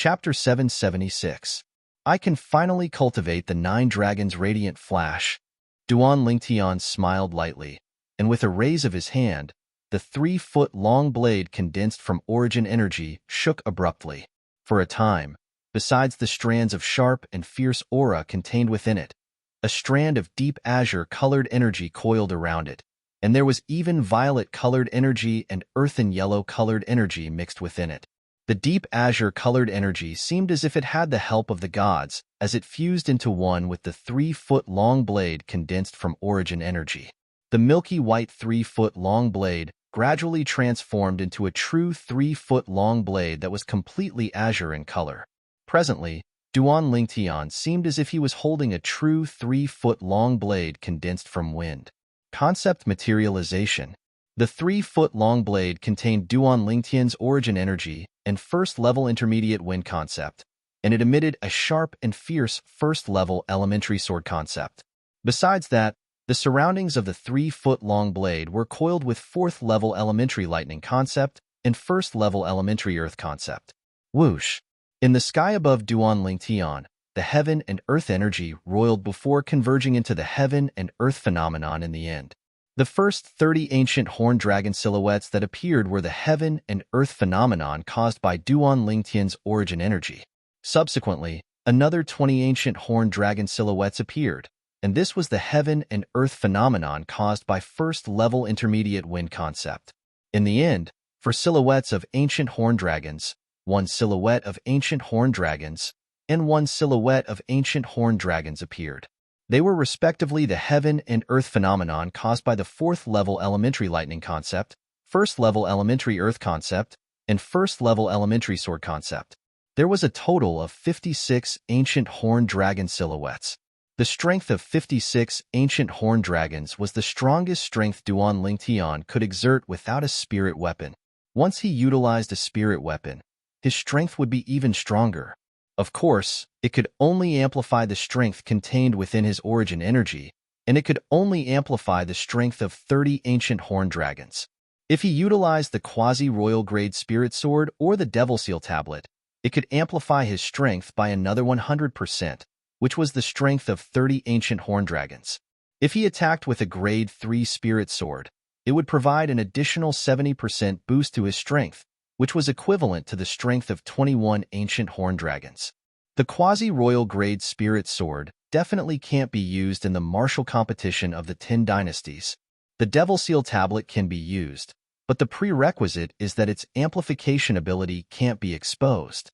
Chapter 776. I can finally cultivate the 9 dragons' radiant flash. Duan Lingtian smiled lightly, and with a raise of his hand, the 3-foot-long blade condensed from origin energy shook abruptly. For a time, besides the strands of sharp and fierce aura contained within it, a strand of deep azure-colored energy coiled around it, and there was even violet-colored energy and earthen yellow-colored energy mixed within it. The deep azure-colored energy seemed as if it had the help of the gods, as it fused into one with the 3-foot-long blade condensed from origin energy. The milky white 3-foot-long blade gradually transformed into a true 3-foot-long blade that was completely azure in color. Presently, Duan Lingtian seemed as if he was holding a true 3-foot-long blade condensed from wind. Concept materialization. The 3-foot-long blade contained Duan Lingtian's origin energy and first-level intermediate wind concept, and it emitted a sharp and fierce first-level elementary sword concept. Besides that, the surroundings of the 3-foot-long blade were coiled with 4th-level elementary lightning concept and first-level elementary earth concept. Whoosh! In the sky above Duan Lingtian, the heaven and earth energy roiled before converging into the heaven and earth phenomenon in the end. The first 30 ancient horned dragon silhouettes that appeared were the heaven and earth phenomenon caused by Duan Lingtian's origin energy. Subsequently, another 20 ancient horned dragon silhouettes appeared, and this was the heaven and earth phenomenon caused by first-level intermediate wind concept. In the end, for silhouettes of ancient horned dragons, 1 silhouette of ancient horned dragons, and 1 silhouette of ancient horned dragons appeared. They were respectively the heaven and earth phenomenon caused by the 4th-level elementary lightning concept, 1st-level elementary earth concept, and 1st-level elementary sword concept. There was a total of 56 ancient horned dragon silhouettes. The strength of 56 ancient horned dragons was the strongest strength Duan Lingtian could exert without a spirit weapon. Once he utilized a spirit weapon, his strength would be even stronger. Of course, it could only amplify the strength contained within his origin energy, and it could only amplify the strength of 30 ancient horned dragons. If he utilized the quasi-royal grade spirit sword or the devil seal tablet, it could amplify his strength by another 100%, which was the strength of 30 ancient horned dragons. If he attacked with a grade 3 spirit sword, it would provide an additional 70% boost to his strength, which was equivalent to the strength of 21 ancient horned dragons. The quasi-royal grade spirit sword definitely can't be used in the martial competition of the 10 dynasties. The devil seal tablet can be used, but the prerequisite is that its amplification ability can't be exposed.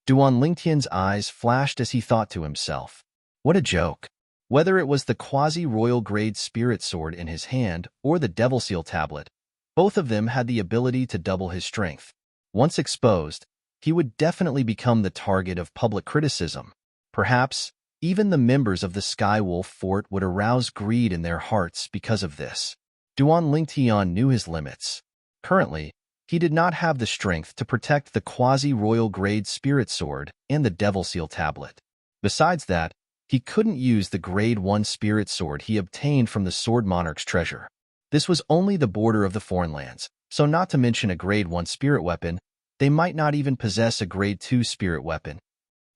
Duan Lingtian's eyes flashed as he thought to himself, what a joke. Whether it was the quasi-royal grade spirit sword in his hand or the devil seal tablet, both of them had the ability to double his strength. Once exposed, he would definitely become the target of public criticism. Perhaps, even the members of the Sky Wolf Fort would arouse greed in their hearts because of this. Duan Lingtian knew his limits. Currently, he did not have the strength to protect the quasi-royal grade spirit sword and the devil seal tablet. Besides that, he couldn't use the grade 1 spirit sword he obtained from the Sword Monarch's treasure. This was only the border of the foreign lands, so not to mention a grade 1 spirit weapon, they might not even possess a grade 2 spirit weapon.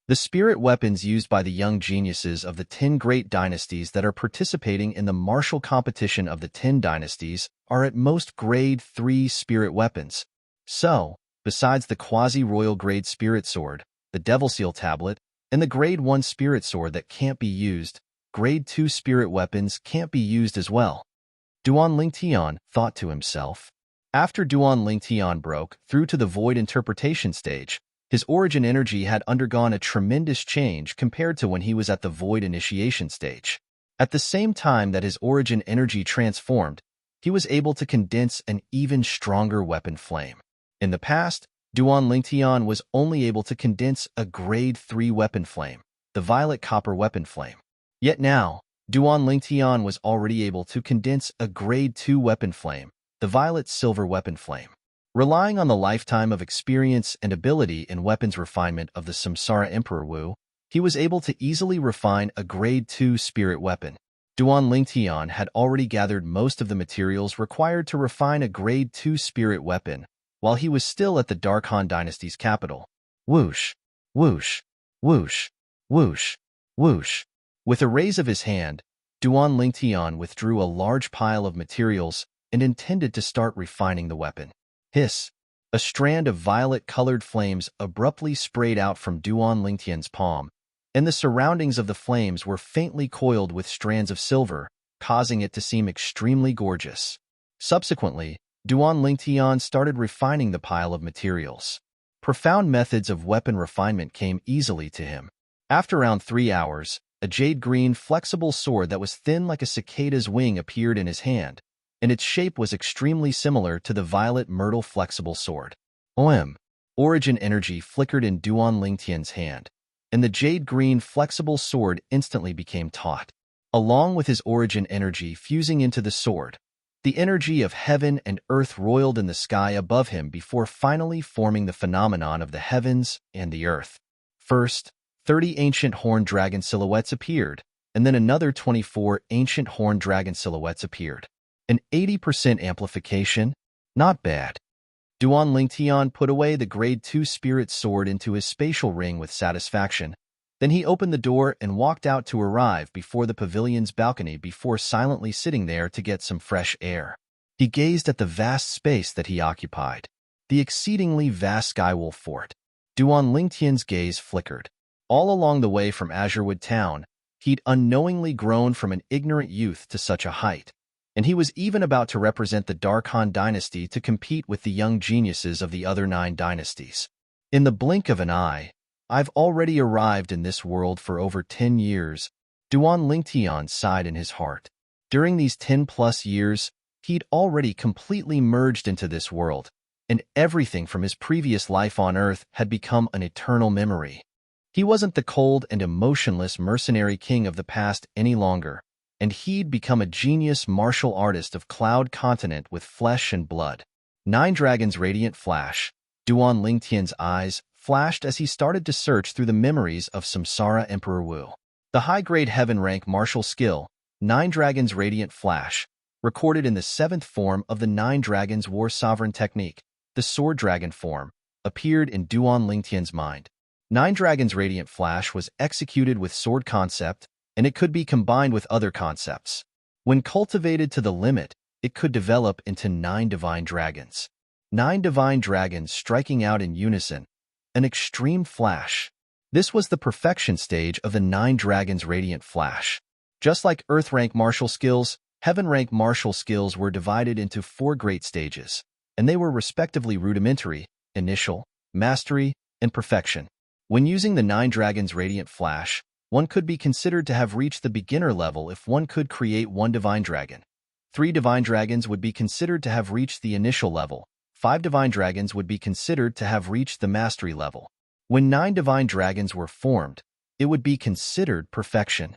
The spirit weapons used by the young geniuses of the 10 great dynasties that are participating in the martial competition of the 10 dynasties are at most grade 3 spirit weapons. So, besides the quasi-royal grade spirit sword, the devil seal tablet, and the grade 1 spirit sword that can't be used, grade 2 spirit weapons can't be used as well. Duan Lingtian thought to himself. After Duan Lingtian broke through to the void interpretation stage, his origin energy had undergone a tremendous change compared to when he was at the void initiation stage. At the same time that his origin energy transformed, he was able to condense an even stronger weapon flame. In the past, Duan Lingtian was only able to condense a grade 3 weapon flame, the violet copper weapon flame. Yet now, Duan Lingtian was already able to condense a grade 2 weapon flame, the violet silver weapon flame. Relying on the lifetime of experience and ability in weapons refinement of the Samsara Emperor Wu, he was able to easily refine a grade 2 spirit weapon. Duan Lingtian had already gathered most of the materials required to refine a grade 2 spirit weapon while he was still at the Dark Han Dynasty's capital. Whoosh! Whoosh, whoosh, whoosh, whoosh. With a raise of his hand, Duan Lingtian withdrew a large pile of materials and intended to start refining the weapon. Hiss! A strand of violet-colored flames abruptly sprayed out from Duan Lingtian's palm, and the surroundings of the flames were faintly coiled with strands of silver, causing it to seem extremely gorgeous. Subsequently, Duan Lingtian started refining the pile of materials. Profound methods of weapon refinement came easily to him. After around 3 hours, a jade-green, flexible sword that was thin like a cicada's wing appeared in his hand, and its shape was extremely similar to the violet myrtle flexible sword. OM. Origin energy flickered in Duan Lingtian's hand, and the jade-green flexible sword instantly became taut. Along with his origin energy fusing into the sword, the energy of heaven and earth roiled in the sky above him before finally forming the phenomenon of the heavens and the earth. First, 30 ancient horned dragon silhouettes appeared, and then another 24 ancient horned dragon silhouettes appeared. An 80% amplification? Not bad. Duan Lingtian put away the Grade 2 spirit sword into his spatial ring with satisfaction. Then he opened the door and walked out to arrive before the pavilion's balcony before silently sitting there to get some fresh air. He gazed at the vast space that he occupied, the exceedingly vast Skywolf Fort. Duan Lingtian's gaze flickered. All along the way from Azurewood Town, he'd unknowingly grown from an ignorant youth to such a height, and he was even about to represent the Darkhan dynasty to compete with the young geniuses of the other 9 dynasties. In the blink of an eye, I've already arrived in this world for over 10 years, Duan Lingtian sighed in his heart. During these 10-plus years, he'd already completely merged into this world, and everything from his previous life on Earth had become an eternal memory. He wasn't the cold and emotionless mercenary king of the past any longer, and he'd become a genius martial artist of Cloud Continent with flesh and blood. 9 Dragons Radiant Flash. Duan Lingtian's eyes flashed as he started to search through the memories of Samsara Emperor Wu. The high-grade heaven rank martial skill, 9 Dragons Radiant Flash, recorded in the 7th form of the 9 Dragons War Sovereign technique, the Sword Dragon form, appeared in Duan Lingtian's mind. 9 Dragons Radiant Flash was executed with sword concept, and it could be combined with other concepts. When cultivated to the limit, it could develop into 9 divine dragons. 9 divine dragons striking out in unison, an extreme flash. This was the perfection stage of the 9 Dragons Radiant Flash. Just like Earth rank martial skills, Heaven rank martial skills were divided into 4 great stages, and they were respectively rudimentary, initial, mastery, and perfection. When using the 9 Dragons Radiant Flash, one could be considered to have reached the beginner level if one could create 1 divine dragon. 3 divine dragons would be considered to have reached the initial level. 5 divine dragons would be considered to have reached the mastery level. When 9 divine dragons were formed, it would be considered perfection.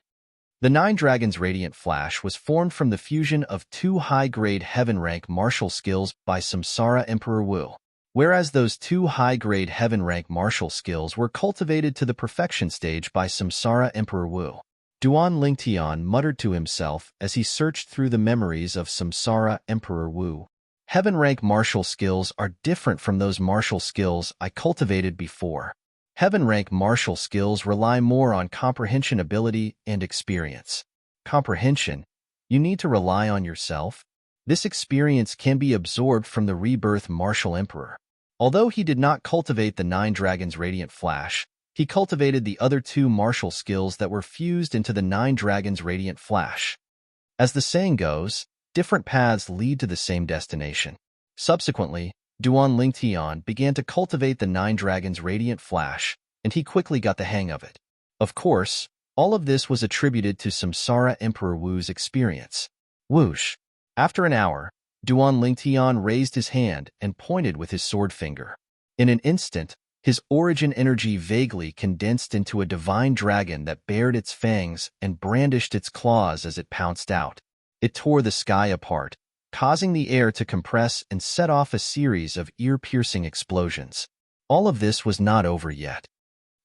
The 9 Dragons Radiant Flash was formed from the fusion of 2 high-grade heaven rank martial skills by Samsara Emperor Wu, whereas those 2 high-grade heaven rank martial skills were cultivated to the perfection stage by Samsara Emperor Wu. Duan Lingtian muttered to himself as he searched through the memories of Samsara Emperor Wu. Heaven rank martial skills are different from those martial skills I cultivated before. Heaven rank martial skills rely more on comprehension ability and experience. Comprehension? You need to rely on yourself? This experience can be absorbed from the rebirth martial emperor. Although he did not cultivate the 9 Dragons Radiant Flash, he cultivated the other 2 martial skills that were fused into the 9 Dragons Radiant Flash. As the saying goes, different paths lead to the same destination. Subsequently, Duan Lingtian began to cultivate the 9 Dragons Radiant Flash, and he quickly got the hang of it. Of course, all of this was attributed to Samsara Emperor Wu's experience. Whoosh! After an hour, Duan Lingtian raised his hand and pointed with his sword finger. In an instant, his origin energy vaguely condensed into a divine dragon that bared its fangs and brandished its claws as it pounced out. It tore the sky apart, causing the air to compress and set off a series of ear-piercing explosions. All of this was not over yet.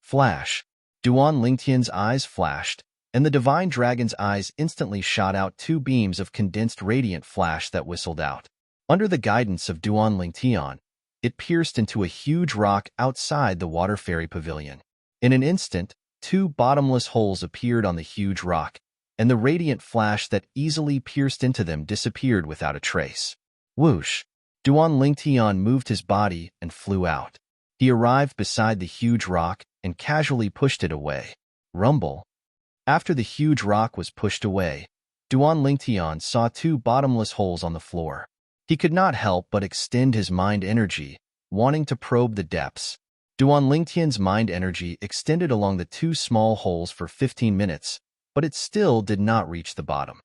Flash! Duan Lingtian's eyes flashed, and the divine dragon's eyes instantly shot out 2 beams of condensed radiant flash that whistled out. Under the guidance of Duan Lingtian, it pierced into a huge rock outside the Water Fairy Pavilion. In an instant, two bottomless holes appeared on the huge rock, and the radiant flash that easily pierced into them disappeared without a trace. Whoosh! Duan Lingtian moved his body and flew out. He arrived beside the huge rock and casually pushed it away. Rumble. After the huge rock was pushed away, Duan Lingtian saw two bottomless holes on the floor. He could not help but extend his mind energy, wanting to probe the depths. Duan Lingtian's mind energy extended along the two small holes for 15 minutes, but it still did not reach the bottom.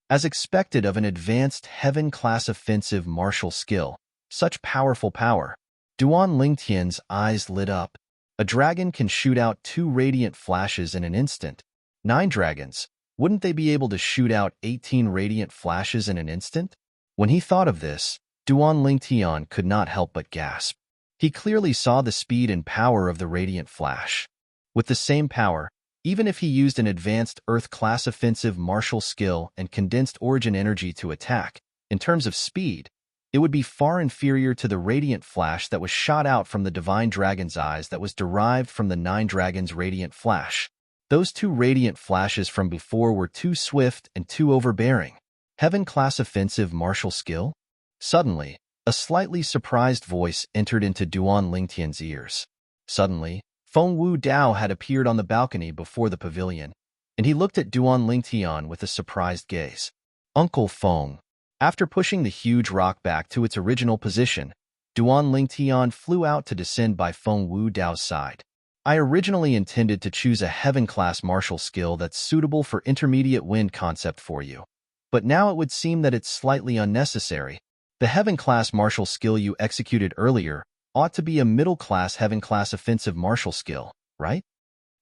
As expected of an advanced heaven-class offensive martial skill, such powerful power, Duan Lingtian's eyes lit up. A dragon can shoot out two radiant flashes in an instant. 9 dragons, wouldn't they be able to shoot out 18 radiant flashes in an instant? When he thought of this, Duan Lingtian could not help but gasp. He clearly saw the speed and power of the radiant flash. With the same power, even if he used an advanced Earth-class offensive martial skill and condensed origin energy to attack, in terms of speed, it would be far inferior to the radiant flash that was shot out from the divine dragon's eyes that was derived from the 9 dragons' radiant flash. Those two radiant flashes from before were too swift and too overbearing. Heaven-class offensive martial skill? Suddenly, a slightly surprised voice entered into Duan Lingtian's ears. Suddenly, Feng Wu Dao had appeared on the balcony before the pavilion, and he looked at Duan Lingtian with a surprised gaze. Uncle Feng. After pushing the huge rock back to its original position, Duan Lingtian flew out to descend by Feng Wu Dao's side. I originally intended to choose a heaven-class martial skill that's suitable for intermediate wind concept for you, but now it would seem that it's slightly unnecessary. The heaven-class martial skill you executed earlier ought to be a middle-class heaven-class offensive martial skill, right?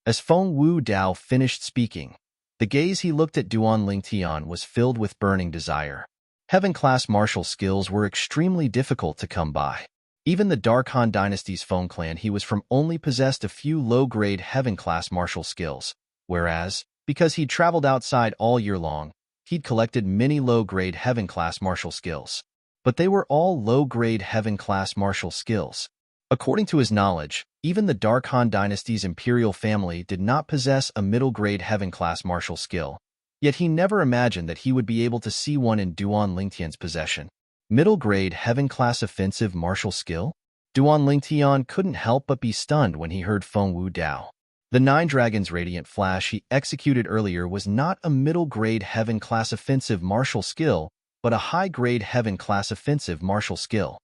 As Feng Wu Dao finished speaking, the gaze he looked at Duan Lingtian was filled with burning desire. Heaven-class martial skills were extremely difficult to come by. Even the Dark Han Dynasty's Feng clan he was from only possessed a few low-grade heaven-class martial skills, whereas, because he'd traveled outside all year long, he'd collected many low-grade heaven-class martial skills. But they were all low-grade heaven-class martial skills. According to his knowledge, even the Dark Han Dynasty's imperial family did not possess a middle-grade heaven-class martial skill, yet he never imagined that he would be able to see one in Duan Lingtian's possession. Middle-grade heaven-class offensive martial skill? Duan Lingtian couldn't help but be stunned when he heard Feng Wu Dao. The 9 dragons radiant flash he executed earlier was not a middle-grade heaven-class offensive martial skill, but a high-grade heaven-class offensive martial skill.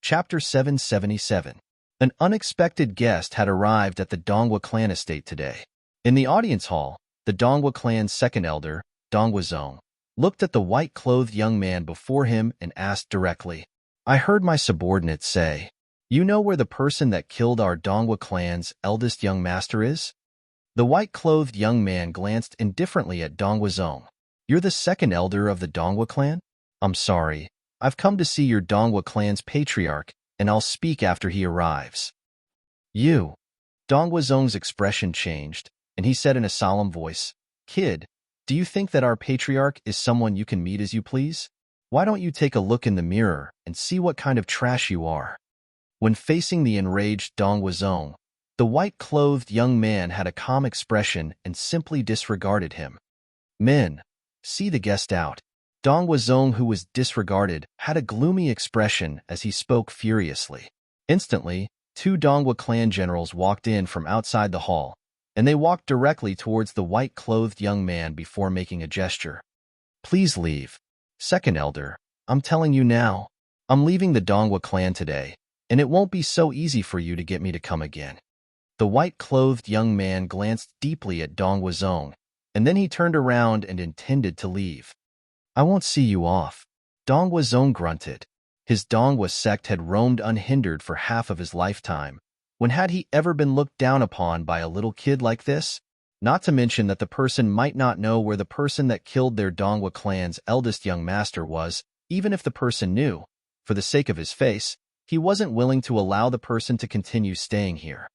Chapter 777. An unexpected guest had arrived at the Dongwu clan estate today. In the audience hall, the Dongwu clan's second elder, Dongwu Zong, looked at the white-clothed young man before him and asked directly, "I heard my subordinates say, you know where the person that killed our Dongwu clan's eldest young master is?" The white-clothed young man glanced indifferently at Dongwu Zong. "You're the second elder of the Dongwu clan? I'm sorry. I've come to see your Dongwu clan's patriarch, and I'll speak after he arrives." "You." Dongwu Zong's expression changed, and he said in a solemn voice, "Kid, do you think that our patriarch is someone you can meet as you please? Why don't you take a look in the mirror and see what kind of trash you are?" When facing the enraged Dongwu Zong, the white-clothed young man had a calm expression and simply disregarded him. "Men, see the guest out." Dongwu Zong, who was disregarded, had a gloomy expression as he spoke furiously. Instantly, 2 Dongwu clan generals walked in from outside the hall, and they walked directly towards the white-clothed young man before making a gesture. "Please leave. Second elder, I'm telling you now, I'm leaving the Dongwu clan today, and it won't be so easy for you to get me to come again." The white-clothed young man glanced deeply at Dongwu Zong, and then he turned around and intended to leave. "I won't see you off," Dongwu Zong grunted. His Dongwu sect had roamed unhindered for half of his lifetime. When had he ever been looked down upon by a little kid like this? Not to mention that the person might not know where the person that killed their Dongwu clan's eldest young master was. Even if the person knew, for the sake of his face, he wasn't willing to allow the person to continue staying here.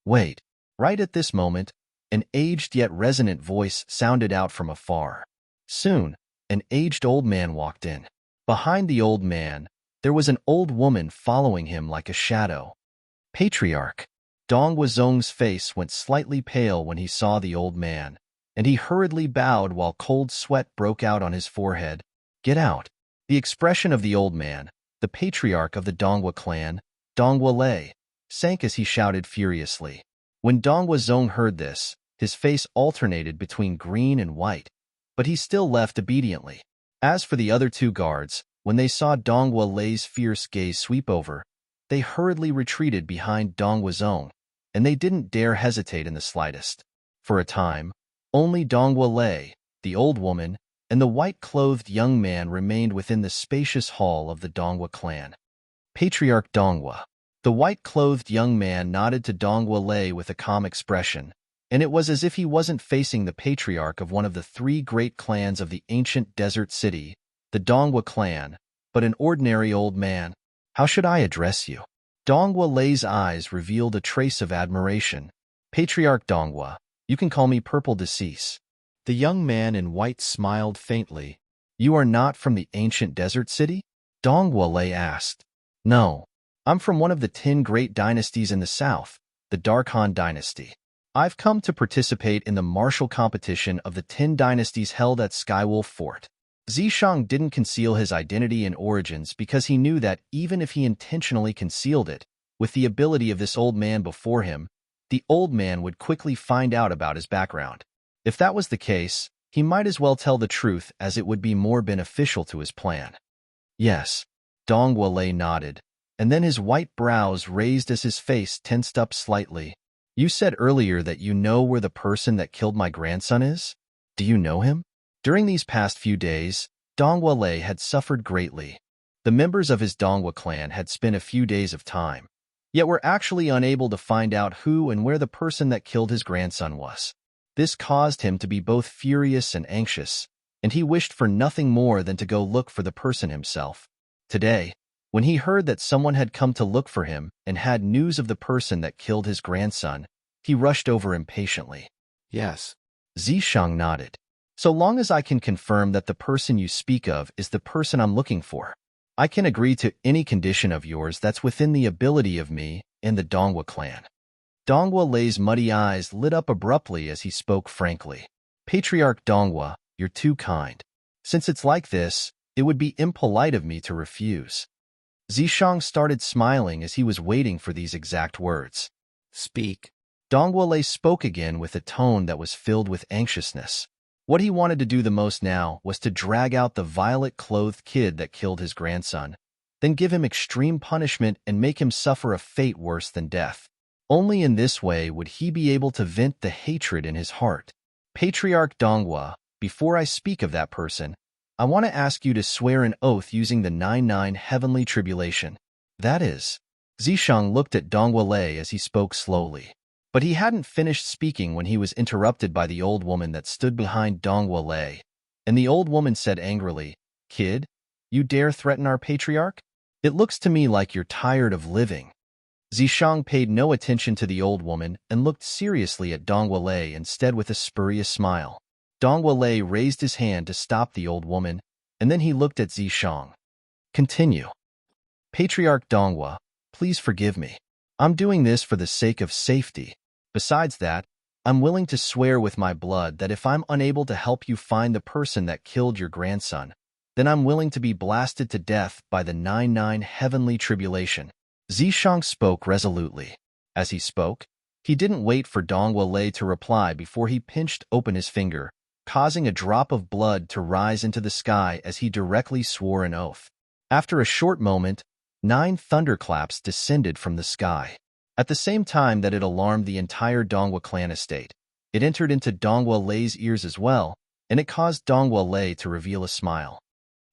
Wait. Right at this moment, an aged yet resonant voice sounded out from afar. Soon, an aged old man walked in. Behind the old man, there was an old woman following him like a shadow. "Patriarch." Dong Wuzong's face went slightly pale when he saw the old man, and he hurriedly bowed while cold sweat broke out on his forehead. Get out. The expression of the old man, the patriarch of the Dongwu clan, Dongwu Lei, sank as he shouted furiously. When Dong Wuzong heard this, his face alternated between green and white, but he still left obediently. As for the other two guards, when they saw Dongwu Lei's fierce gaze sweep over, they hurriedly retreated behind Dong Wuzong, and they didn't dare hesitate in the slightest. For a time, only Dongwu Lei, the old woman, and the white-clothed young man remained within the spacious hall of the Dongwu clan. Patriarch Dongwu. The white-clothed young man nodded to Dongwu Lei with a calm expression, and it was as if he wasn't facing the patriarch of one of the three great clans of the ancient desert city, the Dongwu clan, but an ordinary old man. How should I address you? Dongwu Lei's eyes revealed a trace of admiration. Patriarch Dongwu, you can call me Purple Decease. The young man in white smiled faintly. You are not from the ancient desert city? Dongwu Lei asked. No. I'm from one of the 10 great dynasties in the south, the Dark Han dynasty. I've come to participate in the martial competition of the 10 dynasties held at Skywolf Fort. Zishang didn't conceal his identity and origins because he knew that even if he intentionally concealed it, with the ability of this old man before him, the old man would quickly find out about his background. If that was the case, he might as well tell the truth as it would be more beneficial to his plan. Yes, Dongwu Lei nodded, and then his white brows raised as his face tensed up slightly. You said earlier that you know where the person that killed my grandson is? Do you know him? During these past few days, Dongwu Lei had suffered greatly. The members of his Dongwu clan had spent a few days of time, yet were actually unable to find out who and where the person that killed his grandson was. This caused him to be both furious and anxious, and he wished for nothing more than to go look for the person himself. Today, when he heard that someone had come to look for him and had news of the person that killed his grandson, he rushed over impatiently. Yes. Zishang nodded. So long as I can confirm that the person you speak of is the person I'm looking for, I can agree to any condition of yours that's within the ability of me and the Dongwu clan. Dongwu Lei's muddy eyes lit up abruptly as he spoke frankly. Patriarch Dongwu, you're too kind. Since it's like this, it would be impolite of me to refuse. Zishang started smiling as he was waiting for these exact words. Speak. Dongwu Lei spoke again with a tone that was filled with anxiousness. What he wanted to do the most now was to drag out the violet-clothed kid that killed his grandson, then give him extreme punishment and make him suffer a fate worse than death. Only in this way would he be able to vent the hatred in his heart. Patriarch Dongwu, before I speak of that person, I want to ask you to swear an oath using the 99 heavenly tribulation. That is. Zishang looked at Dongwu Lei as he spoke slowly. But he hadn't finished speaking when he was interrupted by the old woman that stood behind Dongwu Lei. And the old woman said angrily, Kid, you dare threaten our patriarch? It looks to me like you're tired of living. Zishang paid no attention to the old woman and looked seriously at Dongwu Lei instead with a spurious smile. Dongwu Lei raised his hand to stop the old woman, and then he looked at Zishang. Continue. Patriarch Dongwu, please forgive me. I'm doing this for the sake of safety. Besides that, I'm willing to swear with my blood that if I'm unable to help you find the person that killed your grandson, then I'm willing to be blasted to death by the 99 heavenly tribulation. Zishang spoke resolutely. As he spoke, he didn't wait for Dongwu Lei to reply before he pinched open his finger, causing a drop of blood to rise into the sky as he directly swore an oath. After a short moment, 9 thunderclaps descended from the sky. At the same time that it alarmed the entire Dongwu clan estate, it entered into Dongwu Lei's ears as well, and it caused Dongwu Lei to reveal a smile.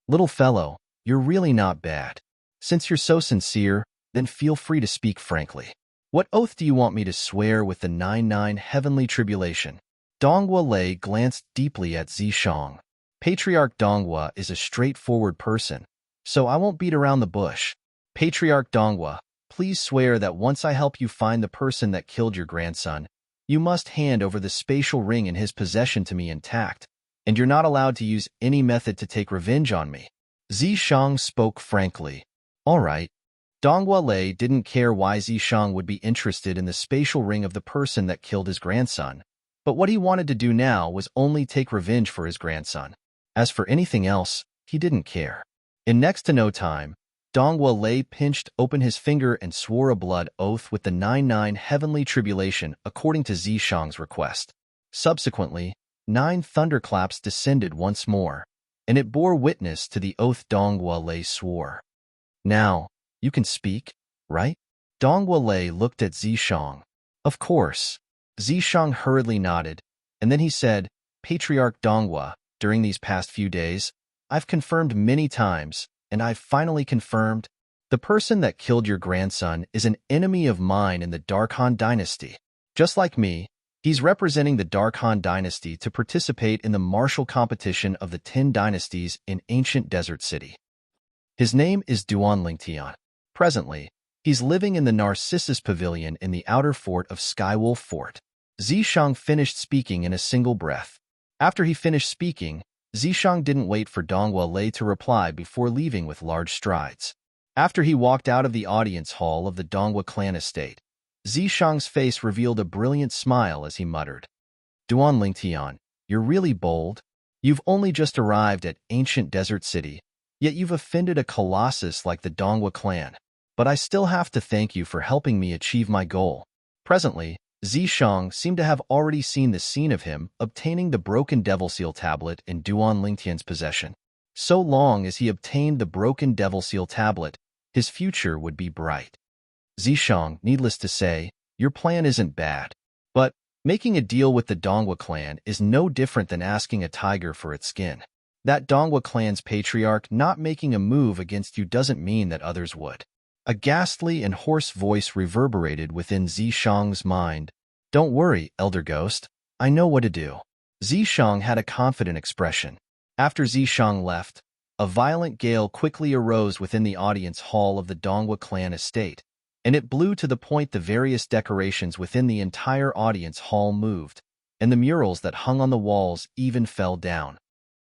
Little fellow, you're really not bad. Since you're so sincere, then feel free to speak frankly. What oath do you want me to swear with the 99 heavenly tribulation? Dongwu Lei glanced deeply at Zishang. Patriarch Dongwu is a straightforward person, so I won't beat around the bush. Patriarch Dongwu, please swear that once I help you find the person that killed your grandson, you must hand over the spatial ring in his possession to me intact, and you're not allowed to use any method to take revenge on me. Zishang spoke frankly. All right. Donghua Lei didn't care why Zishang would be interested in the spatial ring of the person that killed his grandson, but what he wanted to do now was only take revenge for his grandson. As for anything else, he didn't care. In next to no time, Donghua Lei pinched open his finger and swore a blood oath with the 9 heavenly tribulation according to Zishang's request. Subsequently, 9 thunderclaps descended once more, and it bore witness to the oath Donghua Lei swore. Now, you can speak, right? Donghua Lei looked at Zishang. Of course. Zishang hurriedly nodded, and then he said, Patriarch Donghua, during these past few days, I've confirmed many times, and I've finally confirmed, the person that killed your grandson is an enemy of mine in the Dark Han dynasty. Just like me, he's representing the Dark Han dynasty to participate in the martial competition of the 10 dynasties in ancient Desert City. His name is Duan Lingtian. Presently, he's living in the Narcissus Pavilion in the outer fort of Skywolf Fort. Zishang finished speaking in a single breath. After he finished speaking, Zishang didn't wait for Donghua Lei to reply before leaving with large strides. After he walked out of the audience hall of the Donghua clan estate, Zishang's face revealed a brilliant smile as he muttered, Duan Lingtian, you're really bold. You've only just arrived at ancient Desert City, yet you've offended a colossus like the Donghua clan. But I still have to thank you for helping me achieve my goal. Presently, Zishang seemed to have already seen the scene of him obtaining the broken Devil Seal tablet in Duan Lingtian's possession. So long as he obtained the broken Devil Seal tablet, his future would be bright. Zishang, needless to say, your plan isn't bad. But making a deal with the Donghua clan is no different than asking a tiger for its skin. That Donghua clan's patriarch not making a move against you doesn't mean that others would. A ghastly and hoarse voice reverberated within Zishang's mind. Don't worry, Elder Ghost. I know what to do. Zishang had a confident expression. After Zishang left, a violent gale quickly arose within the audience hall of the Donghua clan estate, and it blew to the point the various decorations within the entire audience hall moved, and the murals that hung on the walls even fell down.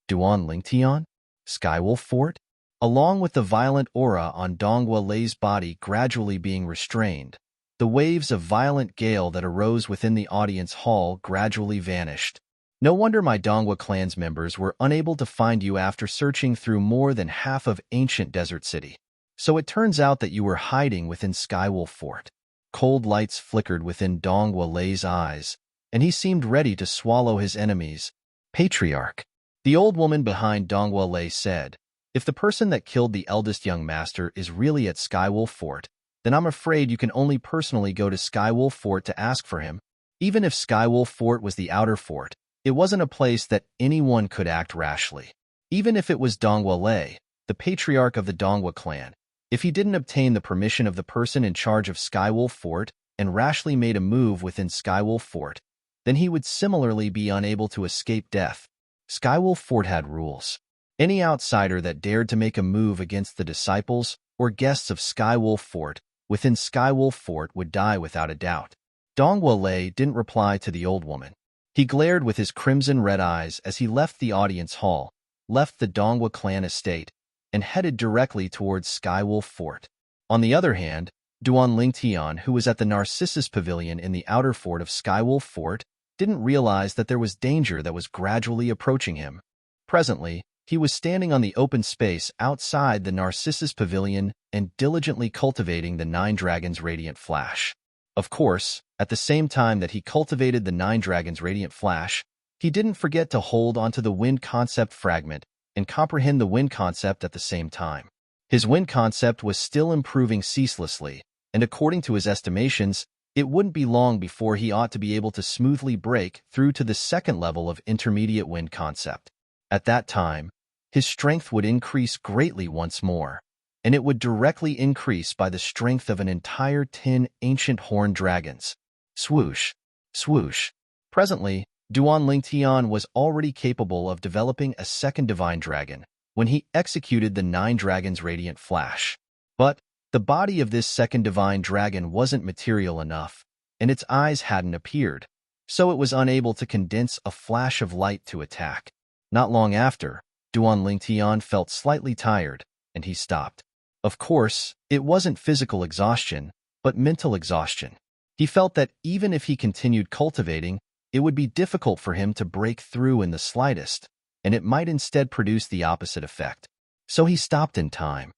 Duan Lingtian? Skywolf Fort? Along with the violent aura on Donghua Lei's body gradually being restrained, the waves of violent gale that arose within the audience hall gradually vanished. No wonder my Donghua clan's members were unable to find you after searching through more than half of ancient Desert City. So it turns out that you were hiding within Skywolf Fort. Cold lights flickered within Donghua Lei's eyes, and he seemed ready to swallow his enemies. Patriarch. The old woman behind Donghua Lei said, if the person that killed the eldest young master is really at Skywolf Fort, then I'm afraid you can only personally go to Skywolf Fort to ask for him. Even if Skywolf Fort was the outer fort, it wasn't a place that anyone could act rashly. Even if it was Donghua Lei, the patriarch of the Donghua clan, if he didn't obtain the permission of the person in charge of Skywolf Fort and rashly made a move within Skywolf Fort, then he would similarly be unable to escape death. Skywolf Fort had rules. Any outsider that dared to make a move against the disciples or guests of Skywolf Fort within Skywolf Fort would die without a doubt. Donghua Lei didn't reply to the old woman. He glared with his crimson-red eyes as he left the audience hall, left the Donghua clan estate, and headed directly towards Skywolf Fort. On the other hand, Duan Lingtian, who was at the Narcissus Pavilion in the outer fort of Skywolf Fort, didn't realize that there was danger that was gradually approaching him. Presently, he was standing on the open space outside the Narcissus Pavilion and diligently cultivating the 9 Dragons' Radiant Flash. Of course, at the same time that he cultivated the 9 Dragons' Radiant Flash, he didn't forget to hold onto the wind concept fragment and comprehend the wind concept at the same time. His wind concept was still improving ceaselessly, and according to his estimations, it wouldn't be long before he ought to be able to smoothly break through to the second level of intermediate wind concept. At that time, his strength would increase greatly once more, and it would directly increase by the strength of an entire 10 ancient horned dragons. Swoosh, swoosh. Presently, Duan Lingtian was already capable of developing a second divine dragon when he executed the 9 Dragons' Radiant Flash. But the body of this second divine dragon wasn't material enough, and its eyes hadn't appeared, so it was unable to condense a flash of light to attack. Not long after, Duan Lingtian felt slightly tired, and he stopped. Of course, it wasn't physical exhaustion, but mental exhaustion. He felt that even if he continued cultivating, it would be difficult for him to break through in the slightest, and it might instead produce the opposite effect. So he stopped in time.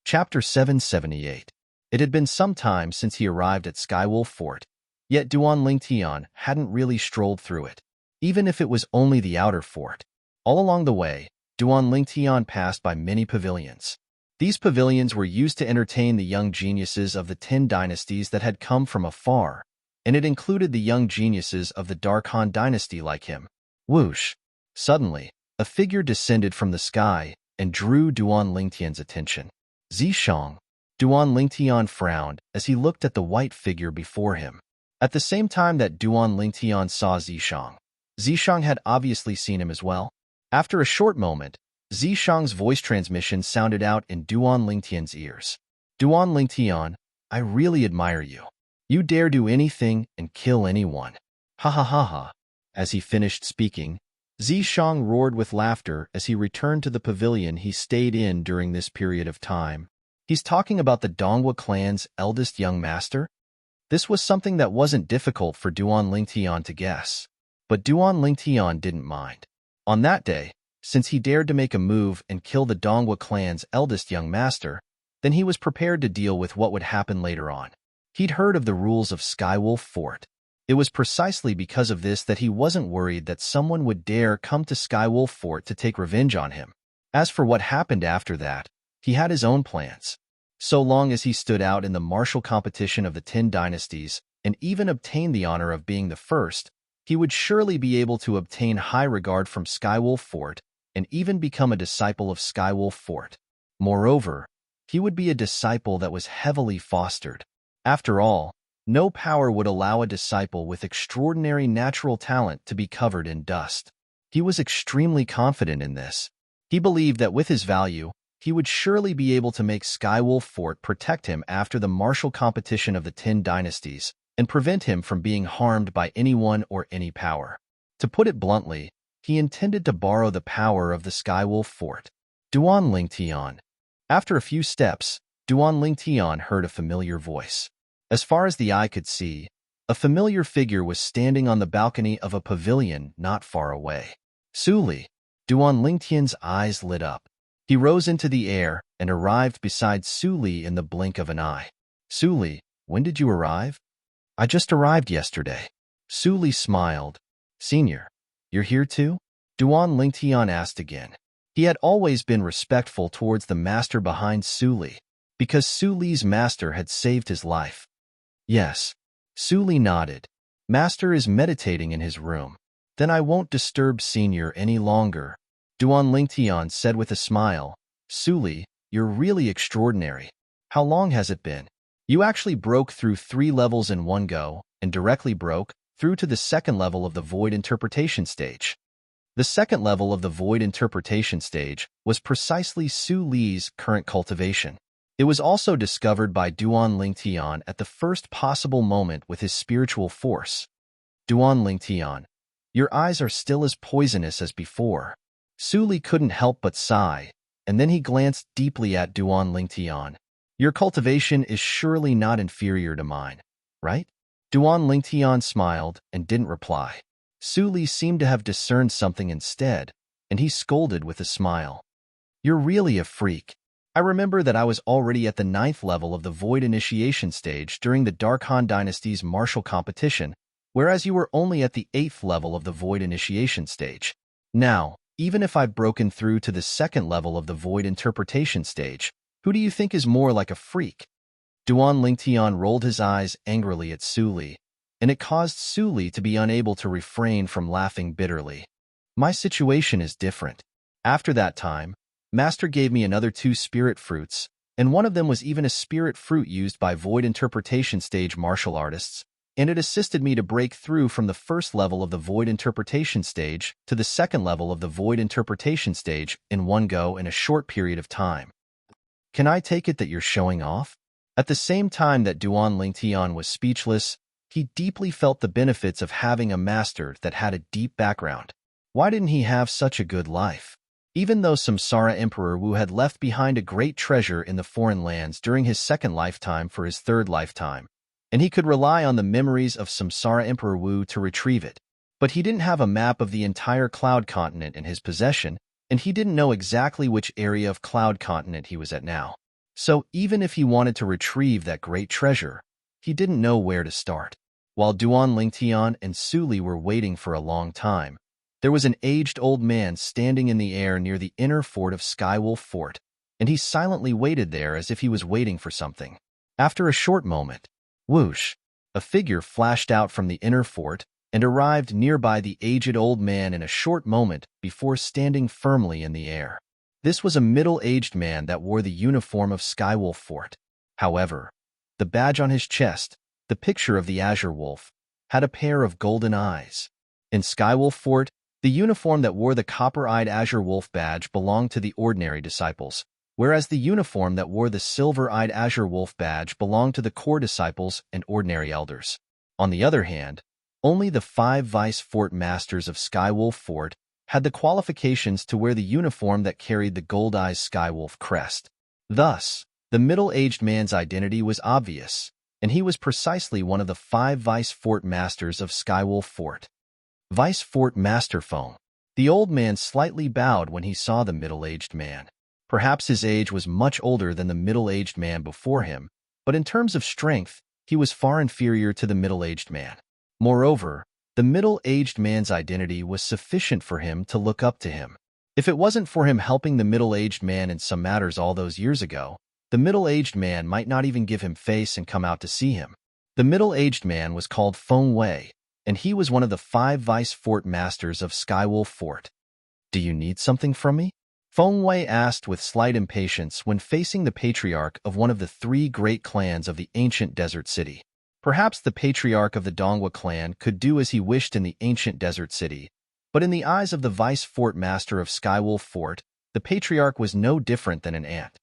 Chapter 778. It had been some time since he arrived at Skywolf Fort, yet Duan Lingtian hadn't really strolled through it, even if it was only the outer fort. All along the way, Duan Lingtian passed by many pavilions. These pavilions were used to entertain the young geniuses of the 10 dynasties that had come from afar, and it included the young geniuses of the Dark Han dynasty like him. Whoosh! Suddenly, a figure descended from the sky and drew Duan Lingtian's attention. Zishang. Duan Lingtian frowned as he looked at the white figure before him. At the same time that Duan Lingtian saw Zishang, Zishang had obviously seen him as well. After a short moment, Zishang's voice transmission sounded out in Duan Lingtian's ears. Duan Lingtian, I really admire you. You dare do anything and kill anyone. Ha ha ha ha. As he finished speaking, Zishang roared with laughter as he returned to the pavilion he stayed in during this period of time. He's talking about the Donghua clan's eldest young master? This was something that wasn't difficult for Duan Lingtian to guess. But Duan Lingtian didn't mind. On that day, since he dared to make a move and kill the Donghua clan's eldest young master, then he was prepared to deal with what would happen later on. He'd heard of the rules of Skywolf Fort. It was precisely because of this that he wasn't worried that someone would dare come to Skywolf Fort to take revenge on him. As for what happened after that, he had his own plans. So long as he stood out in the martial competition of the 10 dynasties and even obtained the honor of being the first, he would surely be able to obtain high regard from Skywolf Fort and even become a disciple of Skywolf Fort. Moreover, he would be a disciple that was heavily fostered. After all, no power would allow a disciple with extraordinary natural talent to be covered in dust. He was extremely confident in this. He believed that with his value, he would surely be able to make Skywolf Fort protect him after the martial competition of the 10 dynasties and prevent him from being harmed by anyone or any power. To put it bluntly, he intended to borrow the power of the Skywolf Fort. Duan Lingtian. After a few steps, Duan Lingtian heard a familiar voice. As far as the eye could see, a familiar figure was standing on the balcony of a pavilion not far away. Suli. Duan Lingtian's eyes lit up. He rose into the air and arrived beside Suli in the blink of an eye. Suli, when did you arrive? I just arrived yesterday. Suli smiled. Senior, you're here too? Duan Lingtian asked again. He had always been respectful towards the master behind Suli, because Suli's master had saved his life. Yes. Suli nodded. Master is meditating in his room. Then I won't disturb Senior any longer. Duan Lingtian said with a smile. Suli, you're really extraordinary. How long has it been? You actually broke through 3 levels in one go, and directly broke through to the second level of the Void Interpretation stage. The second level of the Void Interpretation stage was precisely Suli's current cultivation. It was also discovered by Duan Lingtian at the first possible moment with his spiritual force. Duan Lingtian, your eyes are still as poisonous as before. Suli couldn't help but sigh, and then he glanced deeply at Duan Lingtian. Your cultivation is surely not inferior to mine, right? Duan Lingtian smiled and didn't reply. Suli seemed to have discerned something instead, and he scolded with a smile. You're really a freak. I remember that I was already at the 9th level of the Void Initiation stage during the Dark Han Dynasty's martial competition, whereas you were only at the 8th level of the Void Initiation stage. Now, even if I've broken through to the 2nd level of the Void Interpretation stage, who do you think is more like a freak? Duan Lingtian rolled his eyes angrily at Suli, and it caused Suli to be unable to refrain from laughing bitterly. My situation is different. After that time, Master gave me another 2 spirit fruits, and one of them was even a spirit fruit used by Void Interpretation stage martial artists, and it assisted me to break through from the 1st level of the Void Interpretation stage to the 2nd level of the Void Interpretation stage in one go in a short period of time. Can I take it that you're showing off? At the same time that Duan Lingtian was speechless, he deeply felt the benefits of having a master that had a deep background. Why didn't he have such a good life? Even though Samsara Emperor Wu had left behind a great treasure in the foreign lands during his second lifetime for his third lifetime, and he could rely on the memories of Samsara Emperor Wu to retrieve it. But he didn't have a map of the entire Cloud Continent in his possession, and he didn't know exactly which area of Cloud Continent he was at now. So even if he wanted to retrieve that great treasure, he didn't know where to start. While Duan Lingtian and Su Li were waiting for a long time, there was an aged old man standing in the air near the inner fort of Skywolf Fort, and he silently waited there as if he was waiting for something. After a short moment, whoosh, a figure flashed out from the inner fort and arrived nearby the aged old man in a short moment before standing firmly in the air. This was a middle-aged man that wore the uniform of Skywolf Fort. However, the badge on his chest, the picture of the Azure Wolf, had a pair of golden eyes. In Skywolf Fort, the uniform that wore the copper-eyed Azure Wolf badge belonged to the ordinary disciples, whereas the uniform that wore the silver-eyed Azure Wolf badge belonged to the core disciples and ordinary elders. On the other hand, only the 5 vice fort masters of Skywolf Fort had the qualifications to wear the uniform that carried the gold-eyed Skywolf crest. Thus, the middle-aged man's identity was obvious, and he was precisely one of the 5 vice fort masters of Skywolf Fort. Vice Fort Master Feng. The old man slightly bowed when he saw the middle-aged man. Perhaps his age was much older than the middle-aged man before him, but in terms of strength, he was far inferior to the middle-aged man. Moreover, the middle-aged man's identity was sufficient for him to look up to him. If it wasn't for him helping the middle-aged man in some matters all those years ago, the middle-aged man might not even give him face and come out to see him. The middle-aged man was called Feng Wei, and he was one of the 5 vice fort masters of Skywolf Fort. "Do you need something from me?" Feng Wei asked with slight impatience when facing the patriarch of one of the 3 great clans of the ancient desert city. Perhaps the patriarch of the Donghua clan could do as he wished in the ancient desert city, but in the eyes of the vice fort master of Skywolf Fort, the patriarch was no different than an ant.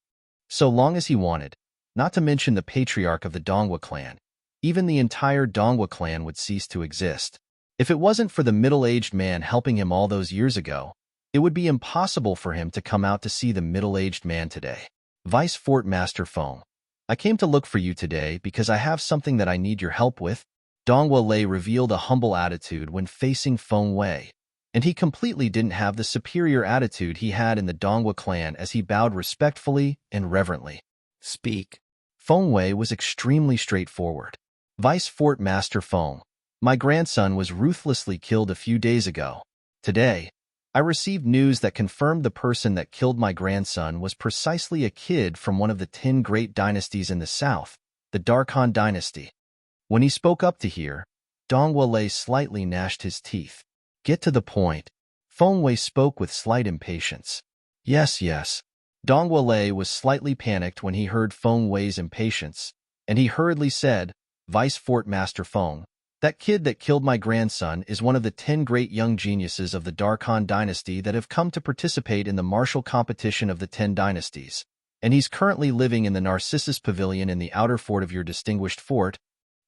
So long as he wanted, not to mention the patriarch of the Donghua clan, even the entire Donghua clan would cease to exist. If it wasn't for the middle-aged man helping him all those years ago, it would be impossible for him to come out to see the middle-aged man today. "Vice Fort Master Feng, I came to look for you today because I have something that I need your help with." Donghua Lei revealed a humble attitude when facing Feng Wei, and he completely didn't have the superior attitude he had in the Donghua clan as he bowed respectfully and reverently. "Speak." Feng Wei was extremely straightforward. "Vice Fort Master Feng, my grandson was ruthlessly killed a few days ago. Today, I received news that confirmed the person that killed my grandson was precisely a kid from one of the 10 great dynasties in the south, the Darkhan dynasty." When he spoke up to hear, Donghua Lei slightly gnashed his teeth. "Get to the point." Feng Wei spoke with slight impatience. Yes. Donghua Lei was slightly panicked when he heard Feng Wei's impatience, and he hurriedly said, "Vice Fort Master Feng, that kid that killed my grandson is one of the 10 great young geniuses of the Darkhan dynasty that have come to participate in the martial competition of the 10 dynasties, and he's currently living in the Narcissus Pavilion in the outer fort of your distinguished fort."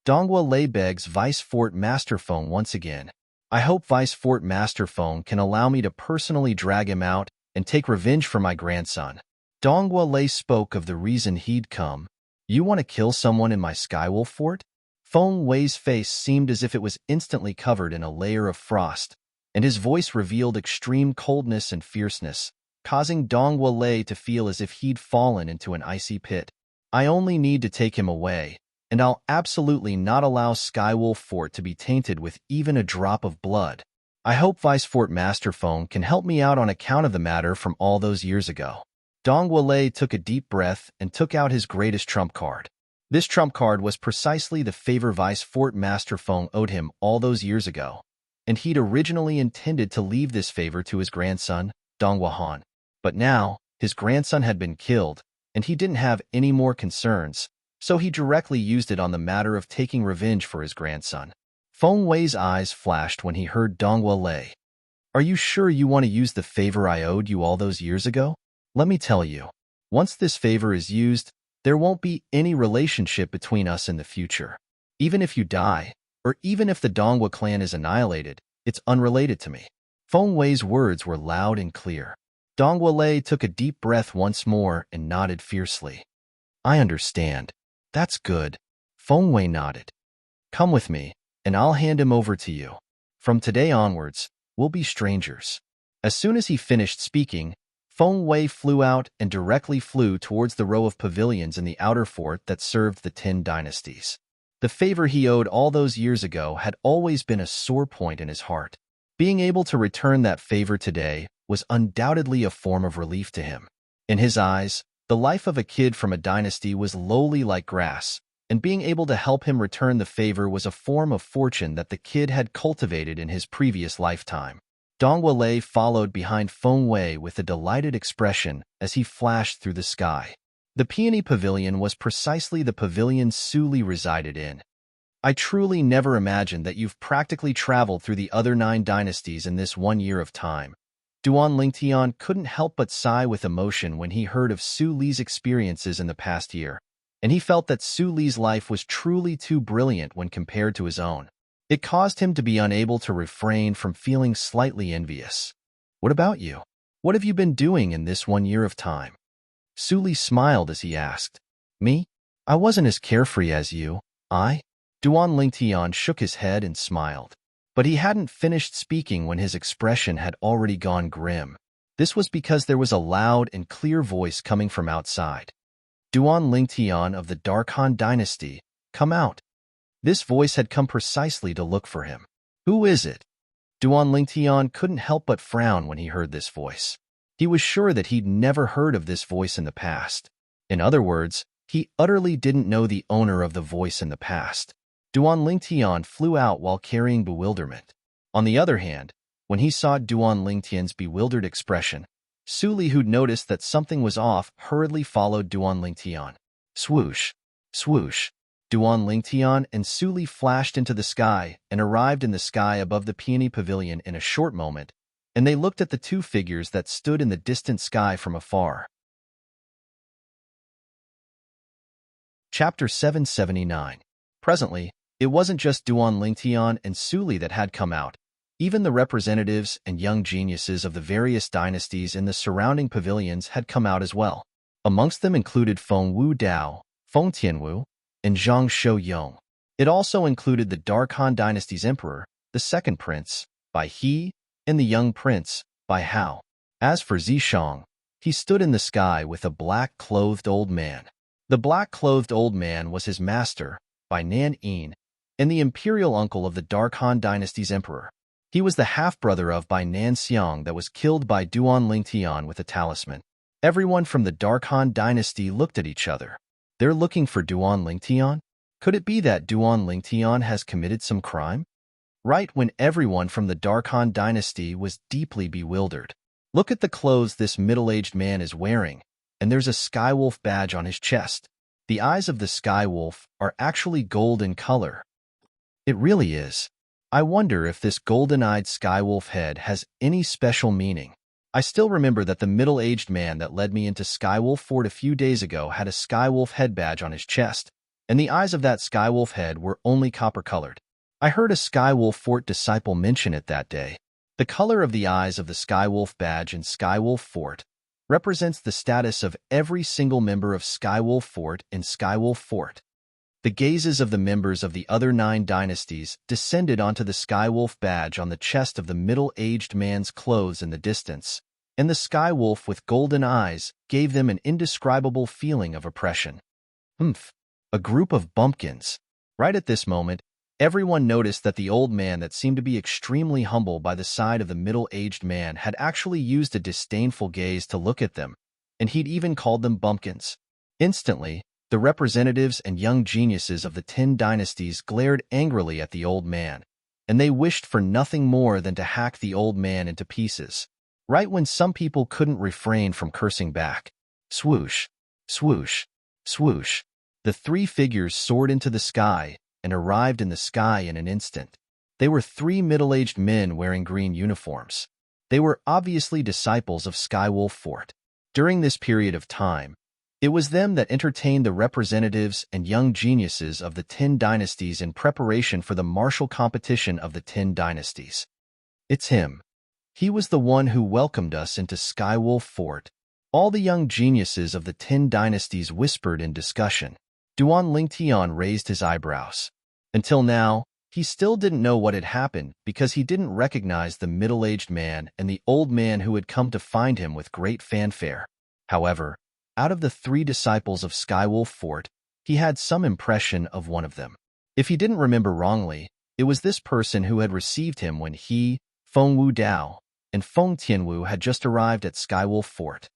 Donghua Lei begs Vice Fort Master Feng once again. "I hope Vice Fort Master Feng can allow me to personally drag him out and take revenge for my grandson." Donghua Lei spoke of the reason he'd come. "You want to kill someone in my Skywolf Fort?" Feng Wei's face seemed as if it was instantly covered in a layer of frost, and his voice revealed extreme coldness and fierceness, causing Donghua Lei to feel as if he'd fallen into an icy pit. "I only need to take him away, and I'll absolutely not allow Skywolf Fort to be tainted with even a drop of blood. I hope Vice Fort Master Feng can help me out on account of the matter from all those years ago." Donghua Lei took a deep breath and took out his greatest trump card. This trump card was precisely the favor Vice Fort Master Feng owed him all those years ago, and he'd originally intended to leave this favor to his grandson, Donghua Han. But now, his grandson had been killed, and he didn't have any more concerns, so he directly used it on the matter of taking revenge for his grandson. Feng Wei's eyes flashed when he heard Donghua Lei. "Are you sure you want to use the favor I owed you all those years ago? Let me tell you, once this favor is used, there won't be any relationship between us in the future. Even if you die, or even if the Donghua clan is annihilated, it's unrelated to me." Feng Wei's words were loud and clear. Dongwale took a deep breath once more and nodded fiercely. I understand. That's good. Fengwei nodded. Come with me, and I'll hand him over to you. From today onwards, we'll be strangers. As soon as he finished speaking, Fengwei flew out and directly flew towards the row of pavilions in the outer fort that served the 10 dynasties. The favor he owed all those years ago had always been a sore point in his heart. Being able to return that favor today was undoubtedly a form of relief to him. In his eyes, the life of a kid from a dynasty was lowly like grass, and being able to help him return the favor was a form of fortune that the kid had cultivated in his previous lifetime. Dongwale followed behind Fengwei with a delighted expression as he flashed through the sky. The Peony Pavilion was precisely the pavilion Su Li resided in. I truly never imagined that you've practically traveled through the other 9 dynasties in this 1 year of time. Duan Lingtian couldn't help but sigh with emotion when he heard of Su Li's experiences in the past year, and he felt that Su Li's life was truly too brilliant when compared to his own. It caused him to be unable to refrain from feeling slightly envious. What about you? What have you been doing in this 1 year of time? Su Li smiled as he asked. Me? I wasn't as carefree as you. Duan Lingtian shook his head and smiled. But he hadn't finished speaking when his expression had already gone grim. This was because there was a loud and clear voice coming from outside. Duan Lingtian of the Dark Han Dynasty, come out. This voice had come precisely to look for him. Who is it? Duan Lingtian couldn't help but frown when he heard this voice. He was sure that he'd never heard of this voice in the past. In other words, he utterly didn't know the owner of the voice in the past. Duan Lingtian flew out while carrying bewilderment. On the other hand, when he saw Duan Lingtian's bewildered expression, Su Li, who'd noticed that something was off, hurriedly followed Duan Lingtian. Swoosh! Swoosh! Duan Lingtian and Su Li flashed into the sky and arrived in the sky above the Peony Pavilion in a short moment, and they looked at the 2 figures that stood in the distant sky from afar. Chapter 779. Presently, it wasn't just Duan Lingtian and Su Li that had come out. Even the representatives and young geniuses of the various dynasties in the surrounding pavilions had come out as well. Amongst them included Feng Wu Dao, Feng Tianwu, and Zhang Shouyong. It also included the Dark Han Dynasty's emperor, the second prince, Bai He, and the young prince, Bai Hao. As for Zishang, he stood in the sky with a black-clothed old man. The black-clothed old man was his master, Bai Nan Yin, and the imperial uncle of the Dark Han Dynasty's emperor. He was the half-brother of Bai Nan Xiang that was killed by Duan Lingtian with a talisman. Everyone from the Dark Han Dynasty looked at each other. They're looking for Duan Lingtian? Could it be that Duan Lingtian has committed some crime? Right when everyone from the Dark Han Dynasty was deeply bewildered. Look at the clothes this middle-aged man is wearing, and there's a skywolf badge on his chest. The eyes of the skywolf are actually gold in color. It really is. I wonder if this golden-eyed skywolf head has any special meaning. I still remember that the middle-aged man that led me into Skywolf Fort a few days ago had a skywolf head badge on his chest, and the eyes of that skywolf head were only copper-colored. I heard a Skywolf Fort disciple mention it that day. The color of the eyes of the skywolf badge in Skywolf Fort represents the status of every single member of Skywolf Fort in Skywolf Fort. The gazes of the members of the other 9 dynasties descended onto the Skywolf badge on the chest of the middle-aged man's clothes in the distance, and the Skywolf with golden eyes gave them an indescribable feeling of oppression. A group of bumpkins. Right at this moment, everyone noticed that the old man that seemed to be extremely humble by the side of the middle-aged man had actually used a disdainful gaze to look at them, and he'd even called them bumpkins. Instantly, the representatives and young geniuses of the 10 dynasties glared angrily at the old man, and they wished for nothing more than to hack the old man into pieces. Right when some people couldn't refrain from cursing back. Swoosh, swoosh, swoosh. The 3 figures soared into the sky and arrived in the sky in an instant. They were 3 middle-aged men wearing green uniforms. They were obviously disciples of Skywolf Fort. During this period of time, it was them that entertained the representatives and young geniuses of the 10 dynasties in preparation for the martial competition of the 10 dynasties. It's him. He was the one who welcomed us into Skywolf Fort. All the young geniuses of the 10 dynasties whispered in discussion. Duan Lingtian raised his eyebrows. Until now, he still didn't know what had happened because he didn't recognize the middle-aged man and the old man who had come to find him with great fanfare. However, out of the 3 disciples of Skywolf Fort, he had some impression of one of them. If he didn't remember wrongly, it was this person who had received him when he, Feng Wu Dao, and Feng Tianwu had just arrived at Skywolf Fort.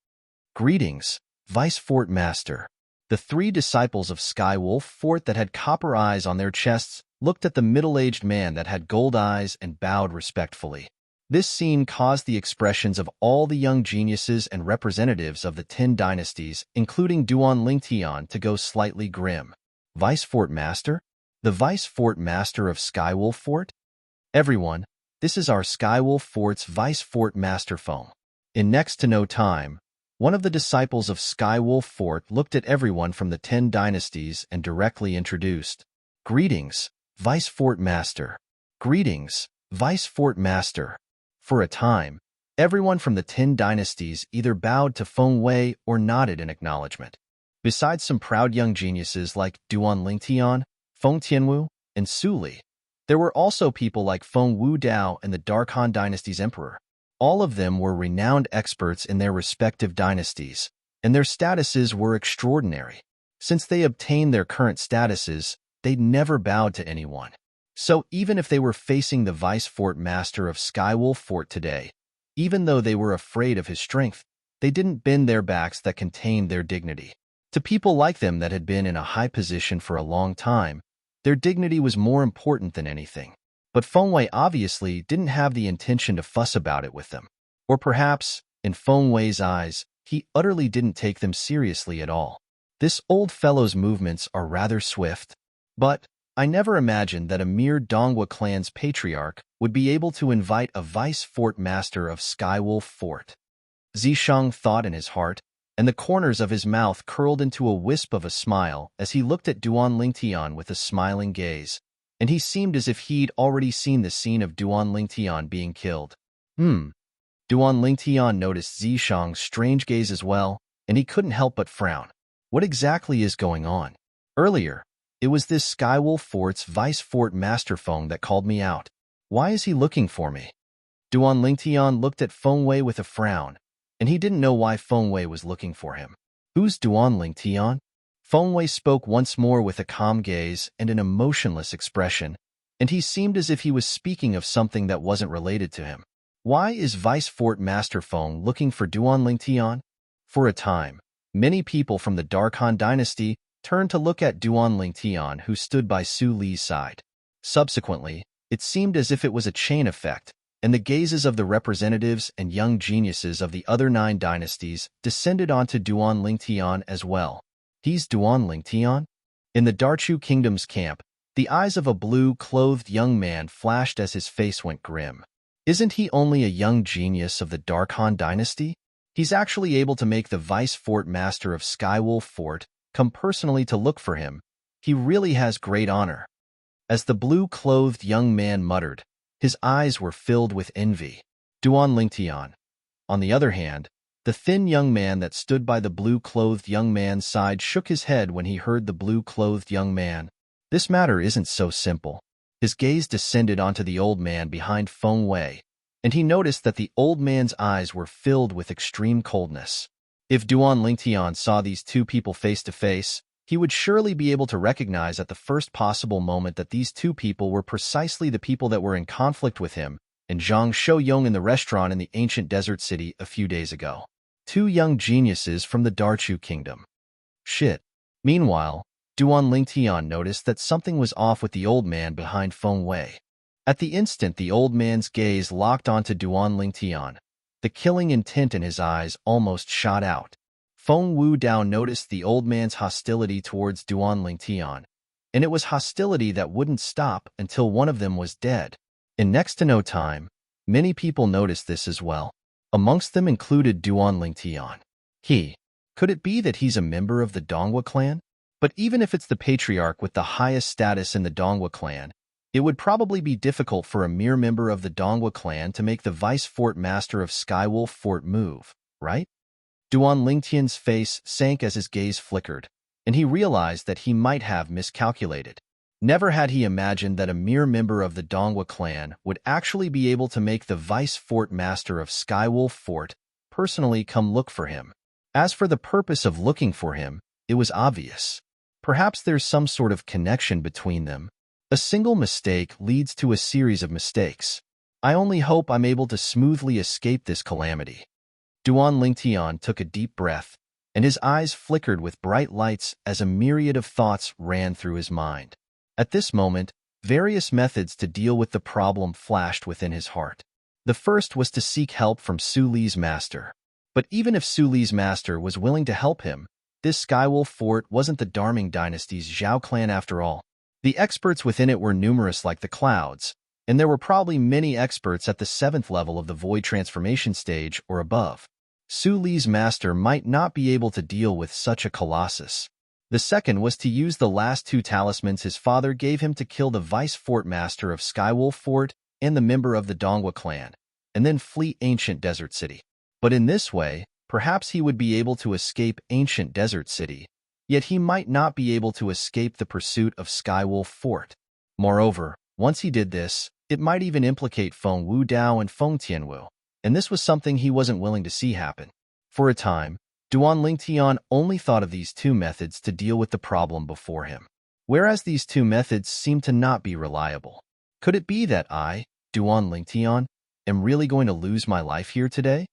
Greetings, Vice Fort Master. The 3 disciples of Skywolf Fort that had copper eyes on their chests looked at the middle-aged man that had gold eyes and bowed respectfully. This scene caused the expressions of all the young geniuses and representatives of the 10 dynasties, including Duan Lingtian, to go slightly grim. Vice Fort Master? The Vice Fort Master of Skywolf Fort? Everyone, this is our Skywolf Fort's Vice Fort Master Feng. In next to no time, one of the disciples of Skywolf Fort looked at everyone from the 10 dynasties and directly introduced. Greetings, Vice Fort Master. Greetings, Vice Fort Master. For a time, everyone from the 10 dynasties either bowed to Feng Wei or nodded in acknowledgement. Besides some proud young geniuses like Duan Lingtian, Feng Tianwu, and Su Li, there were also people like Feng Wu Dao and the Dark Han Dynasty's emperor. All of them were renowned experts in their respective dynasties, and their statuses were extraordinary. Since they obtained their current statuses, they'd never bowed to anyone. So even if they were facing the Vice Fort Master of Skywolf Fort today, even though they were afraid of his strength, they didn't bend their backs that contained their dignity. To people like them that had been in a high position for a long time, their dignity was more important than anything. But Feng Wei obviously didn't have the intention to fuss about it with them. Or perhaps, in Feng Wei's eyes, he utterly didn't take them seriously at all. This old fellow's movements are rather swift, but I never imagined that a mere Donghua clan's patriarch would be able to invite a Vice Fort Master of Skywolf Fort. Zishang thought in his heart, and the corners of his mouth curled into a wisp of a smile as he looked at Duan Lingtian with a smiling gaze, and he seemed as if he'd already seen the scene of Duan Lingtian being killed. Duan Lingtian noticed Zishang's strange gaze as well, and he couldn't help but frown. What exactly is going on? Earlier, it was this Skywolf Fort's Vice Fort Master Feng that called me out. Why is he looking for me? Duan Lingtian looked at Feng Wei with a frown, and he didn't know why Feng Wei was looking for him. Who's Duan Lingtian? Feng Wei spoke once more with a calm gaze and an emotionless expression, and he seemed as if he was speaking of something that wasn't related to him. Why is Vice Fort Master Feng looking for Duan Lingtian? For a time, many people from the Dark Han Dynasty turned to look at Duan Lingtian, who stood by Su Li's side. Subsequently, it seemed as if it was a chain effect, and the gazes of the representatives and young geniuses of the other 9 dynasties descended onto Duan Lingtian as well. He's Duan Lingtian? In the Darchu Kingdom's camp, the eyes of a blue-clothed young man flashed as his face went grim. Isn't he only a young genius of the Dark Han Dynasty? He's actually able to make the Vice Fort Master of Skywolf Fort come personally to look for him. He really has great honor. As the blue-clothed young man muttered, his eyes were filled with envy. Duan Lingtian. On the other hand, the thin young man that stood by the blue-clothed young man's side shook his head when he heard the blue-clothed young man. This matter isn't so simple. His gaze descended onto the old man behind Feng Wei, and he noticed that the old man's eyes were filled with extreme coldness. If Duan Lingtian saw these 2 people face to face, he would surely be able to recognize at the first possible moment that these 2 people were precisely the people that were in conflict with him and Zhang Shouyong in the restaurant in the ancient desert city a few days ago. 2 young geniuses from the Darchu Kingdom. Shit. Meanwhile, Duan Lingtian noticed that something was off with the old man behind Feng Wei. At the instant the old man's gaze locked onto Duan Lingtian, the killing intent in his eyes almost shot out. Feng Wu Dao noticed the old man's hostility towards Duan Lingtian, and it was hostility that wouldn't stop until one of them was dead. In next to no time, many people noticed this as well. Amongst them included Duan Lingtian. Could it be that he's a member of the Donghua clan? But even if it's the patriarch with the highest status in the Donghua clan, It would probably be difficult for a mere member of the Dongwa clan to make the Vice Fort Master of Skywolf Fort move, right? Duan Lingtian's face sank as his gaze flickered, and he realized that he might have miscalculated. Never had he imagined that a mere member of the Dongwa clan would actually be able to make the Vice Fort Master of Skywolf Fort personally come look for him. As for the purpose of looking for him, it was obvious. Perhaps there's some sort of connection between them. A single mistake leads to a series of mistakes. I only hope I'm able to smoothly escape this calamity. Duan Lingtian took a deep breath, and his eyes flickered with bright lights as a myriad of thoughts ran through his mind. At this moment, various methods to deal with the problem flashed within his heart. The first was to seek help from Su Li's master. But even if Su Li's master was willing to help him, this Skywolf Fort wasn't the Darming Dynasty's Zhao clan after all. The experts within it were numerous like the clouds, and there were probably many experts at the 7th level of the Void Transformation stage or above. Su Li's master might not be able to deal with such a colossus. The second was to use the last 2 talismans his father gave him to kill the Vice Fort Master of Skywolf Fort and the member of the Dongwa clan, and then flee Ancient Desert City. But in this way, perhaps he would be able to escape Ancient Desert City, yet he might not be able to escape the pursuit of Skywolf Fort. Moreover, once he did this, it might even implicate Feng Wu Dao and Feng Tianwu, and this was something he wasn't willing to see happen. For a time, Duan Lingtian only thought of these 2 methods to deal with the problem before him, whereas these 2 methods seemed to not be reliable. Could it be that I, Duan Lingtian, am really going to lose my life here today?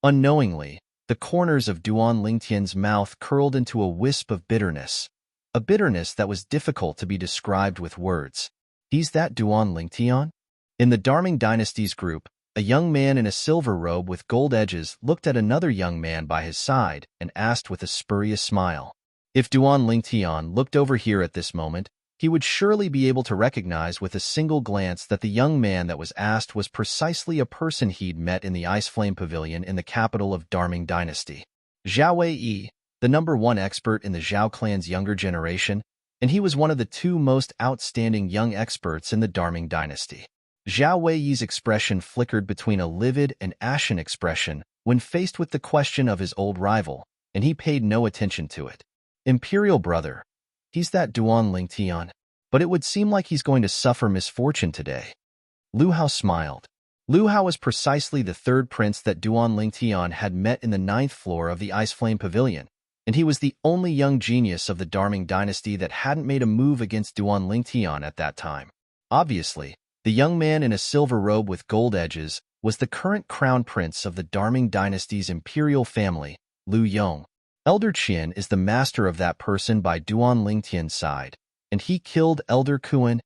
Unknowingly, the corners of Duan Lingtian's mouth curled into a wisp of bitterness, a bitterness that was difficult to be described with words. He's that Duan Lingtian? In the Darming Dynasty's group, a young man in a silver robe with gold edges looked at another young man by his side and asked with a spurious smile. If Duan Lingtian looked over here at this moment, he would surely be able to recognize with a single glance that the young man that was asked was precisely a person he'd met in the Ice Flame Pavilion in the capital of Darming Dynasty. Zhao Wei, the #1 expert in the Zhao clan's younger generation, and he was one of the 2 most outstanding young experts in the Darming Dynasty. Zhao Wei's expression flickered between a livid and ashen expression when faced with the question of his old rival, and he paid no attention to it. Imperial brother, he's that Duan Lingtian, but it would seem like he's going to suffer misfortune today. Lu Hao smiled. Lu Hao was precisely the 3rd prince that Duan Lingtian had met in the 9th floor of the Ice Flame Pavilion, and he was the only young genius of the Darming Dynasty that hadn't made a move against Duan Lingtian at that time. Obviously, the young man in a silver robe with gold edges was the current crown prince of the Darming Dynasty's imperial family, Lu Yong. Elder Qian is the master of that person by Duan Lingtian's side, and he killed Elder Kuan.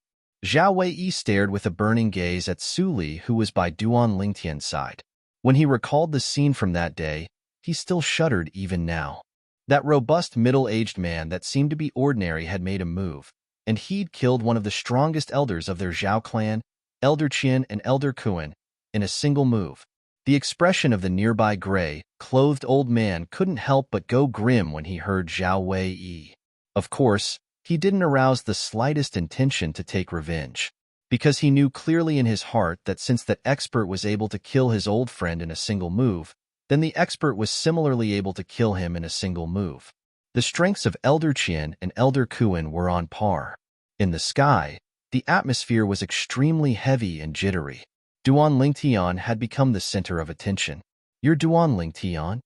Zhao Wei stared with a burning gaze at Su Li, who was by Duan Lingtian's side. When he recalled the scene from that day, he still shuddered even now. That robust middle-aged man that seemed to be ordinary had made a move, and he'd killed one of the strongest elders of their Zhao clan, Elder Qian and Elder Kuan, in a single move. The expression of the nearby gray, clothed old man couldn't help but go grim when he heard Zhao Wei. Of course, he didn't arouse the slightest intention to take revenge, because he knew clearly in his heart that since the expert was able to kill his old friend in a single move, then the expert was similarly able to kill him in a single move. The strengths of Elder Qian and Elder Kuan were on par. In the sky, the atmosphere was extremely heavy and jittery. Duan Lingtian had become the center of attention. You're Duan Lingtian?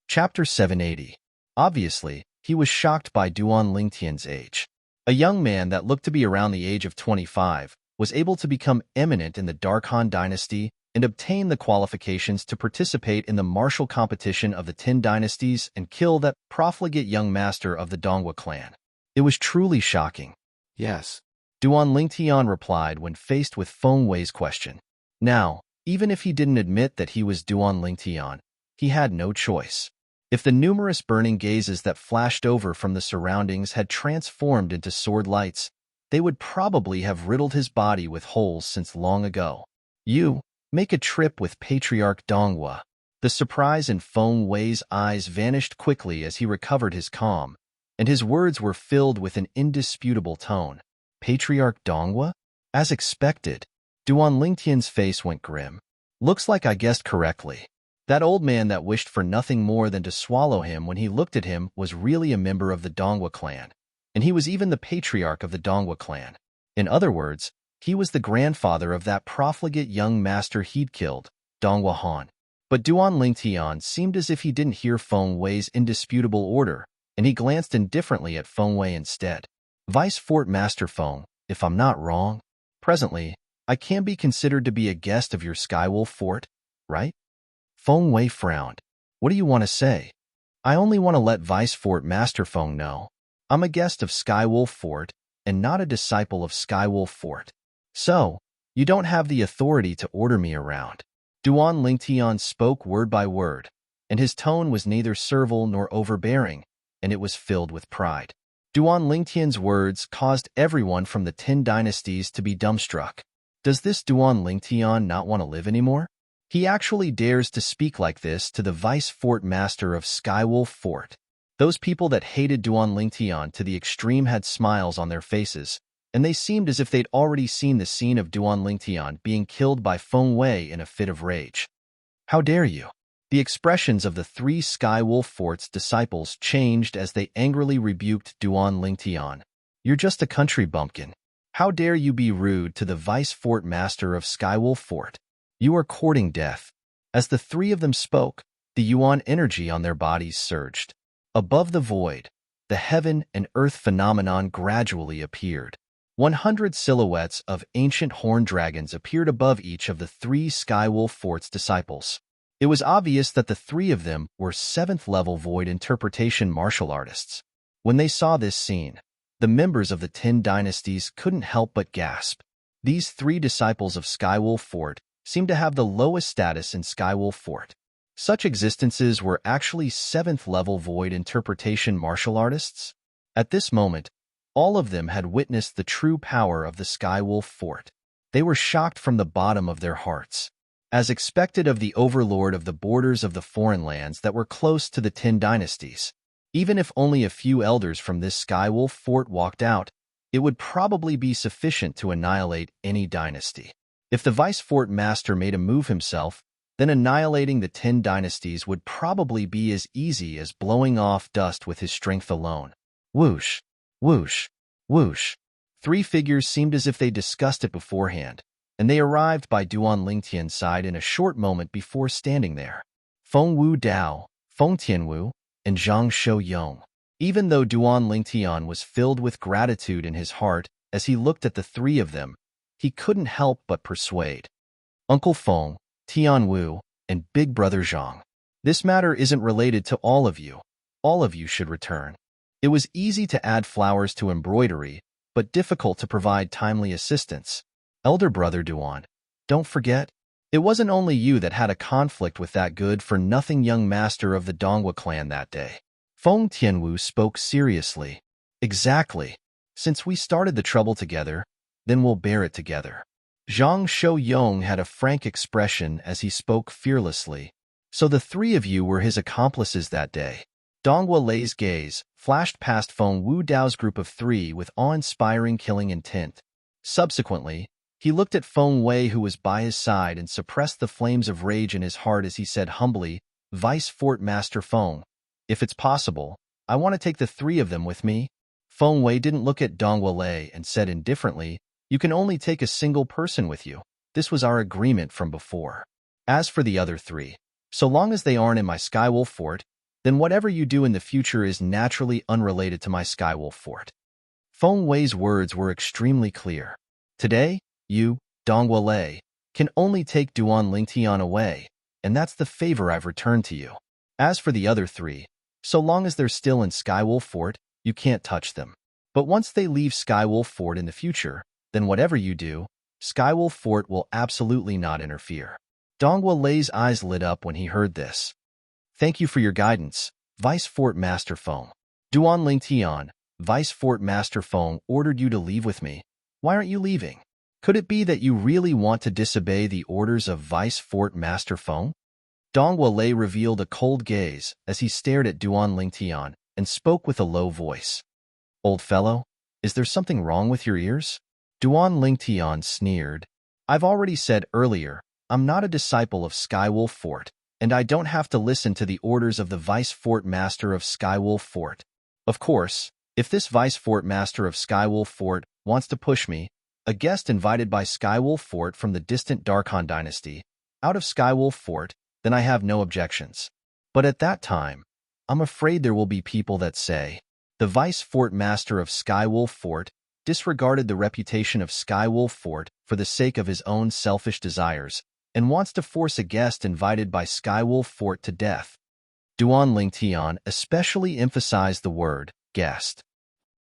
Chapter 780. Obviously, he was shocked by Duan Lingtian's age. A young man that looked to be around the age of 25 was able to become eminent in the Darkhan dynasty and obtain the qualifications to participate in the martial competition of the 10 dynasties and kill that profligate young master of the Dongwa clan. It was truly shocking. Yes. Duan Lingtian replied when faced with Feng Wei's question. Now, even if he didn't admit that he was Duan Lingtian, he had no choice. If the numerous burning gazes that flashed over from the surroundings had transformed into sword lights, they would probably have riddled his body with holes since long ago. You, make a trip with Patriarch Dongwa. The surprise in Feng Wei's eyes vanished quickly as he recovered his calm, and his words were filled with an indisputable tone. Patriarch Donghua? As expected, Duan Lingtian's face went grim. Looks like I guessed correctly. That old man that wished for nothing more than to swallow him when he looked at him was really a member of the Donghua clan, and he was even the patriarch of the Donghua clan. In other words, he was the grandfather of that profligate young master he'd killed, Donghua Han. But Duan Lingtian seemed as if he didn't hear Feng Wei's indisputable order, and he glanced indifferently at Feng Wei instead. Vice Fort Master Feng, if I'm not wrong, presently, I can be considered to be a guest of your Skywolf Fort, right? Feng Wei frowned. What do you want to say? I only want to let Vice Fort Master Feng know. I'm a guest of Skywolf Fort and not a disciple of Skywolf Fort. So, you don't have the authority to order me around. Duan Lingtian spoke word by word, and his tone was neither servile nor overbearing, and it was filled with pride. Duan Lingtian's words caused everyone from the 10 dynasties to be dumbstruck. Does this Duan Lingtian not want to live anymore? He actually dares to speak like this to the Vice Fort Master of Skywolf Fort. Those people that hated Duan Lingtian to the extreme had smiles on their faces, and they seemed as if they'd already seen the scene of Duan Lingtian being killed by Feng Wei in a fit of rage. How dare you? The expressions of the 3 Skywolf Fort's disciples changed as they angrily rebuked Duan Lingtian. You're just a country bumpkin. How dare you be rude to the Vice Fort Master of Skywolf Fort? You are courting death. As the 3 of them spoke, the Yuan energy on their bodies surged. Above the void, the heaven and earth phenomenon gradually appeared. 100 silhouettes of ancient horned dragons appeared above each of the 3 Skywolf Fort's disciples. It was obvious that the 3 of them were 7th-level void interpretation martial artists. When they saw this scene, the members of the 10 dynasties couldn't help but gasp. These 3 disciples of Skywolf Fort seemed to have the lowest status in Skywolf Fort. Such existences were actually 7th-level void interpretation martial artists. At this moment, all of them had witnessed the true power of the Skywolf Fort. They were shocked from the bottom of their hearts. As expected of the overlord of the borders of the foreign lands that were close to the 10 dynasties, even if only a few elders from this Skywolf Fort walked out, it would probably be sufficient to annihilate any dynasty. If the Vice Fort Master made a move himself, then annihilating the 10 dynasties would probably be as easy as blowing off dust with his strength alone. Whoosh, whoosh, whoosh. 3 figures seemed as if they discussed it beforehand, and they arrived by Duan Lingtian's side in a short moment before standing there. Feng Wu Dao, Feng Tianwu, and Zhang Shou Yong. Even though Duan Lingtian was filled with gratitude in his heart as he looked at the 3 of them, he couldn't help but persuade. Uncle Feng, Tianwu, and Big Brother Zhang. This matter isn't related to all of you. All of you should return. It was easy to add flowers to embroidery, but difficult to provide timely assistance. Elder Brother Duan, don't forget, it wasn't only you that had a conflict with that good-for-nothing young master of the Donghua clan that day. Feng Tianwu spoke seriously. Exactly. Since we started the trouble together, then we'll bear it together. Zhang Shou Yong had a frank expression as he spoke fearlessly. So the 3 of you were his accomplices that day. Donghua Lei's gaze flashed past Feng Wu Dao's group of 3 with awe-inspiring killing intent. Subsequently, he looked at Feng Wei, who was by his side, and suppressed the flames of rage in his heart as he said humbly, Vice Fort Master Feng, if it's possible, I want to take the 3 of them with me. Feng Wei didn't look at Donghua Lei and said indifferently, you can only take a single person with you. This was our agreement from before. As for the other 3, so long as they aren't in my Skywolf Fort, then whatever you do in the future is naturally unrelated to my Skywolf Fort. Feng Wei's words were extremely clear. Today, you, Donghua Lei, can only take Duan Lingtian away, and that's the favor I've returned to you. As for the other 3, so long as they're still in Skywolf Fort, you can't touch them. But once they leave Skywolf Fort in the future, then whatever you do, Skywolf Fort will absolutely not interfere. Donghua Lei's eyes lit up when he heard this. Thank you for your guidance, Vice Fort Master Feng. Duan Lingtian, Vice Fort Master Feng ordered you to leave with me. Why aren't you leaving? Could it be that you really want to disobey the orders of Vice Fort Master Feng? Donghua Lei revealed a cold gaze as he stared at Duan Lingtian and spoke with a low voice. "Old fellow, is there something wrong with your ears?" Duan Lingtian sneered. "I've already said earlier, I'm not a disciple of Skywolf Fort, and I don't have to listen to the orders of the Vice Fort Master of Skywolf Fort. Of course, if this Vice Fort Master of Skywolf Fort wants to push me, a guest invited by Skywolf Fort from the distant Darkhan dynasty, out of Skywolf Fort, then I have no objections. But at that time, I'm afraid there will be people that say, the Vice Fort Master of Skywolf Fort disregarded the reputation of Skywolf Fort for the sake of his own selfish desires, and wants to force a guest invited by Skywolf Fort to death." Duan Lingtian especially emphasized the word guest.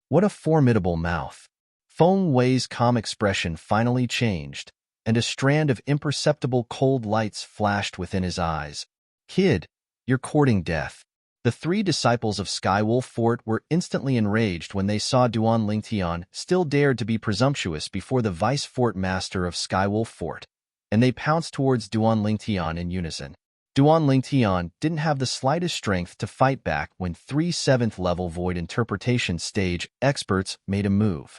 What a formidable mouth. Feng Wei's calm expression finally changed, and a strand of imperceptible cold lights flashed within his eyes. "Kid, you're courting death." The three disciples of Skywolf Fort were instantly enraged when they saw Duan Lingtian still dared to be presumptuous before the Vice Fort Master of Skywolf Fort, and they pounced towards Duan Lingtian in unison. Duan Lingtian didn't have the slightest strength to fight back when three 7th-level Void Interpretation Stage experts made a move.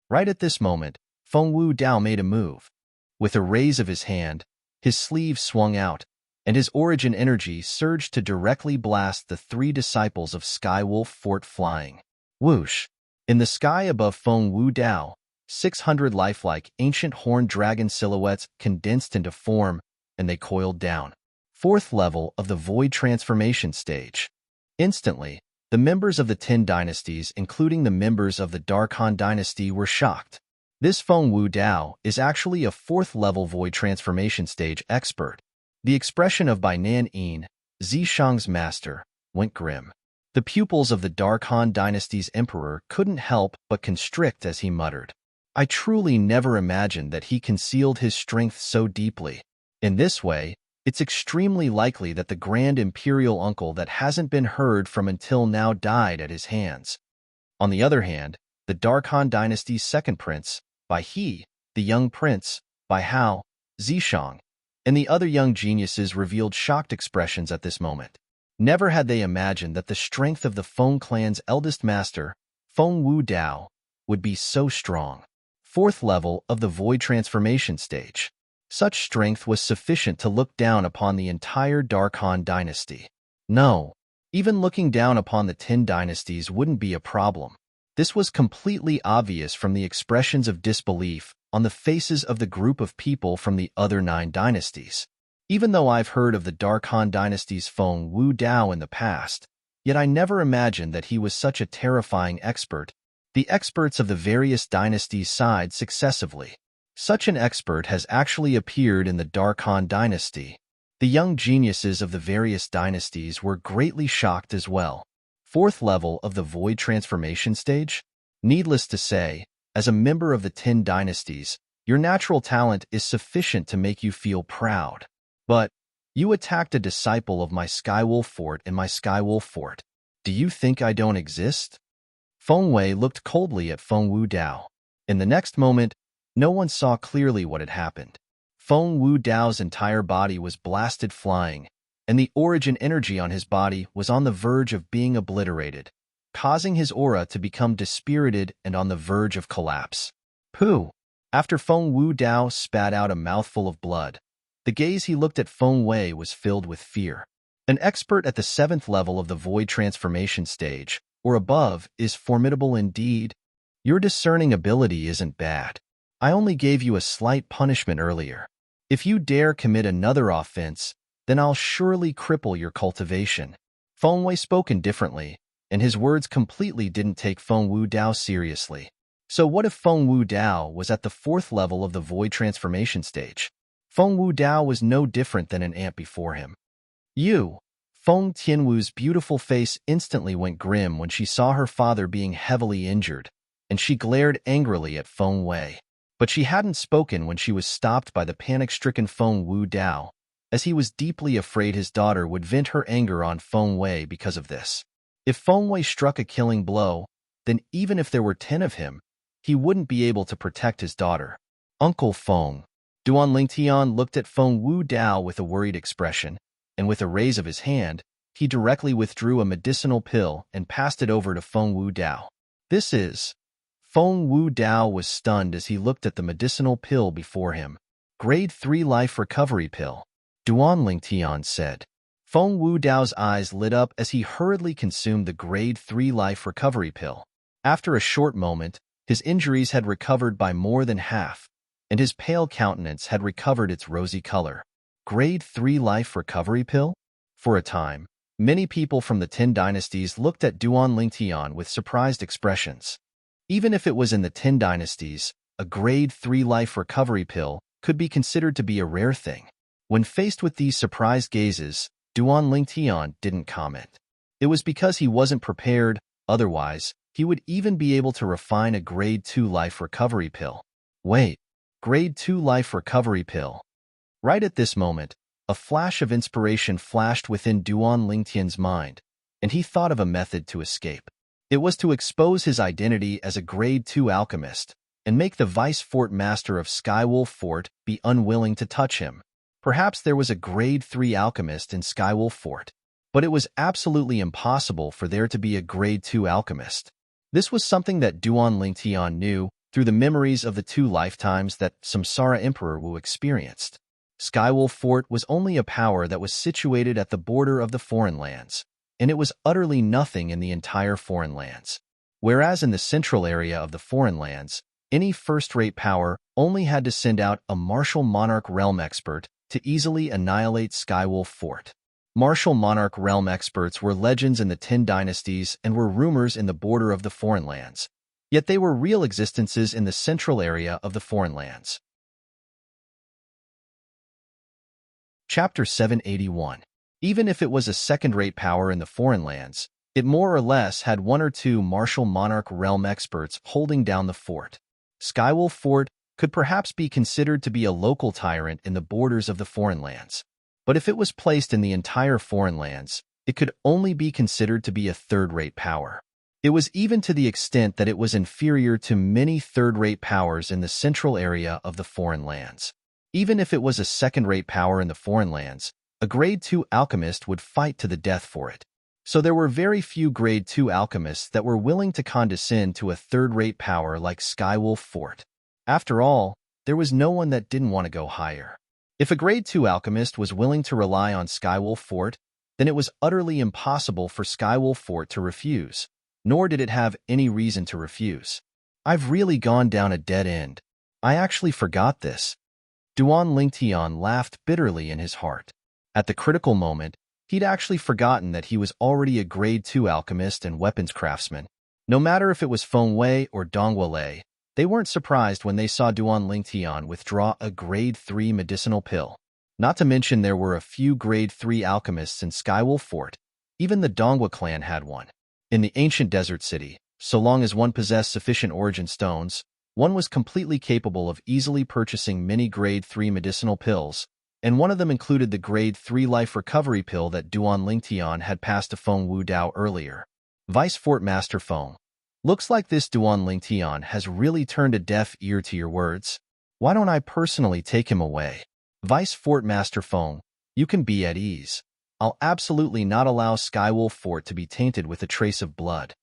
Right at this moment, Feng Wu Dao made a move. With a raise of his hand, his sleeve swung out, and his origin energy surged to directly blast the three disciples of Skywolf Fort flying. Whoosh! In the sky above Feng Wu Dao, 600 lifelike ancient horned dragon silhouettes condensed into form, and they coiled down. 4th level of the Void Transformation Stage. Instantly, the members of the 10 dynasties, including the members of the Darkhan dynasty, were shocked. This Feng Wu Dao is actually a 4th level Void Transformation Stage expert. The expression of Bainan Yin, Zishang's master, went grim. The pupils of the Darkhan dynasty's emperor couldn't help but constrict as he muttered. I truly never imagined that he concealed his strength so deeply. In this way, it's extremely likely that the Grand Imperial Uncle that hasn't been heard from until now died at his hands. On the other hand, the Darkhan dynasty's second prince, Bai He, the young prince, Bai Hao, Zishang, and the other young geniuses revealed shocked expressions at this moment. Never had they imagined that the strength of the Feng clan's eldest master, Feng Wu Dao, would be so strong. 4th level of the Void Transformation Stage. Such strength was sufficient to look down upon the entire Darkhan dynasty. No, even looking down upon the 10 dynasties wouldn't be a problem. This was completely obvious from the expressions of disbelief on the faces of the group of people from the other 9 dynasties. Even though I've heard of the Darkhan dynasty's Feng Wu Dao in the past, yet I never imagined that he was such a terrifying expert. The experts of the various dynasties sighed successively. Such an expert has actually appeared in the Darkhan dynasty. The young geniuses of the various dynasties were greatly shocked as well. 4th level of the Void Transformation Stage? Needless to say, as a member of the 10 dynasties, your natural talent is sufficient to make you feel proud. But you attacked a disciple of my Skywolf Fort in my Skywolf Fort. Do you think I don't exist? Feng Wei looked coldly at Feng Wu Dao. In the next moment, no one saw clearly what had happened. Feng Wu Dao's entire body was blasted flying, and the origin energy on his body was on the verge of being obliterated, causing his aura to become dispirited and on the verge of collapse. Pooh! After Feng Wu Dao spat out a mouthful of blood, the gaze he looked at Feng Wei was filled with fear. An expert at the 7th level of the Void Transformation Stage, or above, is formidable indeed. Your discerning ability isn't bad. I only gave you a slight punishment earlier. If you dare commit another offense, then I'll surely cripple your cultivation. Feng Wei spoke indifferently, and his words completely didn't take Feng Wu Dao seriously. So what if Feng Wu Dao was at the 4th level of the Void Transformation Stage? Feng Wu Dao was no different than an ant before him. Feng Tianwu's beautiful face instantly went grim when she saw her father being heavily injured, and she glared angrily at Feng Wei. But she hadn't spoken when she was stopped by the panic-stricken Feng Wu Dao, as he was deeply afraid his daughter would vent her anger on Feng Wei because of this. If Feng Wei struck a killing blow, then even if there were 10 of him, he wouldn't be able to protect his daughter. Uncle Feng. Duan Lingtian looked at Feng Wu Dao with a worried expression, and with a raise of his hand, he directly withdrew a medicinal pill and passed it over to Feng Wu Dao. This is... Feng Wu Dao was stunned as he looked at the medicinal pill before him. Grade 3 Life Recovery Pill, Duanling Tian said. Feng Wu Dao's eyes lit up as he hurriedly consumed the Grade 3 Life Recovery Pill. After a short moment, his injuries had recovered by more than half, and his pale countenance had recovered its rosy color. Grade 3 Life Recovery Pill? For a time, many people from the 10 dynasties looked at Duanling Tian with surprised expressions. Even if it was in the 10 dynasties, a Grade 3 Life Recovery Pill could be considered to be a rare thing. When faced with these surprised gazes, Duanling Tian didn't comment. It was because he wasn't prepared, otherwise, he would even be able to refine a Grade 2 Life Recovery Pill. Wait, Grade 2 Life Recovery Pill. Right at this moment, a flash of inspiration flashed within Duanling Tian's mind, and he thought of a method to escape. It was to expose his identity as a Grade 2 alchemist and make the Vice Fort Master of Skywolf Fort be unwilling to touch him. Perhaps there was a Grade 3 alchemist in Skywolf Fort, but it was absolutely impossible for there to be a Grade 2 alchemist. This was something that Duanling Tian knew through the memories of the 2 lifetimes that Samsara Emperor Wu experienced. Skywolf Fort was only a power that was situated at the border of the foreign lands, and it was utterly nothing in the entire foreign lands. Whereas in the central area of the foreign lands, any first-rate power only had to send out a martial monarch realm expert to easily annihilate Skywolf Fort. Martial monarch realm experts were legends in the 10 dynasties and were rumors in the border of the foreign lands, yet they were real existences in the central area of the foreign lands. Chapter 781. Even if it was a second-rate power in the foreign lands, it more or less had 1 or 2 martial monarch realm experts holding down the fort. Skywolf Fort could perhaps be considered to be a local tyrant in the borders of the foreign lands. But if it was placed in the entire foreign lands, it could only be considered to be a third-rate power. It was even to the extent that it was inferior to many third-rate powers in the central area of the foreign lands. Even if it was a second-rate power in the foreign lands, a Grade 2 alchemist would fight to the death for it. So there were very few Grade 2 alchemists that were willing to condescend to a third-rate power like Skywolf Fort. After all, there was no one that didn't want to go higher. If a Grade 2 alchemist was willing to rely on Skywolf Fort, then it was utterly impossible for Skywolf Fort to refuse, nor did it have any reason to refuse. I've really gone down a dead end. I actually forgot this. Duanling Tian laughed bitterly in his heart. At the critical moment, he'd actually forgotten that he was already a Grade 2 alchemist and weapons craftsman. No matter if it was Feng Wei or Dongwa Lei, they weren't surprised when they saw Duanling Tian withdraw a Grade 3 medicinal pill. Not to mention there were a few Grade 3 alchemists in Skywolf Fort. Even the Dongwa clan had one. In the ancient desert city, so long as one possessed sufficient origin stones, one was completely capable of easily purchasing many Grade 3 medicinal pills, and one of them included the Grade 3 Life Recovery Pill that Duanling Tian had passed to Feng Wu Dao earlier. Vice Fort Master Feng. Looks like this Duanling Tian has really turned a deaf ear to your words. Why don't I personally take him away? Vice Fort Master Feng, you can be at ease. I'll absolutely not allow Skywolf Fort to be tainted with a trace of blood.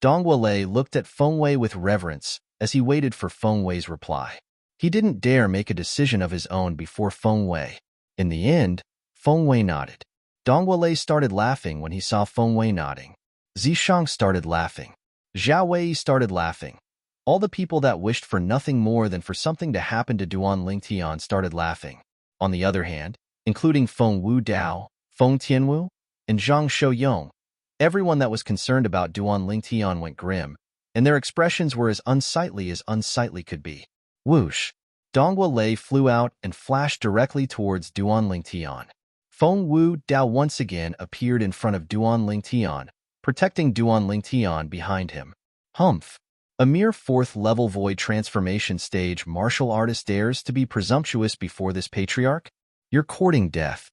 Dongwa Lei looked at Feng Wei with reverence as he waited for Feng Wei's reply. He didn't dare make a decision of his own before Feng Wei. In the end, Feng Wei nodded. Dongwa Lei started laughing when he saw Feng Wei nodding. Zishang started laughing. Zhao Wei started laughing. All the people that wished for nothing more than for something to happen to Duanling Tian started laughing. On the other hand, including Feng Wu Dao, Feng Tianwu, and Zhang Shouyong, everyone that was concerned about Duanling Tian went grim, and their expressions were as unsightly could be. Whoosh! Dongwa Lei flew out and flashed directly towards Duanling Tian. Feng Wu Dao once again appeared in front of Duanling Tian, protecting Duanling Tian behind him. Humph! A mere 4th-level void transformation stage martial artist dares to be presumptuous before this patriarch? You're courting death.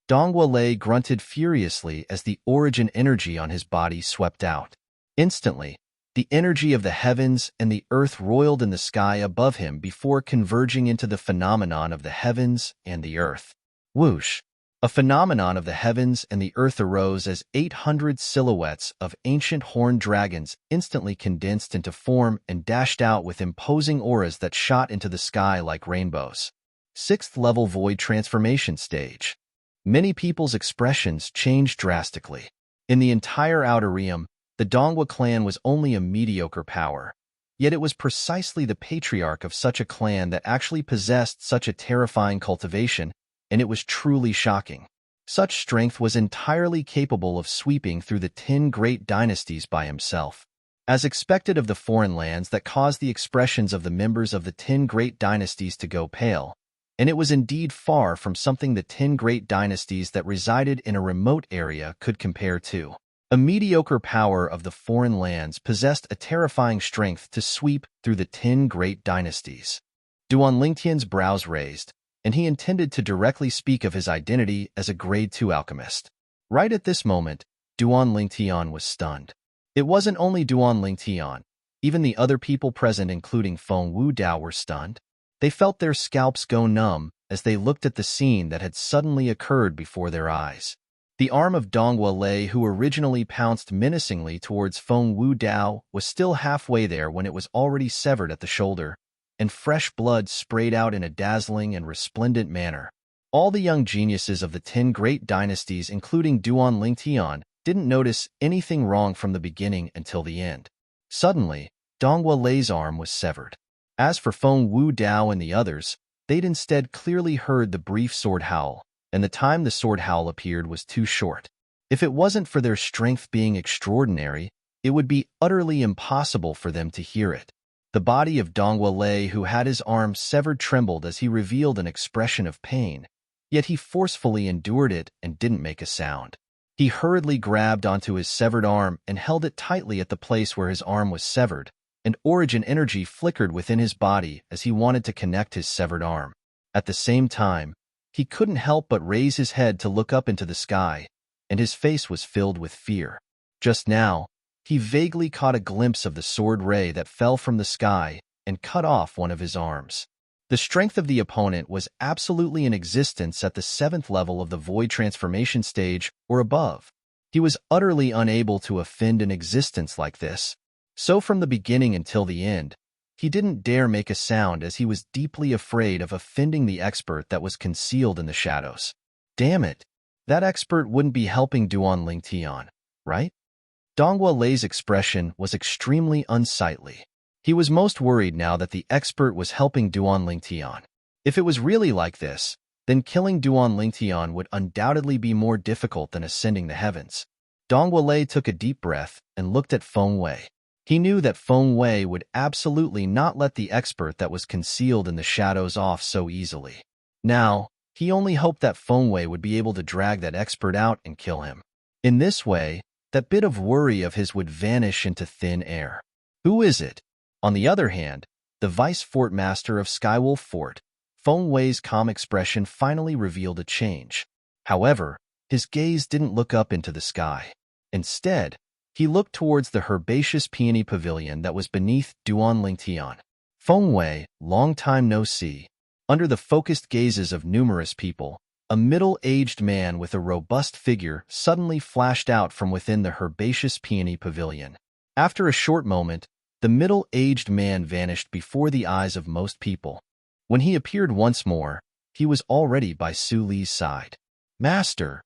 Dongwa Lei grunted furiously as the origin energy on his body swept out. Instantly, the energy of the heavens and the earth roiled in the sky above him before converging into the phenomenon of the heavens and the earth. Whoosh! A phenomenon of the heavens and the earth arose as 800 silhouettes of ancient horned dragons instantly condensed into form and dashed out with imposing auras that shot into the sky like rainbows. Sixth level void transformation stage. Many people's expressions changed drastically. In the entire Outer Realm, the Dongwa clan was only a mediocre power. Yet it was precisely the patriarch of such a clan that actually possessed such a terrifying cultivation, and it was truly shocking. Such strength was entirely capable of sweeping through the 10 great dynasties by himself. As expected of the foreign lands that caused the expressions of the members of the 10 great dynasties to go pale, and it was indeed far from something the 10 great dynasties that resided in a remote area could compare to. A mediocre power of the foreign lands possessed a terrifying strength to sweep through the 10 great dynasties. Duan Lingtian's brows raised, and he intended to directly speak of his identity as a Grade 2 alchemist. Right at this moment, Duan Lingtian was stunned. It wasn't only Duan Lingtian. Even the other people present, including Feng Wu Dao, were stunned. They felt their scalps go numb as they looked at the scene that had suddenly occurred before their eyes. The arm of Dongwa Lei, who originally pounced menacingly towards Feng Wu Dao, was still halfway there when it was already severed at the shoulder, and fresh blood sprayed out in a dazzling and resplendent manner. All the young geniuses of the 10 great dynasties, including Duan Lingtian, didn't notice anything wrong from the beginning until the end. Suddenly, Dongwa Lei's arm was severed. As for Feng Wu Dao and the others, they'd instead clearly heard the brief sword howl, and the time the sword howl appeared was too short. If it wasn't for their strength being extraordinary, it would be utterly impossible for them to hear it. The body of Dongwa Lei, who had his arm severed, trembled as he revealed an expression of pain, yet he forcefully endured it and didn't make a sound. He hurriedly grabbed onto his severed arm and held it tightly at the place where his arm was severed, and origin energy flickered within his body as he wanted to connect his severed arm. At the same time, he couldn't help but raise his head to look up into the sky, and his face was filled with fear. Just now, he vaguely caught a glimpse of the sword ray that fell from the sky and cut off one of his arms. The strength of the opponent was absolutely in existence at the 7th level of the void transformation stage or above. He was utterly unable to offend an existence like this. So from the beginning until the end, he didn't dare make a sound as he was deeply afraid of offending the expert that was concealed in the shadows. Damn it, that expert wouldn't be helping Duan Lingtian, right? Dongwa Lei's expression was extremely unsightly. He was most worried now that the expert was helping Duan Lingtian. If it was really like this, then killing Duan Lingtian would undoubtedly be more difficult than ascending the heavens. Dongwa Lei took a deep breath and looked at Feng Wei. He knew that Feng Wei would absolutely not let the expert that was concealed in the shadows off so easily. Now, he only hoped that Feng Wei would be able to drag that expert out and kill him. In this way, that bit of worry of his would vanish into thin air. Who is it? On the other hand, the Vice Fort Master of Skywolf Fort, Feng Wei's calm expression finally revealed a change. However, his gaze didn't look up into the sky. Instead, he looked towards the herbaceous peony pavilion that was beneath Duan Lingtian. Feng Wei, long time no see. Under the focused gazes of numerous people, a middle-aged man with a robust figure suddenly flashed out from within the herbaceous peony pavilion. After a short moment, the middle-aged man vanished before the eyes of most people. When he appeared once more, he was already by Su Li's side. Master!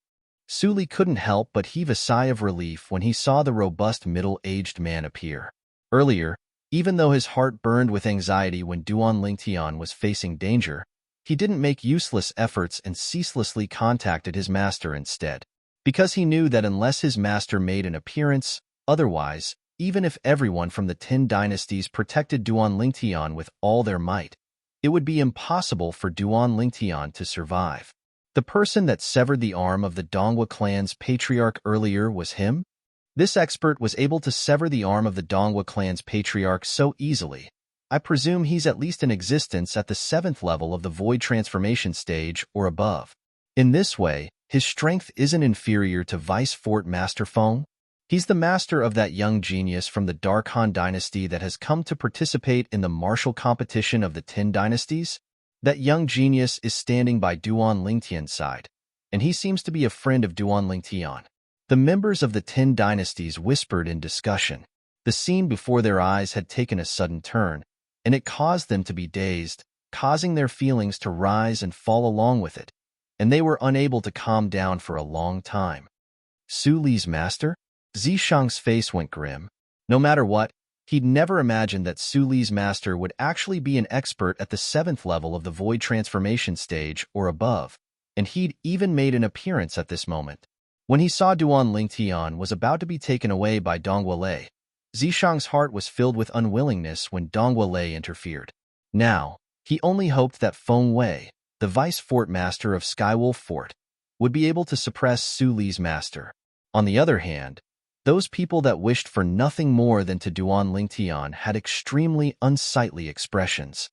Su Li couldn't help but heave a sigh of relief when he saw the robust middle-aged man appear. Earlier, even though his heart burned with anxiety when Duan Lingtian was facing danger, he didn't make useless efforts and ceaselessly contacted his master instead. Because he knew that unless his master made an appearance, otherwise, even if everyone from the 10 dynasties protected Duan Lingtian with all their might, it would be impossible for Duan Lingtian to survive. The person that severed the arm of the Dongwa clan's patriarch earlier was him? This expert was able to sever the arm of the Dongwa clan's patriarch so easily. I presume he's at least in existence at the 7th level of the void transformation stage or above. In this way, his strength isn't inferior to Vice Fort Master Feng. He's the master of that young genius from the Dark Han dynasty that has come to participate in the martial competition of the 10 dynasties. That young genius is standing by Duan Lingtian's side, and he seems to be a friend of Duan Lingtian. The members of the 10 dynasties whispered in discussion. The scene before their eyes had taken a sudden turn, and it caused them to be dazed, causing their feelings to rise and fall along with it, and they were unable to calm down for a long time. Su Li's master? Zishang's face went grim. No matter what, he'd never imagined that Su Li's master would actually be an expert at the 7th level of the void transformation stage or above, and he'd even made an appearance at this moment. When he saw Duan Lingtian was about to be taken away by Dongwu Lei, Zishang's heart was filled with unwillingness when Dongwu Lei interfered. Now, he only hoped that Feng Wei, the vice fort master of Skywolf Fort, would be able to suppress Su Li's master. On the other hand, those people that wished for nothing more than to Duan Lingtian had extremely unsightly expressions.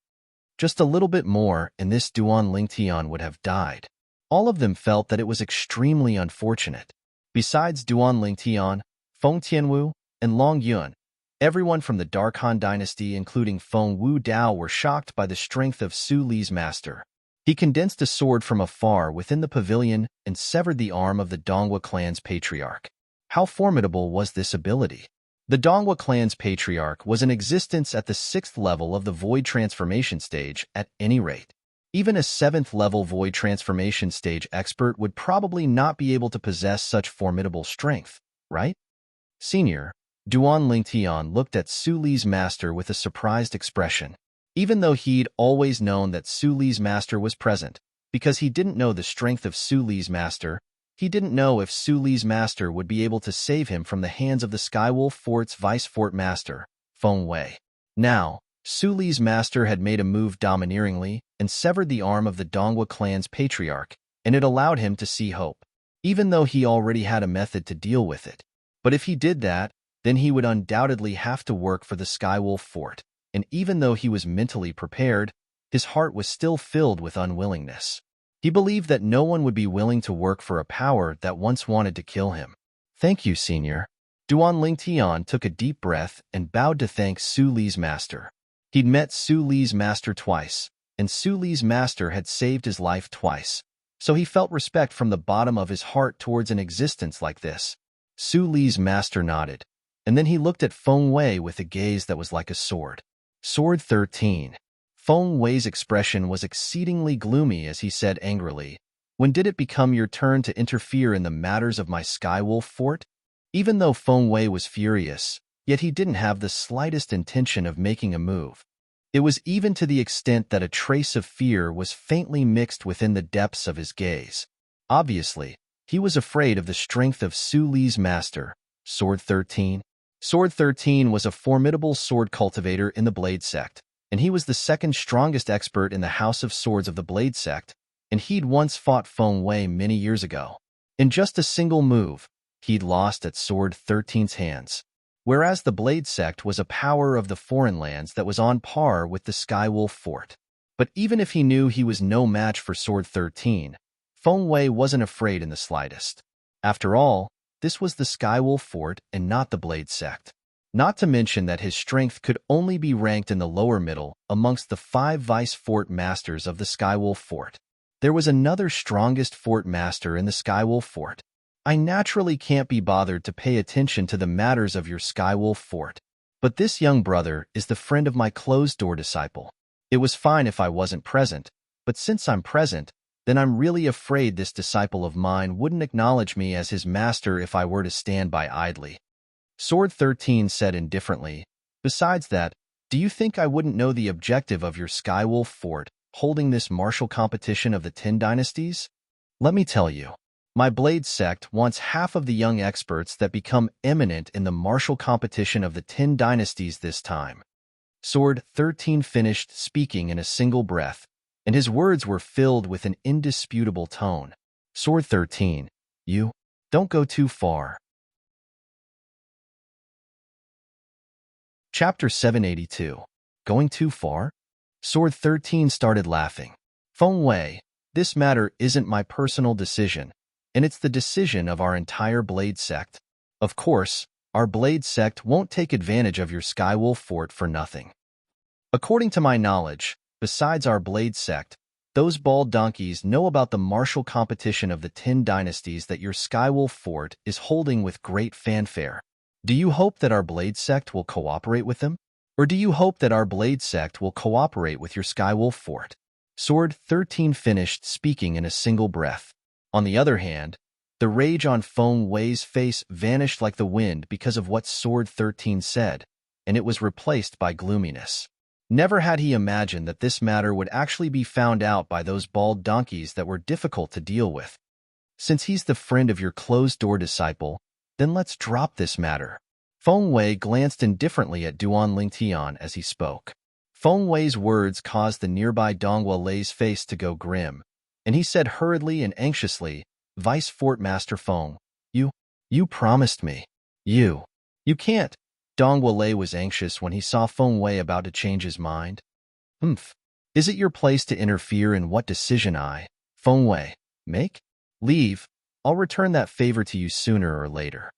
Just a little bit more and this Duan Lingtian would have died. All of them felt that it was extremely unfortunate. Besides Duan Lingtian, Feng Tianwu, and Long Yun, everyone from the Dark Han dynasty including Feng Wu Dao were shocked by the strength of Su Li's master. He condensed a sword from afar within the pavilion and severed the arm of the Dongwu clan's patriarch. How formidable was this ability? The Dongwu clan's patriarch was in existence at the 6th level of the void transformation stage at any rate. Even a 7th level void transformation stage expert would probably not be able to possess such formidable strength, right? Senior, Duan Lingtian looked at Su Li's master with a surprised expression. Even though he'd always known that Su Li's master was present, because he didn't know the strength of Su Li's master, he didn't know if Su Li's master would be able to save him from the hands of the Skywolf Fort's vice fort master, Feng Wei. Now, Su Li's master had made a move domineeringly and severed the arm of the Dongwu clan's patriarch, and it allowed him to see hope, even though he already had a method to deal with it. But if he did that, then he would undoubtedly have to work for the Skywolf Fort, and even though he was mentally prepared, his heart was still filled with unwillingness. He believed that no one would be willing to work for a power that once wanted to kill him. Thank you, Senior. Duan Lingtian took a deep breath and bowed to thank Su Li's master. He'd met Su Li's master twice, and Su Li's master had saved his life twice, so he felt respect from the bottom of his heart towards an existence like this. Su Li's master nodded, and then he looked at Feng Wei with a gaze that was like a sword. Sword 13. Feng Wei's expression was exceedingly gloomy as he said angrily, "When did it become your turn to interfere in the matters of my Skywolf Fort?" Even though Feng Wei was furious, yet he didn't have the slightest intention of making a move. It was even to the extent that a trace of fear was faintly mixed within the depths of his gaze. Obviously, he was afraid of the strength of Su Li's master, Sword 13. Sword 13 was a formidable sword cultivator in the Blade Sect, and he was the second strongest expert in the House of Swords of the Blade Sect, and he'd once fought Feng Wei many years ago. In just a single move, he'd lost at Sword 13's hands. Whereas the Blade Sect was a power of the foreign lands that was on par with the Skywolf Fort. But even if he knew he was no match for Sword 13, Feng Wei wasn't afraid in the slightest. After all, this was the Skywolf Fort and not the Blade Sect. Not to mention that his strength could only be ranked in the lower middle amongst the 5 vice fort masters of the Skywolf Fort. There was another strongest fort master in the Skywolf Fort. I naturally can't be bothered to pay attention to the matters of your Skywolf Fort, but this young brother is the friend of my closed-door disciple. It was fine if I wasn't present, but since I'm present, then I'm really afraid this disciple of mine wouldn't acknowledge me as his master if I were to stand by idly. Sword 13 said indifferently, "Besides that, do you think I wouldn't know the objective of your Skywolf Fort holding this martial competition of the 10 dynasties? Let me tell you. My Blade Sect wants half of the young experts that become eminent in the martial competition of the 10 dynasties this time." Sword 13 finished speaking in a single breath, and his words were filled with an indisputable tone. Sword 13, you don't go too far. Chapter 782. Going too far? Sword 13 started laughing. Feng Wei, this matter isn't my personal decision, and it's the decision of our entire Blade Sect. Of course, our Blade Sect won't take advantage of your Skywolf Fort for nothing. According to my knowledge, besides our Blade Sect, Those bald donkeys know about the martial competition of the 10 dynasties that your Skywolf fort is holding with great fanfare. Do you hope that our Blade sect will cooperate with them? Or do you hope that our Blade sect will cooperate with your Skywolf fort? Sword 13 finished speaking in a single breath. On the other hand, the rage on Feng Wei's face vanished like the wind because of what Sword 13 said, and it was replaced by gloominess. Never had he imagined that this matter would actually be found out by those bald donkeys that were difficult to deal with. Since he's the friend of your closed-door disciple, then let's drop this matter. Feng Wei glanced indifferently at Duan Lingtian as he spoke. Feng Wei's words caused the nearby Donghua Lei's face to go grim, and he said hurriedly and anxiously, Vice Fort Master Feng, you promised me. You can't. Donghua Lei was anxious when he saw Feng Wei about to change his mind. Humph. Is it your place to interfere in what decision I, Feng Wei, make? Leave. I'll return that favor to you sooner or later.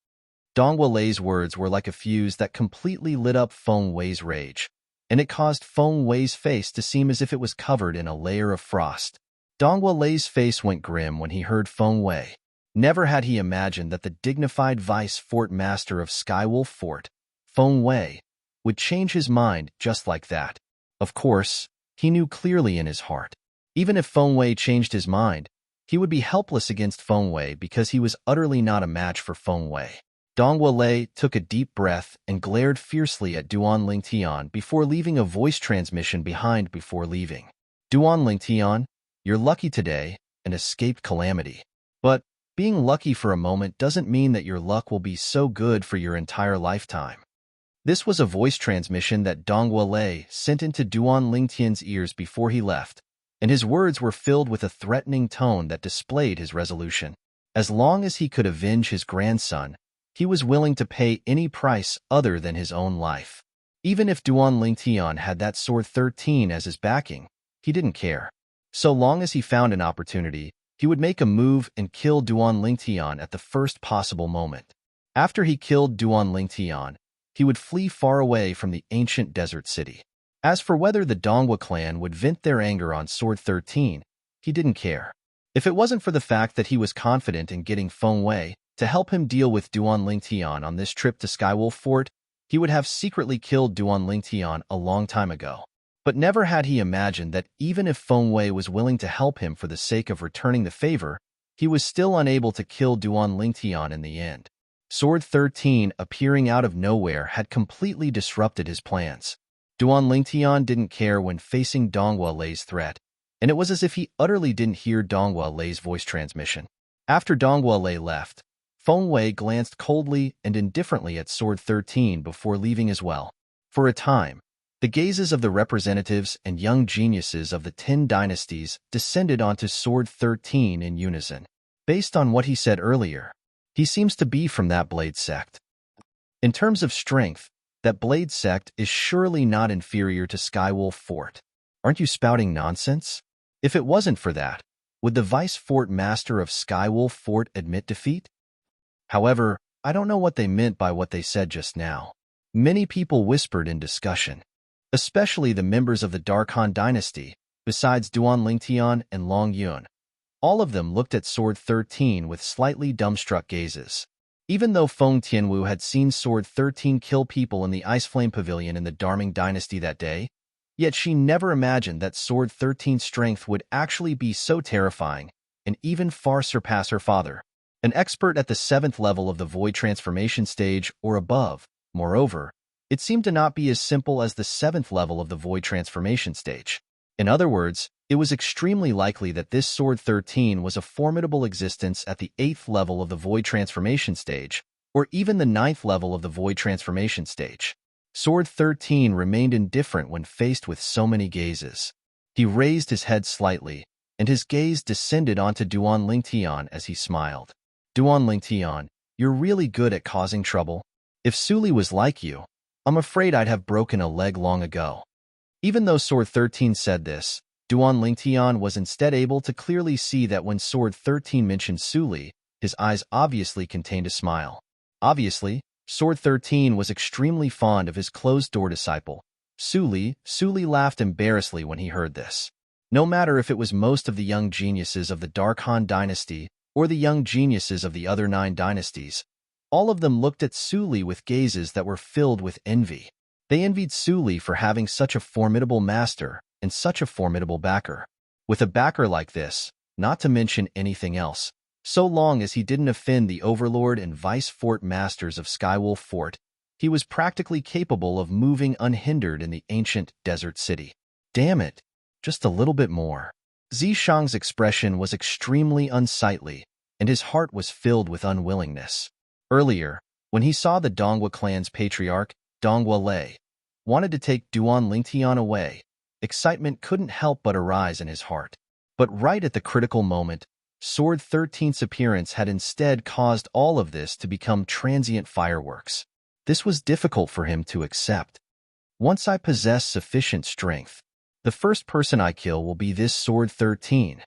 Donghua Lei's words were like a fuse that completely lit up Feng Wei's rage, and it caused Feng Wei's face to seem as if it was covered in a layer of frost. Donghua Lei's face went grim when he heard Feng Wei. Never had he imagined that the dignified vice fort master of Skywolf Fort, Feng Wei, would change his mind just like that. Of course, he knew clearly in his heart. Even if Feng Wei changed his mind, he would be helpless against Feng Wei because he was utterly not a match for Feng Wei. Donghua Lei took a deep breath and glared fiercely at Duan Lingtian before leaving a voice transmission behind before leaving. Duan Lingtian, you're lucky today and escaped calamity. But being lucky for a moment doesn't mean that your luck will be so good for your entire lifetime. This was a voice transmission that Donghua Lei sent into Duan Lingtian's ears before he left, and his words were filled with a threatening tone that displayed his resolution. As long as he could avenge his grandson, he was willing to pay any price other than his own life. Even if Duan Lingtian had that Sword 13 as his backing, he didn't care. So long as he found an opportunity, he would make a move and kill Duan Lingtian at the first possible moment. After he killed Duan Lingtian, he would flee far away from the ancient desert city. As for whether the Donghua clan would vent their anger on Sword 13, he didn't care. If it wasn't for the fact that he was confident in getting Feng Wei to help him deal with Duan Lingtian on this trip to Skywolf Fort, he would have secretly killed Duan Lingtian a long time ago. But never had he imagined that even if Feng Wei was willing to help him for the sake of returning the favor, he was still unable to kill Duan Lingtian in the end. Sword 13 appearing out of nowhere had completely disrupted his plans. Duan Lingtian didn't care when facing Donghua Lei's threat, and it was as if he utterly didn't hear Donghua Lei's voice transmission. After Donghua Lei left, Feng Wei glanced coldly and indifferently at Sword 13 before leaving as well. For a time, the gazes of the representatives and young geniuses of the 10 dynasties descended onto Sword 13 in unison. Based on what he said earlier, he seems to be from that Blade sect. In terms of strength, that Blade sect is surely not inferior to Skywolf Fort. Aren't you spouting nonsense? If it wasn't for that, would the Vice Fort Master of Skywolf Fort admit defeat? However, I don't know what they meant by what they said just now. Many people whispered in discussion, especially the members of the Darkhan dynasty, besides Duan Lingtian and Long Yun. All of them looked at Sword 13 with slightly dumbstruck gazes. Even though Feng Tianwu had seen Sword 13 kill people in the Ice Flame Pavilion in the Darming dynasty that day, yet she never imagined that Sword 13's strength would actually be so terrifying and even far surpass her father, an expert at the 7th level of the Void Transformation stage or above. Moreover, it seemed to not be as simple as the 7th level of the Void Transformation stage. In other words, it was extremely likely that this Sword 13 was a formidable existence at the 8th level of the Void Transformation stage, or even the 9th level of the Void Transformation stage. Sword 13 remained indifferent when faced with so many gazes. He raised his head slightly, and his gaze descended onto Duan Lingtian as he smiled. Duan Lingtian, you're really good at causing trouble. If Suli was like you, I'm afraid I'd have broken a leg long ago. Even though Sword 13 said this, Duan Lingtian was instead able to clearly see that when Sword 13 mentioned Suli, his eyes obviously contained a smile. Obviously, Sword 13 was extremely fond of his closed-door disciple. Suli laughed embarrassedly when he heard this. No matter if it was most of the young geniuses of the Dark Han dynasty or the young geniuses of the other 9 dynasties, all of them looked at Su Li with gazes that were filled with envy. They envied Su Li for having such a formidable master and such a formidable backer. With a backer like this, not to mention anything else, so long as he didn't offend the Overlord and Vice Fort Masters of Skywolf Fort, he was practically capable of moving unhindered in the ancient desert city. Damn it, just a little bit more. Zishang's expression was extremely unsightly, and his heart was filled with unwillingness. Earlier, when he saw the Dongwu clan's patriarch, Dongwu Lei, wanted to take Duan Lingtian away, excitement couldn't help but arise in his heart. But right at the critical moment, Sword 13's appearance had instead caused all of this to become transient fireworks. This was difficult for him to accept. Once I possess sufficient strength, the first person I kill will be this Sword 13.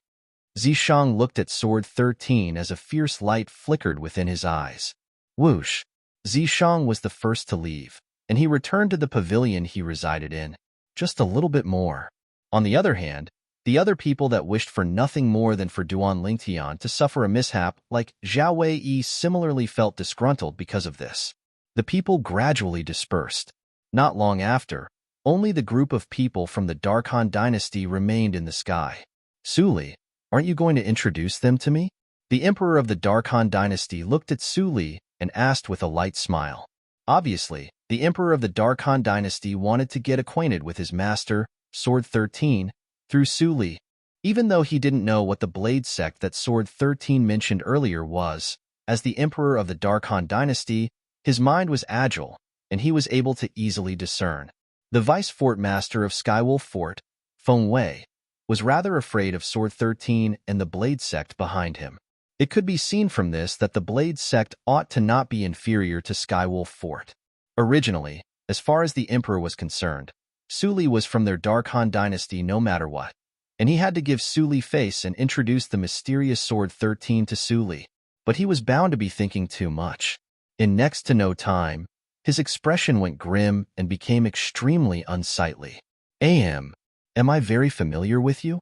Zishang looked at Sword 13 as a fierce light flickered within his eyes. Whoosh! Zishang was the first to leave, and he returned to the pavilion he resided in. Just a little bit more. On the other hand, the other people that wished for nothing more than for Duan Lingtian to suffer a mishap like Zhao Wei similarly felt disgruntled because of this. The people gradually dispersed. Not long after, only the group of people from the Dark Han dynasty remained in the sky. Su Li, aren't you going to introduce them to me? The Emperor of the Dark Han dynasty looked at Su Li and asked with a light smile. Obviously, the Emperor of the Dark Han dynasty wanted to get acquainted with his master, Sword 13, through Su Li, even though he didn't know what the blade sect that Sword 13 mentioned earlier was. As the Emperor of the Dark Han dynasty, his mind was agile, and he was able to easily discern. The Vice Fort Master of Skywolf Fort, Feng Wei, was rather afraid of Sword 13 and the blade sect behind him. It could be seen from this that the blade sect ought to not be inferior to Skywolf Fort. Originally, as far as the Emperor was concerned, Su Li was from their Dark Han dynasty no matter what, and he had to give Su Li face and introduce the mysterious Sword 13 to Su Li. But he was bound to be thinking too much. In next to no time, his expression went grim and became extremely unsightly. Am I very familiar with you?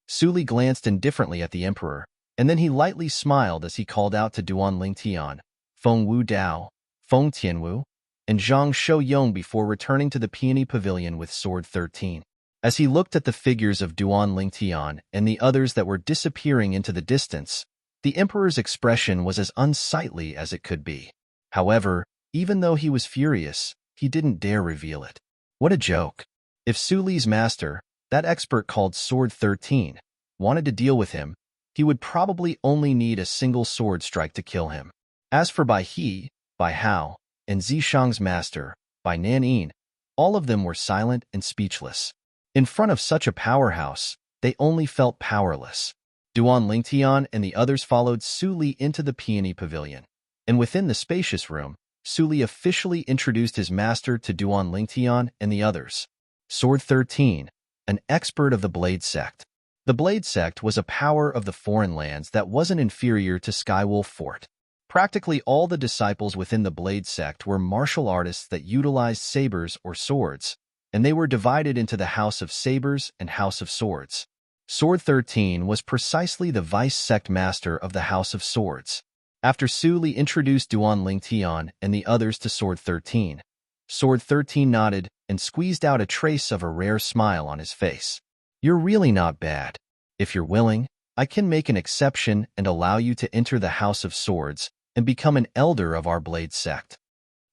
Su Li glanced indifferently at the Emperor, and then he lightly smiled as he called out to Duan Lingtian, Feng Wu Dao, Feng Tianwu, and Zhang Shouyong before returning to the Peony Pavilion with Sword 13. As he looked at the figures of Duan Lingtian and the others that were disappearing into the distance, the Emperor's expression was as unsightly as it could be. However, even though he was furious, he didn't dare reveal it. What a joke. If Su Li's master, that expert called Sword 13, wanted to deal with him, he would probably only need a single sword strike to kill him. As for Bai He, Bai Hao, and Zishang's master, Bai Nanyin, all of them were silent and speechless. In front of such a powerhouse, they only felt powerless. Duan Lingtian and the others followed Su Li into the Peony Pavilion, and within the spacious room, Su Li officially introduced his master to Duan Lingtian and the others. Sword 13, an expert of the Blade Sect. The Blade Sect was a power of the foreign lands that wasn't inferior to Skywolf Fort. Practically all the disciples within the Blade Sect were martial artists that utilized sabers or swords, and they were divided into the House of Sabers and House of Swords. Sword 13 was precisely the vice sect master of the House of Swords. After Su Li introduced Duan Lingtian and the others to Sword 13, Sword 13 nodded and squeezed out a trace of a rare smile on his face. You're really not bad. If you're willing, I can make an exception and allow you to enter the House of Swords and become an elder of our Blade Sect.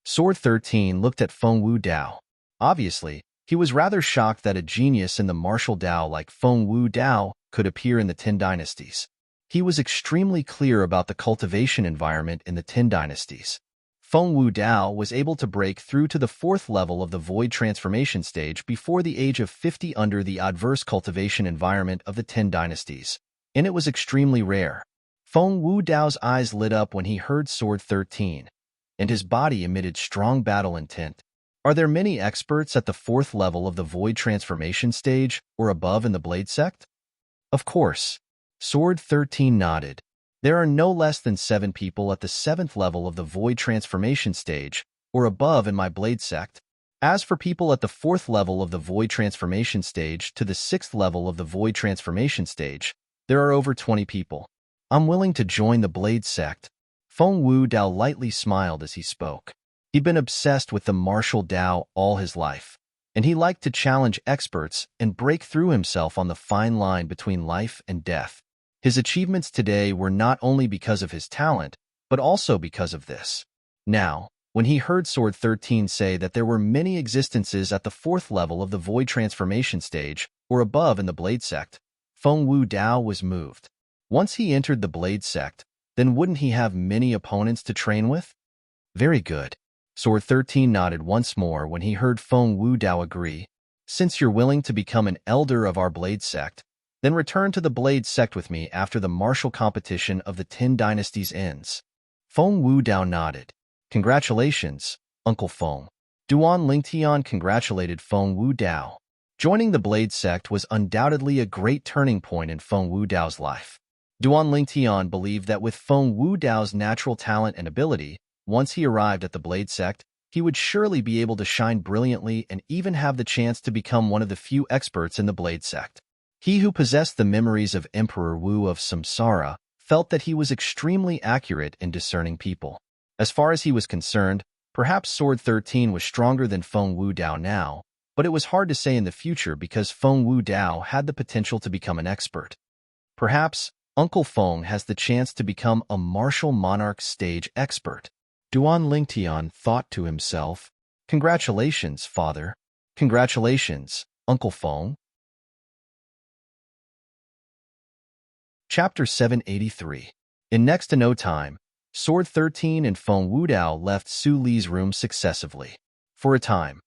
Sword 13 looked at Feng Wu Dao. Obviously, he was rather shocked that a genius in the martial Dao like Feng Wu Dao could appear in the 10 dynasties. He was extremely clear about the cultivation environment in the 10 dynasties. Feng Wu Dao was able to break through to the 4th level of the Void Transformation stage before the age of 50 under the adverse cultivation environment of the 10 dynasties, and it was extremely rare. Feng Wu Dao's eyes lit up when he heard Sword 13, and his body emitted strong battle intent. Are there many experts at the 4th level of the Void Transformation stage or above in the Blade Sect? Of course. Sword 13 nodded. There are no less than 7 people at the 7th level of the Void Transformation stage or above in my Blade Sect. As for people at the 4th level of the Void Transformation stage to the 6th level of the Void Transformation stage, there are over 20 people. I'm willing to join the Blade Sect. Feng Wu Dao lightly smiled as he spoke. He'd been obsessed with the martial Dao all his life, and he liked to challenge experts and break through himself on the fine line between life and death. His achievements today were not only because of his talent, but also because of this. Now, when he heard Sword 13 say that there were many existences at the 4th level of the Void Transformation stage, or above in the Blade Sect, Feng Wu Dao was moved. Once he entered the Blade Sect, then wouldn't he have many opponents to train with? Very good. Sword 13 nodded once more when he heard Feng Wu Dao agree. Since you're willing to become an elder of our Blade Sect, then return to the Blade Sect with me after the martial competition of the 10 dynasties ends. Feng Wu Dao nodded. Congratulations, Uncle Feng. Duan Lingtian congratulated Feng Wu Dao. Joining the Blade Sect was undoubtedly a great turning point in Feng Wu Dao's life. Duan Lingtian believed that with Feng Wu Dao's natural talent and ability, once he arrived at the Blade Sect, he would surely be able to shine brilliantly and even have the chance to become one of the few experts in the Blade Sect. He who possessed the memories of Emperor Wu of Samsara felt that he was extremely accurate in discerning people. As far as he was concerned, perhaps Sword 13 was stronger than Feng Wu Dao now, but it was hard to say in the future because Feng Wu Dao had the potential to become an expert. Perhaps Uncle Feng has the chance to become a martial monarch stage expert. Duan Lingtian thought to himself, Congratulations, father. Congratulations, Uncle Feng. Chapter 783. In next to no time, Sword 13 and Feng Wu Dao left Su Li's room successively. For a time,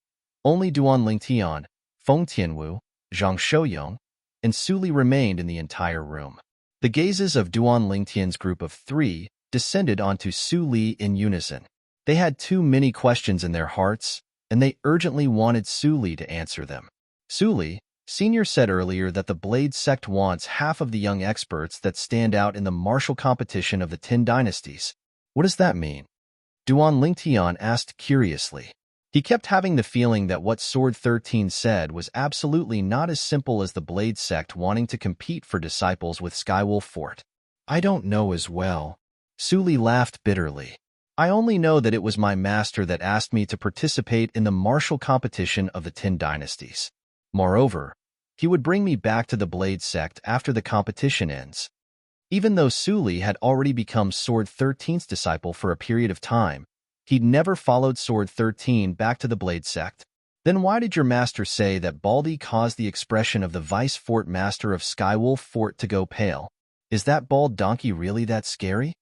only Duan Lingtian, Feng Tianwu, Zhang Shouyong, and Su Li remained in the entire room. The gazes of Duan Lingtian's group of 3 descended onto Su Li in unison. They had too many questions in their hearts, and they urgently wanted Su Li to answer them. Su Li, Senior said earlier that the Blade Sect wants half of the young experts that stand out in the martial competition of the 10 dynasties. What does that mean? Duan Lingtian asked curiously. He kept having the feeling that what Sword 13 said was absolutely not as simple as the Blade Sect wanting to compete for disciples with Skywolf Fort. I don't know as well. Su Li laughed bitterly. I only know that it was my master that asked me to participate in the martial competition of the 10 dynasties. Moreover, he would bring me back to the Blade Sect after the competition ends. Even though Su Li had already become Sword 13's disciple for a period of time, he'd never followed Sword 13 back to the Blade Sect. Then why did your master say that Baldy caused the expression of the Vice Fort Master of Skywolf Fort to go pale? Is that bald donkey really that scary?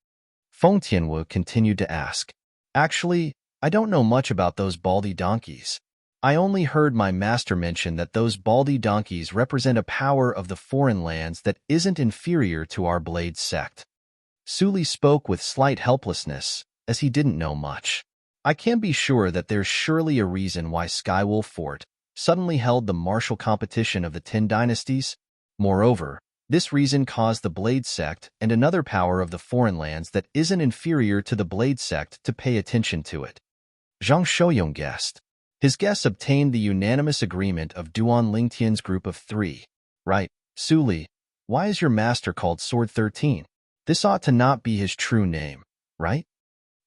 Feng Tianwu continued to ask. Actually, I don't know much about those baldy donkeys. I only heard my master mention that those baldy donkeys represent a power of the foreign lands that isn't inferior to our Blade Sect. Su Li spoke with slight helplessness, as he didn't know much. I can be sure that there's surely a reason why Skywolf Fort suddenly held the martial competition of the 10 dynasties. Moreover, this reason caused the Blade Sect and another power of the foreign lands that isn't inferior to the Blade Sect to pay attention to it. Zhang Shouyong guessed. His guess obtained the unanimous agreement of Duan Lingtian's group of 3. Right, Su Li, why is your master called Sword 13? This ought to not be his true name, right?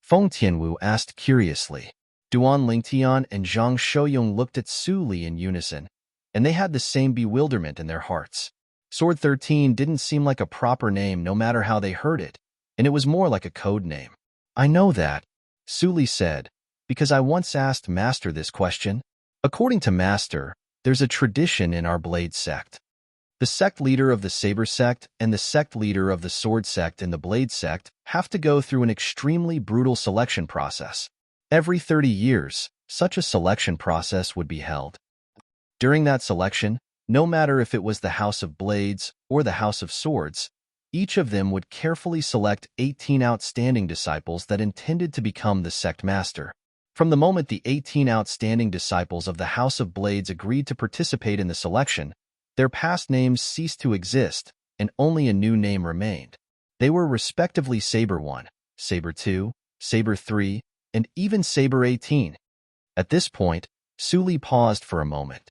Feng Tianwu asked curiously. Duan Lingtian and Zhang Shouyong looked at Su Li in unison, and they had the same bewilderment in their hearts. Sword 13 didn't seem like a proper name no matter how they heard it, and it was more like a code name. I know that, Su Li said, because I once asked Master this question. According to Master, there's a tradition in our Blade Sect. The sect leader of the Saber Sect and the sect leader of the Sword Sect and the Blade Sect have to go through an extremely brutal selection process. Every 30 years, such a selection process would be held. During that selection, no matter if it was the House of Blades or the House of Swords, each of them would carefully select 18 outstanding disciples that intended to become the sect master. From the moment the 18 outstanding disciples of the House of Blades agreed to participate in the selection, their past names ceased to exist, and only a new name remained. They were respectively Saber 1, Saber 2, Saber 3, and even Saber 18. At this point, Su Li paused for a moment.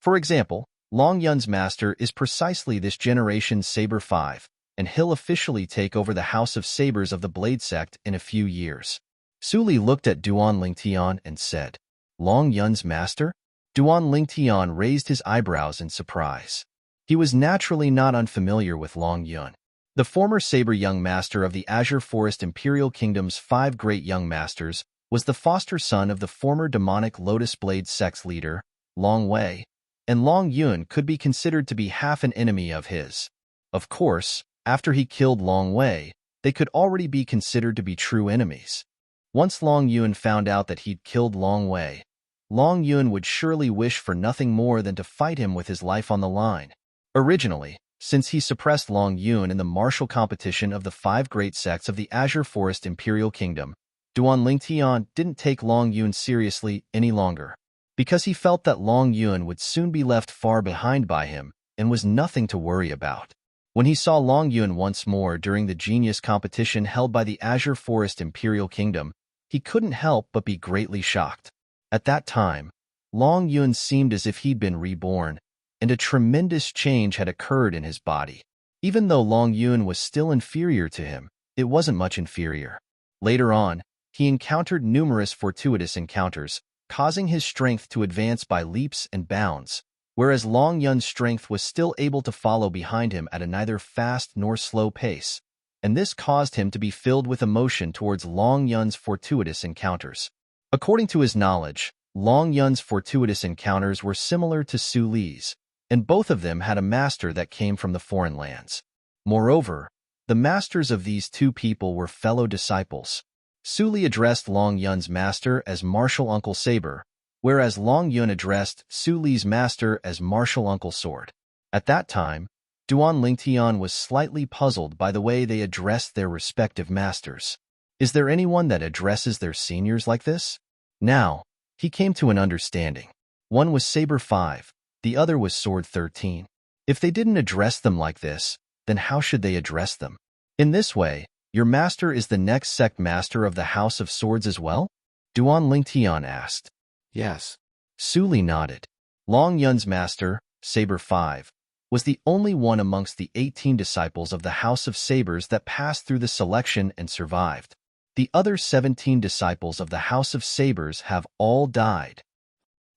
For example, Long Yun's master is precisely this generation's Saber 5, and he'll officially take over the House of Sabers of the Blade Sect in a few years. Su Li looked at Duan Lingtian and said, Long Yun's master? Duan Lingtian raised his eyebrows in surprise. He was naturally not unfamiliar with Long Yun. The former Saber Young Master of the Azure Forest Imperial Kingdom's 5 great young masters was the foster son of the former demonic Lotus Blade sect's leader, Long Wei, and Long Yun could be considered to be half an enemy of his. Of course, after he killed Long Wei, they could already be considered to be true enemies. Once Long Yun found out that he'd killed Long Wei, Long Yun would surely wish for nothing more than to fight him with his life on the line. Originally, since he suppressed Long Yun in the martial competition of the 5 great sects of the Azure Forest Imperial Kingdom, Duan Lingtian didn't take Long Yun seriously any longer, because he felt that Long Yun would soon be left far behind by him and was nothing to worry about. When he saw Long Yun once more during the genius competition held by the Azure Forest Imperial Kingdom, he couldn't help but be greatly shocked. At that time, Long Yun seemed as if he'd been reborn, and a tremendous change had occurred in his body. Even though Long Yun was still inferior to him, it wasn't much inferior. Later on, he encountered numerous fortuitous encounters, causing his strength to advance by leaps and bounds, whereas Long Yun's strength was still able to follow behind him at a neither fast nor slow pace, and this caused him to be filled with emotion towards Long Yun's fortuitous encounters. According to his knowledge, Long Yun's fortuitous encounters were similar to Su Li's, and both of them had a master that came from the foreign lands. Moreover, the masters of these two people were fellow disciples. Su Li addressed Long Yun's master as Martial Uncle Saber, whereas Long Yun addressed Su Li's master as Martial Uncle Sword. At that time, Duan Lingtian was slightly puzzled by the way they addressed their respective masters. Is there anyone that addresses their seniors like this? Now, he came to an understanding. One was Saber 5, the other was Sword 13. If they didn't address them like this, then how should they address them? In this way, your master is the next sect master of the House of Swords as well? Duan Lingtian asked. Yes. Su Li nodded. Long Yun's master, Saber 5, was the only one amongst the 18 disciples of the House of Sabers that passed through the selection and survived. The other 17 disciples of the House of Sabers have all died.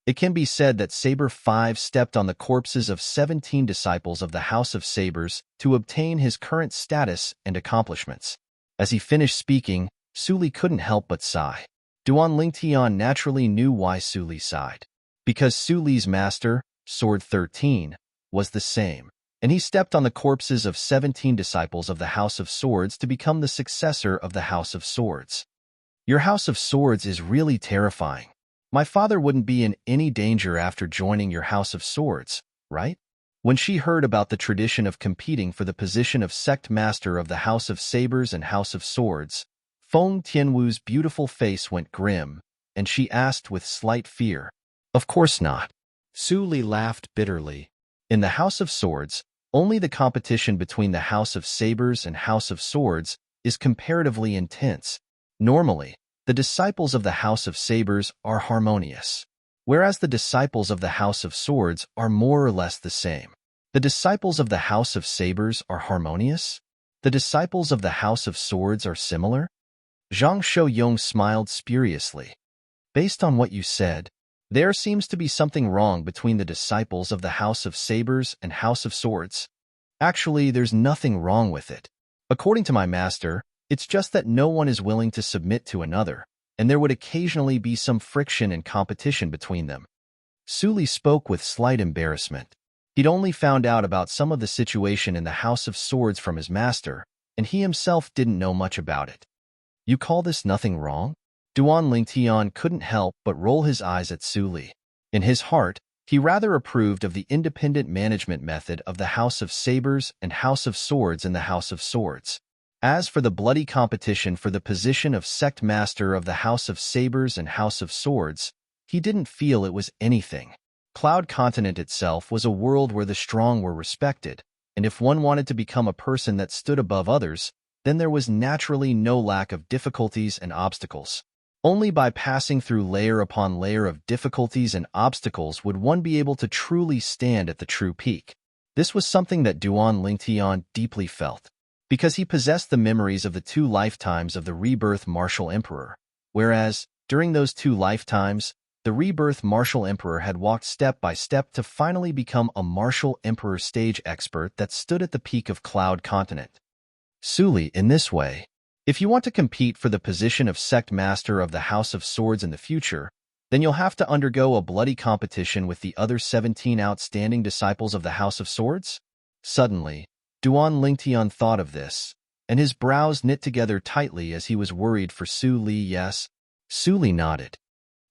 It can be said that Saber 5 stepped on the corpses of 17 disciples of the House of Sabers to obtain his current status and accomplishments. As he finished speaking, Su Li couldn't help but sigh. Duan Lingtian naturally knew why Su Li sighed. Because Su Li's master, Sword 13, was the same, and he stepped on the corpses of 17 disciples of the House of Swords to become the successor of the House of Swords. Your House of Swords is really terrifying. My father wouldn't be in any danger after joining your House of Swords, right? When she heard about the tradition of competing for the position of sect master of the House of Sabers and House of Swords, Feng Tianwu's beautiful face went grim, and she asked with slight fear, Of course not. Su Li laughed bitterly. In the House of Swords, only the competition between the House of Sabers and House of Swords is comparatively intense. Normally, the disciples of the House of Sabers are harmonious, whereas the disciples of the House of Swords are more or less the same. The disciples of the House of Sabers are harmonious? The disciples of the House of Swords are similar? Zhang Shouyong smiled spuriously. Based on what you said, there seems to be something wrong between the disciples of the House of Sabers and House of Swords. Actually, there's nothing wrong with it. According to my master, it's just that no one is willing to submit to another, and there would occasionally be some friction and competition between them. Su Li spoke with slight embarrassment. He'd only found out about some of the situation in the House of Swords from his master, and he himself didn't know much about it. You call this nothing wrong? Duan Lingtian couldn't help but roll his eyes at Su Li. In his heart, he rather approved of the independent management method of the House of Sabers and House of Swords in the House of Swords. As for the bloody competition for the position of sect master of the House of Sabers and House of Swords, he didn't feel it was anything. Cloud Continent itself was a world where the strong were respected, and if one wanted to become a person that stood above others, then there was naturally no lack of difficulties and obstacles. Only by passing through layer upon layer of difficulties and obstacles would one be able to truly stand at the true peak. This was something that Duan Lingtian deeply felt, because he possessed the memories of the 2 lifetimes of the rebirth martial emperor, whereas, during those 2 lifetimes, the rebirth martial emperor had walked step by step to finally become a martial emperor stage expert that stood at the peak of Cloud Continent. Suli, in this way, if you want to compete for the position of sect master of the House of Swords in the future, then you'll have to undergo a bloody competition with the other 17 outstanding disciples of the House of Swords? Suddenly, Duan Lingtian thought of this, and his brows knit together tightly as he was worried for Su Li. Yes, Su Li nodded.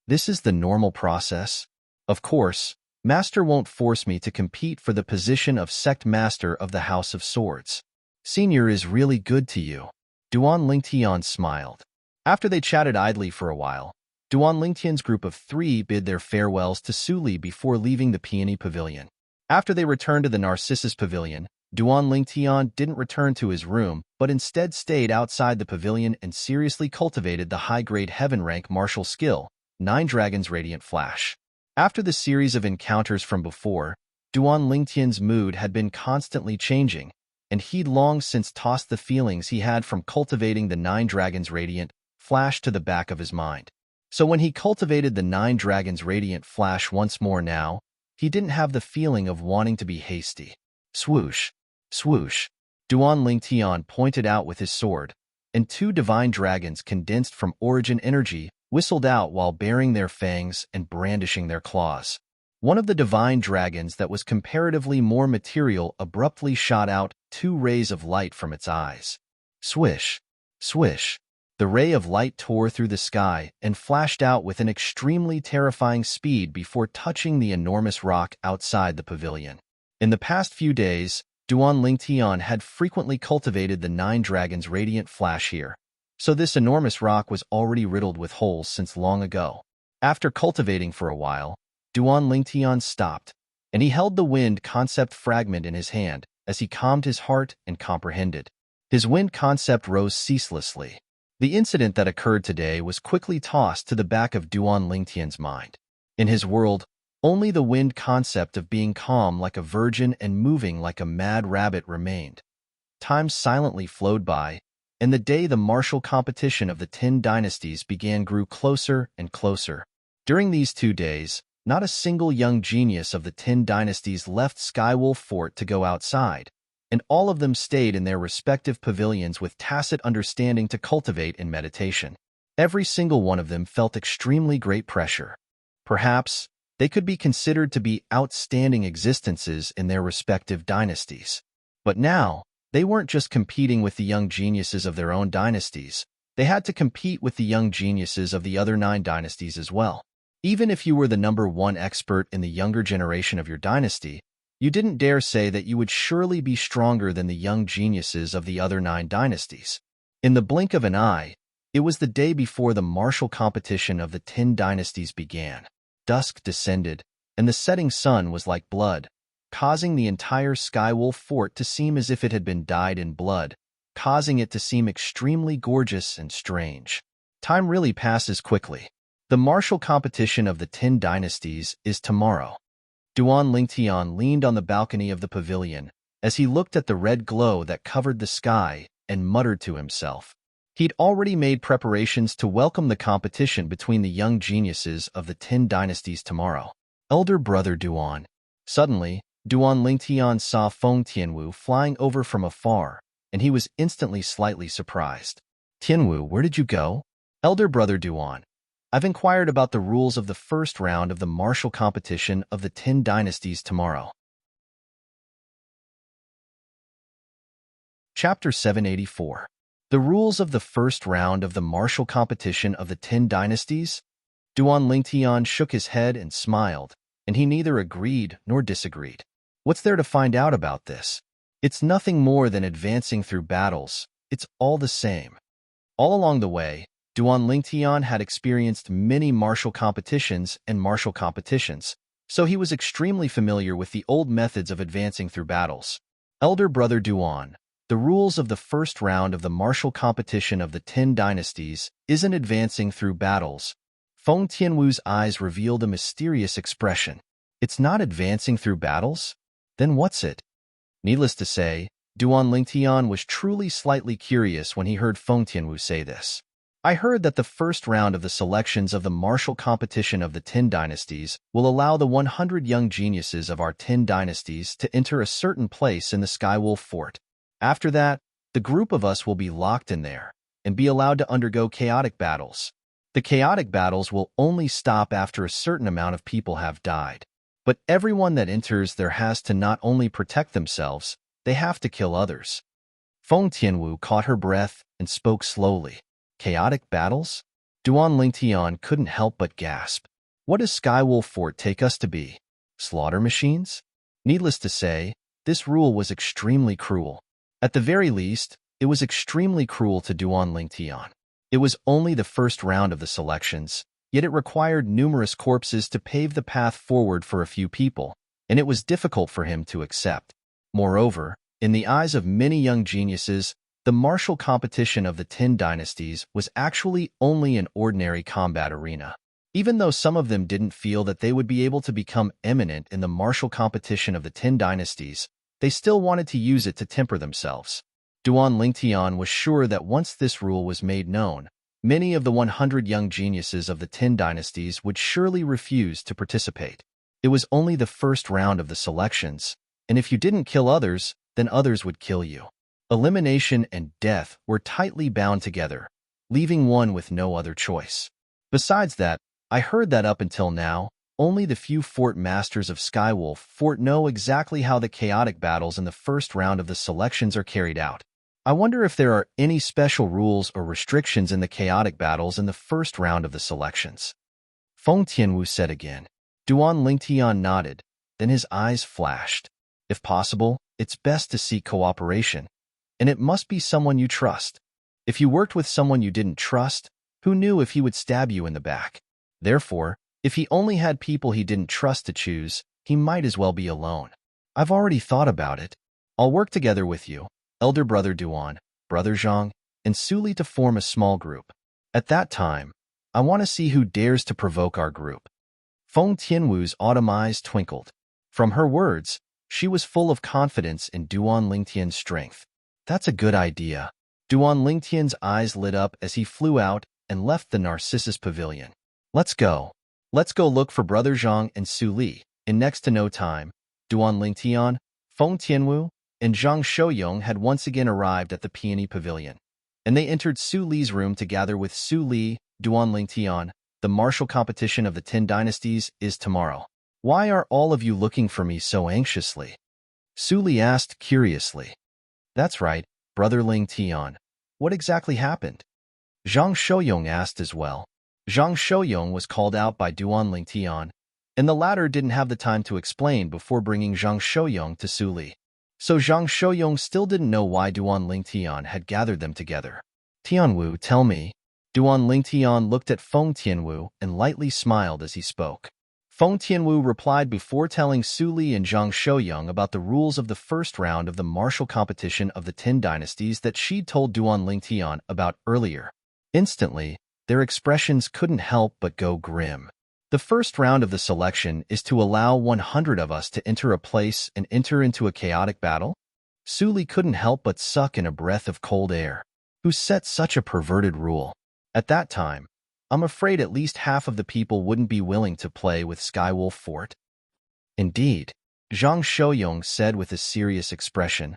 This is the normal process. Of course, Master won't force me to compete for the position of sect master of the House of Swords. Senior is really good to you. Duan Lingtian smiled. After they chatted idly for a while, Duan Lingtian's group of 3 bid their farewells to Su Li before leaving the Peony Pavilion. After they returned to the Narcissus Pavilion, Duan Lingtian didn't return to his room, but instead stayed outside the pavilion and seriously cultivated the high-grade heaven-rank martial skill, 9 Dragons Radiant Flash. After the series of encounters from before, Duan Lingtian's mood had been constantly changing, and he'd long since tossed the feelings he had from cultivating the 9 Dragons Radiant Flash to the back of his mind. So when he cultivated the 9 Dragons Radiant Flash once more now, he didn't have the feeling of wanting to be hasty. Swoosh, swoosh, Duan Lingtian pointed out with his sword, and 2 divine dragons condensed from origin energy whistled out while baring their fangs and brandishing their claws. One of the divine dragons that was comparatively more material abruptly shot out 2 rays of light from its eyes. Swish, swish. The ray of light tore through the sky and flashed out with an extremely terrifying speed before touching the enormous rock outside the pavilion. In the past few days, Duan Lingtian had frequently cultivated the 9 Dragons Radiant Flash here, so this enormous rock was already riddled with holes since long ago. After cultivating for a while, Duan Lingtian stopped, and he held the wind concept fragment in his hand as he calmed his heart and comprehended. His wind concept rose ceaselessly. The incident that occurred today was quickly tossed to the back of Duan Lingtian's mind. In his world, only the wind concept of being calm like a virgin and moving like a mad rabbit remained. Time silently flowed by, and the day the martial competition of the 10 dynasties began grew closer and closer. During these 2 days, not a single young genius of the 10 dynasties left Skywolf Fort to go outside, and all of them stayed in their respective pavilions with tacit understanding to cultivate in meditation. Every single one of them felt extremely great pressure. Perhaps, they could be considered to be outstanding existences in their respective dynasties. But now, they weren't just competing with the young geniuses of their own dynasties, they had to compete with the young geniuses of the other 9 dynasties as well. Even if you were the number 1 expert in the younger generation of your dynasty, you didn't dare say that you would surely be stronger than the young geniuses of the other 9 dynasties. In the blink of an eye, it was the day before the martial competition of the 10 dynasties began. Dusk descended, and the setting sun was like blood, causing the entire Skywolf Fort to seem as if it had been dyed in blood, causing it to seem extremely gorgeous and strange. Time really passes quickly. The martial competition of the 10 dynasties is tomorrow. Duan Lingtian leaned on the balcony of the pavilion as he looked at the red glow that covered the sky and muttered to himself. He'd already made preparations to welcome the competition between the young geniuses of the 10 dynasties tomorrow. Elder brother Duan. Suddenly, Duan Lingtian saw Feng Tianwu flying over from afar, and he was instantly slightly surprised. Tianwu, where did you go? Elder brother Duan. I've inquired about the rules of the first round of the martial competition of the 10 dynasties tomorrow. Chapter 784. The rules of the first round of the martial competition of the 10 dynasties? Duan Lingtian shook his head and smiled, and he neither agreed nor disagreed. What's there to find out about this? It's nothing more than advancing through battles. It's all the same. All along the way, Duan Lingtian had experienced many martial competitions, so he was extremely familiar with the old methods of advancing through battles. Elder brother Duan, The rules of the first round of the martial competition of the 10 dynasties isn't advancing through battles. Feng Tianwu's eyes revealed a mysterious expression. It's not advancing through battles? Then what's it? Needless to say, Duan Lingtian was truly slightly curious when he heard Feng Tianwu say this. I heard that the first round of the selections of the martial competition of the 10 dynasties will allow the 100 young geniuses of our 10 dynasties to enter a certain place in the Skywolf Fort. After that, the group of us will be locked in there and be allowed to undergo chaotic battles. The chaotic battles will only stop after a certain amount of people have died. But everyone that enters there has to not only protect themselves, they have to kill others. Feng Tianwu caught her breath and spoke slowly. Chaotic battles? Duan Lingtian couldn't help but gasp. What does Skywolf Fort take us to be? Slaughter machines? Needless to say, this rule was extremely cruel. At the very least, it was extremely cruel to Duan Lingtian. It was only the first round of the selections, yet it required numerous corpses to pave the path forward for a few people, and it was difficult for him to accept. Moreover, in the eyes of many young geniuses, the martial competition of the 10 dynasties was actually only an ordinary combat arena. Even though some of them didn't feel that they would be able to become eminent in the martial competition of the 10 dynasties, they still wanted to use it to temper themselves. Duan Lingtian was sure that once this rule was made known, many of the 100 young geniuses of the 10 dynasties would surely refuse to participate. It was only the first round of the selections, and if you didn't kill others, then others would kill you. Elimination and death were tightly bound together, leaving one with no other choice. Besides that, I heard that up until now, only the few fort masters of Skywolf Fort know exactly how the chaotic battles in the first round of the selections are carried out. I wonder if there are any special rules or restrictions in the chaotic battles in the first round of the selections. Feng Tianwu said again. Duan Lingtian nodded, then his eyes flashed. If possible, it's best to seek cooperation. And it must be someone you trust. If you worked with someone you didn't trust, who knew if he would stab you in the back? Therefore, if he only had people he didn't trust to choose, he might as well be alone. I've already thought about it. I'll work together with you, elder brother Duan, brother Zhang, and Suli to form a small group. At that time, I want to see who dares to provoke our group. Feng Tianwu's autumn eyes twinkled. From her words, she was full of confidence in Duan Lingtian's strength. That's a good idea. Duan Lingtian's eyes lit up as he flew out and left the Narcissus Pavilion. Let's go. Let's go look for Brother Zhang and Su Li. In next to no time, Duan Lingtian, Feng Tianwu, and Zhang Shouyong had once again arrived at the Peony Pavilion, and they entered Su Li's room to gather with Su Li. Duan Lingtian, the martial competition of the 10 dynasties is tomorrow. Why are all of you looking for me so anxiously? Su Li asked curiously. That's right, Brother Lingtian. What exactly happened? Zhang Shouyong asked as well. Zhang Shouyong was called out by Duan Lingtian, and the latter didn't have the time to explain before bringing Zhang Shouyong to Su Li. So Zhang Shouyong still didn't know why Duan Lingtian had gathered them together. Tianwu, tell me. Duan Lingtian looked at Feng Tianwu and lightly smiled as he spoke. Feng Tianwu replied before telling Su Li and Zhang Shouyong about the rules of the first round of the martial competition of the 10 dynasties that she'd told Duan Lingtian about earlier. Instantly, their expressions couldn't help but go grim. The first round of the selection is to allow 100 of us to enter a place and enter into a chaotic battle? Su Li couldn't help but suck in a breath of cold air. Who set such a perverted rule? At that time, I'm afraid at least half of the people wouldn't be willing to play with Skywolf Fort. Indeed, Zhang Shouyong said with a serious expression.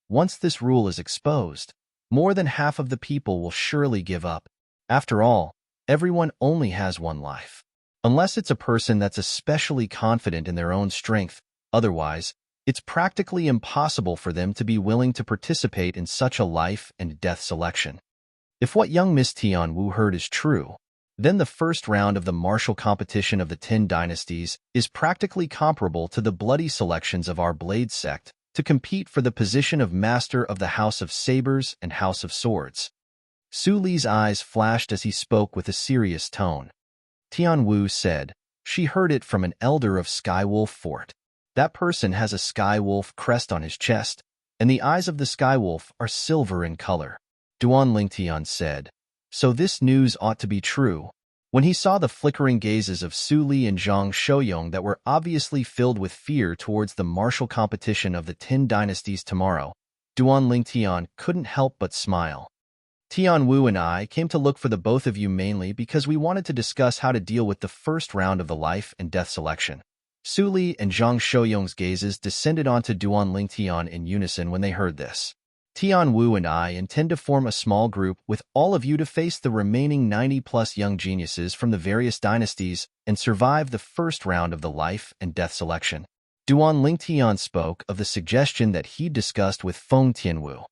Once this rule is exposed, more than half of the people will surely give up. After all, everyone only has one life. Unless it's a person that's especially confident in their own strength, otherwise, it's practically impossible for them to be willing to participate in such a life and death selection. If what young Miss Tianwu heard is true, then the first round of the martial competition of the 10 dynasties is practically comparable to the bloody selections of our Blade sect to compete for the position of Master of the House of Sabers and House of Swords. Su Li's eyes flashed as he spoke with a serious tone. Tianwu said, she heard it from an elder of Skywolf Fort. That person has a Skywolf crest on his chest, and the eyes of the skywolf are silver in color. Duan Lingtian said, "So this news ought to be true." When he saw the flickering gazes of Su Li and Zhang Shouyong that were obviously filled with fear towards the martial competition of the 10 dynasties tomorrow, Duan Lingtian couldn't help but smile. Tian Wu and I came to look for the both of you mainly because we wanted to discuss how to deal with the first round of the life and death selection. Su Li and Zhang Shouyong's gazes descended onto Duan Lingtian in unison when they heard this. Tian Wu and I intend to form a small group with all of you to face the remaining 90-plus young geniuses from the various dynasties and survive the first round of the life and death selection. Duan Lingtian spoke of the suggestion that he discussed with Feng Tianwu.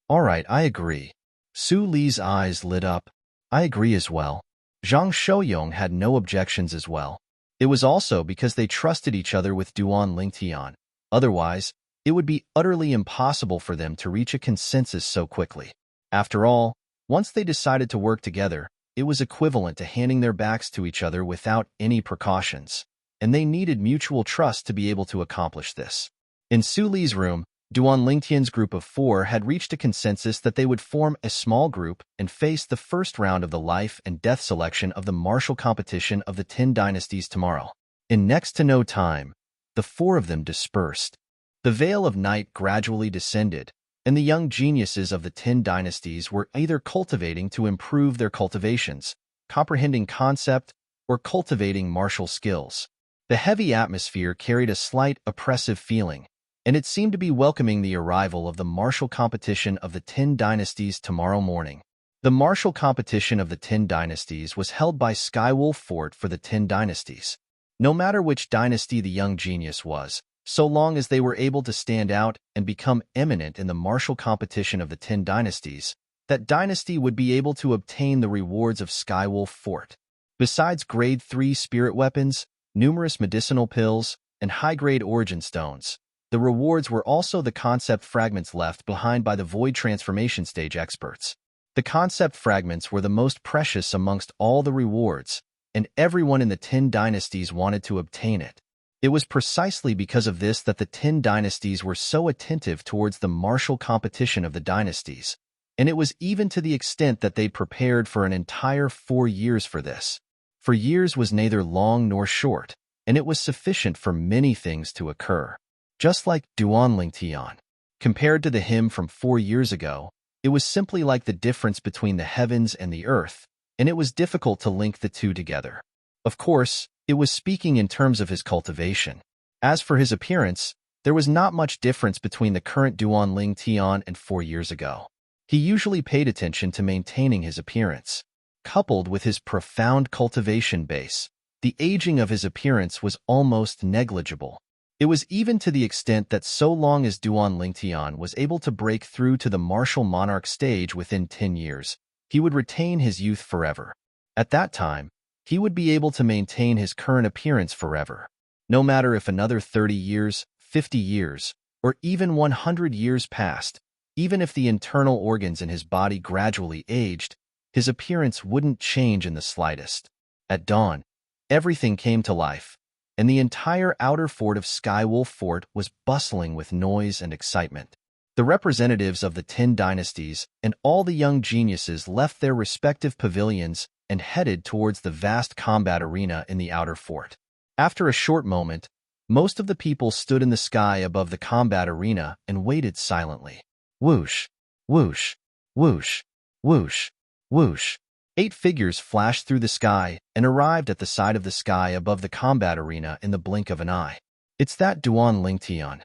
"All right, I agree." Su Li's eyes lit up. "I agree as well." Zhang Shouyong had no objections as well. It was also because they trusted each other with Duan Lingtian. Otherwise, it would be utterly impossible for them to reach a consensus so quickly. After all, once they decided to work together, it was equivalent to handing their backs to each other without any precautions, and they needed mutual trust to be able to accomplish this. In Su Li's room, Duan Lingtian's group of 4 had reached a consensus that they would form a small group and face the first round of the life and death selection of the martial competition of the 10 dynasties tomorrow. In next to no time, the 4 of them dispersed. The veil of night gradually descended, and the young geniuses of the 10 dynasties were either cultivating to improve their cultivations, comprehending concept, or cultivating martial skills. The heavy atmosphere carried a slight oppressive feeling, and it seemed to be welcoming the arrival of the martial competition of the 10 dynasties tomorrow morning. The martial competition of the 10 dynasties was held by Skywolf Fort for the 10 dynasties. No matter which dynasty the young genius was, so long as they were able to stand out and become eminent in the martial competition of the 10 dynasties, that dynasty would be able to obtain the rewards of Skywolf Fort. Besides Grade 3 spirit weapons, numerous medicinal pills, and high-grade origin stones, the rewards were also the concept fragments left behind by the Void Transformation Stage experts. The concept fragments were the most precious amongst all the rewards, and everyone in the 10 dynasties wanted to obtain it. It was precisely because of this that the 10 dynasties were so attentive towards the martial competition of the dynasties, and it was even to the extent that they'd prepared for an entire 4 years for this. For years was neither long nor short, and it was sufficient for many things to occur. Just like Duan Lingtian. Compared to the him from 4 years ago, it was simply like the difference between the heavens and the earth, and it was difficult to link the two together. Of course, it was speaking in terms of his cultivation. As for his appearance, there was not much difference between the current Duan Lingtian and 4 years ago. He usually paid attention to maintaining his appearance. Coupled with his profound cultivation base, the aging of his appearance was almost negligible. It was even to the extent that so long as Duan Lingtian was able to break through to the martial monarch stage within 10 years, he would retain his youth forever. At that time, he would be able to maintain his current appearance forever. No matter if another 30 years, 50 years, or even 100 years passed, even if the internal organs in his body gradually aged, his appearance wouldn't change in the slightest. At dawn, everything came to life, and the entire outer fort of Skywolf Fort was bustling with noise and excitement. The representatives of the 10 dynasties and all the young geniuses left their respective pavilions and headed towards the vast combat arena in the outer fort. After a short moment, most of the people stood in the sky above the combat arena and waited silently. Whoosh, whoosh, whoosh, whoosh, whoosh. 8 figures flashed through the sky and arrived at the side of the sky above the combat arena in the blink of an eye. It's that Duan Lingtian.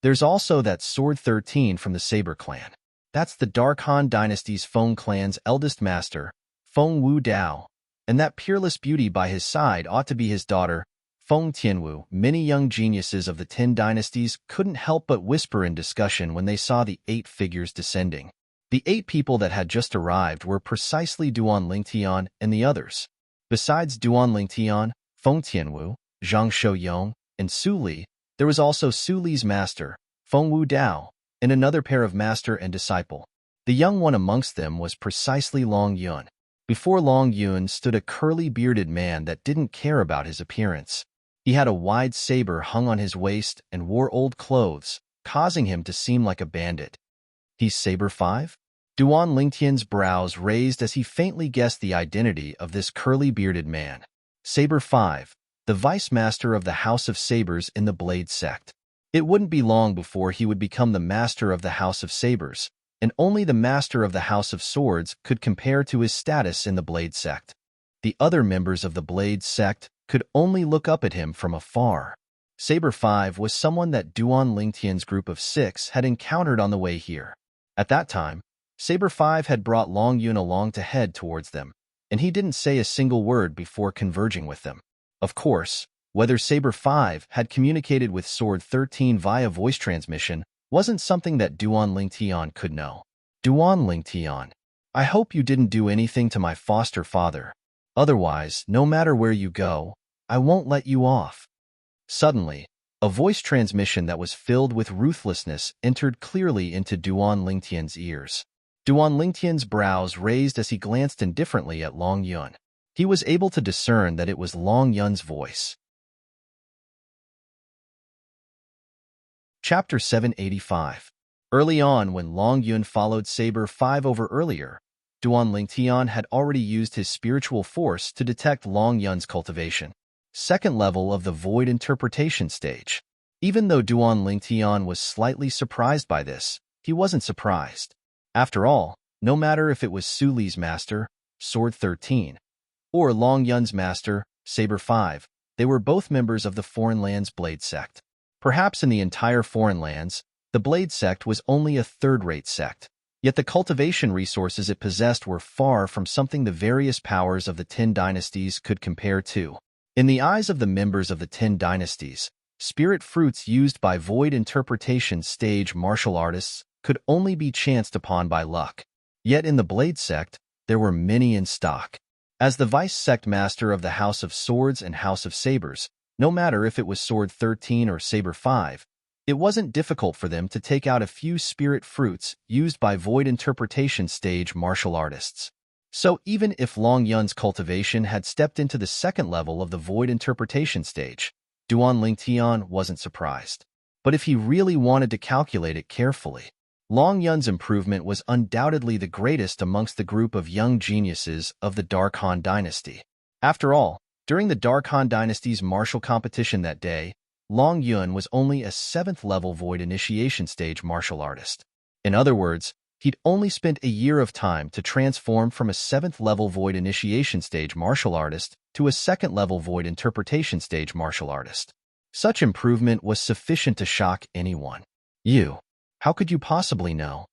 There's also that Sword 13 from the Saber clan. That's the Dark Han Dynasty's Feng clan's eldest master, Feng Wu Dao, and that peerless beauty by his side ought to be his daughter, Feng Tianwu. Many young geniuses of the 10 dynasties couldn't help but whisper in discussion when they saw the 8 figures descending. The 8 people that had just arrived were precisely Duan Lingtian and the others. Besides Duan Lingtian, Feng Tianwu, Zhang Shouyong, and Su Li, there was also Su Li's master, Feng Wu Dao, and another pair of master and disciple. The young one amongst them was precisely Long Yun. Before Long Yun stood a curly-bearded man that didn't care about his appearance. He had a wide saber hung on his waist and wore old clothes, causing him to seem like a bandit. He's Saber 5? Duan Lingtian's brows raised as he faintly guessed the identity of this curly-bearded man. Saber 5, the vice master of the House of Sabers in the Blade sect. It wouldn't be long before he would become the master of the House of Sabers, and only the master of the House of Swords could compare to his status in the Blade sect. The other members of the Blade sect could only look up at him from afar. Saber 5 was someone that Duan Lingtian's group of 6 had encountered on the way here. At that time, Saber 5 had brought Long Yun along to head towards them, and he didn't say a single word before converging with them. Of course, whether Saber 5 had communicated with Sword 13 via voice transmission wasn't something that Duan Lingtian could know. Duan Lingtian, I hope you didn't do anything to my foster father. Otherwise, no matter where you go, I won't let you off. Suddenly, a voice transmission that was filled with ruthlessness entered clearly into Duan Lingtian's ears. Duan Lingtian's brows raised as he glanced indifferently at Long Yun. He was able to discern that it was Long Yun's voice. Chapter 785. Early on, when Long Yun followed Saber 5 over earlier, Duan Lingtian had already used his spiritual force to detect Long Yun's cultivation. Second level of the Void Interpretation stage. Even though Duan Lingtian was slightly surprised by this, he wasn't surprised. After all, no matter if it was Su Li's master, Sword 13, or Long Yun's master, Saber 5, they were both members of the Foreign Lands Blade sect. Perhaps in the entire Foreign Lands, the Blade sect was only a third-rate sect, yet the cultivation resources it possessed were far from something the various powers of the 10 dynasties could compare to. In the eyes of the members of the 10 dynasties, spirit fruits used by Void Interpretation stage martial artists could only be chanced upon by luck. Yet in the Blade sect, there were many in stock. As the vice sect master of the House of Swords and House of Sabers, no matter if it was Sword 13 or Saber 5, it wasn't difficult for them to take out a few spirit fruits used by Void Interpretation stage martial artists. So even if Long Yun's cultivation had stepped into the second level of the Void Interpretation stage, Duan Lingtian wasn't surprised. But if he really wanted to calculate it carefully, Long Yun's improvement was undoubtedly the greatest amongst the group of young geniuses of the Dark Han dynasty. After all, during the Dark Han dynasty's martial competition that day, Long Yun was only a 7th-level Void Initiation stage martial artist. In other words, he'd only spent a year of time to transform from a 7th-level Void Initiation stage martial artist to a 2nd-level Void Interpretation stage martial artist. Such improvement was sufficient to shock anyone. How could you possibly know?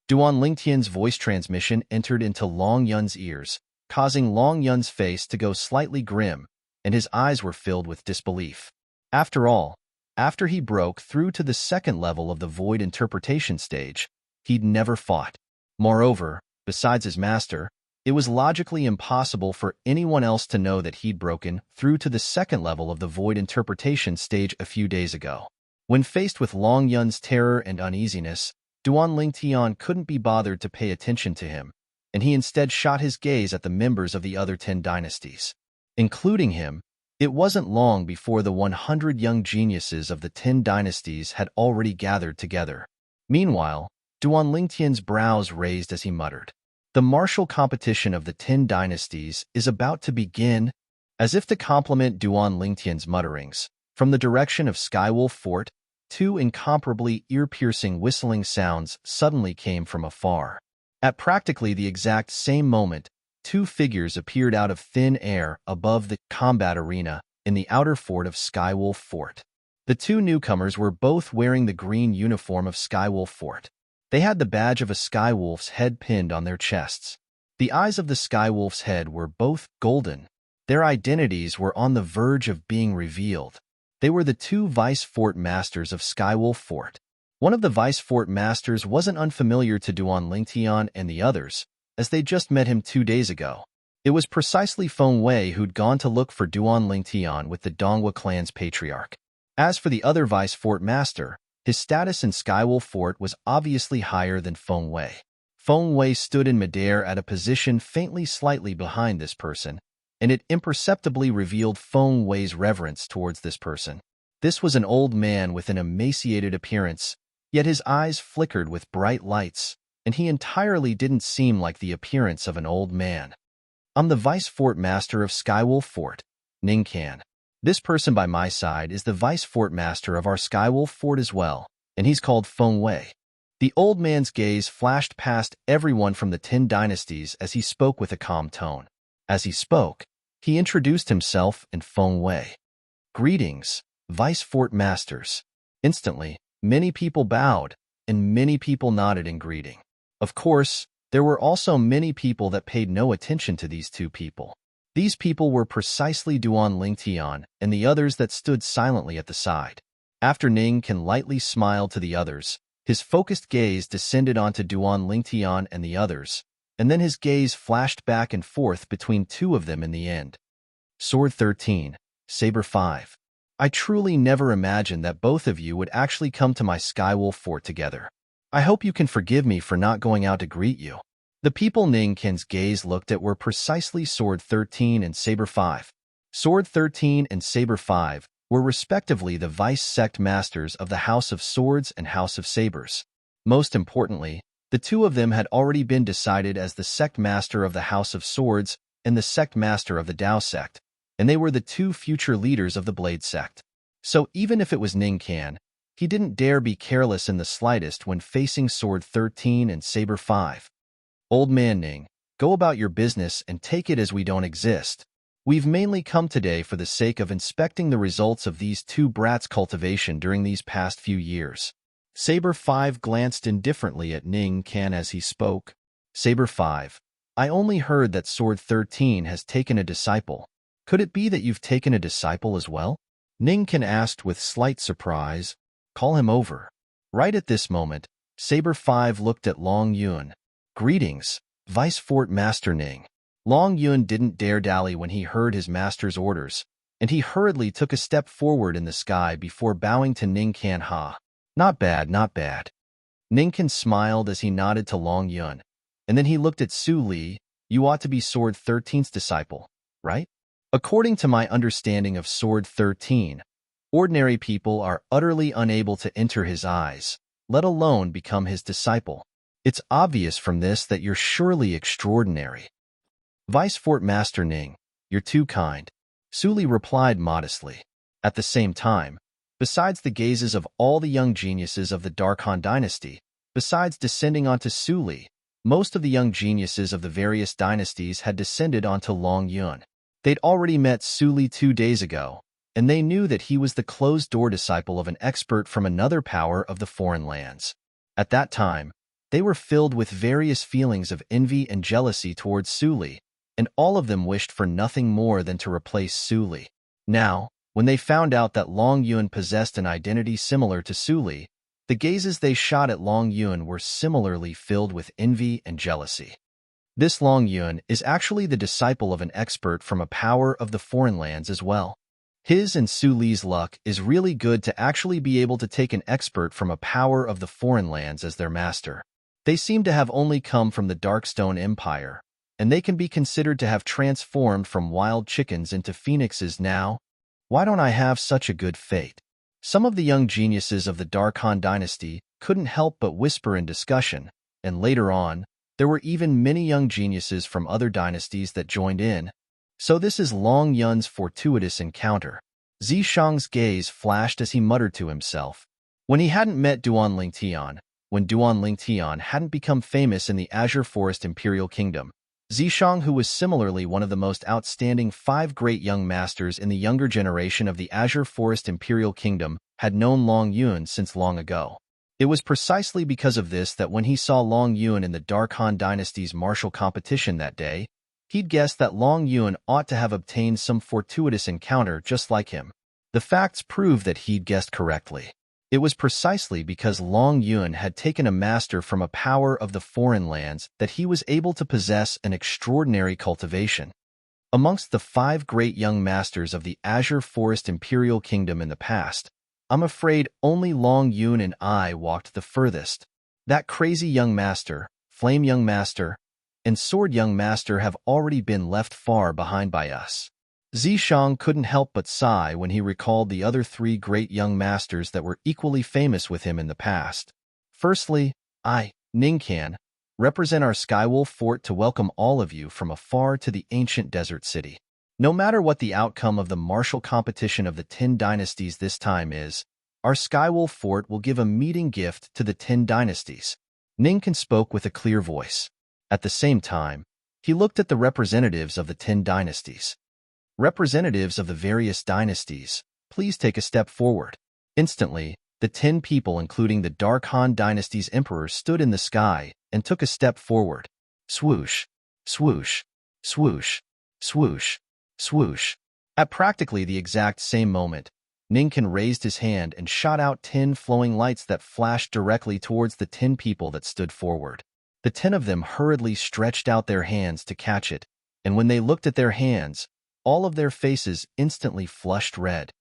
Duan Lingtian's voice transmission entered into Long Yun's ears, causing Long Yun's face to go slightly grim, and his eyes were filled with disbelief. After all, after he broke through to the 2nd level of the Void Interpretation stage, he'd never fought. Moreover, besides his master, it was logically impossible for anyone else to know that he'd broken through to the 2nd level of the Void Interpretation stage a few days ago. When faced with Long Yun's terror and uneasiness, Duan Lingtian couldn't be bothered to pay attention to him, and he instead shot his gaze at the members of the other 10 dynasties. Including him, it wasn't long before the 100 young geniuses of the 10 dynasties had already gathered together. Meanwhile, Duan Lingtian's brows raised as he muttered, "The martial competition of the 10 dynasties is about to begin." As if to complement Duan Lingtian's mutterings, from the direction of Skywolf Fort, 2 incomparably ear-piercing whistling sounds suddenly came from afar. At practically the exact same moment, 2 figures appeared out of thin air above the combat arena in the outer fort of Skywolf Fort. The 2 newcomers were both wearing the green uniform of Skywolf Fort. They had the badge of a Skywolf's head pinned on their chests. The eyes of the Skywolf's head were both golden. Their identities were on the verge of being revealed. They were the 2 Vice Fort Masters of Skywolf Fort. One of the Vice Fort Masters wasn't unfamiliar to Duan Lingtian and the others, as they just met him 2 days ago. It was precisely Feng Wei who'd gone to look for Duan Lingtian with the Donghua clan's patriarch. As for the other Vice Fort Master, his status in Skywolf Fort was obviously higher than Feng Wei. Feng Wei stood in midair at a position faintly slightly behind this person, and it imperceptibly revealed Feng Wei's reverence towards this person. This was an old man with an emaciated appearance, yet his eyes flickered with bright lights, and he entirely didn't seem like the appearance of an old man. I'm the Vice Fort Master of Skywolf Fort, Ning Kan. This person by my side is the Vice Fort Master of our Skywolf Fort as well, and he's called Feng Wei. The old man's gaze flashed past everyone from the 10 dynasties as he spoke with a calm tone. As he spoke, he introduced himself and Feng Wei. Greetings, Vice Fort Masters. Instantly, many people bowed, and many people nodded in greeting. Of course, there were also many people that paid no attention to these two people. These people were precisely Duan Lingtian and the others that stood silently at the side. After Ning Kan lightly smiled to the others, his focused gaze descended onto Duan Lingtian and the others, and then his gaze flashed back and forth between two of them in the end. Sword 13, Saber 5. I truly never imagined that both of you would actually come to my Skywolf Fort together. I hope you can forgive me for not going out to greet you. The people Ning Kan's gaze looked at were precisely Sword 13 and Saber 5. Sword 13 and Saber 5 were respectively the Vice Sect Masters of the House of Swords and House of Sabers. Most importantly, the two of them had already been decided as the Sect Master of the House of Swords and the Sect Master of the Dao Sect, and they were the two future leaders of the Blade Sect. So even if it was Ning Kan, he didn't dare be careless in the slightest when facing Sword 13 and Saber 5. Old man Ning, go about your business and take it as we don't exist. We've mainly come today for the sake of inspecting the results of these two brats' cultivation during these past few years. Saber 5 glanced indifferently at Ning Kan as he spoke. Saber 5, I only heard that Sword 13 has taken a disciple. Could it be that you've taken a disciple as well? Ning Kan asked with slight surprise. Call him over. Right at this moment, Saber 5 looked at Long Yun. Greetings, Vice Fort Master Ning. Long Yun didn't dare dally when he heard his master's orders, and he hurriedly took a step forward in the sky before bowing to Ning Kan. Ha. Not bad, not bad. Ning Kan smiled as he nodded to Long Yun, and then he looked at Su Li. You ought to be Sword 13's disciple, right? According to my understanding of Sword 13, ordinary people are utterly unable to enter his eyes, let alone become his disciple. It's obvious from this that you're surely extraordinary. Vice Fort Master Ning, you're too kind, Su Li replied modestly. At the same time, besides the gazes of all the young geniuses of the Dark Han dynasty, besides descending onto Su Li, most of the young geniuses of the various dynasties had descended onto Long Yun. They'd already met Su Li 2 days ago, and they knew that he was the closed-door disciple of an expert from another power of the foreign lands. At that time, they were filled with various feelings of envy and jealousy towards Su Li, and all of them wished for nothing more than to replace Su Li. Now, when they found out that Long Yun possessed an identity similar to Su Li, the gazes they shot at Long Yun were similarly filled with envy and jealousy. This Long Yun is actually the disciple of an expert from a power of the foreign lands as well. His and Su Li's luck is really good to actually be able to take an expert from a power of the foreign lands as their master. They seem to have only come from the Darkstone Empire, and they can be considered to have transformed from wild chickens into phoenixes now. Why don't I have such a good fate? Some of the young geniuses of the Dark Han dynasty couldn't help but whisper in discussion, and later on, there were even many young geniuses from other dynasties that joined in. So this is Long Yun's fortuitous encounter. Zishang's gaze flashed as he muttered to himself. When he hadn't met Duan Lingtian, when Duan Lingtian hadn't become famous in the Azure Forest Imperial Kingdom, Zishang, who was similarly one of the most outstanding 5 great young masters in the younger generation of the Azure Forest Imperial Kingdom, had known Long Yun since long ago. It was precisely because of this that when he saw Long Yun in the Dark Han dynasty's martial competition that day, he'd guessed that Long Yun ought to have obtained some fortuitous encounter just like him. The facts prove that he'd guessed correctly. It was precisely because Long Yun had taken a master from a power of the foreign lands that he was able to possess an extraordinary cultivation. Amongst the 5 great young masters of the Azure Forest Imperial Kingdom in the past, I'm afraid only Long Yun and I walked the furthest. That crazy young master, Flame young master, and Sword young master have already been left far behind by us. Zishang couldn't help but sigh when he recalled the other three great young masters that were equally famous with him in the past. Firstly, I, Ningcan, represent our Skywolf Fort to welcome all of you from afar to the ancient desert city. No matter what the outcome of the martial competition of the 10 dynasties this time is, our Skywolf Fort will give a meeting gift to the 10 dynasties. Ningcan spoke with a clear voice. At the same time, he looked at the representatives of the 10 dynasties. Representatives of the various dynasties, please take a step forward. Instantly, the 10 people, including the Dark Han dynasty's emperor, stood in the sky and took a step forward. Swoosh, swoosh, swoosh, swoosh, swoosh. At practically the exact same moment, Ningcan raised his hand and shot out 10 flowing lights that flashed directly towards the 10 people that stood forward. The 10 of them hurriedly stretched out their hands to catch it, and when they looked at their hands, all of their faces instantly flushed red.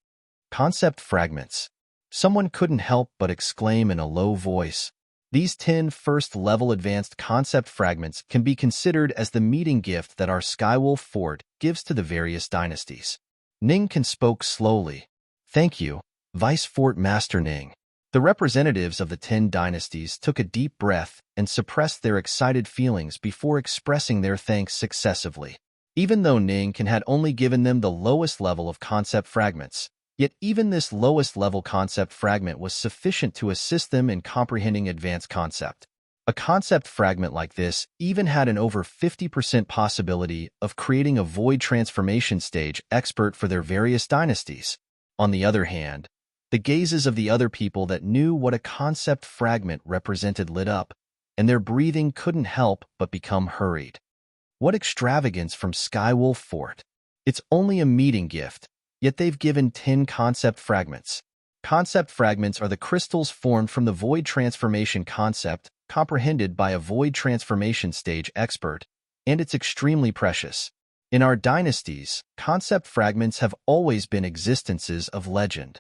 Concept fragments. Someone couldn't help but exclaim in a low voice. These 10 first-level advanced concept fragments can be considered as the meeting gift that our Skywolf Fort gives to the various dynasties. Ningcan spoke slowly. Thank you, Vice Fort Master Ning. The representatives of the 10 dynasties took a deep breath and suppressed their excited feelings before expressing their thanks successively. Even though Ningcan had only given them the lowest level of concept fragments, yet even this lowest level concept fragment was sufficient to assist them in comprehending advanced concept. A concept fragment like this even had an over 50% possibility of creating a void transformation stage expert for their various dynasties. On the other hand, the gazes of the other people that knew what a concept fragment represented lit up, and their breathing couldn't help but become hurried. What extravagance from Skywolf Fort! It's only a meeting gift, yet they've given 10 concept fragments. Concept fragments are the crystals formed from the void transformation concept, comprehended by a void transformation stage expert, and it's extremely precious. In our dynasties, concept fragments have always been existences of legend.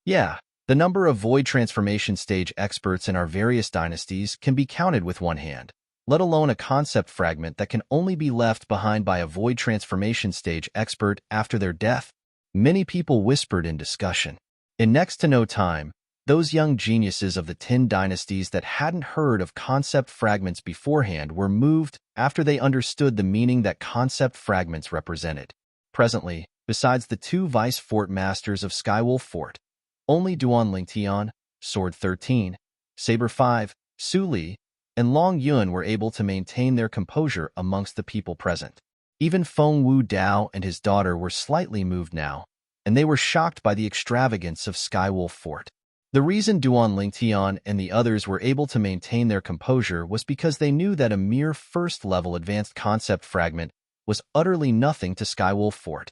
Yeah, the number of void transformation stage experts in our various dynasties can be counted with one hand, let alone a concept fragment that can only be left behind by a void transformation stage expert after their death. Many people whispered in discussion. In next to no time, those young geniuses of the 10 dynasties that hadn't heard of concept fragments beforehand were moved after they understood the meaning that concept fragments represented. Presently, besides the 2 vice fort masters of Skywolf Fort, only Duan Lingtian, Sword 13, Saber 5, Su Li, and Long Yun were able to maintain their composure amongst the people present. Even Feng Wu Dao and his daughter were slightly moved now, and they were shocked by the extravagance of Skywolf Fort. The reason Duan Lingtian and the others were able to maintain their composure was because they knew that a mere first-level advanced concept fragment was utterly nothing to Skywolf Fort.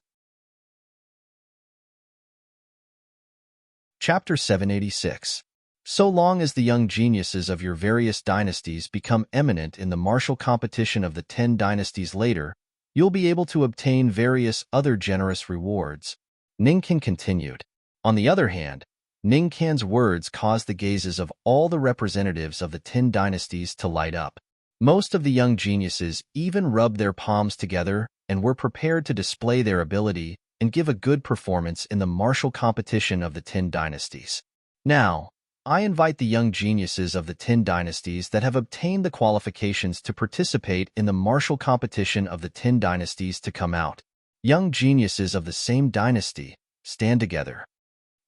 Chapter 786. So long as the young geniuses of your various dynasties become eminent in the martial competition of the 10 dynasties later, you'll be able to obtain various other generous rewards. Ningcan continued. On the other hand, Ningcan's words caused the gazes of all the representatives of the 10 dynasties to light up. Most of the young geniuses even rubbed their palms together and were prepared to display their ability and give a good performance in the martial competition of the 10 dynasties. Now, I invite the young geniuses of the 10 dynasties that have obtained the qualifications to participate in the martial competition of the 10 dynasties to come out. Young geniuses of the same dynasty, stand together.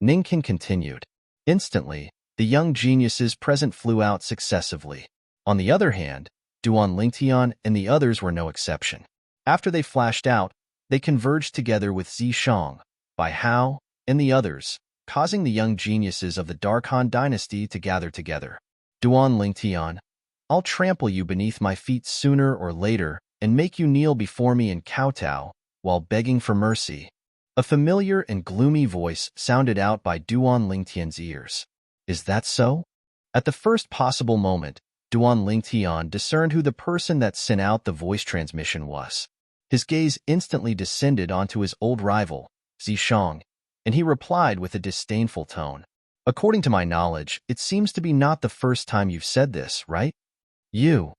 Ningcan continued. Instantly, the young geniuses present flew out successively. On the other hand, Duan Lingtian and the others were no exception. After they flashed out, they converged together with Zishang, Bai Hao, and the others, causing the young geniuses of the Dark Han dynasty to gather together. Duan Lingtian, I'll trample you beneath my feet sooner or later and make you kneel before me and kowtow while begging for mercy. A familiar and gloomy voice sounded out by Duan Lingtian's ears. Is that so? At the first possible moment, Duan Lingtian discerned who the person that sent out the voice transmission was. His gaze instantly descended onto his old rival, Zishang, and he replied with a disdainful tone. According to my knowledge, it seems to be not the first time you've said this, right? You.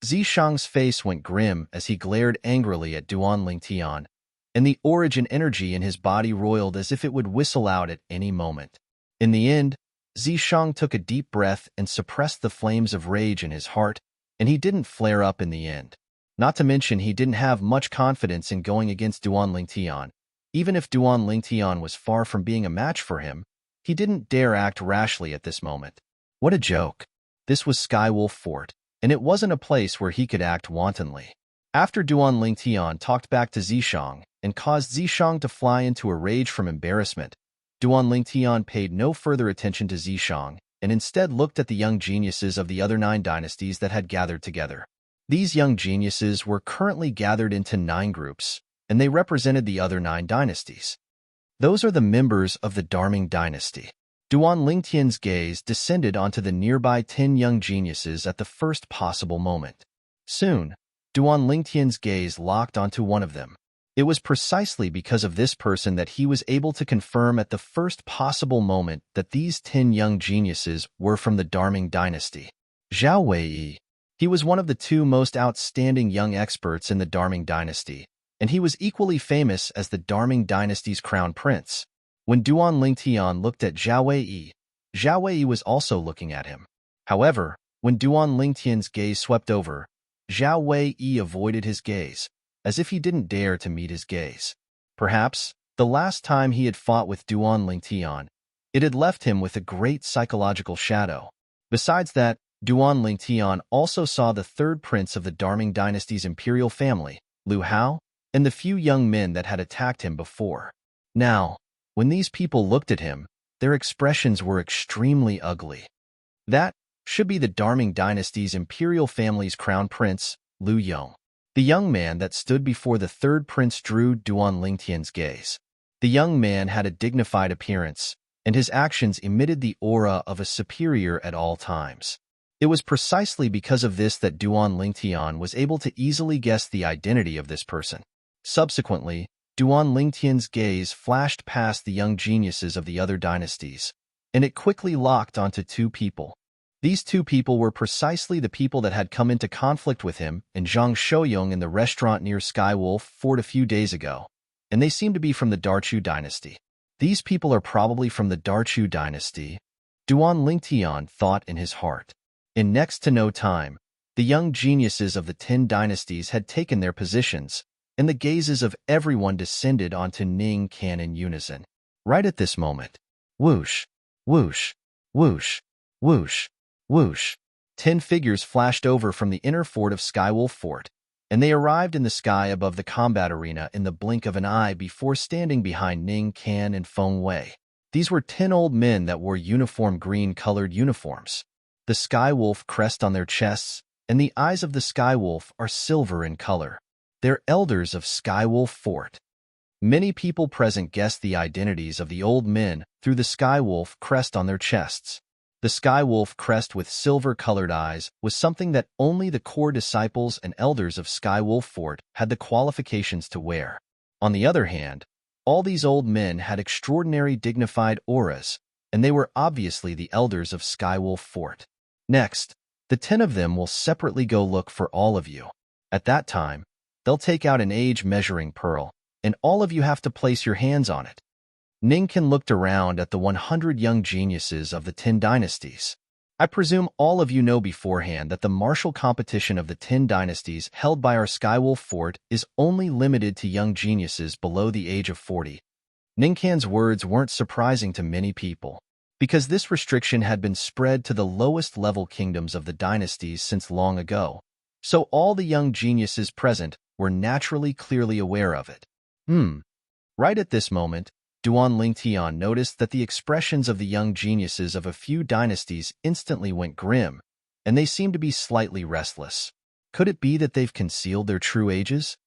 Zishang's face went grim as he glared angrily at Duan Lingtian, and the origin energy in his body roiled as if it would whistle out at any moment. In the end, Zishang took a deep breath and suppressed the flames of rage in his heart, and he didn't flare up in the end. Not to mention he didn't have much confidence in going against Duan Lingtian. Even if Duan Lingtian was far from being a match for him, he didn't dare act rashly at this moment. What a joke. This was Skywolf Fort, and it wasn't a place where he could act wantonly. After Duan Lingtian talked back to Zishang and caused Zishang to fly into a rage from embarrassment, Duan Lingtian paid no further attention to Zishang and instead looked at the young geniuses of the other 9 dynasties that had gathered together. These young geniuses were currently gathered into 9 groups, and they represented the other 9 dynasties. Those are the members of the Darming dynasty. Duan Lingtian's gaze descended onto the nearby 10 young geniuses at the first possible moment. Soon, Duan Lingtian's gaze locked onto one of them. It was precisely because of this person that he was able to confirm at the first possible moment that these 10 young geniuses were from the Darming dynasty. Zhao Wei. He was one of the 2 most outstanding young experts in the Darming dynasty, and he was equally famous as the Darming dynasty's crown prince. When Duan Lingtian looked at Zhao Wei was also looking at him. However, when Duan Lingtian's gaze swept over, Zhao Wei avoided his gaze, as if he didn't dare to meet his gaze. Perhaps, the last time he had fought with Duan Lingtian, it had left him with a great psychological shadow. Besides that, Duan Lingtian also saw the 3rd prince of the Darming dynasty's imperial family, Lu Hao, and the few young men that had attacked him before. Now, when these people looked at him, their expressions were extremely ugly. That should be the Darming dynasty's imperial family's crown prince, Lu Yong. The young man that stood before the 3rd prince drew Duan Lingtian's gaze. The young man had a dignified appearance, and his actions emitted the aura of a superior at all times. It was precisely because of this that Duan Lingtian was able to easily guess the identity of this person. Subsequently, Duan Lingtian's gaze flashed past the young geniuses of the other dynasties, and it quickly locked onto 2 people. These 2 people were precisely the people that had come into conflict with him and Zhang Shouyong in the restaurant near Skywolf Fort a few days ago, and they seem to be from the Darchu dynasty. These people are probably from the Darchu dynasty, Duan Lingtian thought in his heart. In next to no time, the young geniuses of the 10 dynasties had taken their positions, and the gazes of everyone descended onto Ning Can in unison. Right at this moment, whoosh, whoosh, whoosh, whoosh, whoosh, 10 figures flashed over from the inner fort of Skywolf Fort, and they arrived in the sky above the combat arena in the blink of an eye before standing behind Ning Can and Feng Wei. These were 10 old men that wore uniform green-colored uniforms. The Skywolf crest on their chests, and the eyes of the Skywolf are silver in color. They're elders of Skywolf Fort. Many people present guessed the identities of the old men through the Skywolf crest on their chests. The Skywolf crest with silver-colored eyes was something that only the core disciples and elders of Skywolf Fort had the qualifications to wear. On the other hand, all these old men had extraordinary dignified auras, and they were obviously the elders of Skywolf Fort. Next, the 10 of them will separately go look for all of you. At that time, they'll take out an age-measuring pearl, and all of you have to place your hands on it. Ningkan looked around at the 100 young geniuses of the 10 dynasties. I presume all of you know beforehand that the martial competition of the 10 dynasties held by our Skywolf Fort is only limited to young geniuses below the age of 40. Ningkan's words weren't surprising to many people, because this restriction had been spread to the lowest level kingdoms of the dynasties since long ago, so all the young geniuses present were naturally clearly aware of it. Right at this moment, Duan Lingtian noticed that the expressions of the young geniuses of a few dynasties instantly went grim, and they seemed to be slightly restless. Could it be that they've concealed their true ages?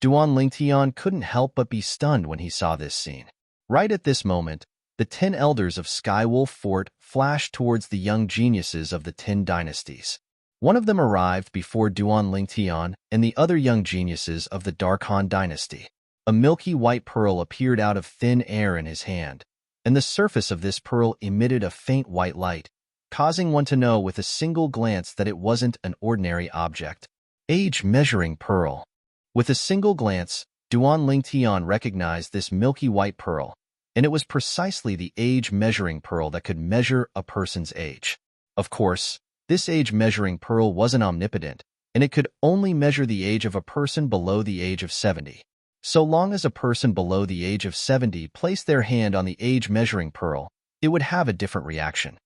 Duan Lingtian couldn't help but be stunned when he saw this scene. Right at this moment, the 10 elders of Skywolf Fort flashed towards the young geniuses of the 10 dynasties. One of them arrived before Duan Lingtian and the other young geniuses of the Darkhan dynasty. A milky white pearl appeared out of thin air in his hand, and the surface of this pearl emitted a faint white light, causing one to know with a single glance that it wasn't an ordinary object. Age-measuring pearl. With a single glance, Duan Lingtian recognized this milky white pearl, and it was precisely the age-measuring pearl that could measure a person's age. Of course, this age-measuring pearl wasn't omnipotent, and it could only measure the age of a person below the age of 70. So long as a person below the age of 70 placed their hand on the age-measuring pearl, it would have a different reaction.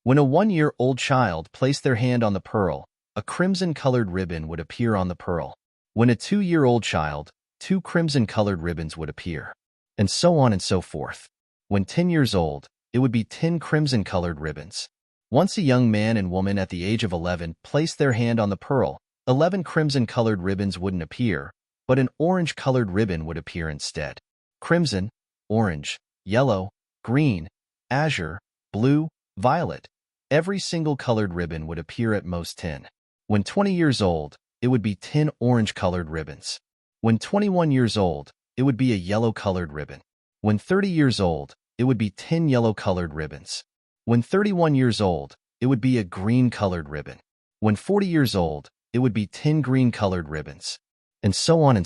When a 1-year-old child placed their hand on the pearl, a crimson-colored ribbon would appear on the pearl. When a 2-year-old child, 2 crimson-colored ribbons would appear, and so on and so forth. When 10 years old, it would be 10 crimson-colored ribbons. Once a young man and woman at the age of 11 placed their hand on the pearl, 11 crimson-colored ribbons wouldn't appear, but an orange-colored ribbon would appear instead. Crimson, orange, yellow, green, azure, blue, violet. Every single colored ribbon would appear at most 10. When 20 years old, it would be 10 orange-colored ribbons. When 21 years old, it would be a yellow-colored ribbon. When 30 years old, it would be 10 yellow-colored ribbons. When 31 years old, it would be a green-colored ribbon. When 40 years old, it would be 10 green-colored ribbons. And so on,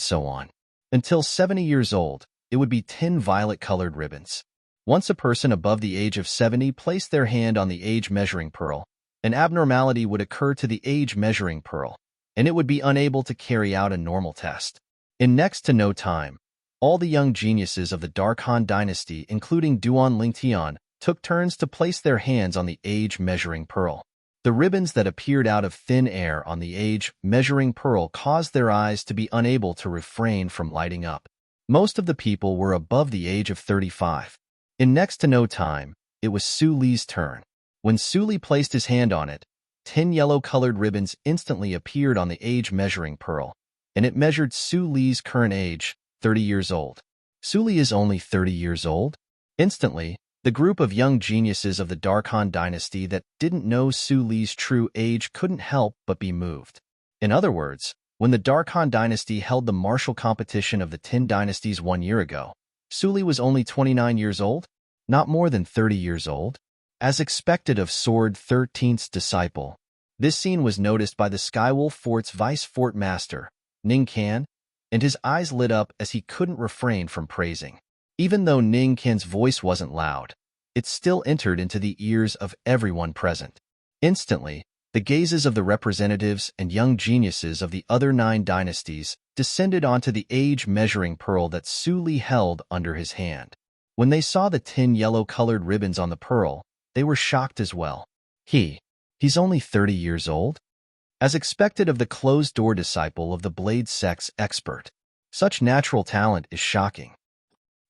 until 70 years old, it would be 10 violet-colored ribbons. Once a person above the age of 70 placed their hand on the age-measuring pearl, an abnormality would occur to the age-measuring pearl, and it would be unable to carry out a normal test. In next to no time, all the young geniuses of the Dark Han dynasty, including Duan Lingtian, took turns to place their hands on the age-measuring pearl. The ribbons that appeared out of thin air on the age-measuring pearl caused their eyes to be unable to refrain from lighting up. Most of the people were above the age of 35. In next to no time, it was Su Li's turn. When Su Li placed his hand on it, 10 yellow-colored ribbons instantly appeared on the age-measuring pearl, and it measured Su Li's current age, 30 years old. Su Li is only 30 years old? Instantly, the group of young geniuses of the Dark Han dynasty that didn't know Su Li's true age couldn't help but be moved. In other words, when the Dark Han dynasty held the martial competition of the 10 dynasties 1 year ago, Su Li was only 29 years old, not more than 30 years old. As expected of Sword 13th's disciple, this scene was noticed by the Skywolf Fort's vice fort master, Ning Kan, and his eyes lit up as he couldn't refrain from praising. Even though Ning Kan's voice wasn't loud, it still entered into the ears of everyone present. Instantly, the gazes of the representatives and young geniuses of the other 9 dynasties descended onto the age-measuring pearl that Su Li held under his hand. When they saw the 10 yellow-colored ribbons on the pearl, they were shocked as well. He's only 30 years old? As expected of the closed-door disciple of the blade sex expert, such natural talent is shocking.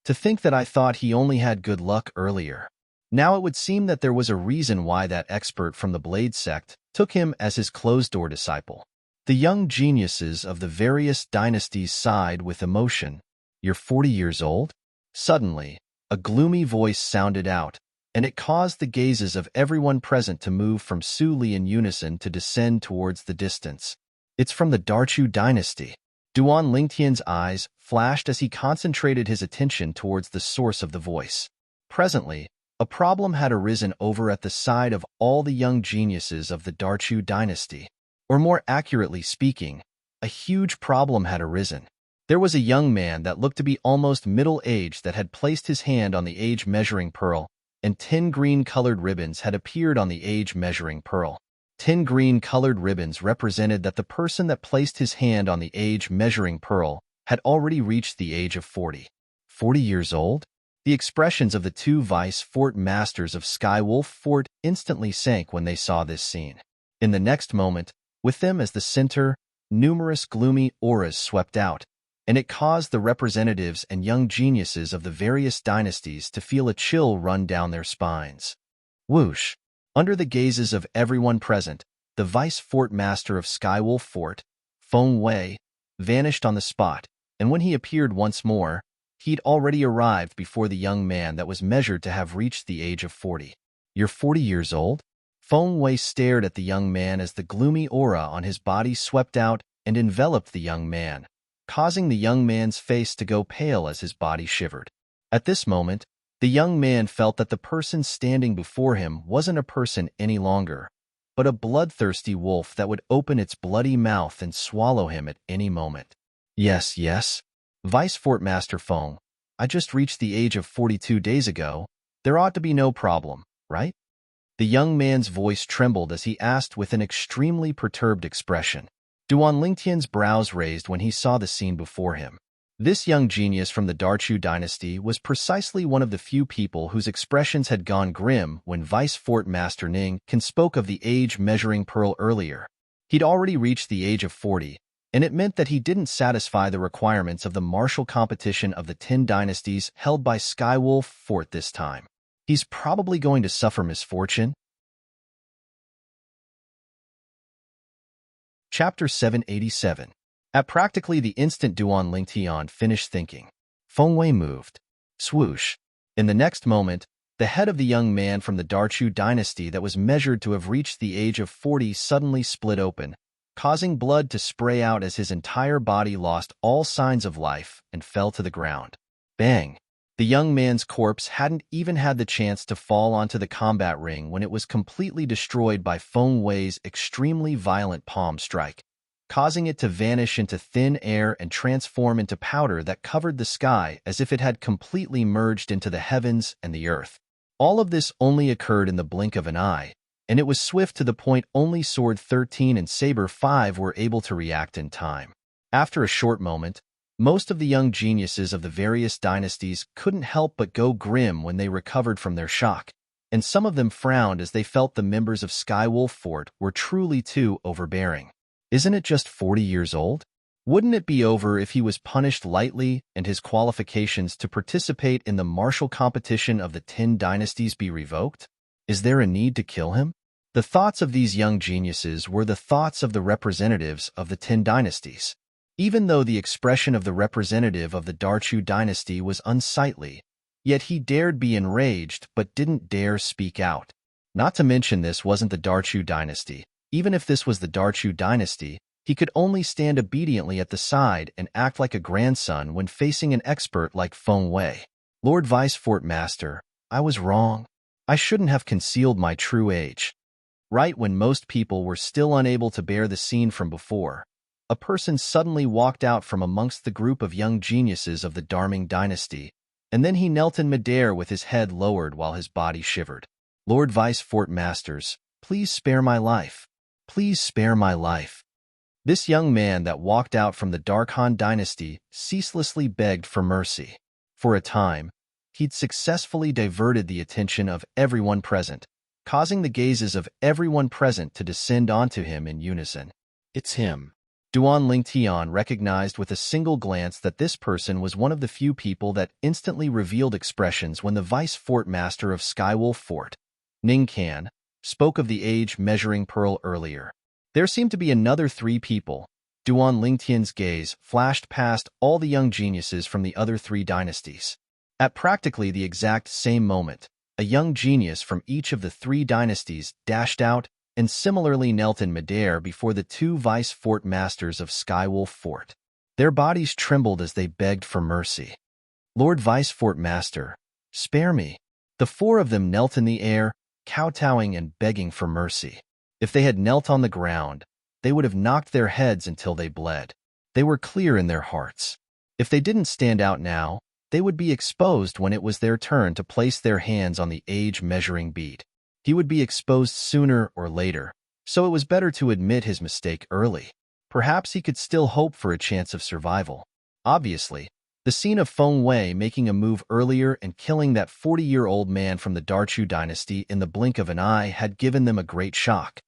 To think that I thought he only had good luck earlier. Now it would seem that there was a reason why that expert from the blade sect took him as his closed-door disciple. The young geniuses of the various dynasties sighed with emotion. You're 40 years old? Suddenly, a gloomy voice sounded out, and it caused the gazes of everyone present to move from Su Li in unison to descend towards the distance. It's from the Darchu dynasty. Duan Lingtian's eyes flashed as he concentrated his attention towards the source of the voice. Presently, a problem had arisen over at the side of all the young geniuses of the Darchu dynasty. Or more accurately speaking, a huge problem had arisen. There was a young man that looked to be almost middle-aged that had placed his hand on the age-measuring pearl, and 10 green-colored ribbons had appeared on the age-measuring pearl. 10 green-colored ribbons represented that the person that placed his hand on the age-measuring pearl had already reached the age of 40. 40 years old? The expressions of the 2 vice fort masters of Skywolf Fort instantly sank when they saw this scene. In the next moment, with them as the center, numerous gloomy auras swept out, and it caused the representatives and young geniuses of the various dynasties to feel a chill run down their spines. Whoosh! Under the gazes of everyone present, the vice fort master of Skywolf Fort, Feng Wei, vanished on the spot, and when he appeared once more, he'd already arrived before the young man that was measured to have reached the age of 40. You're 40 years old? Feng Wei stared at the young man as the gloomy aura on his body swept out and enveloped the young man, causing the young man's face to go pale as his body shivered. At this moment, the young man felt that the person standing before him wasn't a person any longer, but a bloodthirsty wolf that would open its bloody mouth and swallow him at any moment. Yes, Vice Fort Master Feng, I just reached the age of 42 days ago. There ought to be no problem, right? The young man's voice trembled as he asked with an extremely perturbed expression. Duan Lingtian's brows raised when he saw the scene before him. This young genius from the Darchu dynasty was precisely one of the few people whose expressions had gone grim when Vice Fort Master Ning Can spoke of the age-measuring pearl earlier. He'd already reached the age of 40, and it meant that he didn't satisfy the requirements of the martial competition of the 10 dynasties held by Skywolf Fort this time. He's probably going to suffer misfortune. Chapter 787. At practically the instant Duan Lingtian finished thinking, Feng Wei moved. Swoosh. In the next moment, the head of the young man from the Darchu dynasty that was measured to have reached the age of 40 suddenly split open, causing blood to spray out as his entire body lost all signs of life and fell to the ground. Bang! The young man's corpse hadn't even had the chance to fall onto the combat ring when it was completely destroyed by Feng Wei's extremely violent palm strike, causing it to vanish into thin air and transform into powder that covered the sky as if it had completely merged into the heavens and the earth. All of this only occurred in the blink of an eye, and it was swift to the point only Sword 13 and Saber 5 were able to react in time. After a short moment, most of the young geniuses of the various dynasties couldn't help but go grim when they recovered from their shock, and some of them frowned as they felt the members of Skywolf Fort were truly too overbearing. Isn't it just 40 years old? Wouldn't it be over if he was punished lightly and his qualifications to participate in the martial competition of the 10 dynasties be revoked? Is there a need to kill him? The thoughts of these young geniuses were the thoughts of the representatives of the 10 dynasties. Even though the expression of the representative of the Darchu dynasty was unsightly, yet he dared be enraged but didn't dare speak out. Not to mention this wasn't the Darchu dynasty. Even if this was the Darchu dynasty, he could only stand obediently at the side and act like a grandson when facing an expert like Feng Wei. Lord Vice Fort Master, I was wrong. I shouldn't have concealed my true age. Right when most people were still unable to bear the scene from before, a person suddenly walked out from amongst the group of young geniuses of the Darming dynasty, and then he knelt in midair with his head lowered while his body shivered. Lord Vice Fort Masters, please spare my life. Please spare my life. This young man that walked out from the Darkhan dynasty ceaselessly begged for mercy. For a time, he'd successfully diverted the attention of everyone present, causing the gazes of everyone present to descend onto him in unison. It's him. Duan Lingtian recognized with a single glance that this person was one of the few people that instantly revealed expressions when the Vice Fort Master of Skywolf Fort, Ning Can, spoke of the age-measuring pearl earlier. There seemed to be another 3 people. Duan Lingtian's gaze flashed past all the young geniuses from the other 3 dynasties. At practically the exact same moment, a young genius from each of the 3 dynasties dashed out and similarly knelt in midair before the 2 Vice Fort Masters of Skywolf Fort. Their bodies trembled as they begged for mercy. Lord Vice Fort Master, spare me. The 4 of them knelt in the air, kowtowing and begging for mercy. If they had knelt on the ground, they would have knocked their heads until they bled. They were clear in their hearts. If they didn't stand out now, they would be exposed when it was their turn to place their hands on the age-measuring bead. He would be exposed sooner or later, so it was better to admit his mistake early. Perhaps he could still hope for a chance of survival. Obviously, the scene of Feng Wei making a move earlier and killing that 40-year-old man from the Darchu dynasty in the blink of an eye had given them a great shock.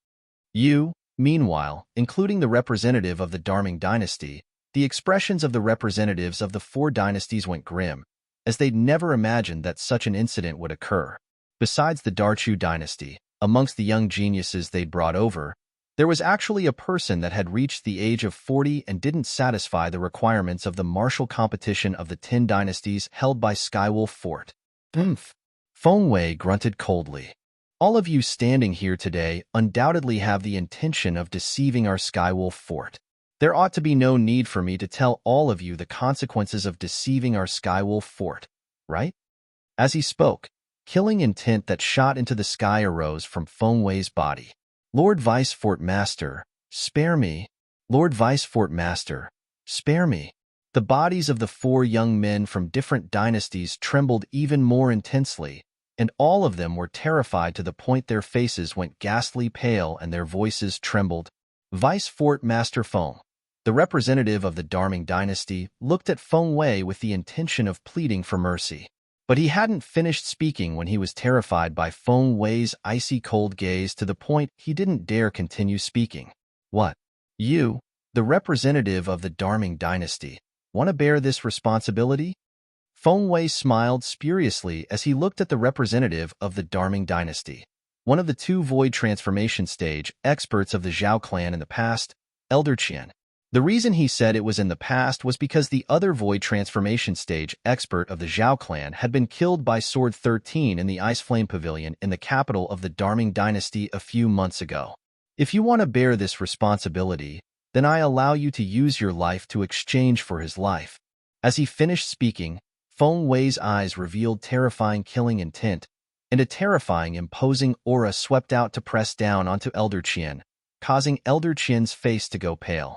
Meanwhile, including the representative of the Darming dynasty, the expressions of the representatives of the 4 dynasties went grim, as they'd never imagined that such an incident would occur. Besides the Darchu dynasty, amongst the young geniuses they'd brought over, there was actually a person that had reached the age of 40 and didn't satisfy the requirements of the martial competition of the 10 dynasties held by Skywolf Fort. Feng Wei grunted coldly. All of you standing here today undoubtedly have the intention of deceiving our Skywolf Fort. There ought to be no need for me to tell all of you the consequences of deceiving our Skywolf Fort, right? As he spoke, killing intent that shot into the sky arose from Feng Wei's body. Lord Vice Fort Master, spare me. Lord Vice Fort Master, spare me. The bodies of the four young men from different dynasties trembled even more intensely, and all of them were terrified to the point their faces went ghastly pale and their voices trembled. Vice Fort Master Feng, the representative of the Darming dynasty, looked at Feng Wei with the intention of pleading for mercy. But he hadn't finished speaking when he was terrified by Feng Wei's icy cold gaze to the point he didn't dare continue speaking. What? You, the representative of the Darming dynasty, want to bear this responsibility? Feng Wei smiled spuriously as he looked at the representative of the Darming dynasty, one of the two void transformation stage experts of the Zhao clan in the past, Elder Qian. The reason he said it was in the past was because the other void transformation stage expert of the Zhao clan had been killed by Sword 13 in the Ice Flame Pavilion in the capital of the Darming dynasty a few months ago. If you want to bear this responsibility, then I allow you to use your life to exchange for his life. As he finished speaking, Feng Wei's eyes revealed terrifying killing intent, and a terrifying imposing aura swept out to press down onto Elder Qian, causing Elder Qian's face to go pale.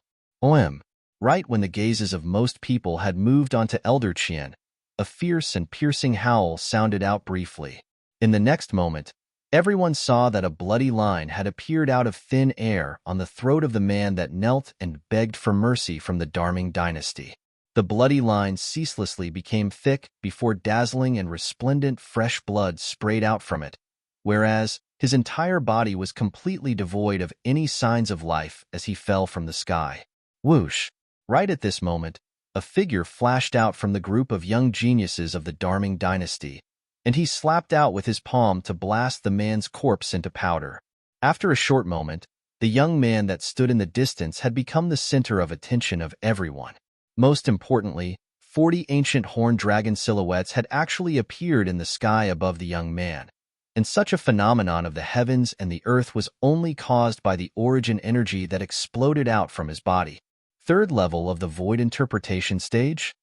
Right when the gazes of most people had moved onto Elder Qian, a fierce and piercing howl sounded out briefly. In the next moment, everyone saw that a bloody line had appeared out of thin air on the throat of the man that knelt and begged for mercy from the Darming dynasty. The bloody line ceaselessly became thick before dazzling and resplendent fresh blood sprayed out from it, whereas his entire body was completely devoid of any signs of life as he fell from the sky. Whoosh! Right at this moment, a figure flashed out from the group of young geniuses of the Darming dynasty, and he slapped out with his palm to blast the man's corpse into powder. After a short moment, the young man that stood in the distance had become the center of attention of everyone. Most importantly, 40 ancient horned dragon silhouettes had actually appeared in the sky above the young man, and such a phenomenon of the heavens and the earth was only caused by the origin energy that exploded out from his body. Third level of the void interpretation stage?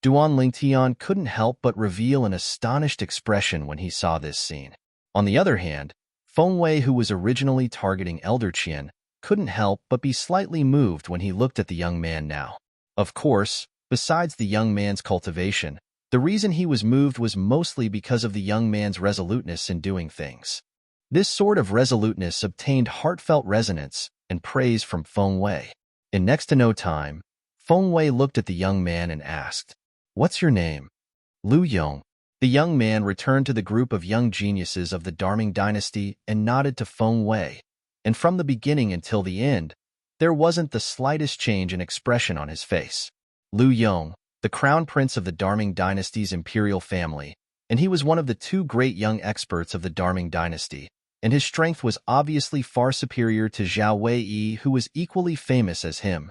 Duan Lingtian couldn't help but reveal an astonished expression when he saw this scene. On the other hand, Feng Wei, who was originally targeting Elder Qian, couldn't help but be slightly moved when he looked at the young man now. Of course, besides the young man's cultivation, the reason he was moved was mostly because of the young man's resoluteness in doing things. This sort of resoluteness obtained heartfelt resonance and praise from Feng Wei. In next to no time, Feng Wei looked at the young man and asked, "What's your name?" "Lu Yong." The young man returned to the group of young geniuses of the Darming dynasty and nodded to Feng Wei, and from the beginning until the end, there wasn't the slightest change in expression on his face. Lu Yong, the crown prince of the Darming dynasty's imperial family, and he was one of the two great young experts of the Darming dynasty, and his strength was obviously far superior to Zhao Wei, who was equally famous as him.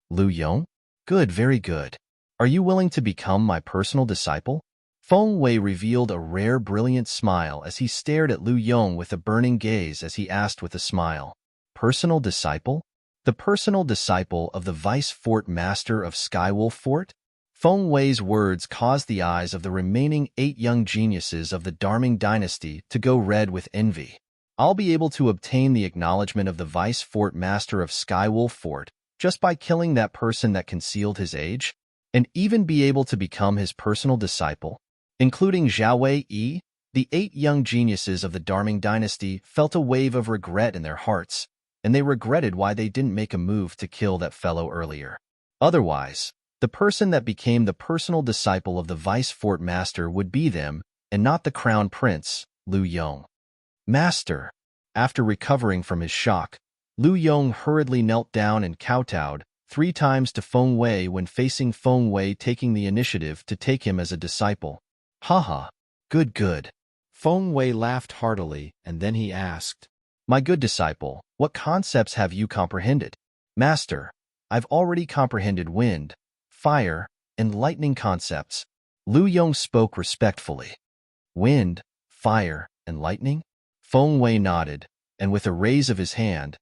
"Lu Yong? Good, very good. Are you willing to become my personal disciple?" Feng Wei revealed a rare, brilliant smile as he stared at Lu Yong with a burning gaze as he asked with a smile, "Personal disciple? The personal disciple of the Vice Fort Master of Skywolf Fort?" Feng Wei's words caused the eyes of the remaining 8 young geniuses of the Darming dynasty to go red with envy. "I'll be able to obtain the acknowledgement of the Vice Fort Master of Skywolf Fort just by killing that person that concealed his age, and even be able to become his personal disciple?" Including Zhao Wei, the 8 young geniuses of the Darming dynasty felt a wave of regret in their hearts, and they regretted why they didn't make a move to kill that fellow earlier. Otherwise, the person that became the personal disciple of the Vice Fort Master would be them, and not the Crown Prince, Lu Yong. "Master." After recovering from his shock, Lu Yong hurriedly knelt down and kowtowed 3 times to Feng Wei when facing Feng Wei taking the initiative to take him as a disciple. "Haha, good, good." Feng Wei laughed heartily, and then he asked, "My good disciple, what concepts have you comprehended?" "Master, I've already comprehended wind, fire, and lightning concepts." Lu Yong spoke respectfully. "Wind, fire, and lightning?" Feng Wei nodded, and with a raise of his hand,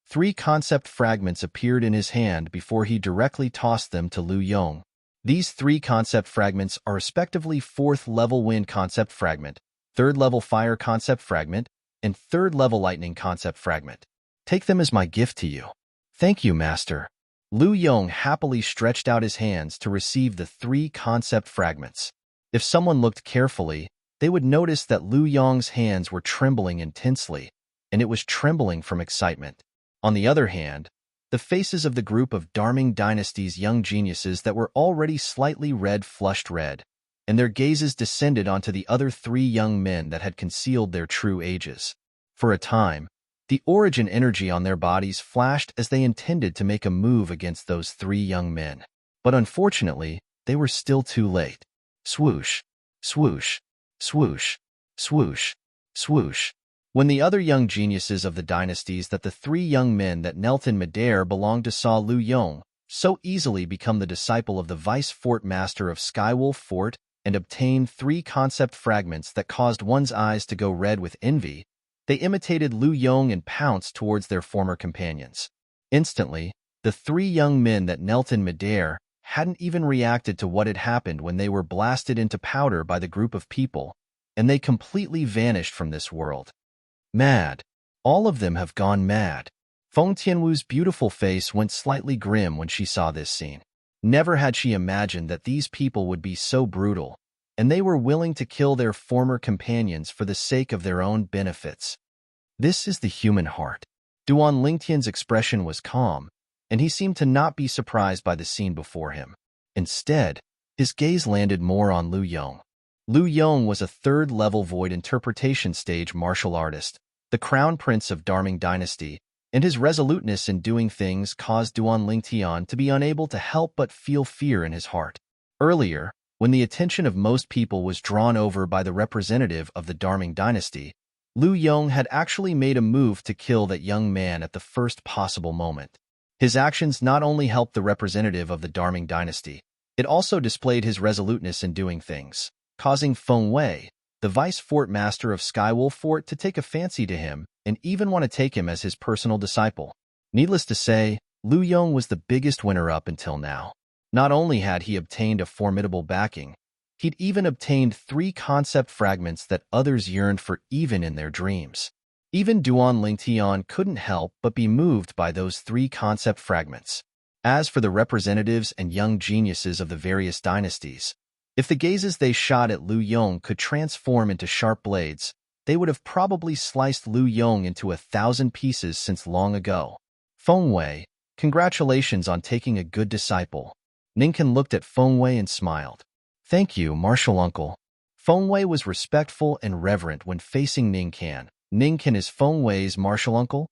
3 concept fragments appeared in his hand before he directly tossed them to Lu Yong. These 3 concept fragments are respectively 4th level wind concept fragment, 3rd level fire concept fragment, and 3rd level lightning concept fragment. "Take them as my gift to you." "Thank you, Master." Lu Yong happily stretched out his hands to receive the 3 concept fragments. If someone looked carefully, they would notice that Lu Yong's hands were trembling intensely, and it was trembling from excitement. On the other hand, the faces of the group of Darming Dynasty's young geniuses that were already slightly red flushed red, and their gazes descended onto the other 3 young men that had concealed their true ages. For a time, the origin energy on their bodies flashed as they intended to make a move against those 3 young men. But unfortunately, they were still too late. Swoosh, swoosh, swoosh, swoosh, swoosh. When the other young geniuses of the dynasties that the 3 young men that knelt in midair belonged to saw Lu Yong so easily become the disciple of the vice fort master of Skywolf Fort and obtain 3 concept fragments that caused one's eyes to go red with envy, they imitated Lu Yong and pounced towards their former companions. Instantly, the 3 young men that knelt in midair hadn't even reacted to what had happened when they were blasted into powder by the group of people, and they completely vanished from this world. Mad. All of them have gone mad. Feng Tianwu's beautiful face went slightly grim when she saw this scene. Never had she imagined that these people would be so brutal, and they were willing to kill their former companions for the sake of their own benefits. This is the human heart. Duan Lingtian's expression was calm, and he seemed to not be surprised by the scene before him. Instead, his gaze landed more on Lu Yong. Lu Yong was a 3rd-level void interpretation stage martial artist, the crown prince of Darming Dynasty, and his resoluteness in doing things caused Duan Lingtian to be unable to help but feel fear in his heart. Earlier, when the attention of most people was drawn over by the representative of the Darming Dynasty, Lu Yong had actually made a move to kill that young man at the first possible moment. His actions not only helped the representative of the Darming Dynasty, it also displayed his resoluteness in doing things, causing Feng Wei, the vice fort master of Skywolf Fort, to take a fancy to him and even want to take him as his personal disciple. Needless to say, Lu Yong was the biggest winner up until now. Not only had he obtained a formidable backing, he'd even obtained 3 concept fragments that others yearned for even in their dreams. Even Duan Lingtian couldn't help but be moved by those 3 concept fragments. As for the representatives and young geniuses of the various dynasties, if the gazes they shot at Lu Yong could transform into sharp blades, they would have probably sliced Lu Yong into 1,000 pieces since long ago. Feng Wei, congratulations on taking a good disciple. Ningkan looked at Feng Wei and smiled. Thank you, martial uncle. Feng Wei was respectful and reverent when facing Ningkan. Ningkan is Feng Wei's martial uncle?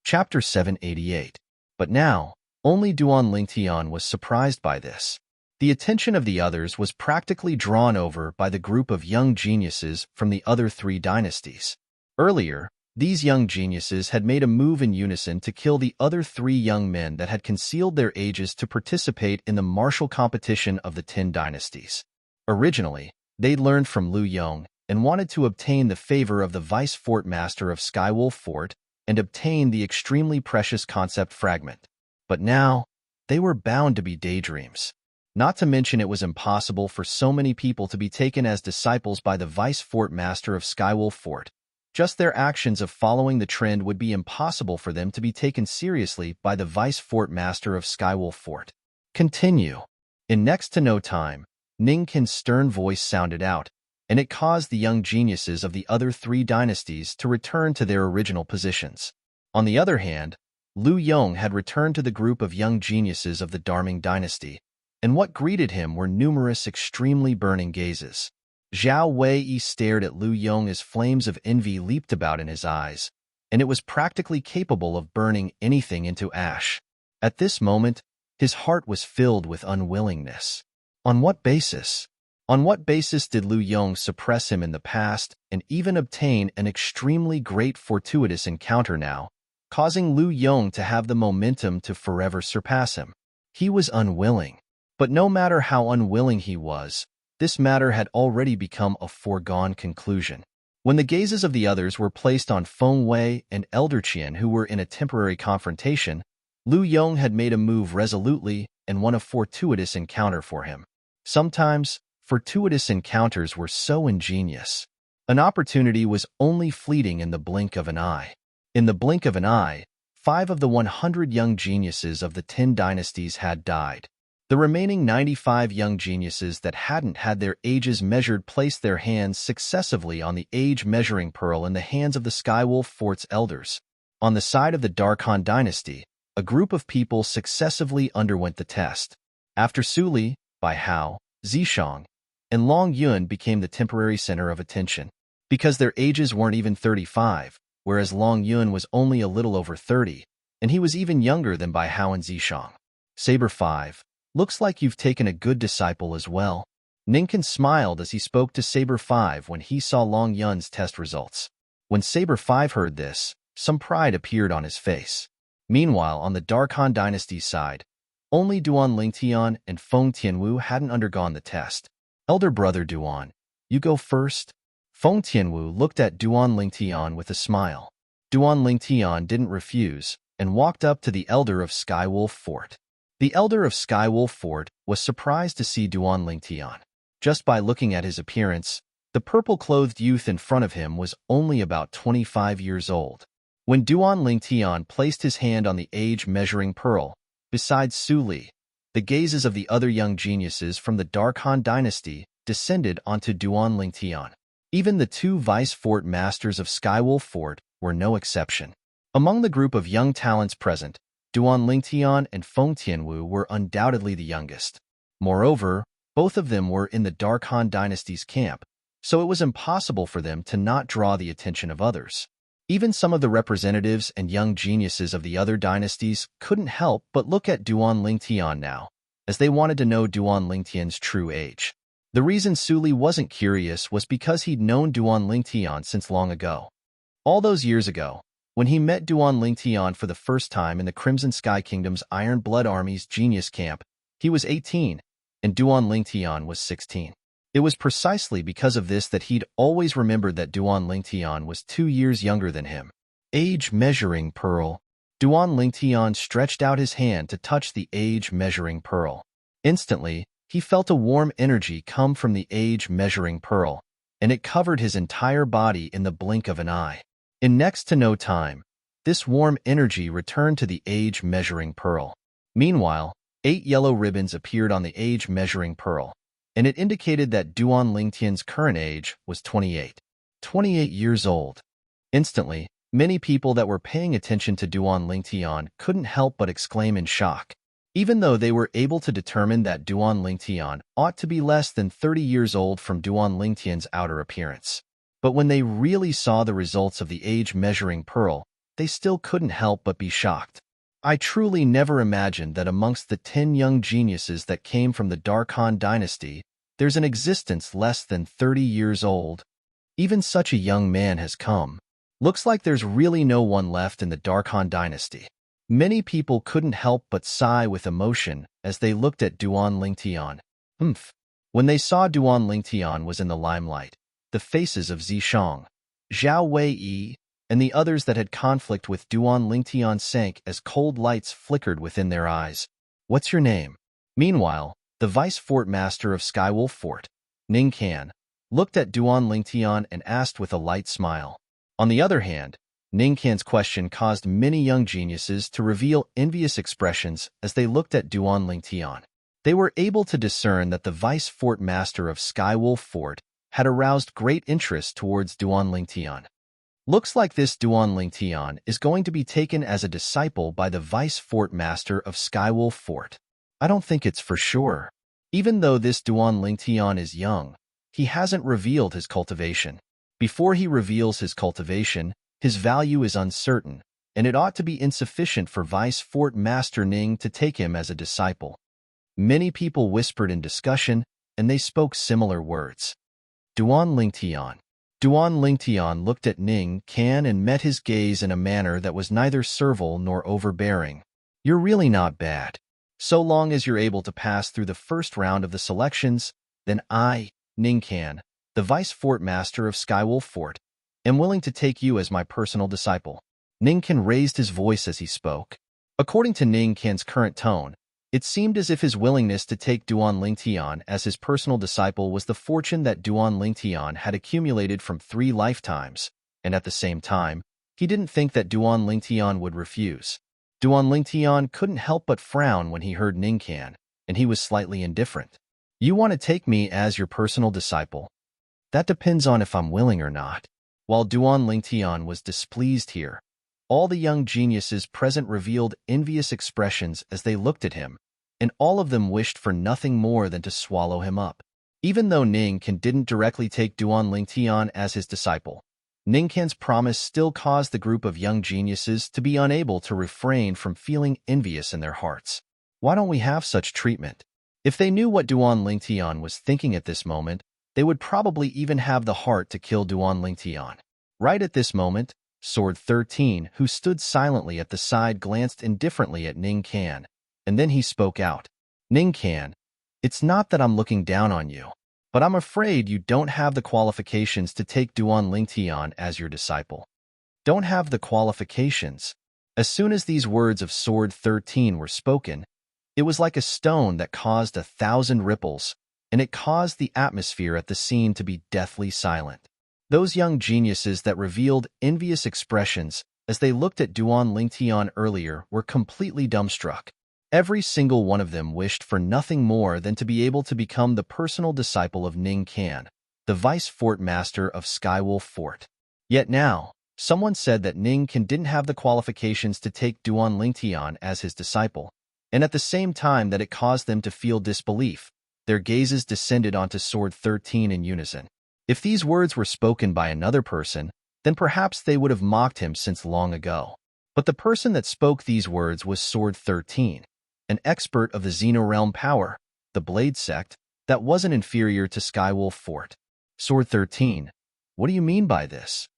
Chapter 788. But now, only Duan Lingtian was surprised by this. The attention of the others was practically drawn over by the group of young geniuses from the other 3 dynasties. Earlier, these young geniuses had made a move in unison to kill the other 3 young men that had concealed their ages to participate in the martial competition of the 10 dynasties. Originally, they'd learned from Lu Yong and wanted to obtain the favor of the vice fort master of Skywolf Fort and obtain the extremely precious concept fragment. But now, they were bound to be daydreams. Not to mention it was impossible for so many people to be taken as disciples by the vice fort master of Skywolf Fort. Just their actions of following the trend would be impossible for them to be taken seriously by the vice fort master of Skywolf Fort. Continue. In next to no time, Ningkin's stern voice sounded out, and it caused the young geniuses of the other 3 dynasties to return to their original positions. On the other hand, Lu Yong had returned to the group of young geniuses of the Darming Dynasty, and what greeted him were numerous extremely burning gazes. Zhao Wei stared at Lu Yong as flames of envy leaped about in his eyes, and it was practically capable of burning anything into ash. At this moment, his heart was filled with unwillingness. On what basis? On what basis did Lu Yong suppress him in the past and even obtain an extremely great fortuitous encounter now, causing Lu Yong to have the momentum to forever surpass him? He was unwilling. But no matter how unwilling he was, this matter had already become a foregone conclusion. When the gazes of the others were placed on Feng Wei and Elder Qian, who were in a temporary confrontation, Lu Yong had made a move resolutely and won a fortuitous encounter for him. Sometimes, fortuitous encounters were so ingenious. An opportunity was only fleeting in the blink of an eye. In the blink of an eye, 5 of the 100 young geniuses of the 10 dynasties had died. The remaining 95 young geniuses that hadn't had their ages measured placed their hands successively on the age-measuring pearl in the hands of the Skywolf Fort's elders. On the side of the Darkhan dynasty, a group of people successively underwent the test. After Su Li, Bai Hao, Zishang, and Long Yun became the temporary center of attention. Because their ages weren't even 35, whereas Long Yun was only a little over 30, and he was even younger than Bai Hao and Zishang. Saber 5. Looks like you've taken a good disciple as well. Ningkan smiled as he spoke to Saber 5 when he saw Long Yun's test results. When Saber 5 heard this, some pride appeared on his face. Meanwhile, on the Darkhan dynasty's side, only Duan Lingtian and Feng Tianwu hadn't undergone the test. Elder brother Duan, you go first? Feng Tianwu looked at Duan Lingtian with a smile. Duan Lingtian didn't refuse and walked up to the elder of Skywolf Fort. The elder of Skywolf Fort was surprised to see Duan Lingtian. Just by looking at his appearance, the purple-clothed youth in front of him was only about 25 years old. When Duan Lingtian placed his hand on the age-measuring pearl, besides Su Li, the gazes of the other young geniuses from the Darkhan dynasty descended onto Duan Lingtian. Even the 2 vice fort masters of Skywolf Fort were no exception. Among the group of young talents present, Duan Lingtian and Feng Tianwu were undoubtedly the youngest. Moreover, both of them were in the Darkhan dynasty's camp, so it was impossible for them to not draw the attention of others. Even some of the representatives and young geniuses of the other dynasties couldn't help but look at Duan Lingtian now, as they wanted to know Duan Lingtian's true age. The reason Su Li wasn't curious was because he'd known Duan Lingtian since long ago. All those years ago, when he met Duan Lingtian for the first time in the Crimson Sky Kingdom's Iron Blood Army's genius camp, he was 18, and Duan Lingtian was 16. It was precisely because of this that he'd always remembered that Duan Lingtian was 2 years younger than him. Age-measuring pearl. Duan Lingtian stretched out his hand to touch the age-measuring pearl. Instantly, he felt a warm energy come from the age-measuring pearl, and it covered his entire body in the blink of an eye. In next to no time, this warm energy returned to the age-measuring pearl. Meanwhile, 8 yellow ribbons appeared on the age-measuring pearl, and it indicated that Duan Lingtian's current age was 28. 28 years old. Instantly, many people that were paying attention to Duan Lingtian couldn't help but exclaim in shock. Even though they were able to determine that Duan Lingtian ought to be less than 30 years old from Duan Lingtian's outer appearance. But when they really saw the results of the age-measuring pearl, they still couldn't help but be shocked. I truly never imagined that amongst the 10 young geniuses that came from the Darkhan dynasty, there's an existence less than 30 years old. Even such a young man has come. Looks like there's really no one left in the Darkhan dynasty. Many people couldn't help but sigh with emotion as they looked at Duan Lingtian. When they saw Duan Lingtian was in the limelight, the faces of Zishang, Zhao Wei, and the others that had conflict with Duan Lingtian sank as cold lights flickered within their eyes. What's your name? Meanwhile, the vice fort master of Skywolf Fort, Ning Kan, looked at Duan Lingtian and asked with a light smile. On the other hand, Ning Kan's question caused many young geniuses to reveal envious expressions as they looked at Duan Lingtian. They were able to discern that the vice fort master of Skywolf Fort had aroused great interest towards Duan Lingtian. Looks like this Duan Lingtian is going to be taken as a disciple by the vice fort master of Skywolf Fort. I don't think it's for sure. Even though this Duan Lingtian is young, he hasn't revealed his cultivation. Before he reveals his cultivation, his value is uncertain, and it ought to be insufficient for vice fort master Ning to take him as a disciple. Many people whispered in discussion, and they spoke similar words. Duan Lingtian. Duan Lingtian looked at Ning Kan and met his gaze in a manner that was neither servile nor overbearing. You're really not bad. So long as you're able to pass through the first round of the selections, then I, Ning Kan, the vice fort master of Skywolf Fort, am willing to take you as my personal disciple. Ning Kan raised his voice as he spoke. According to Ning Kan's current tone, it seemed as if his willingness to take Duan Lingtian as his personal disciple was the fortune that Duan Lingtian had accumulated from 3 lifetimes, and at the same time, He didn't think that Duan Lingtian would refuse. Duan Lingtian couldn't help but frown when he heard Ningcan, and he was slightly indifferent. You want to take me as your personal disciple? That depends on if I'm willing or not. While Duan Lingtian was displeased here, all the young geniuses present revealed envious expressions as they looked at him, and all of them wished for nothing more than to swallow him up. Even though Ningcan didn't directly take Duan Lingtian as his disciple, Ningcan's promise still caused the group of young geniuses to be unable to refrain from feeling envious in their hearts. Why don't we have such treatment? If they knew what Duan Lingtian was thinking at this moment, they would probably even have the heart to kill Duan Lingtian. Right at this moment, Sword 13, who stood silently at the side, glanced indifferently at Ningcan, and then he spoke out. Ningcan, it's not that I'm looking down on you, but I'm afraid you don't have the qualifications to take Duan Lingtian as your disciple. Don't have the qualifications. As soon as these words of Sword 13 were spoken, it was like a stone that caused 1,000 ripples, and it caused the atmosphere at the scene to be deathly silent. Those young geniuses that revealed envious expressions as they looked at Duan Lingtian earlier were completely dumbstruck. Every single one of them wished for nothing more than to be able to become the personal disciple of Ningcan, the vice fort master of Skywolf Fort. Yet now, someone said that Ningcan didn't have the qualifications to take Duan Lingtian as his disciple, and at the same time that it caused them to feel disbelief, their gazes descended onto Sword 13 in unison. If these words were spoken by another person, then perhaps they would have mocked him since long ago. But the person that spoke these words was Sword 13, an expert of the Xenorealm power, the Blade Sect, that wasn't inferior to Skywolf Fort. Sword 13, what do you mean by this?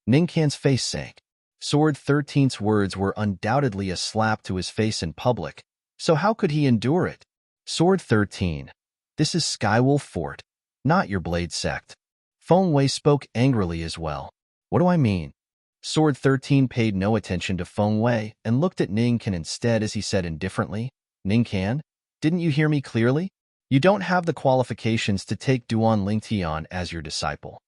Ningcan's face sank. Sword 13's words were undoubtedly a slap to his face in public, so how could he endure it? Sword 13, this is Skywolf Fort, not your Blade Sect. Feng Wei spoke angrily as well. What do I mean? Sword 13 paid no attention to Feng Wei and looked at Ningcan instead as he said indifferently, Ningcan, didn't you hear me clearly? You don't have the qualifications to take Duan Lingtian as your disciple.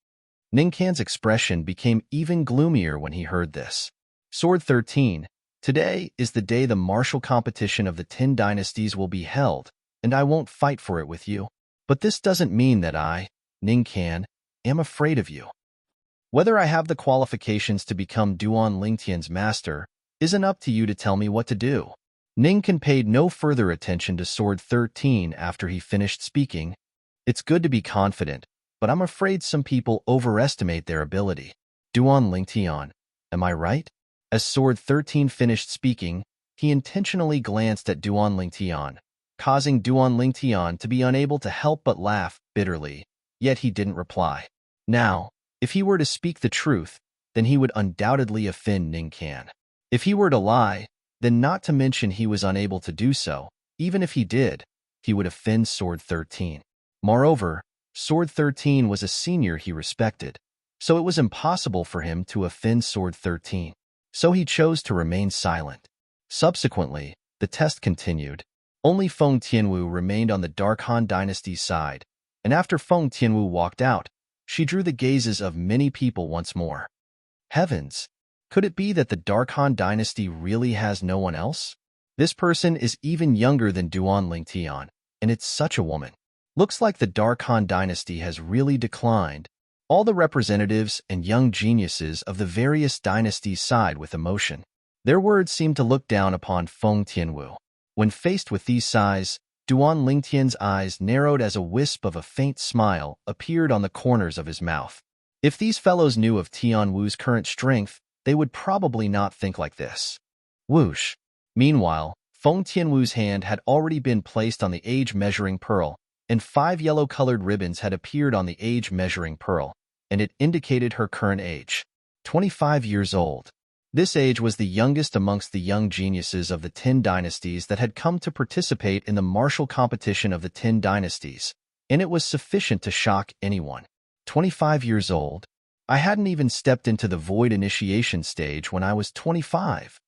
Ningcan's expression became even gloomier when he heard this. Sword 13, today is the day the martial competition of the 10 dynasties will be held, and I won't fight for it with you. But this doesn't mean that I, Ningcan, am afraid of you. Whether I have the qualifications to become Duan Lingtian's master isn't up to you to tell me what to do. Ningcan paid no further attention to Sword 13 after he finished speaking. It's good to be confident, but I'm afraid some people overestimate their ability. Duan Lingtian, am I right? As Sword 13 finished speaking, he intentionally glanced at Duan Lingtian, causing Duan Lingtian to be unable to help but laugh bitterly, yet he didn't reply. Now, if he were to speak the truth, then he would undoubtedly offend Ningcan. If he were to lie, then not to mention he was unable to do so, even if he did, he would offend Sword 13. Moreover, Sword 13 was a senior he respected, so it was impossible for him to offend Sword 13. So he chose to remain silent. Subsequently, the test continued. Only Feng Tianwu remained on the Dark Han dynasty's side, and after Feng Tianwu walked out, she drew the gazes of many people once more. Heavens! Could it be that the Dark Han dynasty really has no one else? This person is even younger than Duan Lingtian, and it's such a woman. Looks like the Dark Han dynasty has really declined. All the representatives and young geniuses of the various dynasties sighed with emotion. Their words seemed to look down upon Feng Tianwu. When faced with these sighs, Duan Lingtian's eyes narrowed as a wisp of a faint smile appeared on the corners of his mouth. If these fellows knew of Tianwu's current strength, they would probably not think like this. Whoosh! Meanwhile, Feng Tianwu's hand had already been placed on the age-measuring pearl, and 5 yellow-colored ribbons had appeared on the age-measuring pearl, and it indicated her current age. 25 years old. This age was the youngest amongst the young geniuses of the 10 dynasties that had come to participate in the martial competition of the 10 dynasties, and it was sufficient to shock anyone. 25 years old? I hadn't even stepped into the void initiation stage when I was 25.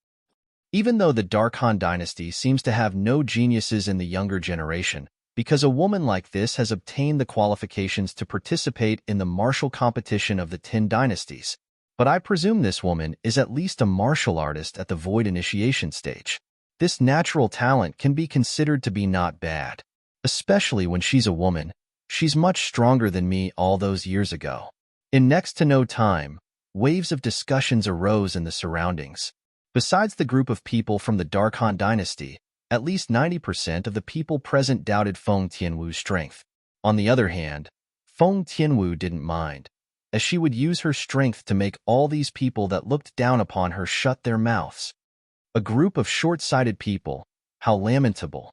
Even though the Dark Han dynasty seems to have no geniuses in the younger generation, because a woman like this has obtained the qualifications to participate in the martial competition of the 10 dynasties, But I presume this woman is at least a martial artist at the void initiation stage. This natural talent can be considered to be not bad, especially when she's a woman. She's much stronger than me all those years ago. In next to no time, waves of discussions arose in the surroundings. Besides the group of people from the Dark Han dynasty, at least 90% of the people present doubted Feng Tianwu's strength. On the other hand, Feng Tianwu didn't mind, as she would use her strength to make all these people that looked down upon her shut their mouths. A group of short-sighted people, how lamentable.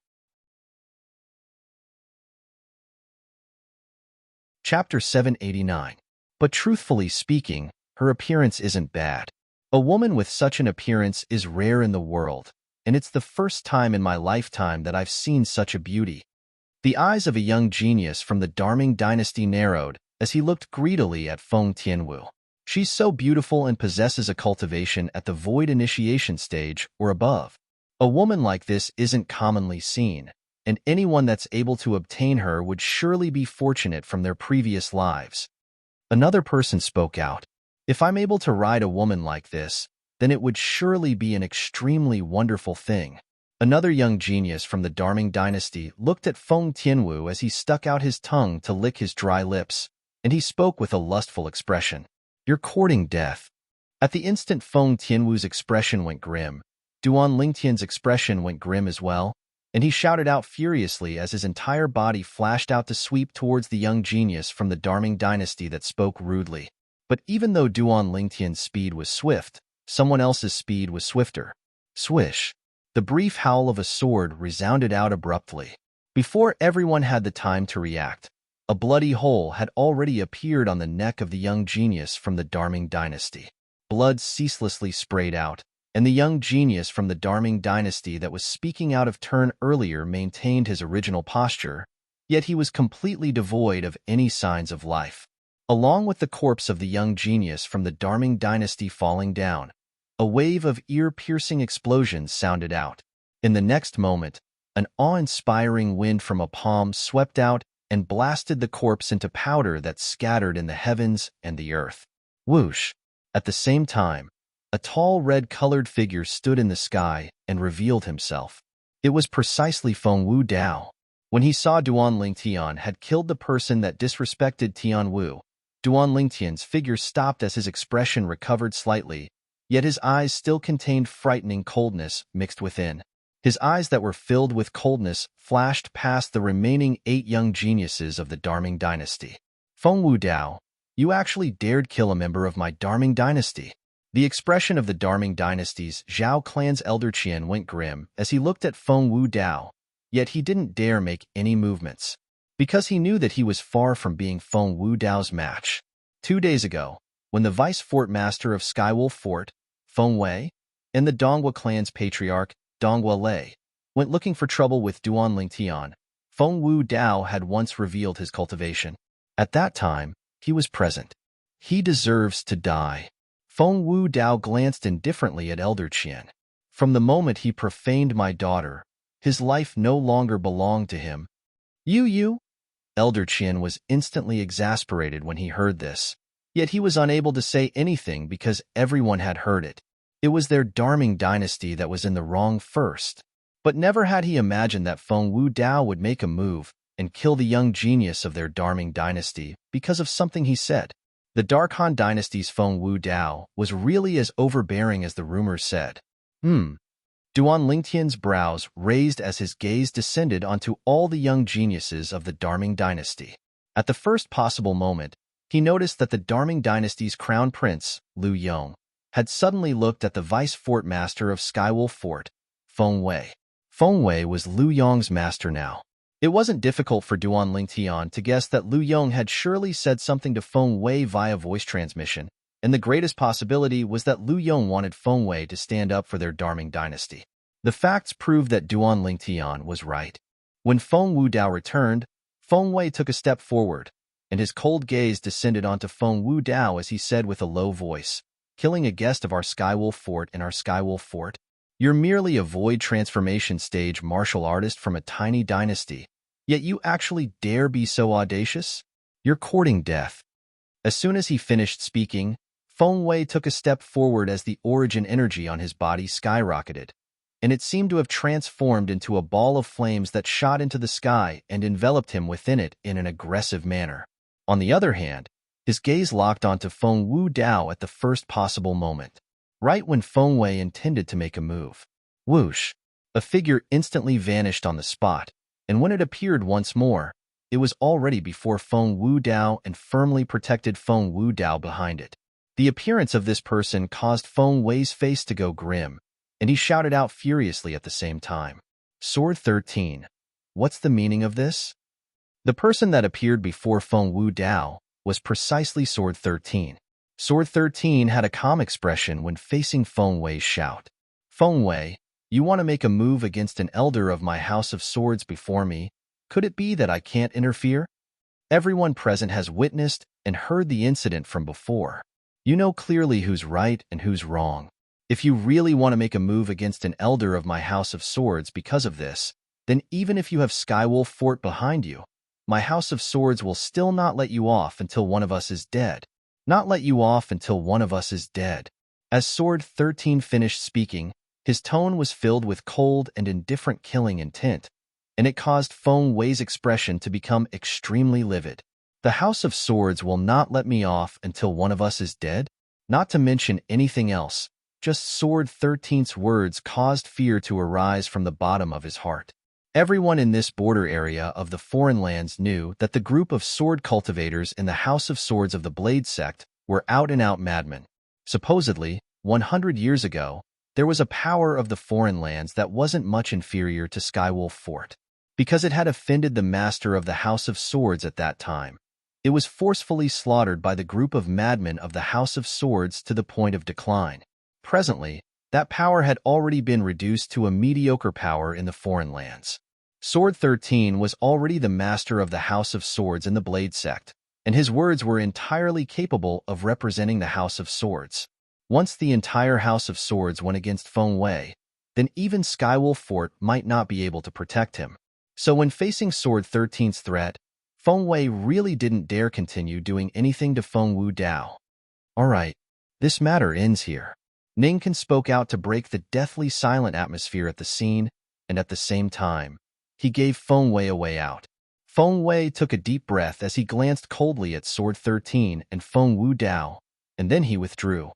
Chapter 789. But truthfully speaking, her appearance isn't bad. A woman with such an appearance is rare in the world, and it's the first time in my lifetime that I've seen such a beauty. The eyes of a young genius from the Darming dynasty narrowed as he looked greedily at Feng Tianwu. She's so beautiful and possesses a cultivation at the void initiation stage or above. A woman like this isn't commonly seen, and anyone that's able to obtain her would surely be fortunate from their previous lives. Another person spoke out. If I'm able to ride a woman like this, then it would surely be an extremely wonderful thing. Another young genius from the Darming dynasty looked at Feng Tianwu as he stuck out his tongue to lick his dry lips, and he spoke with a lustful expression. You're courting death. At the instant Feng Tianwu's expression went grim, Duan Lingtian's expression went grim as well, and he shouted out furiously as his entire body flashed out to sweep towards the young genius from the Darming dynasty that spoke rudely. But even though Duan Lingtian's speed was swift, someone else's speed was swifter. Swish! The brief howl of a sword resounded out abruptly. Before everyone had the time to react, a bloody hole had already appeared on the neck of the young genius from the Darming dynasty. Blood ceaselessly sprayed out, and the young genius from the Darming dynasty that was speaking out of turn earlier maintained his original posture, yet he was completely devoid of any signs of life. Along with the corpse of the young genius from the Darming dynasty falling down, a wave of ear-piercing explosions sounded out. In the next moment, an awe-inspiring wind from a palm swept out and blasted the corpse into powder that scattered in the heavens and the earth. Whoosh! At the same time, a tall red-colored figure stood in the sky and revealed himself. It was precisely Feng Wu Dao. When he saw Duan Lingtian had killed the person that disrespected Tian Wu, Duan Lingtian's figure stopped as his expression recovered slightly, yet his eyes still contained frightening coldness mixed within. His eyes that were filled with coldness flashed past the remaining 8 young geniuses of the Darming dynasty. Feng Wu Dao, you actually dared kill a member of my Darming dynasty. The expression of the Darming dynasty's Zhao clan's elder Qian went grim as he looked at Feng Wu Dao, yet he didn't dare make any movements, because he knew that he was far from being Feng Wu Dao's match. 2 days ago, when the vice fort master of Skywolf Fort, Feng Wei, and the Donghua clan's patriarch, Donghua Lei, went looking for trouble with Duan Lingtian, Feng Wu Dao had once revealed his cultivation. At that time, he was present. He deserves to die. Feng Wu Dao glanced indifferently at Elder Qian. From the moment he profaned my daughter, his life no longer belonged to him. You? Elder Qian was instantly exasperated when he heard this. Yet he was unable to say anything because everyone had heard it. It was their Darming dynasty that was in the wrong first. But never had he imagined that Feng Wu Dao would make a move and kill the young genius of their Darming dynasty because of something he said. The Dark Han dynasty's Feng Wu Dao was really as overbearing as the rumors said. Duan Lingtian's brows raised as his gaze descended onto all the young geniuses of the Darming dynasty. At the first possible moment, he noticed that the Darming dynasty's crown prince, Lu Yong, had suddenly looked at the vice fort master of Skywolf Fort, Feng Wei. Feng Wei was Lu Yong's master now. It wasn't difficult for Duan Lingtian to guess that Lu Yong had surely said something to Feng Wei via voice transmission, and the greatest possibility was that Lu Yong wanted Feng Wei to stand up for their Darming dynasty. The facts proved that Duan Lingtian was right. When Feng Wu Dao returned, Feng Wei took a step forward, and his cold gaze descended onto Feng Wu Dao as he said with a low voice, killing a guest of our Skywolf Fort in our Skywolf Fort? You're merely a void transformation stage martial artist from a tiny dynasty, yet you actually dare be so audacious? You're courting death. As soon as he finished speaking, Feng Wei took a step forward as the origin energy on his body skyrocketed, and it seemed to have transformed into a ball of flames that shot into the sky and enveloped him within it in an aggressive manner. On the other hand, his gaze locked onto Feng Wu Dao at the first possible moment, right when Feng Wei intended to make a move. Whoosh! A figure instantly vanished on the spot, and when it appeared once more, it was already before Feng Wu Dao and firmly protected Feng Wu Dao behind it. The appearance of this person caused Feng Wei's face to go grim, and he shouted out furiously at the same time. Sword 13. What's the meaning of this? The person that appeared before Feng Wu Dao was precisely Sword 13. Sword 13 had a calm expression when facing Feng Wei's shout. Feng Wei, you want to make a move against an elder of my House of Swords before me? Could it be that I can't interfere? Everyone present has witnessed and heard the incident from before. You know clearly who's right and who's wrong. If you really want to make a move against an elder of my House of Swords because of this, then even if you have Skywolf Fort behind you, my House of Swords will still not let you off until one of us is dead. Not let you off until one of us is dead. As Sword 13 finished speaking, his tone was filled with cold and indifferent killing intent, and it caused Feng Wei's expression to become extremely livid. The House of Swords will not let me off until one of us is dead? Not to mention anything else, just Sword 13's words caused fear to arise from the bottom of his heart. Everyone in this border area of the foreign lands knew that the group of sword cultivators in the House of Swords of the Blade Sect were out-and-out madmen. Supposedly, 100 years ago, there was a power of the foreign lands that wasn't much inferior to Skywolf Fort. Because it had offended the master of the House of Swords at that time, it was forcefully slaughtered by the group of madmen of the House of Swords to the point of decline. Presently, that power had already been reduced to a mediocre power in the foreign lands. Sword 13 was already the master of the House of Swords in the Blade Sect, and his words were entirely capable of representing the House of Swords. Once the entire House of Swords went against Feng Wei, then even Skywolf Fort might not be able to protect him. So when facing Sword 13's threat, Feng Wei really didn't dare continue doing anything to Feng Wu Dao. Alright, this matter ends here. Ningkan spoke out to break the deathly silent atmosphere at the scene, and at the same time, he gave Feng Wei a way out. Feng Wei took a deep breath as he glanced coldly at Sword 13 and Feng Wu Dao, and then he withdrew.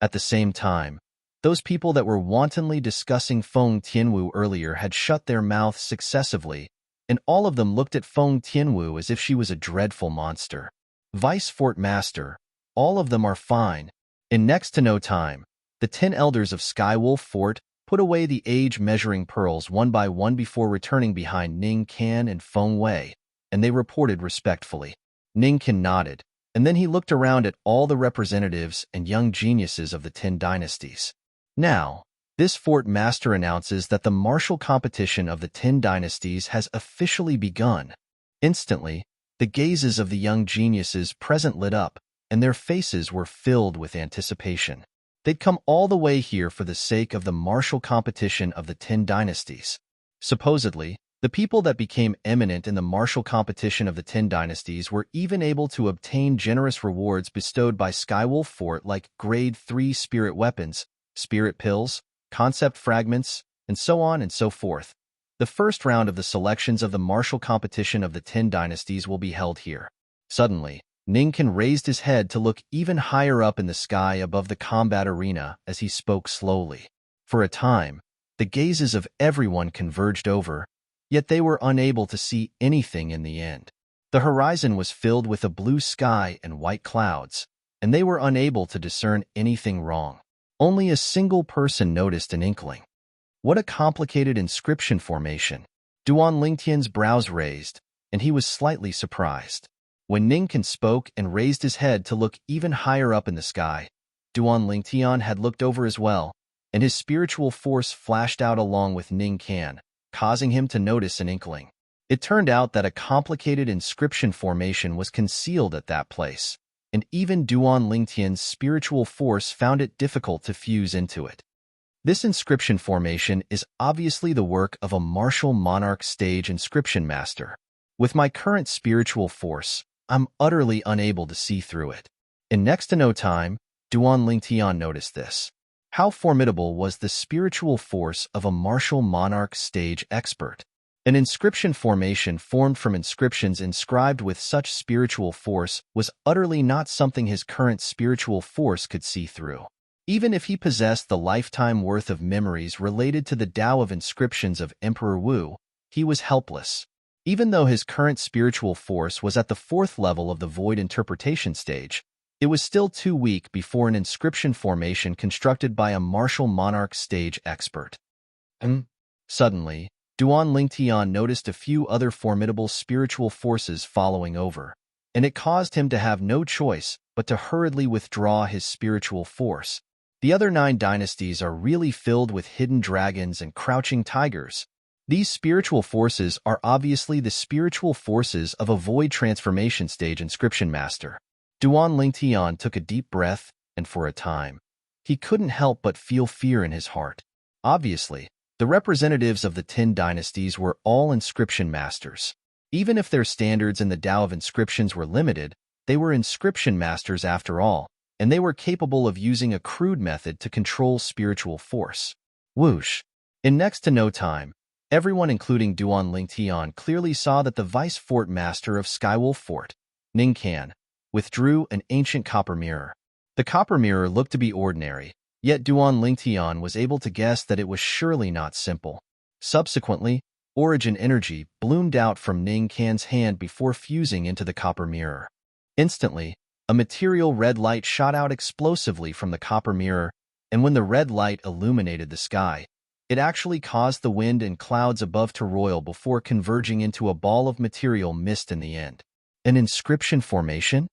At the same time, those people that were wantonly discussing Feng Tianwu earlier had shut their mouths successively, and all of them looked at Feng Tianwu as if she was a dreadful monster. Vice Fort Master, all of them are fine. In next to no time, the 10 elders of Skywolf Fort put away the age-measuring pearls one by one before returning behind Ning Kan and Feng Wei, and they reported respectfully. Ning Kan nodded, and then he looked around at all the representatives and young geniuses of the 10 dynasties. Now, this Fort Master announces that the martial competition of the 10 dynasties has officially begun. Instantly, the gazes of the young geniuses present lit up, and their faces were filled with anticipation. They'd come all the way here for the sake of the martial competition of the 10 dynasties. Supposedly, the people that became eminent in the martial competition of the 10 dynasties were even able to obtain generous rewards bestowed by Skywolf Fort like Grade 3 spirit weapons, spirit pills, concept fragments, and so on and so forth. The first round of the selections of the martial competition of the 10 dynasties will be held here. Suddenly, Ningkan raised his head to look even higher up in the sky above the combat arena as he spoke slowly. For a time, the gazes of everyone converged over, yet they were unable to see anything in the end. The horizon was filled with a blue sky and white clouds, and they were unable to discern anything wrong. Only a single person noticed an inkling. What a complicated inscription formation! Duan Lingtian's brows raised, and he was slightly surprised. When Ningkan spoke and raised his head to look even higher up in the sky, Duan Lingtian had looked over as well, and his spiritual force flashed out along with Ning Kan, causing him to notice an inkling. It turned out that a complicated inscription formation was concealed at that place, and even Duan Lingtian's spiritual force found it difficult to fuse into it. This inscription formation is obviously the work of a martial monarch stage inscription master. With my current spiritual force, I'm utterly unable to see through it. In next to no time, Duan Lingtian noticed this. How formidable was the spiritual force of a martial monarch stage expert? An inscription formation formed from inscriptions inscribed with such spiritual force was utterly not something his current spiritual force could see through. Even if he possessed the lifetime worth of memories related to the Tao of inscriptions of Emperor Wu, he was helpless. Even though his current spiritual force was at the 4th level of the void interpretation stage, it was still too weak before an inscription formation constructed by a martial monarch stage expert. Suddenly, Duan Lingtian noticed a few other formidable spiritual forces following over, and it caused him to have no choice but to hurriedly withdraw his spiritual force. The other 9 dynasties are really filled with hidden dragons and crouching tigers. These spiritual forces are obviously the spiritual forces of a void transformation stage inscription master. Duan Lingtian took a deep breath, and for a time, he couldn't help but feel fear in his heart. Obviously, the representatives of the 10 dynasties were all inscription masters. Even if their standards in the Tao of inscriptions were limited, they were inscription masters after all, and they were capable of using a crude method to control spiritual force. Whoosh! In next to no time, everyone including Duan Lingtian clearly saw that the vice fort master of Skywolf Fort, Ningkan, withdrew an ancient copper mirror. The copper mirror looked to be ordinary, yet Duan Lingtian was able to guess that it was surely not simple. Subsequently, origin energy bloomed out from Ning Kan's hand before fusing into the copper mirror. Instantly, a material red light shot out explosively from the copper mirror, and when the red light illuminated the sky, it actually caused the wind and clouds above to roil before converging into a ball of material mist in the end. An inscription formation?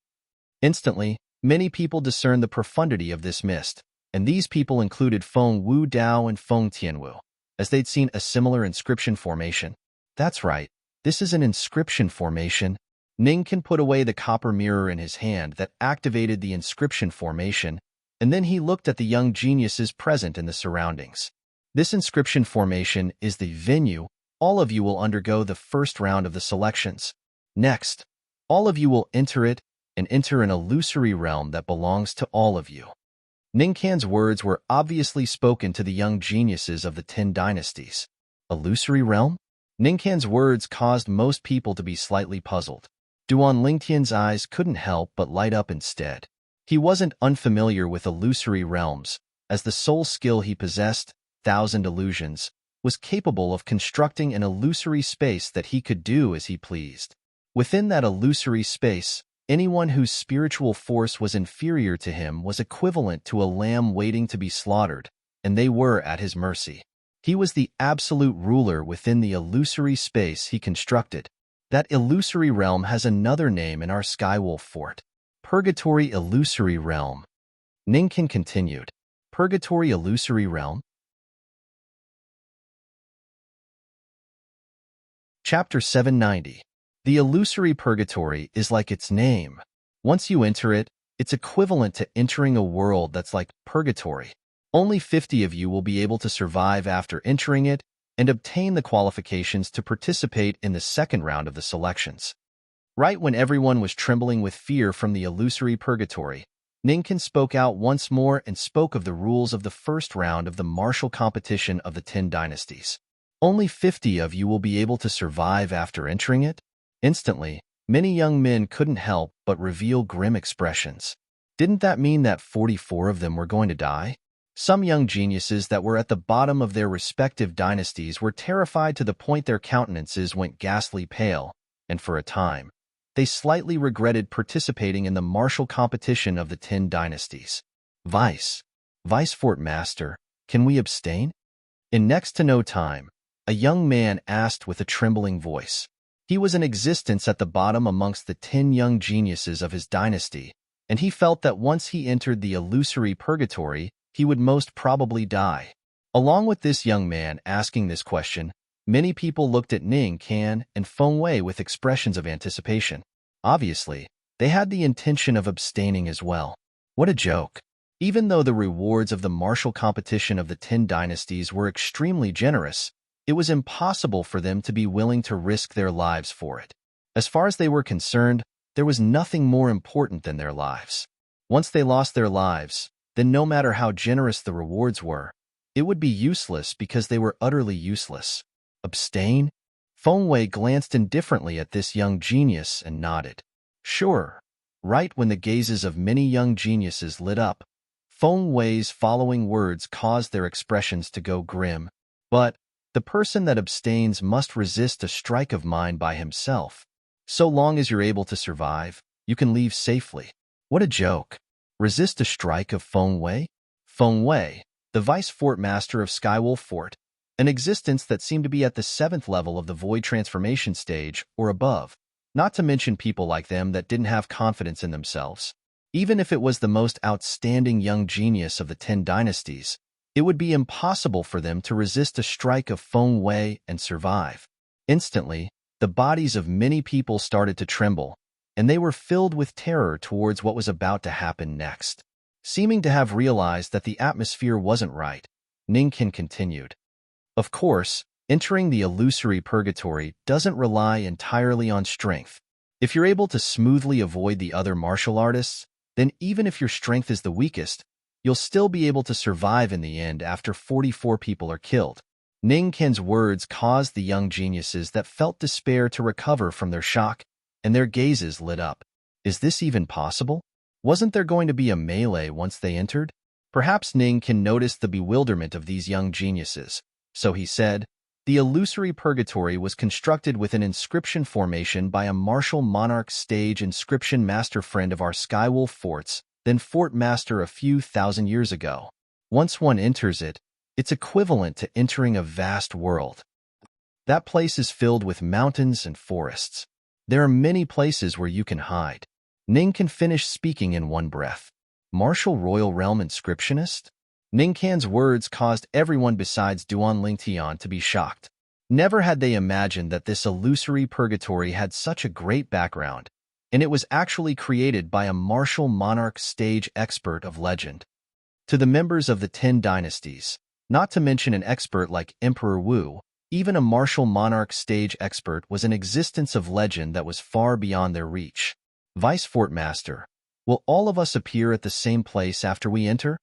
Instantly, many people discerned the profundity of this mist, and these people included Feng Wu Dao and Feng Tianwu, as they'd seen a similar inscription formation. That's right, this is an inscription formation. Ningkan put away the copper mirror in his hand that activated the inscription formation, and then he looked at the young geniuses present in the surroundings. This inscription formation is the venue. All of you will undergo the first round of the selections. Next, all of you will enter it and enter an illusory realm that belongs to all of you. Ningkan's words were obviously spoken to the young geniuses of the 10 dynasties. Illusory realm? Ningkan's words caused most people to be slightly puzzled. Duan Lingtian's eyes couldn't help but light up instead. He wasn't unfamiliar with illusory realms, as the sole skill he possessed, 1,000 illusions, was capable of constructing an illusory space that he could do as he pleased. Within that illusory space, anyone whose spiritual force was inferior to him was equivalent to a lamb waiting to be slaughtered, and they were at his mercy. He was the absolute ruler within the illusory space he constructed. That illusory realm has another name in our Skywolf Fort. Purgatory Illusory Realm. Ningkan continued. Purgatory Illusory Realm? Chapter 790. The illusory purgatory is like its name. Once you enter it, it's equivalent to entering a world that's like purgatory. Only 50 of you will be able to survive after entering it and obtain the qualifications to participate in the second round of the selections. Right when everyone was trembling with fear from the illusory purgatory, Ningkan spoke out once more and spoke of the rules of the first round of the martial competition of the 10 dynasties. Only 50 of you will be able to survive after entering it? Instantly, many young men couldn't help but reveal grim expressions. Didn't that mean that 44 of them were going to die? Some young geniuses that were at the bottom of their respective dynasties were terrified to the point their countenances went ghastly pale, and for a time, they slightly regretted participating in the martial competition of the 10 dynasties. Vice Fort Master, can we abstain? In next to no time, a young man asked with a trembling voice. He was in existence at the bottom amongst the 10 young geniuses of his dynasty, and he felt that once he entered the illusory purgatory, he would most probably die. Along with this young man asking this question, many people looked at Ning Kan and Feng Wei with expressions of anticipation. Obviously, they had the intention of abstaining as well. What a joke. Even though the rewards of the martial competition of the 10 dynasties were extremely generous, it was impossible for them to be willing to risk their lives for it. As far as they were concerned, there was nothing more important than their lives. Once they lost their lives, then no matter how generous the rewards were, it would be useless because they were utterly useless. Abstain? Feng Wei glanced indifferently at this young genius and nodded. Sure. Right when the gazes of many young geniuses lit up, Feng Wei's following words caused their expressions to go grim. But the person that abstains must resist a strike of mine by himself. So long as you're able to survive, you can leave safely. What a joke. Resist a strike of Feng Wei? Feng Wei, the vice fort master of Skywolf Fort, an existence that seemed to be at the 7th level of the void transformation stage or above, not to mention people like them that didn't have confidence in themselves. Even if it was the most outstanding young genius of the 10 dynasties, it would be impossible for them to resist a strike of Feng Wei and survive. Instantly, the bodies of many people started to tremble, and they were filled with terror towards what was about to happen next. Seeming to have realized that the atmosphere wasn't right, Ningqian continued. Of course, entering the illusory purgatory doesn't rely entirely on strength. If you're able to smoothly avoid the other martial artists, then even if your strength is the weakest, you'll still be able to survive in the end after 44 people are killed. Ningqian's words caused the young geniuses that felt despair to recover from their shock, and their gazes lit up. Is this even possible? Wasn't there going to be a melee once they entered? Perhaps Ningqian noticed the bewilderment of these young geniuses, so he said, the illusory purgatory was constructed with an inscription formation by a martial monarch stage inscription master friend of our Skywolf forts, then fort master a few thousand years ago. Once one enters it, it's equivalent to entering a vast world. That place is filled with mountains and forests. There are many places where you can hide. Ningqian finished speaking in one breath. Martial Royal Realm Inscriptionist? Ningqian's words caused everyone besides Duan Lingtian to be shocked. Never had they imagined that this illusory purgatory had such a great background, and it was actually created by a martial monarch stage expert of legend. To the members of the 10 dynasties, not to mention an expert like Emperor Wu, even a martial monarch stage expert was an existence of legend that was far beyond their reach. Vice Fort Master, will all of us appear at the same place after we enter?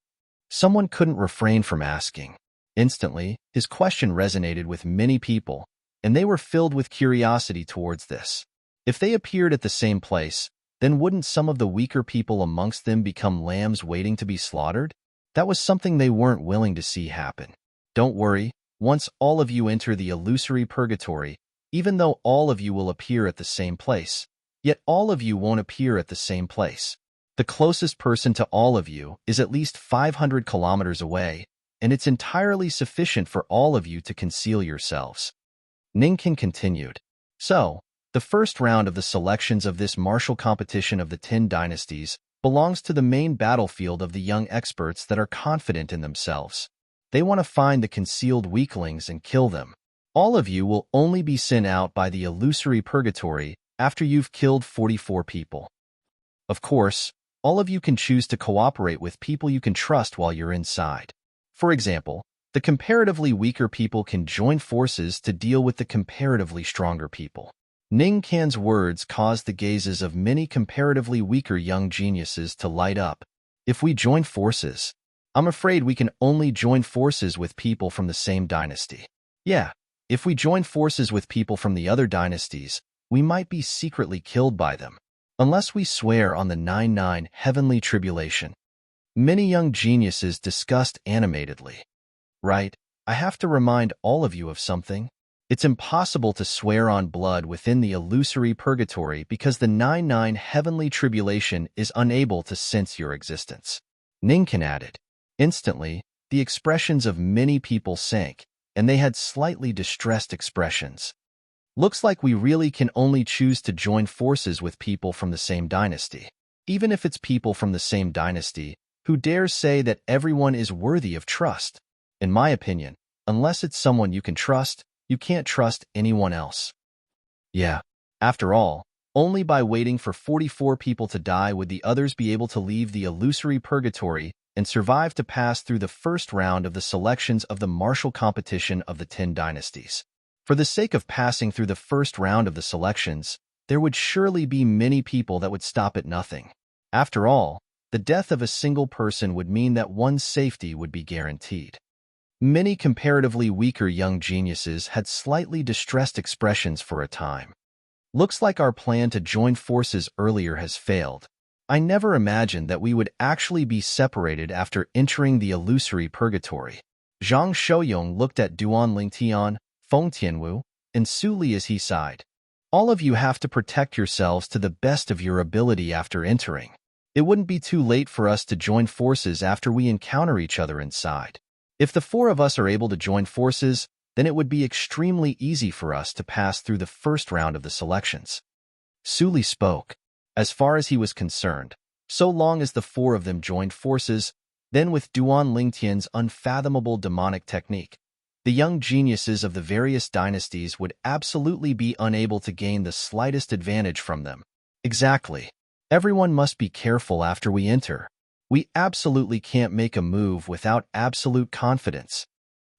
Someone couldn't refrain from asking. Instantly, his question resonated with many people, and they were filled with curiosity towards this. If they appeared at the same place, then wouldn't some of the weaker people amongst them become lambs waiting to be slaughtered? That was something they weren't willing to see happen. Don't worry, once all of you enter the illusory purgatory, even though all of you will appear at the same place, yet all of you won't appear at the same place. The closest person to all of you is at least 500 kilometers away, and it's entirely sufficient for all of you to conceal yourselves. Ningqian continued. So, the first round of the selections of this martial competition of the 10 dynasties belongs to the main battlefield of the young experts that are confident in themselves. They want to find the concealed weaklings and kill them. All of you will only be sent out by the illusory purgatory after you've killed 44 people. Of course, all of you can choose to cooperate with people you can trust while you're inside. For example, the comparatively weaker people can join forces to deal with the comparatively stronger people. Ningqian's words caused the gazes of many comparatively weaker young geniuses to light up. If we join forces, I'm afraid we can only join forces with people from the same dynasty. Yeah, if we join forces with people from the other dynasties, we might be secretly killed by them. Unless we swear on the 9-9 heavenly tribulation. Many young geniuses discussed animatedly. Right, I have to remind all of you of something. It's impossible to swear on blood within the illusory purgatory because the 9-9 heavenly tribulation is unable to sense your existence. Ningqian added. Instantly, the expressions of many people sank, and they had slightly distressed expressions. Looks like we really can only choose to join forces with people from the same dynasty. Even if it's people from the same dynasty, who dares say that everyone is worthy of trust? In my opinion, unless it's someone you can trust, you can't trust anyone else. Yeah. After all, only by waiting for 44 people to die would the others be able to leave the illusory purgatory and survive to pass through the first round of the selections of the martial competition of the 10 dynasties. For the sake of passing through the first round of the selections, there would surely be many people that would stop at nothing. After all, The death of a single person would mean that one's safety would be guaranteed. Many comparatively weaker young geniuses had slightly distressed expressions for a time. Looks like our plan to join forces earlier has failed. I never imagined that we would actually be separated after entering the illusory purgatory. Zhang Shouyong looked at Duan Lingtian, Feng Tianwu, and Su Li as he sighed. All of you have to protect yourselves to the best of your ability after entering. It wouldn't be too late for us to join forces after we encounter each other inside. If the four of us are able to join forces, then it would be extremely easy for us to pass through the first round of the selections. Su Li spoke. As far as he was concerned, so long as the four of them joined forces, then with Duan Lingtian's unfathomable demonic technique, the young geniuses of the various dynasties would absolutely be unable to gain the slightest advantage from them. Exactly. Everyone must be careful after we enter. We absolutely can't make a move without absolute confidence.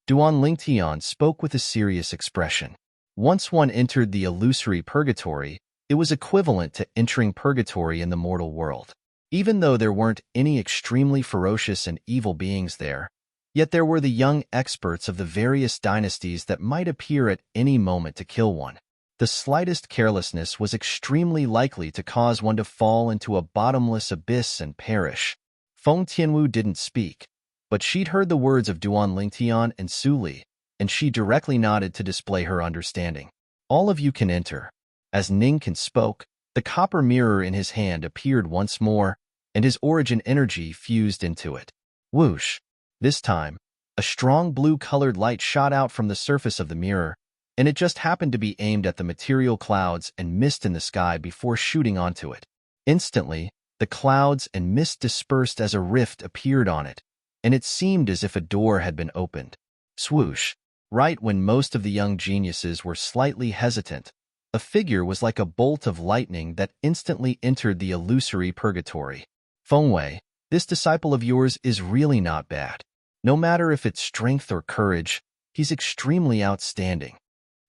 Duan Lingtian spoke with a serious expression. Once one entered the illusory purgatory, it was equivalent to entering purgatory in the mortal world. Even though there weren't any extremely ferocious and evil beings there, yet there were the young experts of the various dynasties that might appear at any moment to kill one. The slightest carelessness was extremely likely to cause one to fall into a bottomless abyss and perish. Feng Tianwu didn't speak, but she'd heard the words of Duan Lingtian and Su Li, and she directly nodded to display her understanding. All of you can enter. As Ningkan spoke, the copper mirror in his hand appeared once more, and his origin energy fused into it. Whoosh! This time, a strong blue-colored light shot out from the surface of the mirror, and it just happened to be aimed at the material clouds and mist in the sky before shooting onto it. Instantly, the clouds and mist dispersed as a rift appeared on it, and it seemed as if a door had been opened. Swoosh! Right when most of the young geniuses were slightly hesitant, a figure was like a bolt of lightning that instantly entered the illusory purgatory. Feng Wei, this disciple of yours is really not bad. No matter if it's strength or courage, he's extremely outstanding.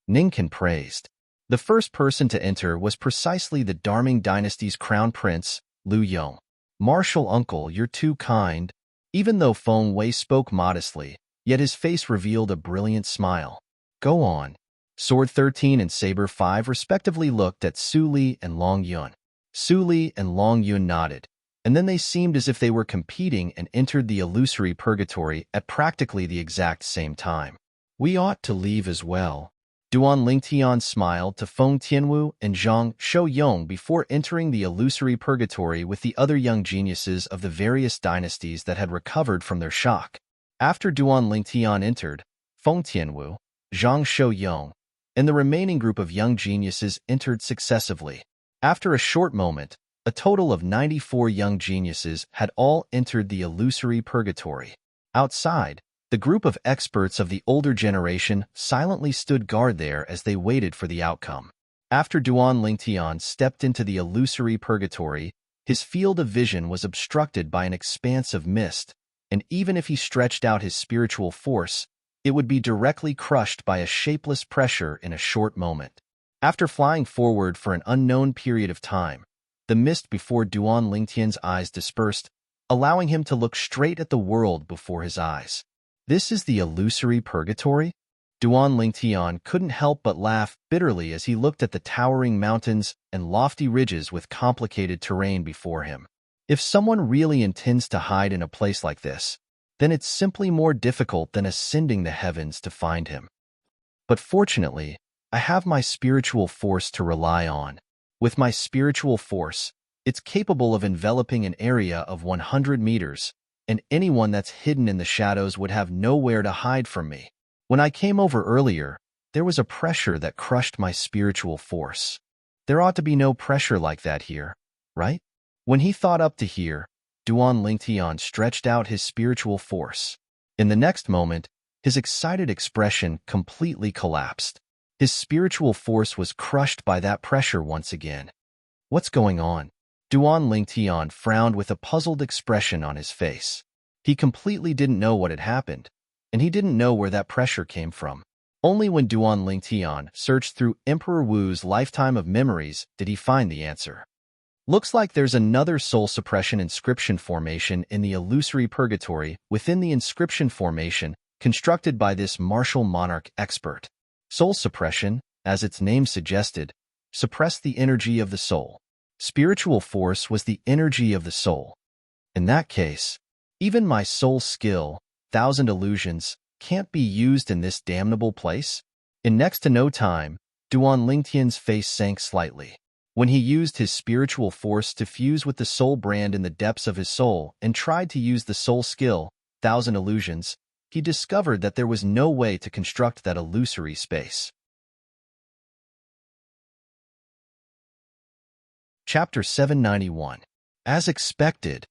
Ningkan praised. The first person to enter was precisely the Darming dynasty's crown prince, Liu Yong. Martial uncle, you're too kind. Even though Feng Wei spoke modestly, yet his face revealed a brilliant smile. Go on. Sword 13 and Saber 5 respectively looked at Su Li and Long Yun. Su Li and Long Yun nodded, and then they seemed as if they were competing and entered the illusory purgatory at practically the exact same time. We ought to leave as well. Duan Lingtian smiled to Feng Tianwu and Zhang Shouyong before entering the illusory purgatory with the other young geniuses of the various dynasties that had recovered from their shock. After Duan Lingtian entered, Feng Tianwu, Zhang Shouyong, and the remaining group of young geniuses entered successively. After a short moment, a total of 94 young geniuses had all entered the illusory purgatory. Outside, the group of experts of the older generation silently stood guard there as they waited for the outcome. After Duan Lingtian stepped into the illusory purgatory, his field of vision was obstructed by an expanse of mist, and even if he stretched out his spiritual force, it would be directly crushed by a shapeless pressure in a short moment. After flying forward for an unknown period of time, the mist before Duan Lingtian's eyes dispersed, allowing him to look straight at the world before his eyes. This is the illusory purgatory? Duan Lingtian couldn't help but laugh bitterly as he looked at the towering mountains and lofty ridges with complicated terrain before him. If someone really intends to hide in a place like this, then it's simply more difficult than ascending the heavens to find him. But fortunately, I have my spiritual force to rely on. With my spiritual force, it's capable of enveloping an area of 100 meters, and anyone that's hidden in the shadows would have nowhere to hide from me. When I came over earlier, there was a pressure that crushed my spiritual force. There ought to be no pressure like that here, right? When he thought up to here, Duan Lingtian stretched out his spiritual force. In the next moment, his excited expression completely collapsed. His spiritual force was crushed by that pressure once again. What's going on? Duan Lingtian frowned with a puzzled expression on his face. He completely didn't know what had happened, and he didn't know where that pressure came from. Only when Duan Lingtian searched through Emperor Wu's lifetime of memories did he find the answer. Looks like there's another soul suppression inscription formation in the illusory purgatory within the inscription formation constructed by this martial monarch expert. Soul suppression, as its name suggested, suppressed the energy of the soul. Spiritual force was the energy of the soul. In that case, even my soul skill, 1,000 illusions, can't be used in this damnable place? In next to no time, Duan Lingtian's face sank slightly. When he used his spiritual force to fuse with the soul brand in the depths of his soul and tried to use the soul skill, 1,000 illusions, he discovered that there was no way to construct that illusory space. Chapter 791. As expected,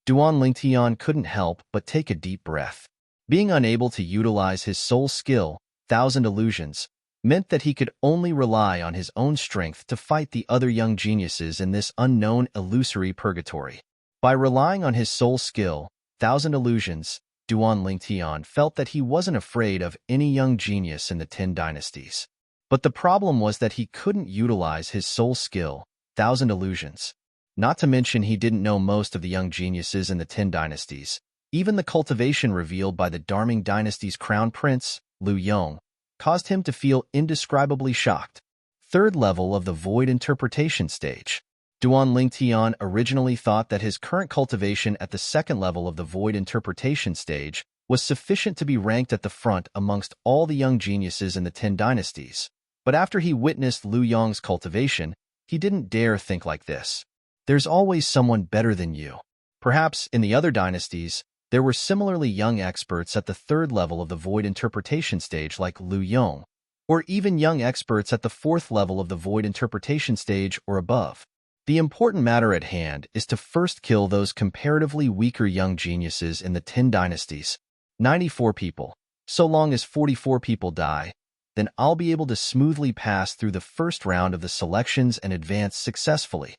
Duan Lingtian couldn't help but take a deep breath. Being unable to utilize his soul skill, 1,000 illusions, meant that he could only rely on his own strength to fight the other young geniuses in this unknown illusory purgatory. By relying on his soul skill, 1,000 illusions, Duan Lingtian felt that he wasn't afraid of any young genius in the 10 dynasties. But the problem was that he couldn't utilize his soul skill, 1,000 illusions. Not to mention he didn't know most of the young geniuses in the 10 dynasties. Even the cultivation revealed by the Darming dynasty's crown prince, Liu Yong, caused him to feel indescribably shocked. Third level of the void interpretation stage. Duan Lingtian originally thought that his current cultivation at the second level of the void interpretation stage was sufficient to be ranked at the front amongst all the young geniuses in the 10 dynasties. But after he witnessed Liu Yong's cultivation, he didn't dare think like this. There's always someone better than you. Perhaps in the other dynasties, there were similarly young experts at the third level of the void interpretation stage like Liu Yong, or even young experts at the fourth level of the void interpretation stage or above. The important matter at hand is to first kill those comparatively weaker young geniuses in the 10 dynasties. 94 people. So long as 44 people die, then I'll be able to smoothly pass through the first round of the selections and advance successfully.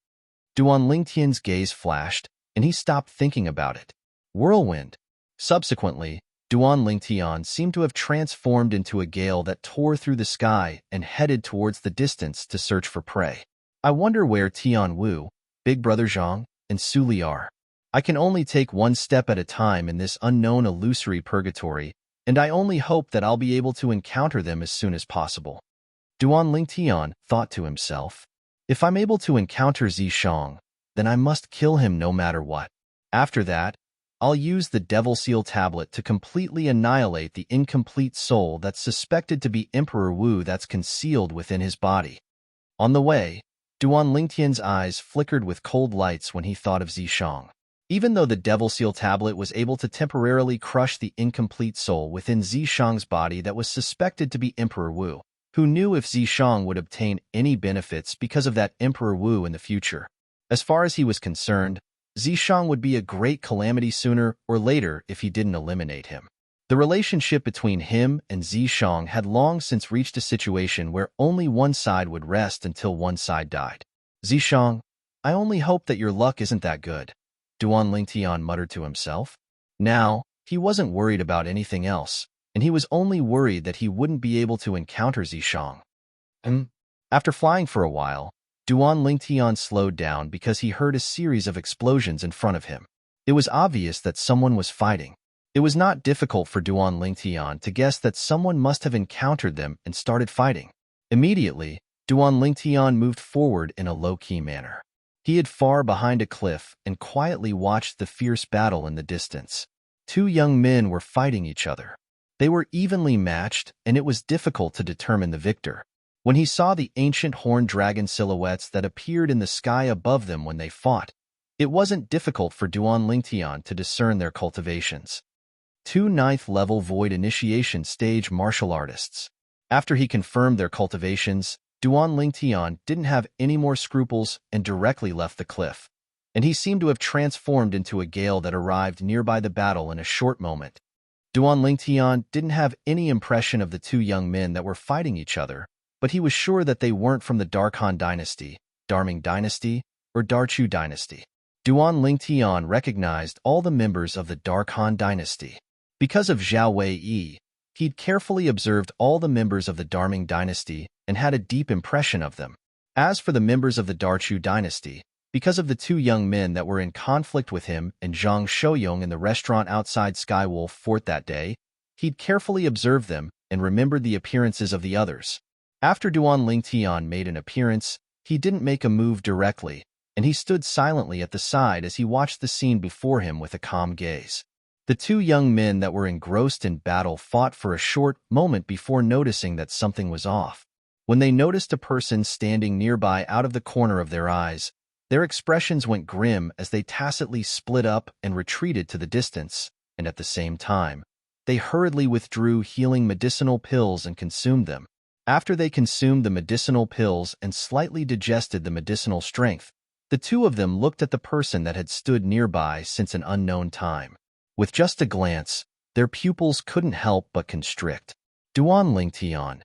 Duan Lingtian's gaze flashed, and he stopped thinking about it. Whirlwind. Subsequently, Duan Lingtian seemed to have transformed into a gale that tore through the sky and headed towards the distance to search for prey. I wonder where Tian Wu, Big Brother Zhang, and Su Li are. I can only take one step at a time in this unknown illusory purgatory, and I only hope that I'll be able to encounter them as soon as possible. Duan Lingtian thought to himself, if I'm able to encounter Zishang, then I must kill him no matter what. After that, I'll use the Devil Seal tablet to completely annihilate the incomplete soul that's suspected to be Emperor Wu that's concealed within his body. On the way, Duan Lingtian's eyes flickered with cold lights when he thought of Zishang. Even though the Devil Seal tablet was able to temporarily crush the incomplete soul within Zishang's body that was suspected to be Emperor Wu, who knew if Zishang would obtain any benefits because of that Emperor Wu in the future. As far as he was concerned, Zishang would be a great calamity sooner or later if he didn't eliminate him. The relationship between him and Zishang had long since reached a situation where only one side would rest until one side died. Zishang, I only hope that your luck isn't that good, Duan Lingtian muttered to himself. Now, he wasn't worried about anything else, and he was only worried that he wouldn't be able to encounter Zishang. After flying for a while, Duan Lingtian slowed down because he heard a series of explosions in front of him. It was obvious that someone was fighting. It was not difficult for Duan Lingtian to guess that someone must have encountered them and started fighting. Immediately, Duan Lingtian moved forward in a low-key manner. He hid far behind a cliff and quietly watched the fierce battle in the distance. Two young men were fighting each other. They were evenly matched, and it was difficult to determine the victor. When he saw the ancient horned dragon silhouettes that appeared in the sky above them when they fought, it wasn't difficult for Duan Lingtian to discern their cultivations. Two 9th-level void initiation stage martial artists. After he confirmed their cultivations, Duan Lingtian didn't have any more scruples and directly left the cliff, and he seemed to have transformed into a gale that arrived nearby the battle in a short moment. Duan Lingtian didn't have any impression of the two young men that were fighting each other, but he was sure that they weren't from the Darkhan dynasty, Darming dynasty, or Darchu dynasty. Duan Lingtian recognized all the members of the Darkhan dynasty. Because of Zhao Wei, he'd carefully observed all the members of the Darming dynasty and had a deep impression of them. As for the members of the Darchu dynasty, Because of the two young men that were in conflict with him and Zhang Shouyong in the restaurant outside Skywolf Fort that day, he'd carefully observed them and remembered the appearances of the others. After Duan Lingtian made an appearance, he didn't make a move directly, and he stood silently at the side as he watched the scene before him with a calm gaze. The two young men that were engrossed in battle fought for a short moment before noticing that something was off. When they noticed a person standing nearby out of the corner of their eyes, their expressions went grim as they tacitly split up and retreated to the distance, and at the same time, they hurriedly withdrew healing medicinal pills and consumed them. After they consumed the medicinal pills and slightly digested the medicinal strength, the two of them looked at the person that had stood nearby since an unknown time. With just a glance, their pupils couldn't help but constrict. Duan Lingtian.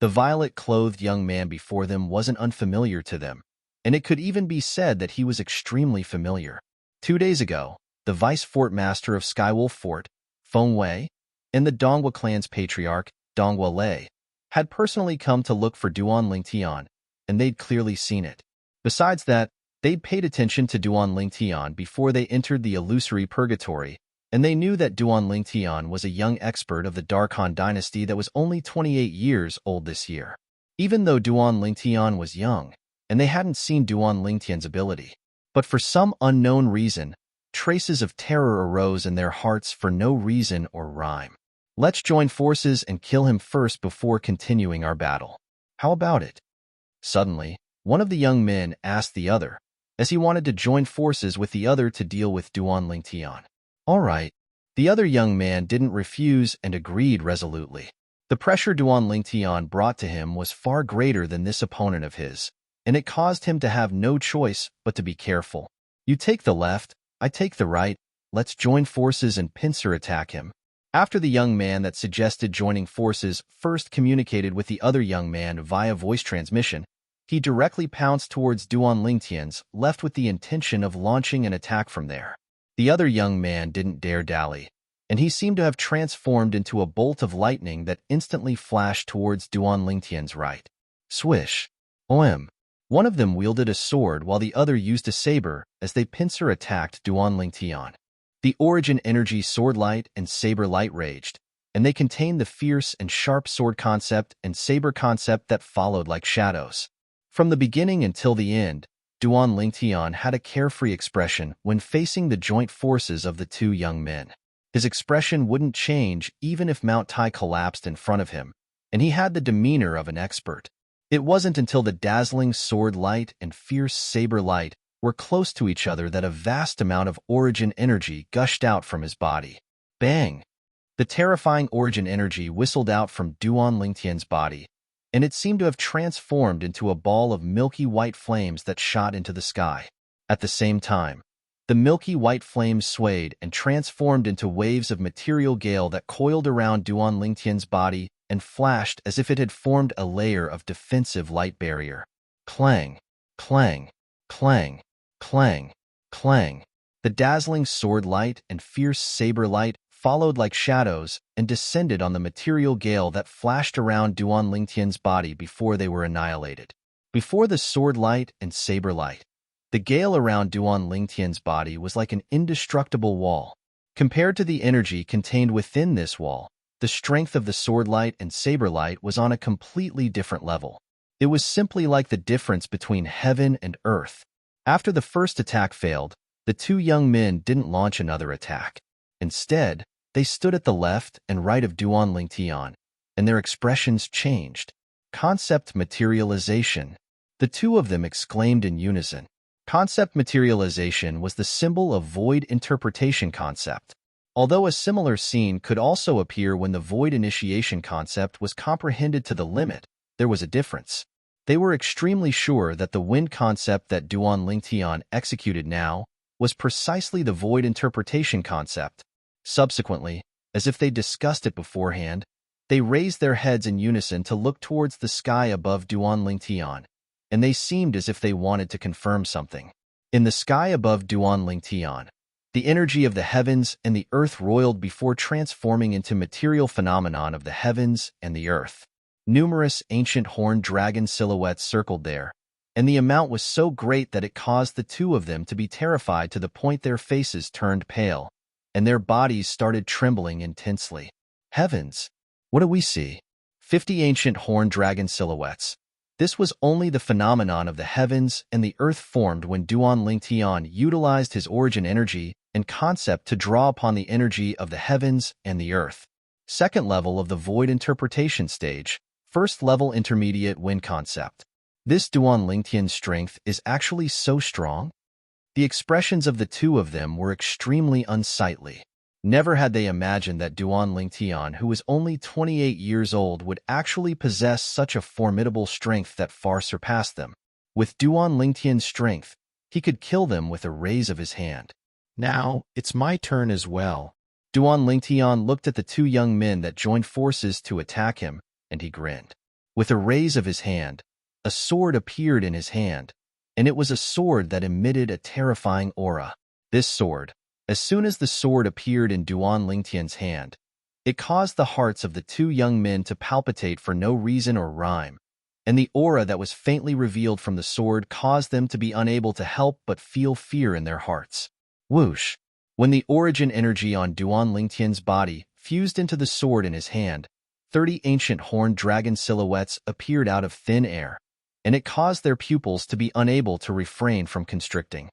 The violet-clothed young man before them wasn't unfamiliar to them, and it could even be said that he was extremely familiar. 2 days ago, the vice-fort master of Skywolf Fort, Feng Wei, and the Donghua clan's patriarch, Donghua Lei, had personally come to look for Duan Lingtian, and they'd clearly seen it. Besides that, they'd paid attention to Duan Lingtian before they entered the illusory purgatory, and they knew that Duan Lingtian was a young expert of the Darkhan dynasty that was only 28 years old this year. Even though Duan Lingtian was young, and they hadn't seen Duan Lingtian's ability, but for some unknown reason, traces of terror arose in their hearts for no reason or rhyme. Let's join forces and kill him first before continuing our battle. How about it? Suddenly, one of the young men asked the other, as he wanted to join forces with the other to deal with Duan Lingtian. All right. The other young man didn't refuse and agreed resolutely. The pressure Duan Lingtian brought to him was far greater than this opponent of his, and it caused him to have no choice but to be careful. You take the left, I take the right, let's join forces and pincer attack him. After the young man that suggested joining forces first communicated with the other young man via voice transmission, he directly pounced towards Duan Lingtian's left with the intention of launching an attack from there. The other young man didn't dare dally, and he seemed to have transformed into a bolt of lightning that instantly flashed towards Duan Lingtian's right. Swish. OM. One of them wielded a sword while the other used a saber as they pincer attacked Duan Lingtian. The origin energy sword light and saber light raged, and they contained the fierce and sharp sword concept and saber concept that followed like shadows. From the beginning until the end, Duan Lingtian had a carefree expression when facing the joint forces of the two young men. His expression wouldn't change even if Mount Tai collapsed in front of him, and he had the demeanor of an expert. It wasn't until the dazzling sword light and fierce saber light were close to each other that a vast amount of origin energy gushed out from his body. Bang! The terrifying origin energy whistled out from Duan Lingtian's body, and it seemed to have transformed into a ball of milky white flames that shot into the sky. At the same time, the milky white flames swayed and transformed into waves of material gale that coiled around Duan Lingtian's body and flashed as if it had formed a layer of defensive light barrier. Clang, clang, clang, clang, clang. The dazzling sword light and fierce saber light followed like shadows and descended on the material gale that flashed around Duan Lingtian's body before they were annihilated. Before the sword light and saber light, the gale around Duan Lingtian's body was like an indestructible wall. Compared to the energy contained within this wall, the strength of the sword light and saber light was on a completely different level. It was simply like the difference between heaven and earth. After the first attack failed, the two young men didn't launch another attack. Instead, they stood at the left and right of Duan Lingtian, and their expressions changed. Concept materialization. The two of them exclaimed in unison. Concept materialization was the symbol of void interpretation concept. Although a similar scene could also appear when the void initiation concept was comprehended to the limit, there was a difference. They were extremely sure that the wind concept that Duan Lingtian executed now was precisely the void interpretation concept. Subsequently, as if they discussed it beforehand, they raised their heads in unison to look towards the sky above Duan Lingtian, and they seemed as if they wanted to confirm something. In the sky above Duan Lingtian, the energy of the heavens and the earth roiled before transforming into material phenomenon of the heavens and the earth. Numerous ancient horned dragon silhouettes circled there, and the amount was so great that it caused the two of them to be terrified to the point their faces turned pale, and their bodies started trembling intensely. Heavens! What do we see? 50 ancient horned dragon silhouettes. This was only the phenomenon of the heavens and the earth formed when Duan Lingtian utilized his origin energy and concept to draw upon the energy of the heavens and the earth. Second level of the void interpretation stage, first level intermediate wind concept. This Duan Lingtian's strength is actually so strong. The expressions of the two of them were extremely unsightly. Never had they imagined that Duan Lingtian, who was only 28 years old, would actually possess such a formidable strength that far surpassed them. With Duan Lingtian's strength, he could kill them with a raise of his hand. Now, it's my turn as well. Duan Lingtian looked at the two young men that joined forces to attack him, and he grinned. With a raise of his hand, a sword appeared in his hand, and it was a sword that emitted a terrifying aura. This sword, as soon as the sword appeared in Duan Lingtian's hand, it caused the hearts of the two young men to palpitate for no reason or rhyme, and the aura that was faintly revealed from the sword caused them to be unable to help but feel fear in their hearts. Whoosh! When the origin energy on Duan Lingtian's body fused into the sword in his hand, 30 ancient horned dragon silhouettes appeared out of thin air, and it caused their pupils to be unable to refrain from constricting.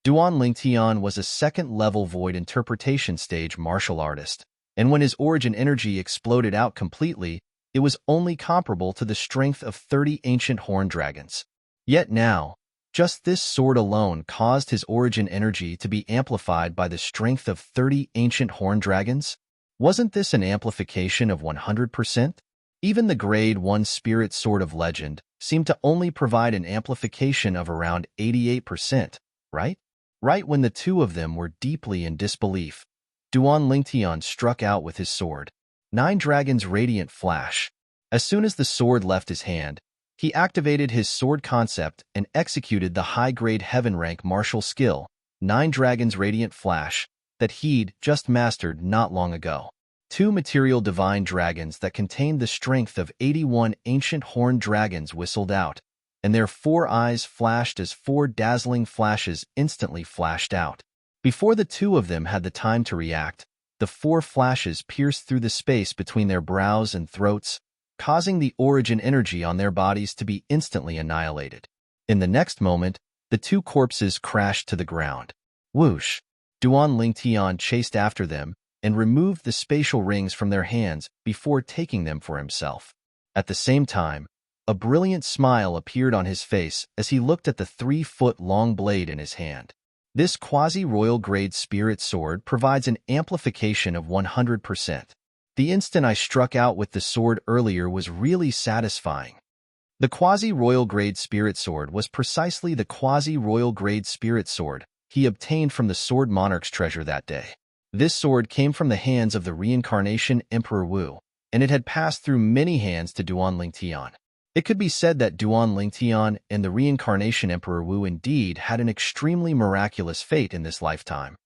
Duan Lingtian was a second-level void interpretation stage martial artist, and when his origin energy exploded out completely, it was only comparable to the strength of 30 ancient horned dragons. Yet now, just this sword alone caused his origin energy to be amplified by the strength of 30 ancient horned dragons? Wasn't this an amplification of 100%? Even the Grade 1 Spirit Sword of Legend seemed to only provide an amplification of around 88%, right? Right when the two of them were deeply in disbelief, Duan Lingtian struck out with his sword. 9 Dragons Radiant Flash. As soon as the sword left his hand, he activated his sword concept and executed the high-grade heaven rank martial skill, 9 Dragons Radiant Flash, that he'd just mastered not long ago. 2 material divine dragons that contained the strength of 81 ancient horned dragons whistled out, and their 4 eyes flashed as 4 dazzling flashes instantly flashed out. Before the two of them had the time to react, the 4 flashes pierced through the space between their brows and throats, causing the origin energy on their bodies to be instantly annihilated. In the next moment, the 2 corpses crashed to the ground. Whoosh! Duan Lingtian chased after them and removed the spatial rings from their hands before taking them for himself. At the same time, a brilliant smile appeared on his face as he looked at the 3-foot-long blade in his hand. This quasi-royal grade spirit sword provides an amplification of 100%. The instant I struck out with the sword earlier was really satisfying. The quasi-royal grade spirit sword was precisely the quasi-royal grade spirit sword he obtained from the sword Monarch's treasure that day. This sword came from the hands of the reincarnation Emperor Wu, and it had passed through many hands to Duan Lingtian. It could be said that Duan Lingtian and the reincarnation Emperor Wu indeed had an extremely miraculous fate in this lifetime.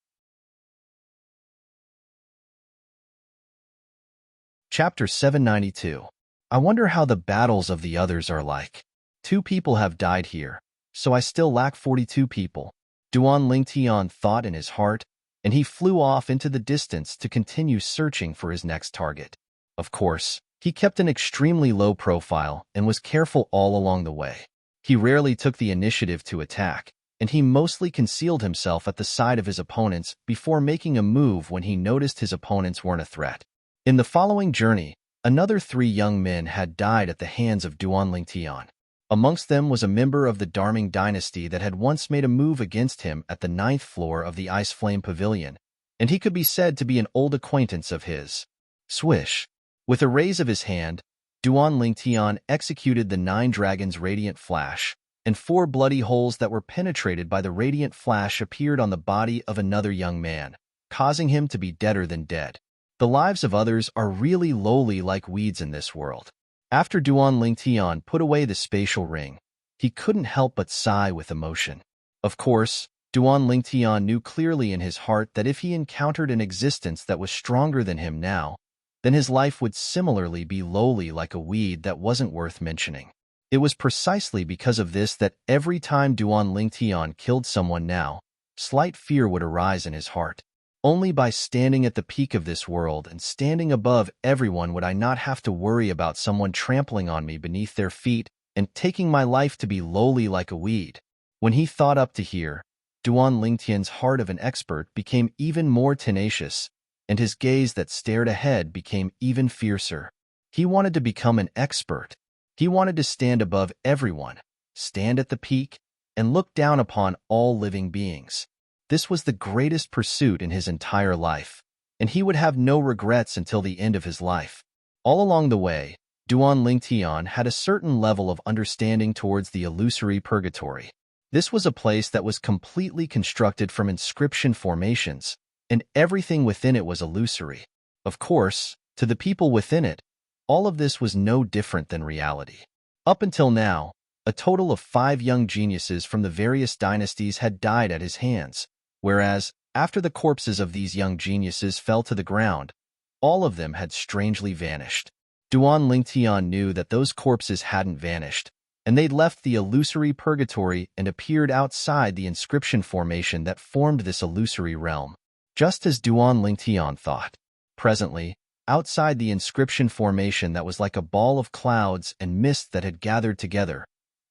Chapter 792. I wonder how the battles of the others are like. 2 people have died here, so I still lack 42 people. Duan Lingtian thought in his heart, and he flew off into the distance to continue searching for his next target. Of course, he kept an extremely low profile and was careful all along the way. He rarely took the initiative to attack, and he mostly concealed himself at the side of his opponents before making a move when he noticed his opponents weren't a threat. In the following journey, another 3 young men had died at the hands of Duan Lingtian. Amongst them was a member of the Darming dynasty that had once made a move against him at the 9th floor of the Ice Flame Pavilion, and he could be said to be an old acquaintance of his. Swish! With a raise of his hand, Duan Lingtian executed the 9 Dragons Radiant Flash, and 4 bloody holes that were penetrated by the Radiant Flash appeared on the body of another young man, causing him to be deader than dead. The lives of others are really lowly like weeds in this world. After Duan Lingtian put away the spatial ring, he couldn't help but sigh with emotion. Of course, Duan Lingtian knew clearly in his heart that if he encountered an existence that was stronger than him now, then his life would similarly be lowly like a weed that wasn't worth mentioning. It was precisely because of this that every time Duan Lingtian killed someone now, slight fear would arise in his heart. Only by standing at the peak of this world and standing above everyone would I not have to worry about someone trampling on me beneath their feet and taking my life to be lowly like a weed. When he thought up to here, Duan Lingtian's heart of an expert became even more tenacious, and his gaze that stared ahead became even fiercer. He wanted to become an expert. He wanted to stand above everyone, stand at the peak, and look down upon all living beings. This was the greatest pursuit in his entire life, and he would have no regrets until the end of his life. All along the way, Duan Lingtian had a certain level of understanding towards the illusory purgatory. This was a place that was completely constructed from inscription formations, and everything within it was illusory. Of course, to the people within it, all of this was no different than reality. Up until now, a total of 5 young geniuses from the various dynasties had died at his hands, whereas, after the corpses of these young geniuses fell to the ground, all of them had strangely vanished. Duan Lingtian knew that those corpses hadn't vanished, and they'd left the illusory purgatory and appeared outside the inscription formation that formed this illusory realm, just as Duan Lingtian thought. Presently, outside the inscription formation that was like a ball of clouds and mist that had gathered together,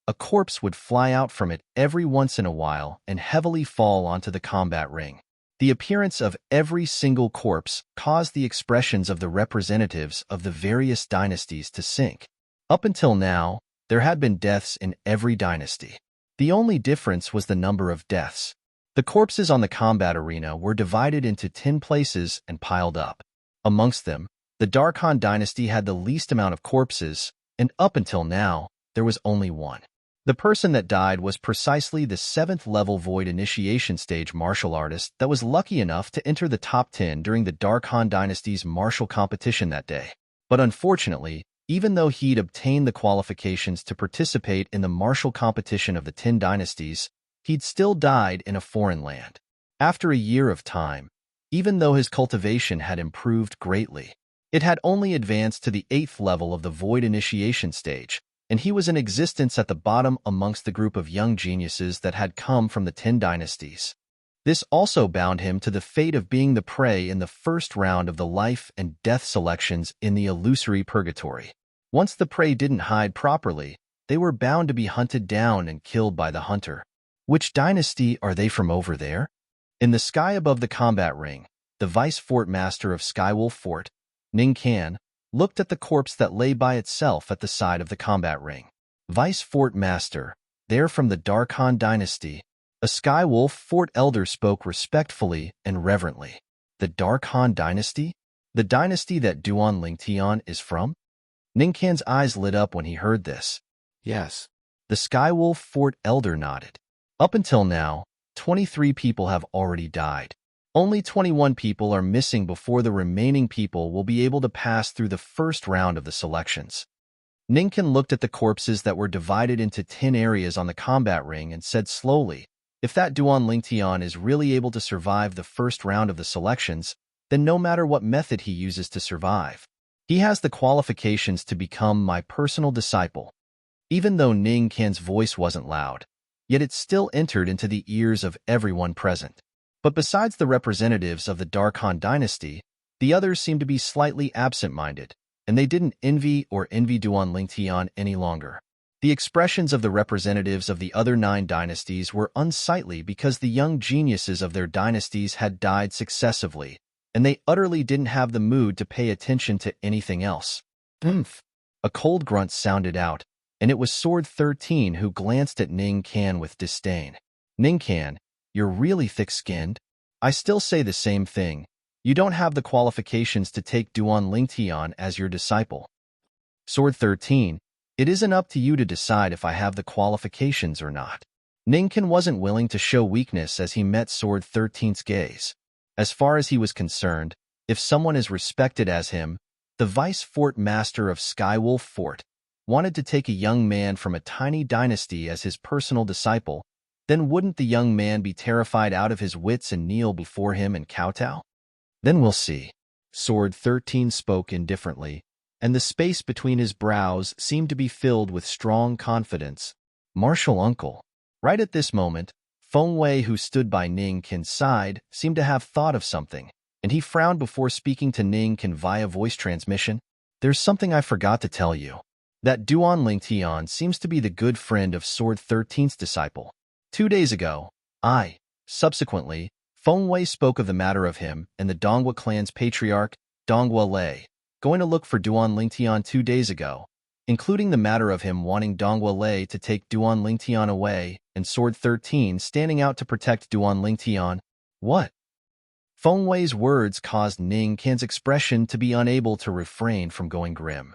a corpse would fly out from it every once in a while and heavily fall onto the combat ring. The appearance of every single corpse caused the expressions of the representatives of the various dynasties to sink. Up until now, there had been deaths in every dynasty. The only difference was the number of deaths. The corpses on the combat arena were divided into 10 places and piled up. Amongst them, the Darkhan dynasty had the least amount of corpses, and up until now, there was only one. The person that died was precisely the 7th level Void Initiation Stage martial artist that was lucky enough to enter the top 10 during the Darkhan dynasty's martial competition that day. But unfortunately, even though he'd obtained the qualifications to participate in the martial competition of the 10 dynasties, he'd still died in a foreign land. After a year of time, even though his cultivation had improved greatly, it had only advanced to the 8th level of the Void Initiation Stage, and he was in existence at the bottom amongst the group of young geniuses that had come from the 10 dynasties. This also bound him to the fate of being the prey in the first round of the life and death selections in the illusory purgatory. Once the prey didn't hide properly, they were bound to be hunted down and killed by the hunter. Which dynasty are they from over there? In the sky above the combat ring, the vice fort master of Skywolf Fort, Ning Kan, looked at the corpse that lay by itself at the side of the combat ring. Vice Fort Master, they're from the Darkhan dynasty. A Skywolf Fort elder spoke respectfully and reverently. The Darkhan dynasty? The dynasty that Duan Lingtian is from? Ningkan's eyes lit up when he heard this. Yes. The Skywolf Fort elder nodded. Up until now, 23 people have already died. Only 21 people are missing before the remaining people will be able to pass through the first round of the selections. Ningkan looked at the corpses that were divided into 10 areas on the combat ring and said slowly, if that Duan Lingtian is really able to survive the first round of the selections, then no matter what method he uses to survive, he has the qualifications to become my personal disciple. Even though Ning Kan's voice wasn't loud, yet it still entered into the ears of everyone present. But besides the representatives of the Darkhan dynasty, the others seemed to be slightly absent-minded, and they didn't envy Duan Lingtian any longer. The expressions of the representatives of the other 9 dynasties were unsightly because the young geniuses of their dynasties had died successively, and they utterly didn't have the mood to pay attention to anything else. Oomph! A cold grunt sounded out, and it was Sword 13 who glanced at Ning Kan with disdain. Ning Kan, you're really thick-skinned. I still say the same thing. You don't have the qualifications to take Duan Lingtian as your disciple. Sword 13, it isn't up to you to decide if I have the qualifications or not. Ningkan wasn't willing to show weakness as he met Sword 13's gaze. As far as he was concerned, if someone as respected as him, the Vice Fort Master of Skywolf Fort, wanted to take a young man from a tiny dynasty as his personal disciple, then wouldn't the young man be terrified out of his wits and kneel before him and kowtow? Then we'll see. Sword 13 spoke indifferently, and the space between his brows seemed to be filled with strong confidence. Martial uncle. Right at this moment, Feng Wei, who stood by Ning Qin's side, seemed to have thought of something, and he frowned before speaking to Ning Qin via voice transmission. There's something I forgot to tell you. That Duan Lingtian seems to be the good friend of Sword 13's disciple. 2 days ago, subsequently, Feng Wei spoke of the matter of him and the Donghua clan's patriarch, Donghua Lei, going to look for Duan Lingtian 2 days ago, including the matter of him wanting Donghua Lei to take Duan Lingtian away and Sword 13 standing out to protect Duan Lingtian. What? Feng Wei's words caused Ning Qin's expression to be unable to refrain from going grim.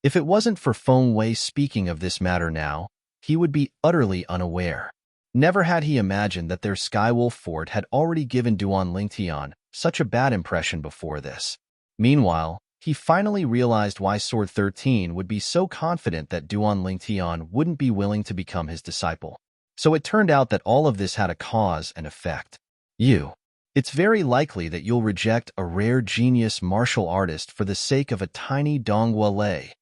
If it wasn't for Feng Wei speaking of this matter now, he would be utterly unaware. Never had he imagined that their Skywolf fort had already given Duan Lingtian such a bad impression before this. Meanwhile, he finally realized why Sword 13 would be so confident that Duan Lingtian wouldn't be willing to become his disciple. So it turned out that all of this had a cause and effect. It's very likely that you'll reject a rare genius martial artist for the sake of a tiny Donghua Lei.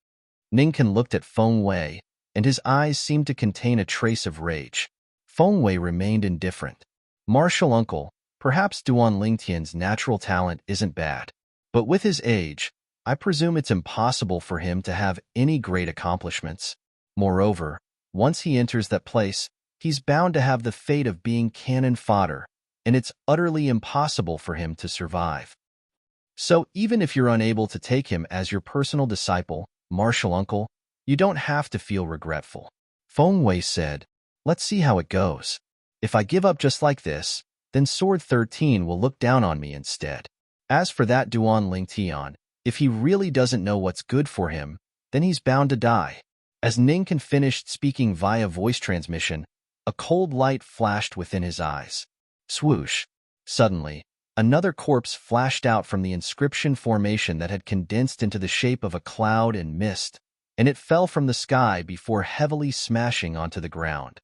Ning Qin looked at Feng Wei, and his eyes seemed to contain a trace of rage. Feng Wei remained indifferent. Martial uncle, perhaps Duan Lingtian's natural talent isn't bad, but with his age, I presume it's impossible for him to have any great accomplishments. Moreover, once he enters that place, he's bound to have the fate of being cannon fodder, and it's utterly impossible for him to survive. So even if you're unable to take him as your personal disciple, martial uncle, you don't have to feel regretful. Feng Wei said, let's see how it goes. If I give up just like this, then Sword 13 will look down on me instead. As for that Duan Lingtian, if he really doesn't know what's good for him, then he's bound to die. As Ning Qin finished speaking via voice transmission, a cold light flashed within his eyes. Swoosh! Suddenly, another corpse flashed out from the inscription formation that had condensed into the shape of a cloud and mist, and it fell from the sky before heavily smashing onto the ground.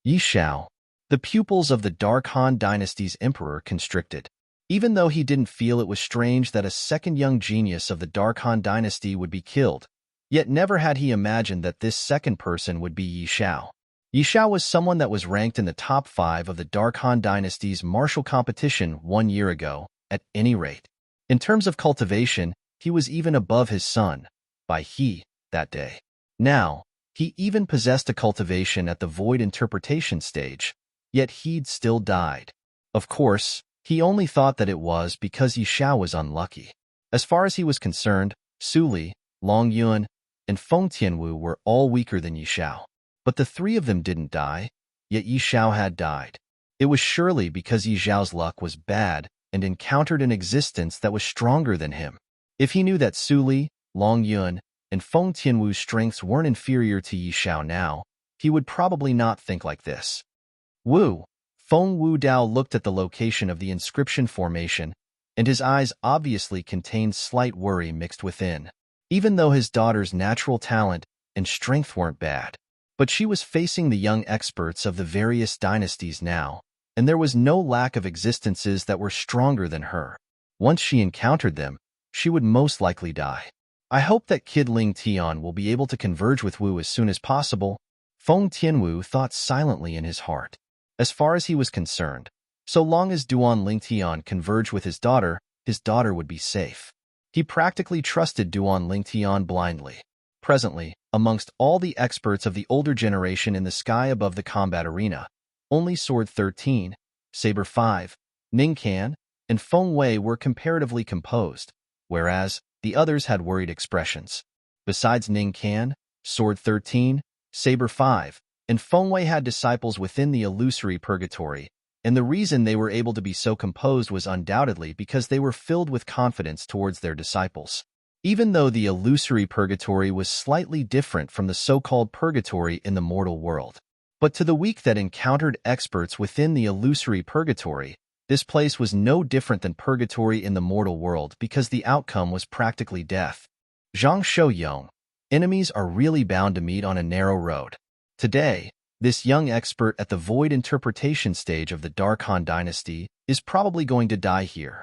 Yi Xiao, the pupils of the Dark Han dynasty's emperor, constricted. Even though he didn't feel it was strange that a second young genius of the Dark Han dynasty would be killed, yet never had he imagined that this second person would be Yi Xiao. Yi Xiao was someone that was ranked in the top 5 of the Dark Han dynasty's martial competition 1 year ago, at any rate. In terms of cultivation, he was even above his son, Bai He, that day. Now, he even possessed a cultivation at the void interpretation stage, yet he'd still died. Of course, he only thought that it was because Yi Xiao was unlucky. As far as he was concerned, Su Li, Long Yuan, and Feng Tianwu were all weaker than Yi Xiao. But the 3 of them didn't die, yet Yi Xiao had died. It was surely because Yi Xiao's luck was bad and encountered an existence that was stronger than him. If he knew that Su Li, Long Yuan, and Feng Tianwu's strengths weren't inferior to Yi Xiao now, he would probably not think like this. Feng Wu Dao looked at the location of the inscription formation, and his eyes obviously contained slight worry mixed within. Even though his daughter's natural talent and strength weren't bad, but she was facing the young experts of the various dynasties now, and there was no lack of existences that were stronger than her. Once she encountered them, she would most likely die. I hope that Kid Ling Tian will be able to converge with Wu as soon as possible, Feng Tianwu thought silently in his heart. As far as he was concerned, so long as Duan Lingtian converged with his daughter would be safe. He practically trusted Duan Lingtian blindly. Presently, amongst all the experts of the older generation in the sky above the combat arena, only Sword 13, Saber 5, Ning Qin, and Feng Wei were comparatively composed, whereas the others had worried expressions. Besides Ning Qin, Sword 13, Saber 5, and Feng Wei had disciples within the illusory purgatory, and the reason they were able to be so composed was undoubtedly because they were filled with confidence towards their disciples. Even though the illusory purgatory was slightly different from the so-called purgatory in the mortal world. But to the weak that encountered experts within the illusory purgatory, this place was no different than purgatory in the mortal world because the outcome was practically death. Zhang Shouyong, enemies are really bound to meet on a narrow road. Today, this young expert at the void interpretation stage of the Dark Han dynasty is probably going to die here.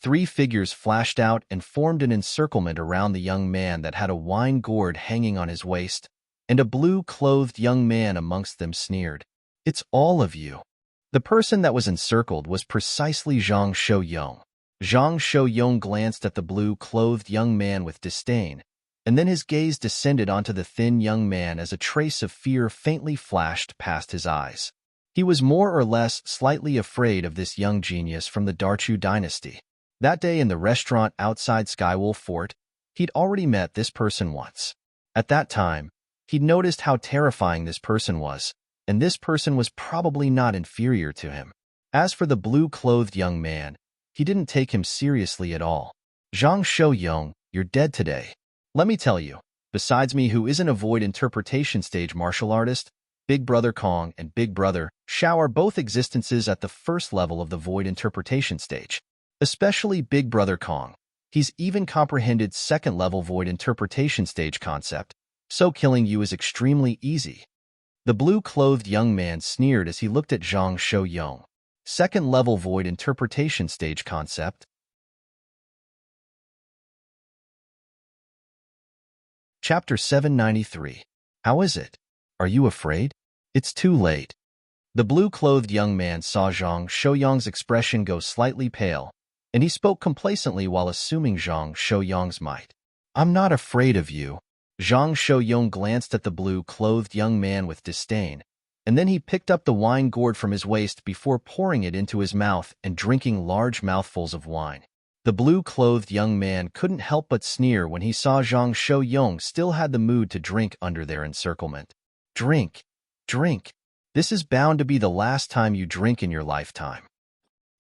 Three figures flashed out and formed an encirclement around the young man that had a wine gourd hanging on his waist, and a blue-clothed young man amongst them sneered, "It's all of you." The person that was encircled was precisely Zhang Shouyong. Zhang Shouyong glanced at the blue-clothed young man with disdain, and then his gaze descended onto the thin young man as a trace of fear faintly flashed past his eyes. He was more or less slightly afraid of this young genius from the Darchu dynasty. That day in the restaurant outside Skywolf Fort, he'd already met this person once. At that time, he'd noticed how terrifying this person was, and this person was probably not inferior to him. As for the blue-clothed young man, he didn't take him seriously at all. "Zhang Shouyong, you're dead today. Let me tell you, besides me who isn't a void interpretation stage martial artist, Big Brother Kong and Big Brother Shao are both existences at the first level of the void interpretation stage. Especially Big Brother Kong. He's even comprehended second-level void interpretation stage concept, so killing you is extremely easy." The blue-clothed young man sneered as he looked at Zhang Shouyong. Second-level void interpretation stage concept. Chapter 793. How is it? Are you afraid? It's too late. The blue-clothed young man saw Zhang Shouyong's expression go slightly pale, and he spoke complacently while assuming Zhang Shouyong's might. "I'm not afraid of you." Zhang Shouyong glanced at the blue-clothed young man with disdain, and then he picked up the wine gourd from his waist before pouring it into his mouth and drinking large mouthfuls of wine. The blue-clothed young man couldn't help but sneer when he saw Zhang Shouyong still had the mood to drink under their encirclement. "Drink, drink. This is bound to be the last time you drink in your lifetime."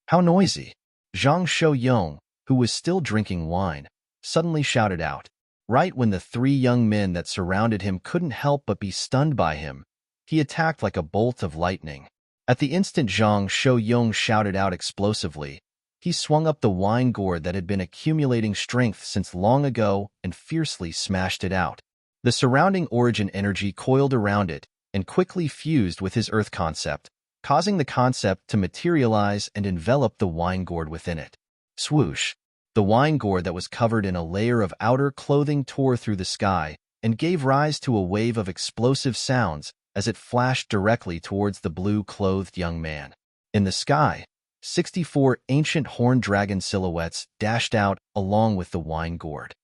"How noisy!" Zhang Shouyong, who was still drinking wine, suddenly shouted out. Right when the three young men that surrounded him couldn't help but be stunned by him, he attacked like a bolt of lightning. At the instant Zhang Shouyong shouted out explosively, he swung up the wine gourd that had been accumulating strength since long ago and fiercely smashed it out. The surrounding origin energy coiled around it and quickly fused with his earth concept, causing the concept to materialize and envelop the wine gourd within it. Swoosh! The wine gourd that was covered in a layer of outer clothing tore through the sky and gave rise to a wave of explosive sounds as it flashed directly towards the blue-clothed young man. In the sky, 64 ancient horned dragon silhouettes dashed out along with the wine gourd.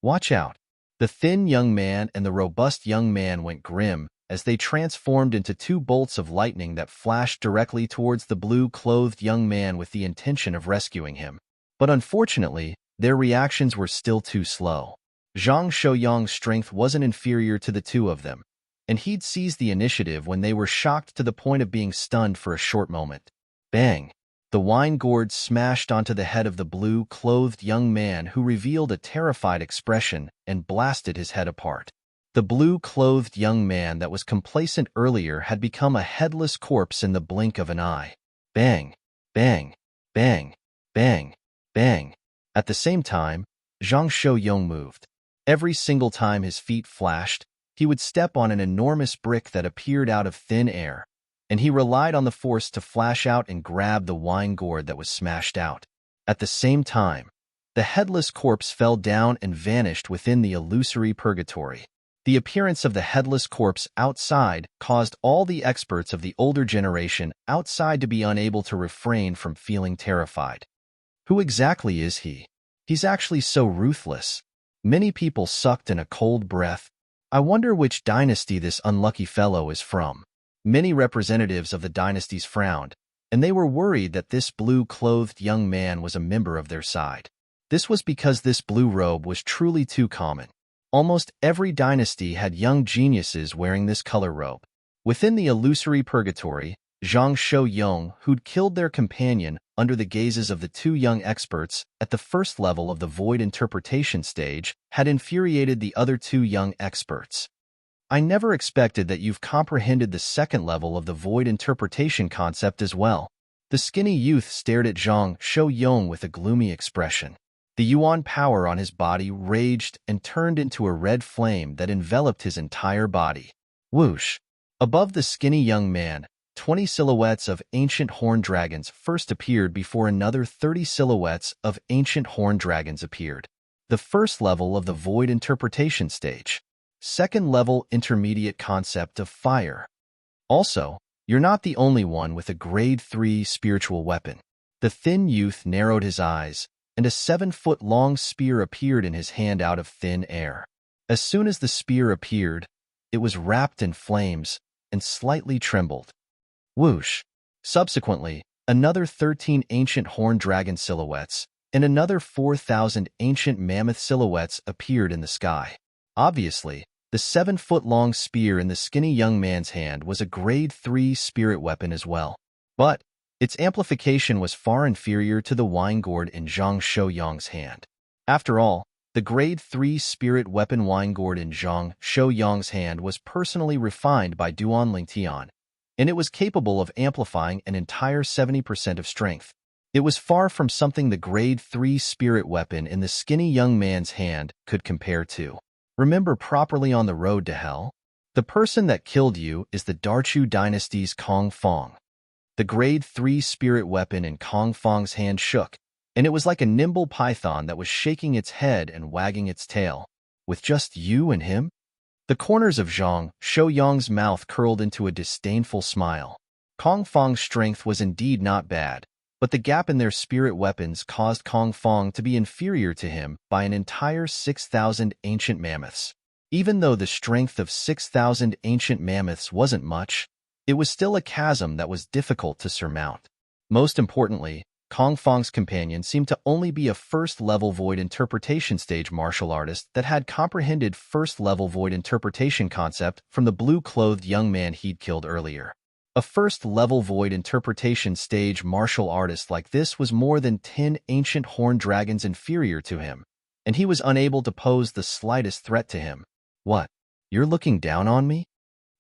"Watch out!" The thin young man and the robust young man went grim as they transformed into two bolts of lightning that flashed directly towards the blue-clothed young man with the intention of rescuing him. But unfortunately, their reactions were still too slow. Zhang Shouyong's strength wasn't inferior to the two of them, and he'd seized the initiative when they were shocked to the point of being stunned for a short moment. Bang! The wine gourd smashed onto the head of the blue-clothed young man who revealed a terrified expression and blasted his head apart. The blue-clothed young man that was complacent earlier had become a headless corpse in the blink of an eye. Bang! Bang! Bang! Bang! Bang! At the same time, Zhang Shouyong moved. Every single time his feet flashed, he would step on an enormous brick that appeared out of thin air, and he relied on the force to flash out and grab the wine gourd that was smashed out. At the same time, the headless corpse fell down and vanished within the illusory purgatory. The appearance of the headless corpse outside caused all the experts of the older generation outside to be unable to refrain from feeling terrified. Who exactly is he? He's actually so ruthless. Many people sucked in a cold breath. I wonder which dynasty this unlucky fellow is from. Many representatives of the dynasties frowned, and they were worried that this blue-clothed young man was a member of their side. This was because this blue robe was truly too common. Almost every dynasty had young geniuses wearing this color robe. Within the illusory purgatory, Zhang Shouyong, who'd killed their companion under the gazes of the two young experts at the first level of the void interpretation stage, had infuriated the other two young experts. I never expected that you've comprehended the second level of the void interpretation concept as well. The skinny youth stared at Zhang Shouyong with a gloomy expression. The yuan power on his body raged and turned into a red flame that enveloped his entire body. Whoosh! Above the skinny young man, 20 silhouettes of ancient horned dragons first appeared before another 30 silhouettes of ancient horned dragons appeared. The first level of the void interpretation stage. Second level intermediate concept of fire. Also, you're not the only one with a grade 3 spiritual weapon. The thin youth narrowed his eyes, and a 7-foot-long spear appeared in his hand out of thin air. As soon as the spear appeared, it was wrapped in flames and slightly trembled. Whoosh! Subsequently, another 13 ancient horned dragon silhouettes and another 4,000 ancient mammoth silhouettes appeared in the sky. Obviously, the 7-foot-long spear in the skinny young man's hand was a grade 3 spirit weapon as well. But its amplification was far inferior to the wine gourd in Zhang Shouyang's hand. After all, the grade 3 spirit weapon wine gourd in Zhang Shouyang's hand was personally refined by Duan Lingtian, and it was capable of amplifying an entire 70% of strength. It was far from something the grade 3 spirit weapon in the skinny young man's hand could compare to. Remember properly on the road to hell? The person that killed you is the Darchu dynasty's Kong Fong. The grade 3 spirit weapon in Kong Fong's hand shook, and it was like a nimble python that was shaking its head and wagging its tail. With just you and him? The corners of Zhang Shouyang's mouth curled into a disdainful smile. Kong Fong's strength was indeed not bad, but the gap in their spirit weapons caused Kong Fong to be inferior to him by an entire 6,000 ancient mammoths. Even though the strength of 6,000 ancient mammoths wasn't much, it was still a chasm that was difficult to surmount. Most importantly, Kong Fong's companion seemed to only be a first-level void interpretation stage martial artist that had comprehended first-level void interpretation concept from the blue-clothed young man he'd killed earlier. A first-level void interpretation stage martial artist like this was more than 10 ancient horned dragons inferior to him, and he was unable to pose the slightest threat to him. What? You're looking down on me?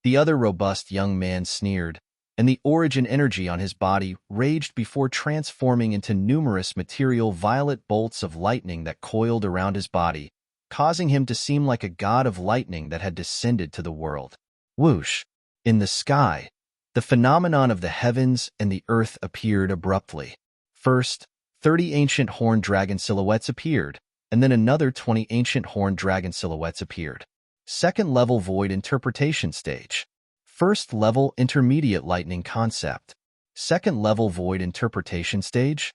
The other robust young man sneered, and the origin energy on his body raged before transforming into numerous material violet bolts of lightning that coiled around his body, causing him to seem like a god of lightning that had descended to the world. Whoosh! In the sky, the phenomenon of the heavens and the earth appeared abruptly. First, 30 ancient horned dragon silhouettes appeared, and then another 20 ancient horned dragon silhouettes appeared. Second-level void interpretation stage. First-level intermediate lightning concept. Second-level void interpretation stage.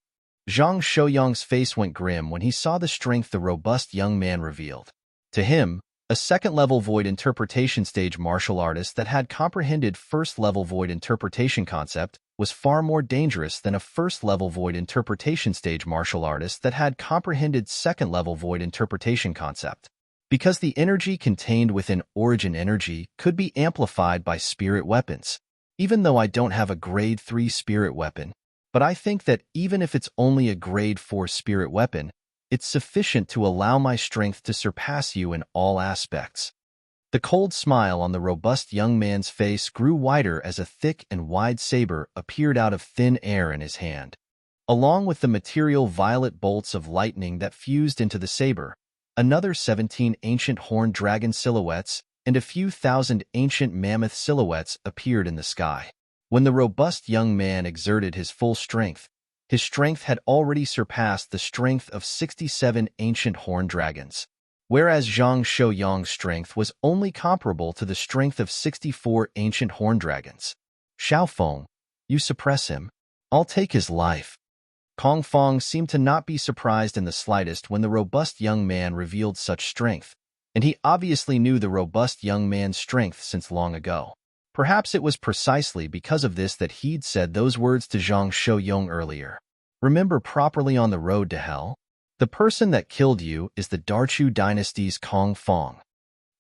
Zhang Shouyang's face went grim when he saw the strength the robust young man revealed. To him, a second-level void interpretation stage martial artist that had comprehended first-level void interpretation concept was far more dangerous than a first-level void interpretation stage martial artist that had comprehended second-level void interpretation concept. Because the energy contained within origin energy could be amplified by spirit weapons. Even though I don't have a grade 3 spirit weapon, but I think that even if it's only a grade 4 spirit weapon, it's sufficient to allow my strength to surpass you in all aspects. The cold smile on the robust young man's face grew wider as a thick and wide saber appeared out of thin air in his hand. Along with the material violet bolts of lightning that fused into the saber, another 17 ancient horned dragon silhouettes and a few thousand ancient mammoth silhouettes appeared in the sky. When the robust young man exerted his full strength, his strength had already surpassed the strength of 67 ancient horned dragons, whereas Zhang Shouyang's strength was only comparable to the strength of 64 ancient horned dragons. Xiaofeng, you suppress him. I'll take his life. Kong Fong seemed to not be surprised in the slightest when the robust young man revealed such strength, and he obviously knew the robust young man's strength since long ago. Perhaps it was precisely because of this that he'd said those words to Zhang Shouyang earlier. Remember properly on the road to hell? The person that killed you is the Darchu dynasty's Kong Fong.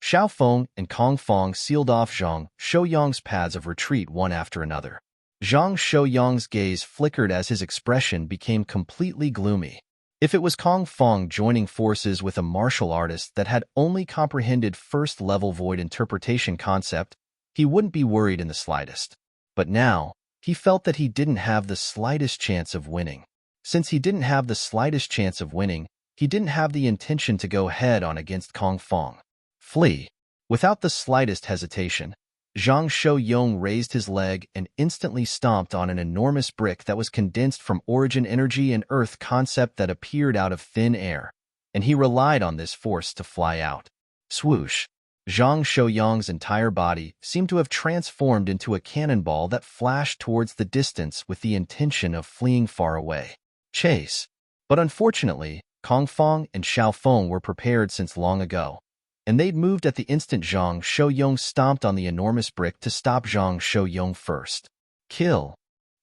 Xiaofeng and Kong Fong sealed off Zhang Shouyang's paths of retreat one after another. Zhang Shouyang's gaze flickered as his expression became completely gloomy. If it was Kong Fong joining forces with a martial artist that had only comprehended first-level void interpretation concept, he wouldn't be worried in the slightest. But now, he felt that he didn't have the slightest chance of winning. Since he didn't have the slightest chance of winning, he didn't have the intention to go head-on against Kong Fong. Flee. Without the slightest hesitation, Zhang Shouyong raised his leg and instantly stomped on an enormous brick that was condensed from origin energy and earth concept that appeared out of thin air, and he relied on this force to fly out. Swoosh! Zhang Shouyong's entire body seemed to have transformed into a cannonball that flashed towards the distance with the intention of fleeing far away. Chase! But unfortunately, Kong Fong and Xiao Feng were prepared since long ago, and they'd moved at the instant Zhang Shouyong stomped on the enormous brick to stop Zhang Shouyong first. Kill!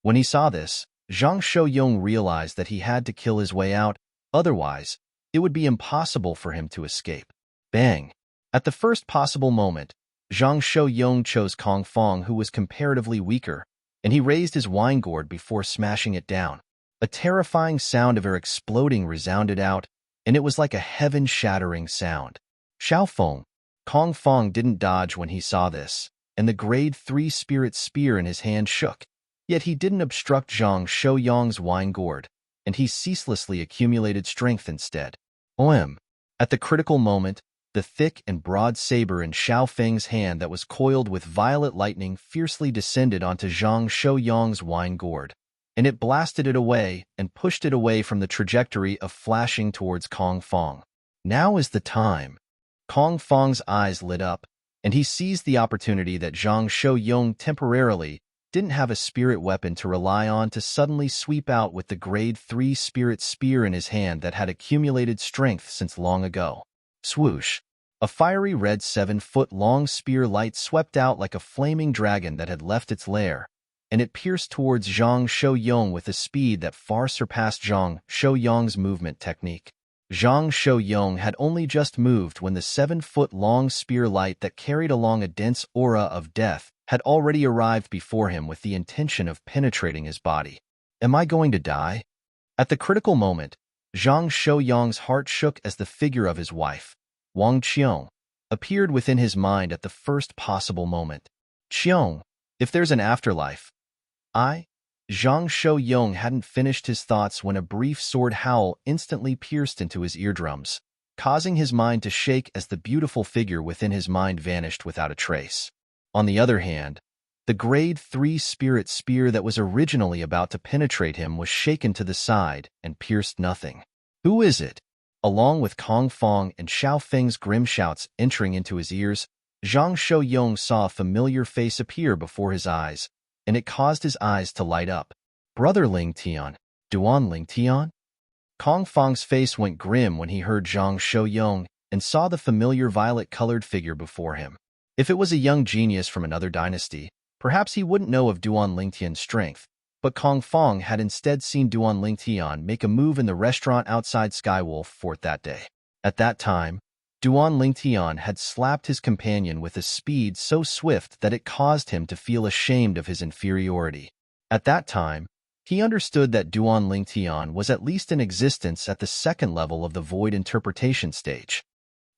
When he saw this, Zhang Shouyong realized that he had to kill his way out, otherwise, it would be impossible for him to escape. Bang! At the first possible moment, Zhang Shouyong chose Kong Fong, who was comparatively weaker, and he raised his wine gourd before smashing it down. A terrifying sound of air exploding resounded out, and it was like a heaven-shattering sound. Xiao Feng, Kong Fong didn't dodge when he saw this, and the grade 3 spirit spear in his hand shook. Yet he didn't obstruct Zhang Shouyong's wine gourd, and he ceaselessly accumulated strength instead. OM. At the critical moment, the thick and broad saber in Xiao Feng's hand that was coiled with violet lightning fiercely descended onto Zhang Shouyong's wine gourd, and it blasted it away and pushed it away from the trajectory of flashing towards Kong Fong. Now is the time. Kong Fong's eyes lit up, and he seized the opportunity that Zhang Shouyong temporarily didn't have a spirit weapon to rely on to suddenly sweep out with the grade 3 spirit spear in his hand that had accumulated strength since long ago. Swoosh! A fiery red 7-foot-long spear light swept out like a flaming dragon that had left its lair, and it pierced towards Zhang Shouyong with a speed that far surpassed Zhang Shouyong's movement technique. Zhang Shouyong had only just moved when the 7-foot-long spear light that carried along a dense aura of death had already arrived before him with the intention of penetrating his body. Am I going to die? At the critical moment, Zhang Shouyong's heart shook as the figure of his wife, Wang Qiong, appeared within his mind at the first possible moment. Qiong, if there's an afterlife. Zhang Shouyong hadn't finished his thoughts when a brief sword howl instantly pierced into his eardrums, causing his mind to shake as the beautiful figure within his mind vanished without a trace. On the other hand, the grade 3 spirit spear that was originally about to penetrate him was shaken to the side and pierced nothing. Who is it? Along with Kong Fong and Xiao Feng's grim shouts entering into his ears, Zhang Shouyong saw a familiar face appear before his eyes, and it caused his eyes to light up. Brother Ling Tian, Duan Ling Tian? Kong Fong's face went grim when he heard Zhang Shouyong and saw the familiar violet-colored figure before him. If it was a young genius from another dynasty, perhaps he wouldn't know of Duan Ling Tian's strength, but Kong Fong had instead seen Duan Ling Tian make a move in the restaurant outside Skywolf Fort that day. At that time, Duan Ling Tian had slapped his companion with a speed so swift that it caused him to feel ashamed of his inferiority. At that time, he understood that Duan Ling Tian was at least in existence at the second level of the void interpretation stage.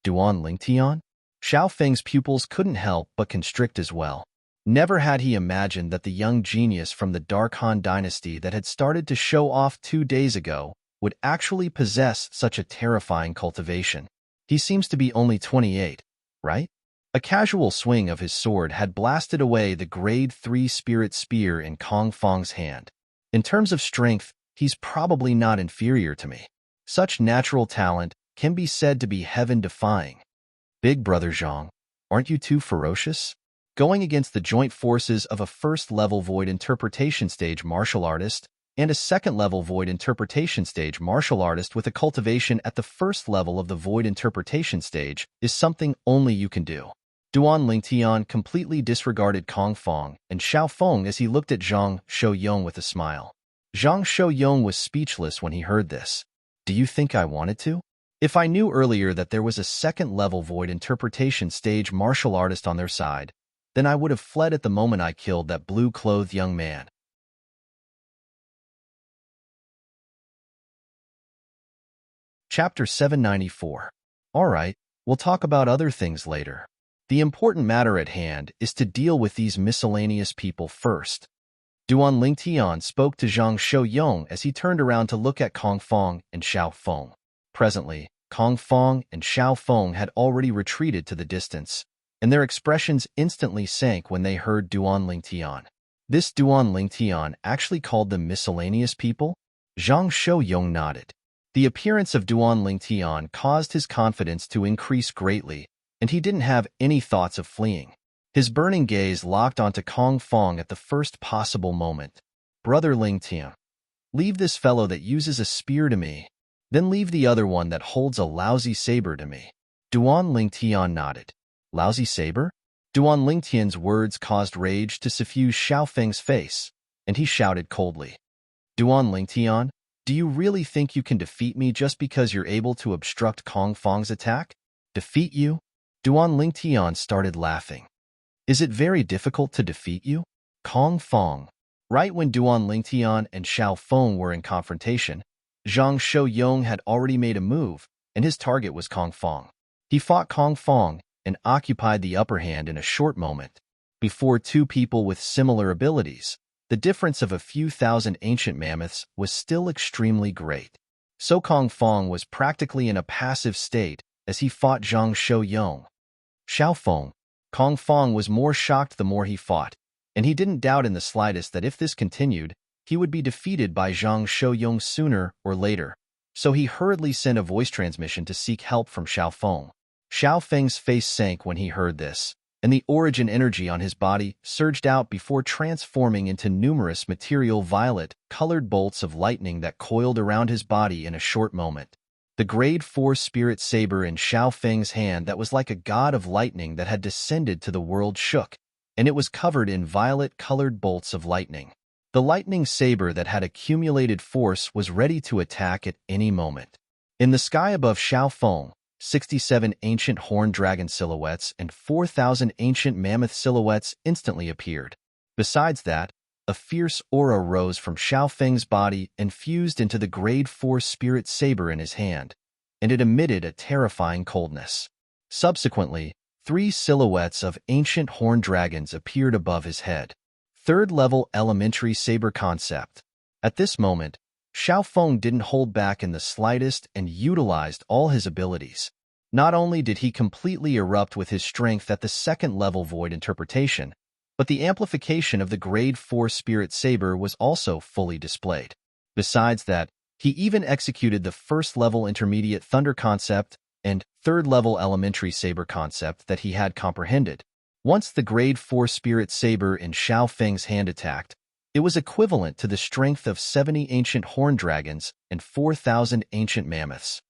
Duan Ling Tian? Xiao Feng's pupils couldn't help but constrict as well. Never had he imagined that the young genius from the Dark Han dynasty that had started to show off 2 days ago would actually possess such a terrifying cultivation. He seems to be only 28, right? A casual swing of his sword had blasted away the grade 3 spirit spear in Kong Fong's hand. In terms of strength, he's probably not inferior to me. Such natural talent can be said to be heaven-defying. Big Brother Zhang, aren't you too ferocious? Going against the joint forces of a first-level void interpretation stage martial artist and a second-level void interpretation stage martial artist with a cultivation at the first level of the void interpretation stage is something only you can do. Duan Ling Tian completely disregarded Kong Fong and Xiao Feng as he looked at Zhang Shouyong with a smile. Zhang Shouyong was speechless when he heard this. Do you think I wanted to? If I knew earlier that there was a second-level void interpretation stage martial artist on their side, then I would have fled at the moment I killed that blue-clothed young man. Chapter 794. Alright, we'll talk about other things later. The important matter at hand is to deal with these miscellaneous people first. Duan Ling Tian spoke to Zhang Shouyong as he turned around to look at Kong Fong and Xiao Feng. Presently, Kong Fong and Xiao Feng had already retreated to the distance, and their expressions instantly sank when they heard Duan Lingtian. This Duan Lingtian actually called them miscellaneous people? Zhang Shouyong nodded. The appearance of Duan Lingtian caused his confidence to increase greatly, and he didn't have any thoughts of fleeing. His burning gaze locked onto Kong Fong at the first possible moment. Brother Lingtian, leave this fellow that uses a spear to me, then leave the other one that holds a lousy saber to me. Duan Lingtian nodded. Lousy saber? Duan Lingtian's words caused rage to suffuse Xiao Feng's face, and he shouted coldly. Duan Lingtian, do you really think you can defeat me just because you're able to obstruct Kong Fong's attack? Defeat you? Duan Lingtian started laughing. Is it very difficult to defeat you? Kong Fong. Right when Duan Lingtian and Xiao Feng were in confrontation, Zhang Shouyong had already made a move, and his target was Kong Fong. He fought Kong Fong and occupied the upper hand in a short moment. Before two people with similar abilities, the difference of a few thousand ancient mammoths was still extremely great. So Kong Fong was practically in a passive state as he fought Zhang Shouyong. Xiao Feng. Kong Fong was more shocked the more he fought, and he didn't doubt in the slightest that if this continued, he would be defeated by Zhang Shouyong sooner or later. So he hurriedly sent a voice transmission to seek help from Xiao Feng. Xiao Feng's face sank when he heard this, and the origin energy on his body surged out before transforming into numerous material violet-colored bolts of lightning that coiled around his body in a short moment. The grade 4 spirit saber in Xiao Feng's hand that was like a god of lightning that had descended to the world shook, and it was covered in violet-colored bolts of lightning. The lightning saber that had accumulated force was ready to attack at any moment. In the sky above Xiao Feng, 67 ancient horned dragon silhouettes and 4,000 ancient mammoth silhouettes instantly appeared. Besides that, a fierce aura rose from Xiao Feng's body and fused into the grade 4 spirit saber in his hand, and it emitted a terrifying coldness. Subsequently, 3 silhouettes of ancient horned dragons appeared above his head. Third-level elementary saber concept. At this moment, Xiao Feng didn't hold back in the slightest and utilized all his abilities. Not only did he completely erupt with his strength at the second-level void interpretation, but the amplification of the grade 4 spirit saber was also fully displayed. Besides that, he even executed the first-level intermediate thunder concept and third-level elementary saber concept that he had comprehended. Once the grade 4 spirit saber in Xiao Feng's hand attacked, it was equivalent to the strength of 70 ancient horned dragons and 4,000 ancient mammoths.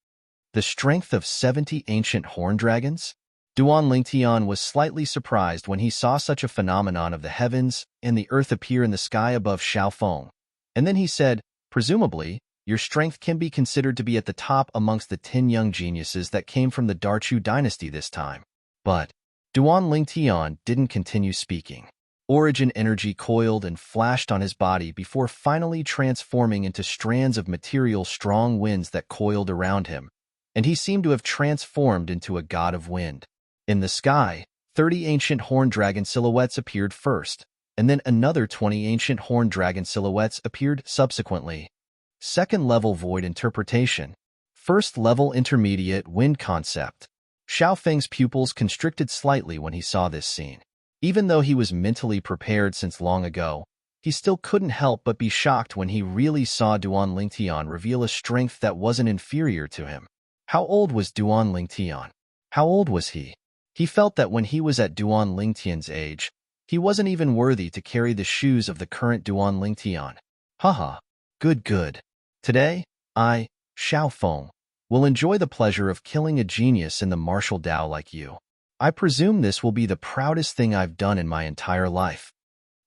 The strength of 70 ancient horned dragons? Duan Lingtian was slightly surprised when he saw such a phenomenon of the heavens and the earth appear in the sky above Xiao Feng. And then he said, presumably, your strength can be considered to be at the top amongst the 10 young geniuses that came from the Darchu dynasty this time. But Duan Lingtian didn't continue speaking. Origin energy coiled and flashed on his body before finally transforming into strands of material strong winds that coiled around him, and he seemed to have transformed into a god of wind. In the sky, 30 ancient horned dragon silhouettes appeared first, and then another 20 ancient horned dragon silhouettes appeared subsequently. Second-level void interpretation. First-level intermediate wind concept. Xiao Feng's pupils constricted slightly when he saw this scene. Even though he was mentally prepared since long ago, he still couldn't help but be shocked when he really saw Duan Lingtian reveal a strength that wasn't inferior to him. How old was Duan Lingtian? How old was he? He felt that when he was at Duan Lingtian's age, he wasn't even worthy to carry the shoes of the current Duan Lingtian. Haha, good. Today, I, Xiao Feng, will enjoy the pleasure of killing a genius in the martial Dao like you. I presume this will be the proudest thing I've done in my entire life.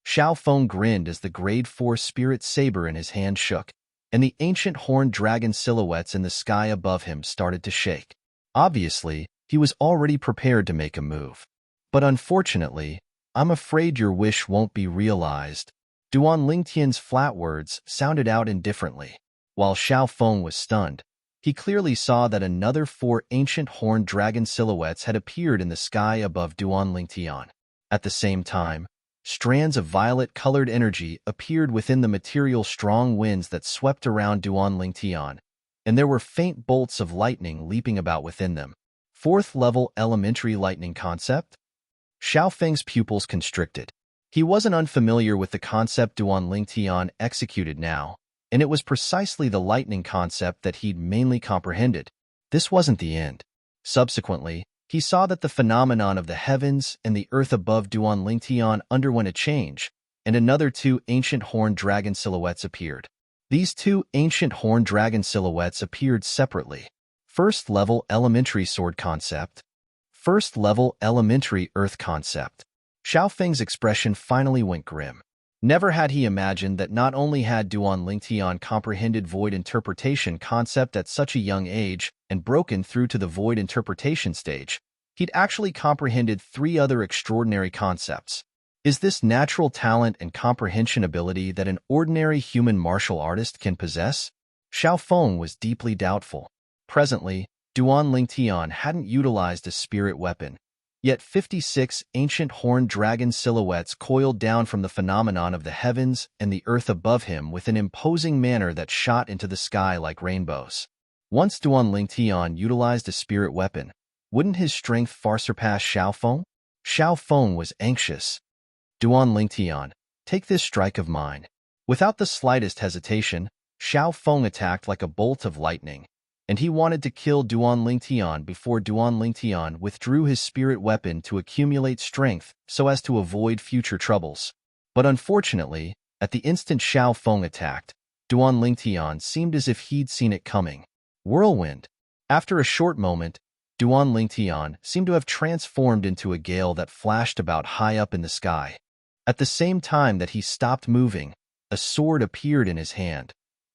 Xiao Feng grinned as the grade 4 spirit saber in his hand shook, and the ancient horned dragon silhouettes in the sky above him started to shake. Obviously, he was already prepared to make a move. But unfortunately, I'm afraid your wish won't be realized. Duan Lingtian's flat words sounded out indifferently. While Xiao Feng was stunned, he clearly saw that another 4 ancient horned dragon silhouettes had appeared in the sky above Duan Lingtian. At the same time, strands of violet-colored energy appeared within the material strong winds that swept around Duan Lingtian, and there were faint bolts of lightning leaping about within them. Fourth-level elementary lightning concept? Xiao Feng's pupils constricted. He wasn't unfamiliar with the concept Duan Lingtian executed now, and it was precisely the lightning concept that he'd mainly comprehended. This wasn't the end. Subsequently, he saw that the phenomenon of the heavens and the earth above Duan Lingtian underwent a change, and another two ancient horned dragon silhouettes appeared. These two ancient horned dragon silhouettes appeared separately. First-level elementary sword concept. First-level elementary earth concept. Xiao Feng's expression finally went grim. Never had he imagined that not only had Duan Lingtian comprehended void interpretation concept at such a young age and broken through to the void interpretation stage, he'd actually comprehended three other extraordinary concepts. Is this natural talent and comprehension ability that an ordinary human martial artist can possess? Xiao Feng was deeply doubtful. Presently, Duan Lingtian hadn't utilized a spirit weapon, yet 56 ancient horned dragon silhouettes coiled down from the phenomenon of the heavens and the earth above him with an imposing manner that shot into the sky like rainbows. Once Duan Lingtian utilized a spirit weapon, wouldn't his strength far surpass Xiao Feng? Xiao Feng was anxious. Duan Lingtian, take this strike of mine. Without the slightest hesitation, Xiao Feng attacked like a bolt of lightning, and he wanted to kill Duan Lingtian before Duan Lingtian withdrew his spirit weapon to accumulate strength so as to avoid future troubles. But unfortunately, at the instant Xiao Feng attacked, Duan Lingtian seemed as if he'd seen it coming. Whirlwind. After a short moment, Duan Lingtian seemed to have transformed into a gale that flashed about high up in the sky. At the same time that he stopped moving, a sword appeared in his hand.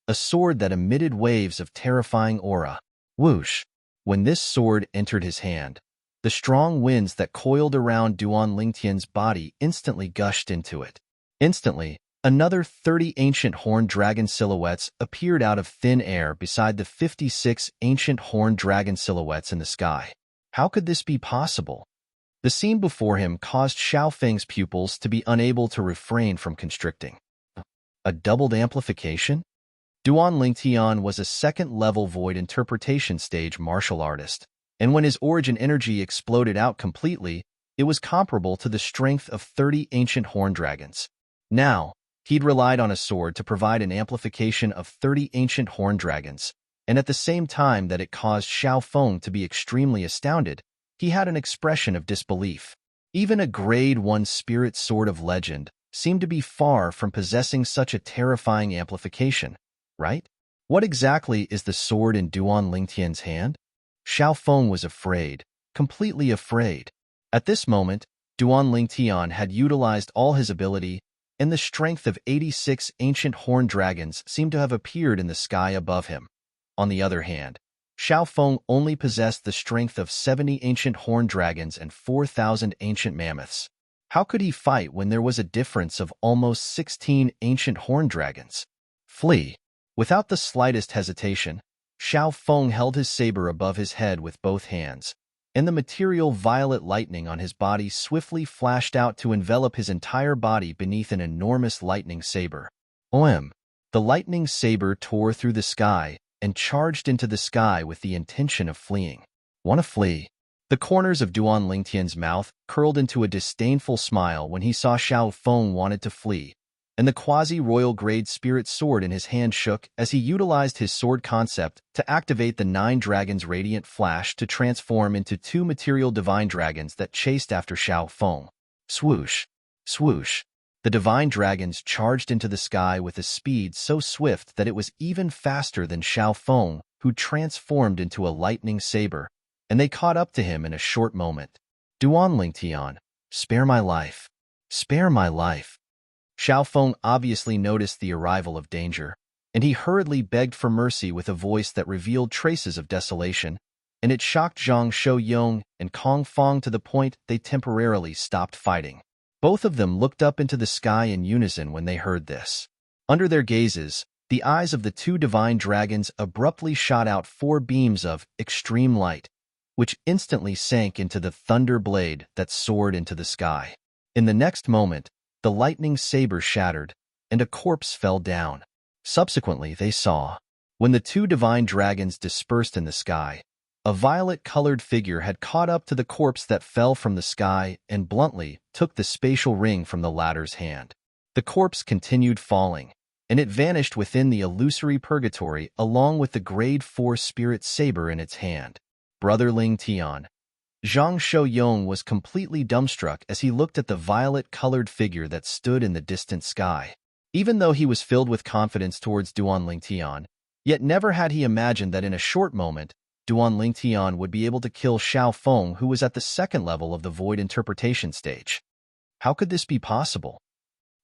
A sword that emitted waves of terrifying aura. Whoosh! When this sword entered his hand, the strong winds that coiled around Duan Lingtian's body instantly gushed into it. Instantly, another 30 ancient horned dragon silhouettes appeared out of thin air beside the 56 ancient horned dragon silhouettes in the sky. How could this be possible? The scene before him caused Xiao Feng's pupils to be unable to refrain from constricting. A doubled amplification? Duan Lingtian was a second-level void interpretation stage martial artist, and when his origin energy exploded out completely, it was comparable to the strength of 30 ancient horned dragons. Now, he'd relied on a sword to provide an amplification of 30 ancient horned dragons, and at the same time that it caused Xiao Feng to be extremely astounded, he had an expression of disbelief. Even a Grade 1 spirit sword of legend seemed to be far from possessing such a terrifying amplification, right? What exactly is the sword in Duan Lingtian's hand? Xiao Feng was afraid, completely afraid. At this moment, Duan Lingtian had utilized all his ability, and the strength of 86 ancient horned dragons seemed to have appeared in the sky above him. On the other hand, Xiao Feng only possessed the strength of 70 ancient horned dragons and 4,000 ancient mammoths. How could he fight when there was a difference of almost 16 ancient horned dragons? Flee. Without the slightest hesitation, Xiao Feng held his saber above his head with both hands, and the material violet lightning on his body swiftly flashed out to envelop his entire body beneath an enormous lightning saber. OM. The lightning saber tore through the sky and charged into the sky with the intention of fleeing. Want to flee? The corners of Duan Lingtian's mouth curled into a disdainful smile when he saw Xiao Feng wanted to flee, and the quasi-royal grade spirit sword in his hand shook as he utilized his sword concept to activate the 9 dragons' radiant flash to transform into 2 material divine dragons that chased after Xiao Feng. Swoosh! Swoosh! The divine dragons charged into the sky with a speed so swift that it was even faster than Xiao Feng, who transformed into a lightning saber, and they caught up to him in a short moment. Duan Lingtian, spare my life. Spare my life. Xiao Feng obviously noticed the arrival of danger, and he hurriedly begged for mercy with a voice that revealed traces of desolation, and it shocked Zhang Shouyong and Kong Fong to the point they temporarily stopped fighting. Both of them looked up into the sky in unison when they heard this. Under their gazes, the eyes of the 2 divine dragons abruptly shot out 4 beams of extreme light, which instantly sank into the thunder blade that soared into the sky. In the next moment, the lightning saber shattered, and a corpse fell down. Subsequently, they saw. When the 2 divine dragons dispersed in the sky, A violet-colored figure had caught up to the corpse that fell from the sky and bluntly took the spatial ring from the latter's hand. The corpse continued falling, and it vanished within the illusory purgatory along with the grade 4 spirit saber in its hand. Brother Ling Tian. Zhang Shouyong was completely dumbstruck as he looked at the violet-colored figure that stood in the distant sky. Even though he was filled with confidence towards Duan Lingtian, yet never had he imagined that in a short moment, Duan Lingtian would be able to kill Xiao Feng, who was at the second level of the void interpretation stage. How could this be possible?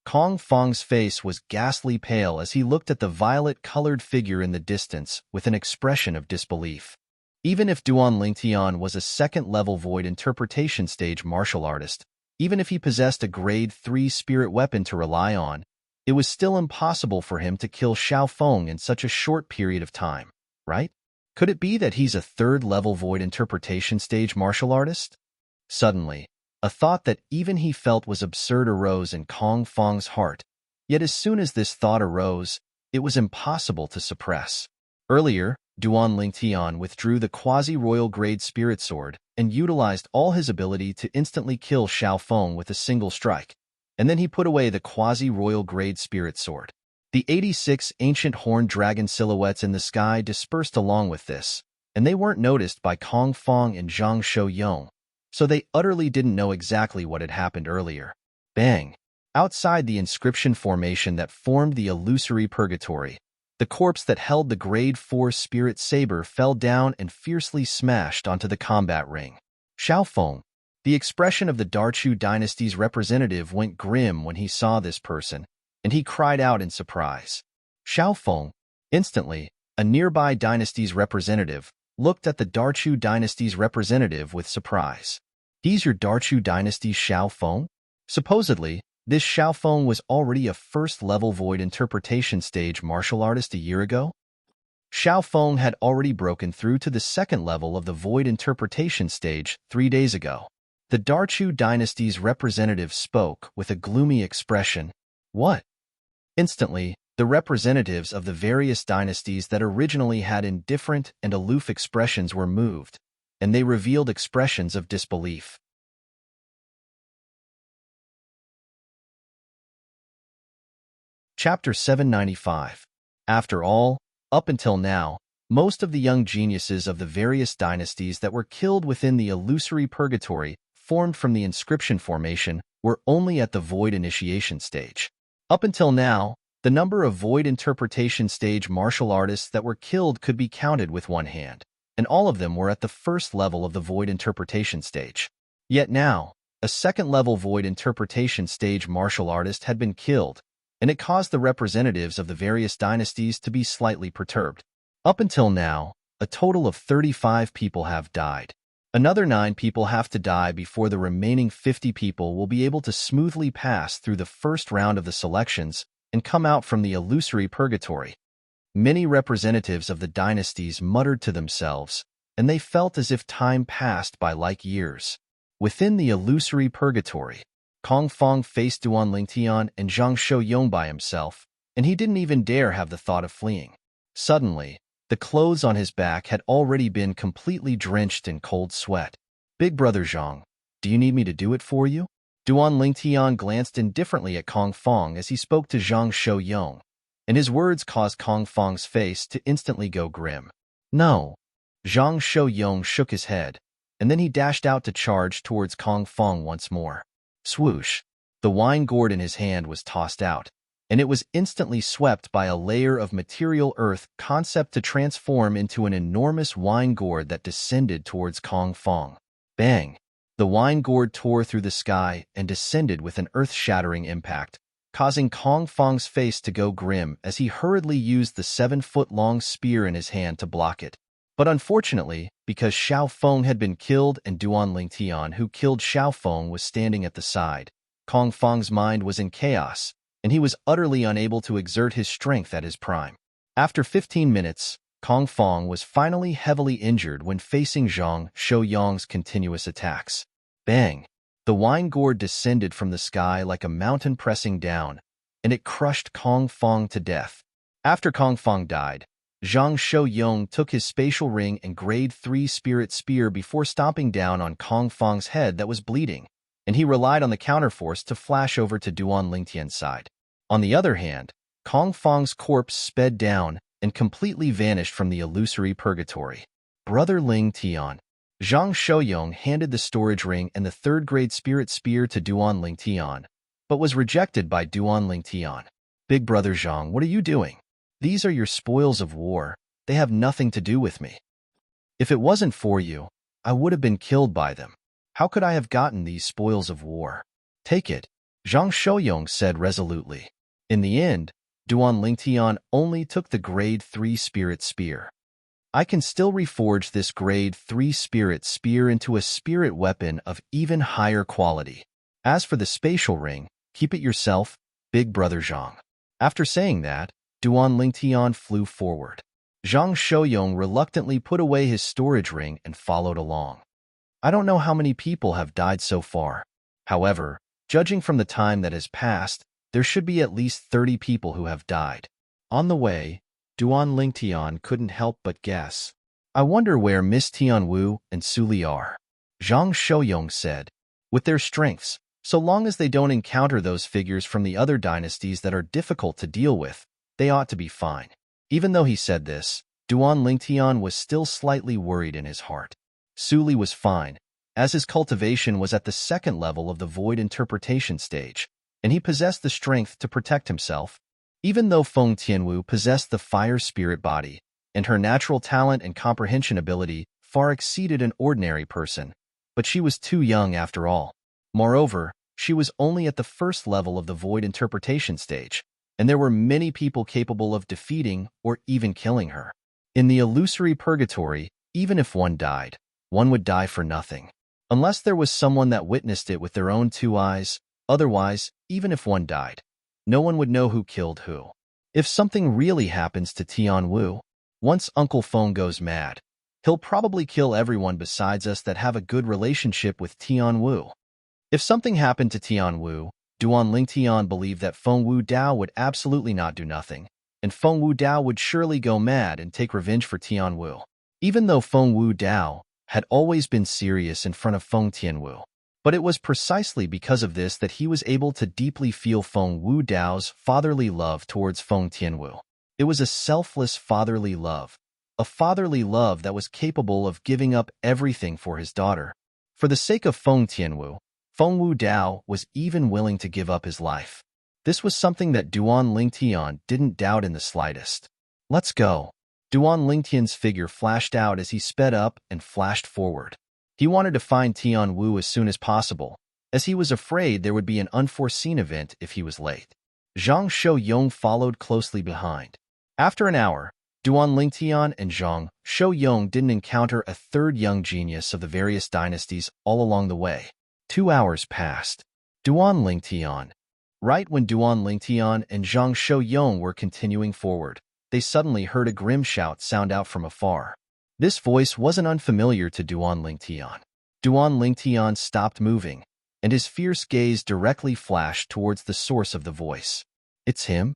Kong Feng's face was ghastly pale as he looked at the violet-colored figure in the distance with an expression of disbelief. Even if Duan Lingtian was a second-level void interpretation stage martial artist, even if he possessed a grade 3 spirit weapon to rely on, it was still impossible for him to kill Xiao Feng in such a short period of time, right? Could it be that he's a third-level void interpretation stage martial artist? Suddenly, a thought that even he felt was absurd arose in Kong Feng's heart, yet as soon as this thought arose, it was impossible to suppress. Earlier, Duan Lingtian withdrew the quasi-royal grade spirit sword and utilized all his ability to instantly kill Xiao Feng with a single strike, and then he put away the quasi-royal grade spirit sword. The 86 ancient horned dragon silhouettes in the sky dispersed along with this, and they weren't noticed by Kong Feng and Zhang Shouyong, so they utterly didn't know exactly what had happened earlier. Bang! Outside the inscription formation that formed the illusory purgatory, the corpse that held the grade 4 spirit saber fell down and fiercely smashed onto the combat ring. Xiao Feng. The expression of the Darchu dynasty's representative went grim when he saw this person, and he cried out in surprise. Xiao Feng. Instantly, a nearby dynasty's representative looked at the Darchu dynasty's representative with surprise. He's your Darchu dynasty's Xiao Feng? Supposedly, this Xiao Feng was already a first-level void interpretation stage martial artist a year ago? Xiao Feng had already broken through to the second level of the void interpretation stage 3 days ago. The Darchu dynasty's representative spoke with a gloomy expression. What? Instantly, the representatives of the various dynasties that originally had indifferent and aloof expressions were moved, and they revealed expressions of disbelief. Chapter 795. After all, up until now, most of the young geniuses of the various dynasties that were killed within the illusory purgatory formed from the inscription formation were only at the void initiation stage. Up until now, the number of void interpretation stage martial artists that were killed could be counted with one hand, and all of them were at the first level of the void interpretation stage. Yet now, a second-level void interpretation stage martial artist had been killed, and it caused the representatives of the various dynasties to be slightly perturbed. Up until now, a total of 35 people have died. Another 9 people have to die before the remaining 50 people will be able to smoothly pass through the first round of the selections and come out from the illusory purgatory. Many representatives of the dynasties muttered to themselves, and they felt as if time passed by like years. Within the illusory purgatory, Kong Feng faced Duan Lingtian and Zhang Shouyong by himself, and he didn't even dare have the thought of fleeing. Suddenly, the clothes on his back had already been completely drenched in cold sweat. Big brother Zhang, do you need me to do it for you? Duan Lingtian glanced indifferently at Kong Feng as he spoke to Zhang Shouyong, and his words caused Kong Feng's face to instantly go grim. No. Zhang Shouyong shook his head, and then he dashed out to charge towards Kong Feng once more. Swoosh! The wine gourd in his hand was tossed out, and it was instantly swept by a layer of material earth concept to transform into an enormous wine gourd that descended towards Kong Feng. Bang! The wine gourd tore through the sky and descended with an earth-shattering impact, causing Kong Feng's face to go grim as he hurriedly used the 7-foot-long spear in his hand to block it. But unfortunately, because Xiao Feng had been killed and Duan Lingtian, who killed Xiao Feng, was standing at the side, Kong Feng's mind was in chaos, and he was utterly unable to exert his strength at his prime. After 15 minutes, Kong Feng was finally heavily injured when facing Zhang Shouyong's continuous attacks. Bang! The wine gourd descended from the sky like a mountain pressing down, and it crushed Kong Feng to death. After Kong Feng died, Zhang Shou-yong took his spatial ring and grade 3 spirit spear before stomping down on Kong Feng's head that was bleeding, and he relied on the counterforce to flash over to Duan Lingtian's side. On the other hand, Kong Feng's corpse sped down and completely vanished from the illusory purgatory. Brother Ling Tian. Zhang Shou-yong handed the storage ring and the third-grade spirit spear to Duan Lingtian, but was rejected by Duan Lingtian. Big brother Zhang, what are you doing? These are your spoils of war. They have nothing to do with me. If it wasn't for you, I would have been killed by them. How could I have gotten these spoils of war? Take it, Zhang Shou-yong said resolutely. In the end, Duan Lingtian only took the grade 3 spirit spear. I can still reforge this grade 3 spirit spear into a spirit weapon of even higher quality. As for the spatial ring, keep it yourself, big brother Zhang. After saying that, Duan Lingtian flew forward. Zhang Shou-yong reluctantly put away his storage ring and followed along. I don't know how many people have died so far. However, judging from the time that has passed, there should be at least 30 people who have died. On the way, Duan Lingtian couldn't help but guess. I wonder where Miss Tianwu and Suli are. Zhang Shou-yong said. With their strengths, so long as they don't encounter those figures from the other dynasties that are difficult to deal with, they ought to be fine. Even though he said this, Duan Lingtian was still slightly worried in his heart. Suli was fine, as his cultivation was at the second level of the void interpretation stage, and he possessed the strength to protect himself. Even though Feng Tianwu possessed the fire spirit body, and her natural talent and comprehension ability far exceeded an ordinary person, but she was too young after all. Moreover, she was only at the first level of the void interpretation stage, and there were many people capable of defeating or even killing her. In the illusory purgatory, even if one died, one would die for nothing. Unless there was someone that witnessed it with their own 2 eyes, otherwise, even if one died, no one would know who killed who. If something really happens to Tianwu, once Uncle Feng goes mad, he'll probably kill everyone besides us that have a good relationship with Tianwu. If something happened to Tianwu, Duan Lingtian believed that Feng Wu Dao would absolutely not do nothing, and Feng Wu Dao would surely go mad and take revenge for Tianwu. Even though Feng Wu Dao had always been serious in front of Feng Tianwu, but it was precisely because of this that he was able to deeply feel Feng Wu Dao's fatherly love towards Feng Tianwu. It was a selfless fatherly love, a fatherly love that was capable of giving up everything for his daughter. For the sake of Feng Tianwu, Feng Wu Dao was even willing to give up his life. This was something that Duan Lingtian didn't doubt in the slightest. Let's go. Duan Lingtian's figure flashed out as he sped up and flashed forward. He wanted to find Tianwu as soon as possible, as he was afraid there would be an unforeseen event if he was late. Zhang Shou-yong followed closely behind. After an hour, Duan Lingtian and Zhang Shou-yong didn't encounter a third young genius of the various dynasties all along the way. 2 hours passed. Duan Lingtian. Right when Duan Lingtian and Zhang Shou-yong were continuing forward, they suddenly heard a grim shout sound out from afar. This voice wasn't unfamiliar to Duan Lingtian. Duan Lingtian stopped moving, and his fierce gaze directly flashed towards the source of the voice. It's him?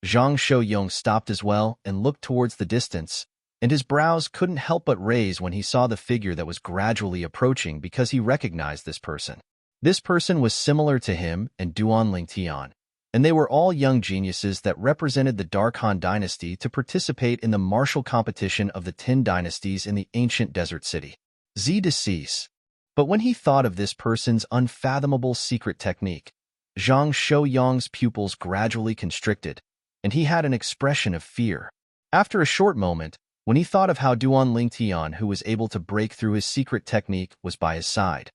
Zhang Shou-yong stopped as well and looked towards the distance, and his brows couldn't help but raise when he saw the figure that was gradually approaching because he recognized this person. This person was similar to him and Duan Lingtian, and they were all young geniuses that represented the Dark Han dynasty to participate in the martial competition of the 10 dynasties in the ancient desert city. Z decease. But when he thought of this person's unfathomable secret technique, Zhang Shou-yong's pupils gradually constricted, and he had an expression of fear. After a short moment, when he thought of how Duan Lingtian, who was able to break through his secret technique, was by his side,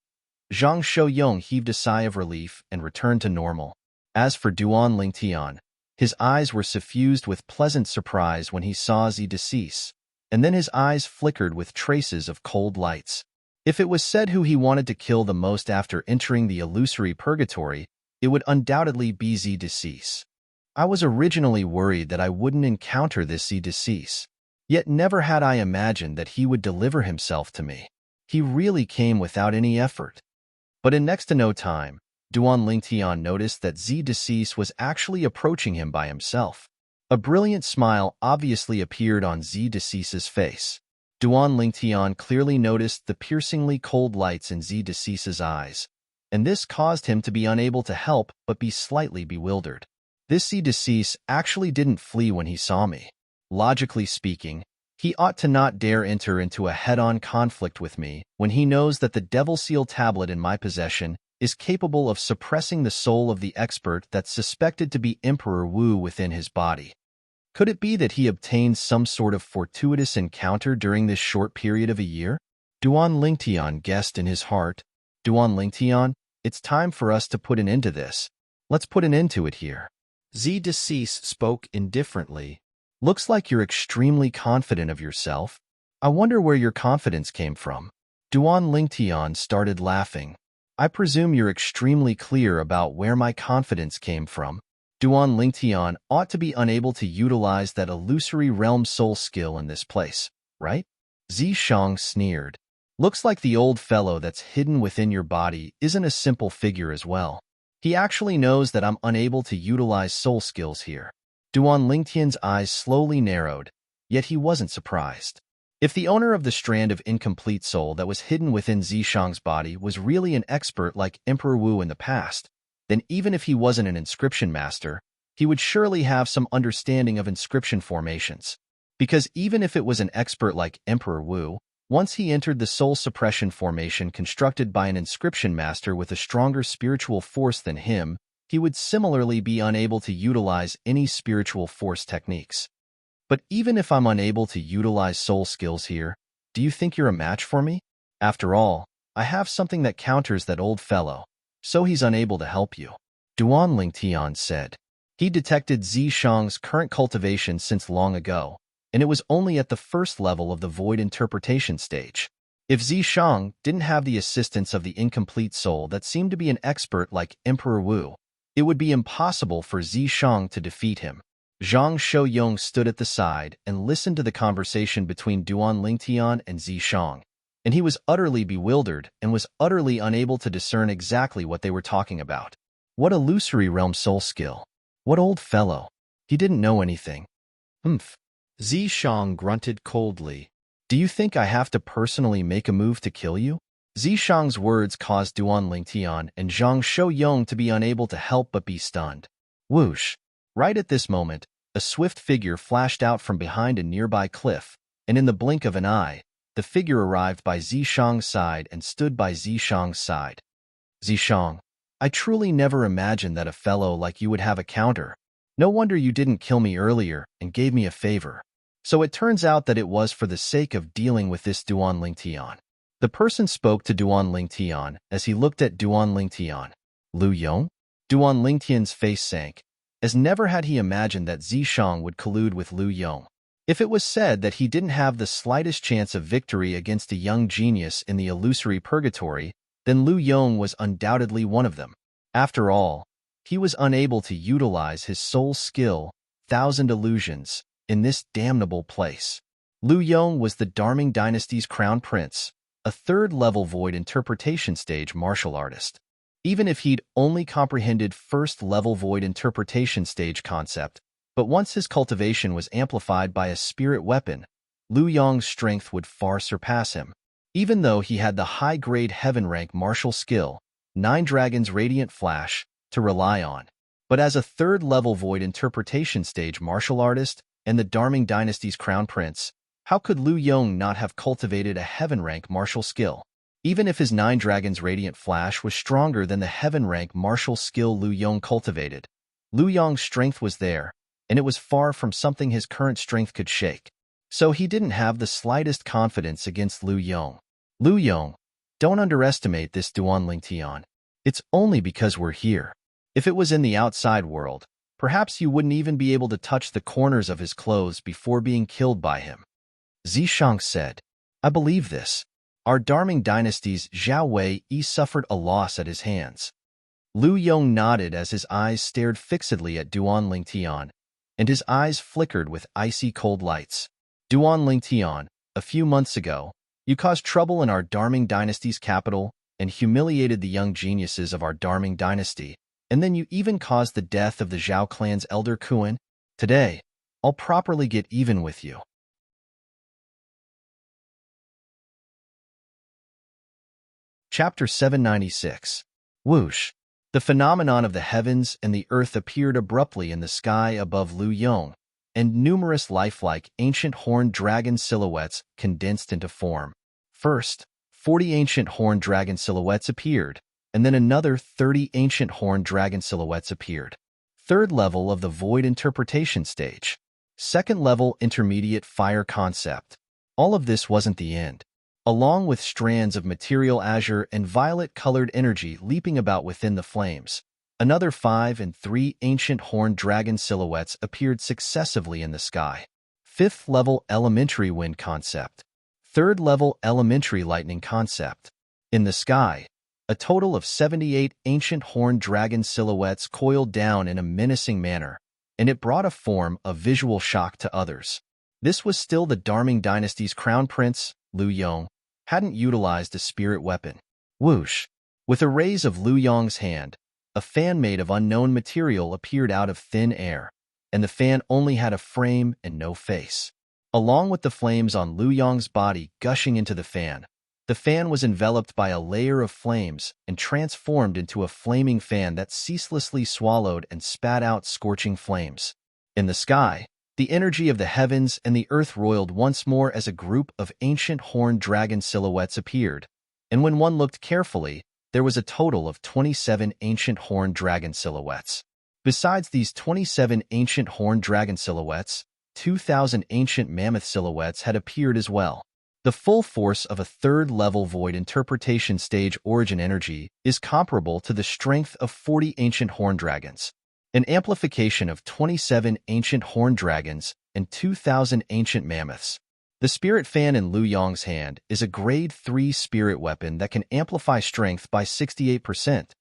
Zhang Shou-yong heaved a sigh of relief and returned to normal. As for Duan Lingtian, his eyes were suffused with pleasant surprise when he saw Z decease, and then his eyes flickered with traces of cold lights. If it was said who he wanted to kill the most after entering the illusory purgatory, it would undoubtedly be Z decease. I was originally worried that I wouldn't encounter this Z decease, yet never had I imagined that he would deliver himself to me. He really came without any effort. But in next to no time, Duan Lingtian noticed that Z decease was actually approaching him by himself. A brilliant smile obviously appeared on Zi Decease's face. Duan Lingtian clearly noticed the piercingly cold lights in Zi Decease's eyes, and this caused him to be unable to help but be slightly bewildered. This Zi Decease actually didn't flee when he saw me. Logically speaking, he ought to not dare enter into a head-on conflict with me when he knows that the Devil Seal tablet in my possession is capable of suppressing the soul of the expert that's suspected to be Emperor Wu within his body. Could it be that he obtained some sort of fortuitous encounter during this short period of a year? Duan Lingtian guessed in his heart, Duan Lingtian, it's time for us to put an end to this. Let's put an end to it here. Zi Decease spoke indifferently. Looks like you're extremely confident of yourself. I wonder where your confidence came from. Duan Lingtian started laughing. I presume you're extremely clear about where my confidence came from. Duan Lingtian ought to be unable to utilize that illusory realm soul skill in this place, right? Zi Shang sneered. Looks like the old fellow that's hidden within your body isn't a simple figure as well. He actually knows that I'm unable to utilize soul skills here. Duan Lingtian's eyes slowly narrowed, yet he wasn't surprised. If the owner of the strand of incomplete soul that was hidden within Zi Shang's body was really an expert like Emperor Wu in the past, then even if he wasn't an inscription master, he would surely have some understanding of inscription formations. Because even if it was an expert like Emperor Wu, once he entered the soul suppression formation constructed by an inscription master with a stronger spiritual force than him, he would similarly be unable to utilize any spiritual force techniques. But even if I'm unable to utilize soul skills here, do you think you're a match for me? After all, I have something that counters that old fellow, so he's unable to help you. Duan Lingtian said. He detected Zi Shang's current cultivation since long ago, and it was only at the first level of the void interpretation stage. If Zi Shang didn't have the assistance of the incomplete soul that seemed to be an expert like Emperor Wu, it would be impossible for Zi Shang to defeat him. Zhang Shouyong stood at the side and listened to the conversation between Duan Lingtian and Zi Shang, and he was utterly bewildered and was utterly unable to discern exactly what they were talking about. What illusory realm soul skill? What old fellow? He didn't know anything. Humph. Zi Shang grunted coldly. Do you think I have to personally make a move to kill you? Zi Shang's words caused Duan Lingtian and Zhang Shouyong to be unable to help but be stunned. Whoosh! Right at this moment, a swift figure flashed out from behind a nearby cliff, and in the blink of an eye, the figure arrived by Zi Shang's side and stood by Zi Shang's side. Zi Shang, I truly never imagined that a fellow like you would have a counter. No wonder you didn't kill me earlier and gave me a favor. So it turns out that it was for the sake of dealing with this Duan Lingtian. The person spoke to Duan Lingtian as he looked at Duan Lingtian. Lu Yong? Duan Lingtian's face sank, as never had he imagined that Zi Shang would collude with Lu Yong. If it was said that he didn't have the slightest chance of victory against a young genius in the illusory purgatory, then Lu Yong was undoubtedly one of them. After all, he was unable to utilize his soul skill, Thousand Illusions, in this damnable place. Lu Yong was the Darming Dynasty's crown prince, a third-level void interpretation stage martial artist. Even if he'd only comprehended first-level void interpretation stage concept, but once his cultivation was amplified by a spirit weapon, Lu Yong's strength would far surpass him. Even though he had the high-grade heaven-rank martial skill, Nine Dragons' Radiant Flash, to rely on. But as a third-level void interpretation stage martial artist and the Darming Dynasty's crown prince, how could Lu Yong not have cultivated a heaven-rank martial skill? Even if his Nine Dragons' Radiant Flash was stronger than the heaven-rank martial skill Lu Yong cultivated, Lu Yong's strength was there, and it was far from something his current strength could shake. So he didn't have the slightest confidence against Lu Yong. Lu Yong, don't underestimate this Duan Lingtian. It's only because we're here. If it was in the outside world, perhaps you wouldn't even be able to touch the corners of his clothes before being killed by him. Zi Shang said, I believe this. Our Darming Dynasty's Zhao Wei suffered a loss at his hands. Lu Yong nodded as his eyes stared fixedly at Duan Lingtian, and his eyes flickered with icy cold lights. Duan Lingtian, a few months ago, you caused trouble in our Darming Dynasty's capital and humiliated the young geniuses of our Darming Dynasty, and then you even caused the death of the Zhao clan's elder Kuan. Today, I'll properly get even with you. Chapter 796. Whoosh. The phenomenon of the heavens and the earth appeared abruptly in the sky above Lu Yong, and numerous lifelike ancient horned dragon silhouettes condensed into form. First, 40 ancient horned dragon silhouettes appeared, and then another 30 ancient horned dragon silhouettes appeared. Third level of the void interpretation stage. Second level intermediate fire concept. All of this wasn't the end. Along with strands of material azure and violet-colored energy leaping about within the flames, another 5 and 3 ancient horned dragon silhouettes appeared successively in the sky. Fifth level elementary wind concept. Third level elementary lightning concept. In the sky, a total of 78 ancient horned dragon silhouettes coiled down in a menacing manner, and it brought a form of visual shock to others. This was still the Darming dynasty's crown prince, Lu Yong, hadn't utilized a spirit weapon. Whoosh! With a raise of Lu Yong's hand, a fan made of unknown material appeared out of thin air, and the fan only had a frame and no face. Along with the flames on Lu Yong's body gushing into the fan was enveloped by a layer of flames and transformed into a flaming fan that ceaselessly swallowed and spat out scorching flames. In the sky, the energy of the heavens and the earth roiled once more as a group of ancient horned dragon silhouettes appeared, and when one looked carefully, there was a total of 27 ancient horned dragon silhouettes. Besides these 27 ancient horned dragon silhouettes, 2,000 ancient mammoth silhouettes had appeared as well. The full force of a third-level void interpretation stage origin energy is comparable to the strength of 40 ancient horned dragons. An amplification of 27 ancient horned dragons and 2,000 ancient mammoths. The spirit fan in Lu Yong's hand is a grade 3 spirit weapon that can amplify strength by 68%.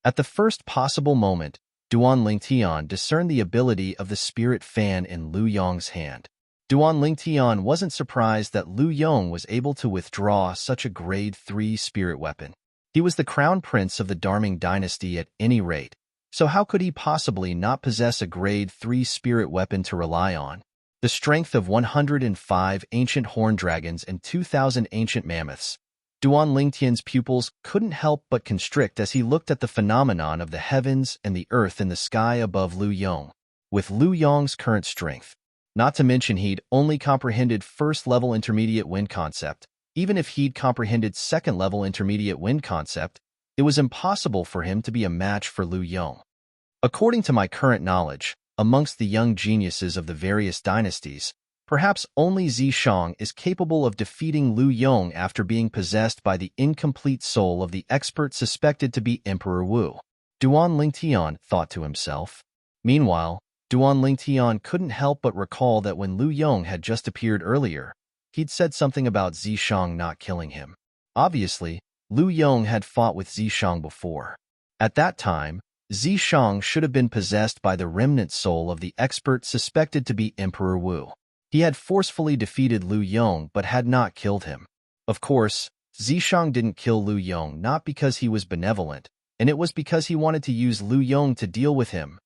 At the first possible moment, Duan Lingtian discerned the ability of the spirit fan in Lu Yong's hand. Duan Lingtian wasn't surprised that Lu Yong was able to withdraw such a grade 3 spirit weapon. He was the crown prince of the Darming dynasty at any rate, so how could he possibly not possess a grade 3 spirit weapon to rely on? The strength of 105 ancient horned dragons and 2,000 ancient mammoths. Duan Lingtian's pupils couldn't help but constrict as he looked at the phenomenon of the heavens and the earth in the sky above Lu Yong. With Lu Yong's current strength, not to mention he'd only comprehended first-level intermediate wind concept, even if he'd comprehended second-level intermediate wind concept, it was impossible for him to be a match for Lu Yong. According to my current knowledge, amongst the young geniuses of the various dynasties, perhaps only Zishang is capable of defeating Lu Yong after being possessed by the incomplete soul of the expert suspected to be Emperor Wu. Duan Lingtian thought to himself. Meanwhile, Duan Lingtian couldn't help but recall that when Lu Yong had just appeared earlier, he'd said something about Zishang not killing him. Obviously, Lu Yong had fought with Zishang before. At that time, Zishang should have been possessed by the remnant soul of the expert suspected to be Emperor Wu. He had forcefully defeated Lu Yong but had not killed him. Of course, Zishang didn't kill Lu Yong not because he was benevolent, and it was because he wanted to use Lu Yong to deal with him.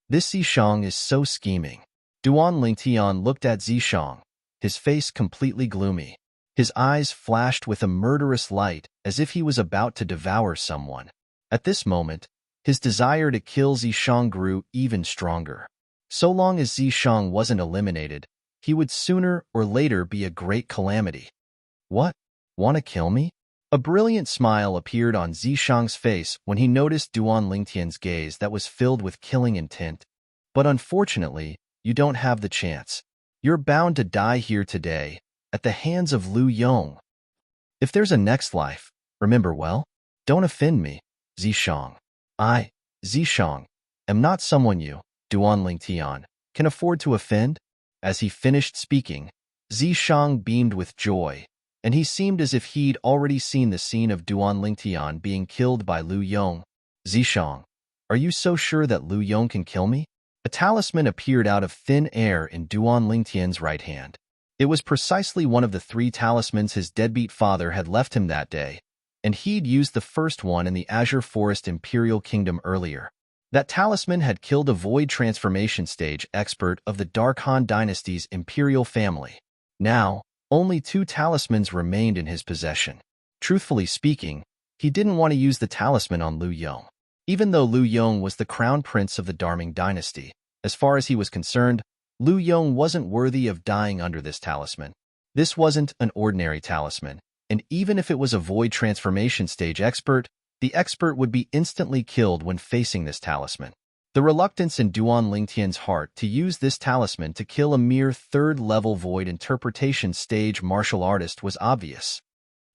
This Zishang is so scheming. Duan Lingtian looked at Zishang, his face completely gloomy. His eyes flashed with a murderous light as if he was about to devour someone. At this moment, his desire to kill Zishang grew even stronger. So long as Zishang wasn't eliminated, he would sooner or later be a great calamity. What? Want to kill me? A brilliant smile appeared on Zishang's face when he noticed Duan Lingtian's gaze that was filled with killing intent. But unfortunately, you don't have the chance. You're bound to die here today, at the hands of Lu Yong. If there's a next life, remember well, don't offend me, Zishang. I, Zishang, am not someone you, Duan Lingtian, can afford to offend. As he finished speaking, Zishang beamed with joy, and he seemed as if he'd already seen the scene of Duan Lingtian being killed by Lu Yong. Zishang, are you so sure that Lu Yong can kill me? A talisman appeared out of thin air in Duan Lingtian's right hand. It was precisely one of the 3 talismans his deadbeat father had left him that day, and he'd used the first one in the Azure Forest Imperial Kingdom earlier. That talisman had killed a void transformation stage expert of the Dark Han dynasty's imperial family. Now, only 2 talismans remained in his possession. Truthfully speaking, he didn't want to use the talisman on Lu Yong. Even though Lu Yong was the crown prince of the Darming dynasty, as far as he was concerned, Lu Yong wasn't worthy of dying under this talisman. This wasn't an ordinary talisman, and even if it was a void transformation stage expert, the expert would be instantly killed when facing this talisman. The reluctance in Duan Lingtian's heart to use this talisman to kill a mere 3rd-level void interpretation stage martial artist was obvious.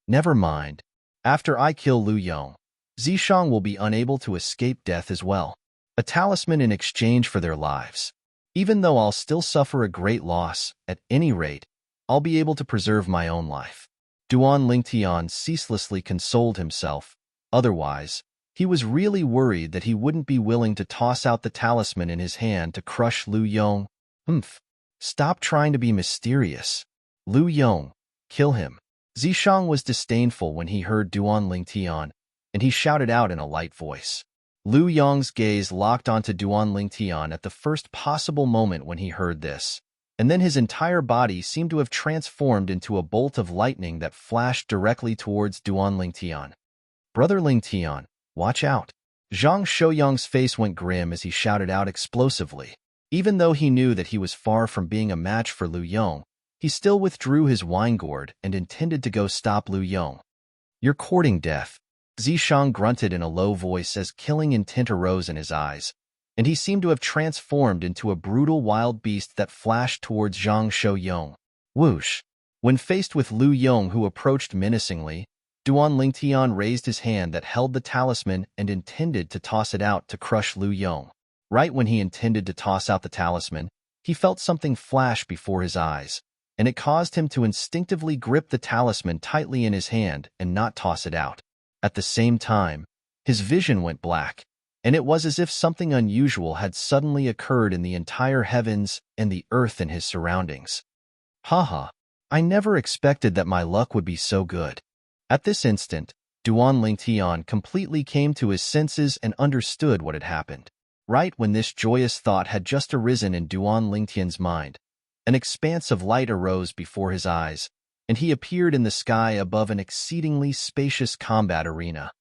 Never mind. After I kill Lu Yong, Zishang will be unable to escape death as well. A talisman in exchange for their lives. Even though I'll still suffer a great loss, at any rate, I'll be able to preserve my own life. Duan Lingtian ceaselessly consoled himself. Otherwise, he was really worried that he wouldn't be willing to toss out the talisman in his hand to crush Lu Yong. Stop trying to be mysterious. Lu Yong, kill him. Zishang was disdainful when he heard Duan Lingtian, and he shouted out in a light voice. Lu Yong's gaze locked onto Duan Lingtian at the first possible moment when he heard this, and then his entire body seemed to have transformed into a bolt of lightning that flashed directly towards Duan Lingtian. Brother Lingtian, watch out. Zhang Shouyang's face went grim as he shouted out explosively. Even though he knew that he was far from being a match for Lu Yong, he still withdrew his wine gourd and intended to go stop Lu Yong. You're courting death. Zishang grunted in a low voice as killing intent arose in his eyes, and he seemed to have transformed into a brutal wild beast that flashed towards Zhang Shouyang. Whoosh! When faced with Lu Yong, who approached menacingly, Duan Lingtian raised his hand that held the talisman and intended to toss it out to crush Lu Yong. Right when he intended to toss out the talisman, he felt something flash before his eyes, and it caused him to instinctively grip the talisman tightly in his hand and not toss it out. At the same time, his vision went black, and it was as if something unusual had suddenly occurred in the entire heavens and the earth and his surroundings. Haha, I never expected that my luck would be so good. At this instant, Duan Lingtian completely came to his senses and understood what had happened. Right when this joyous thought had just arisen in Duan Lingtian's mind, an expanse of light arose before his eyes, and he appeared in the sky above an exceedingly spacious combat arena.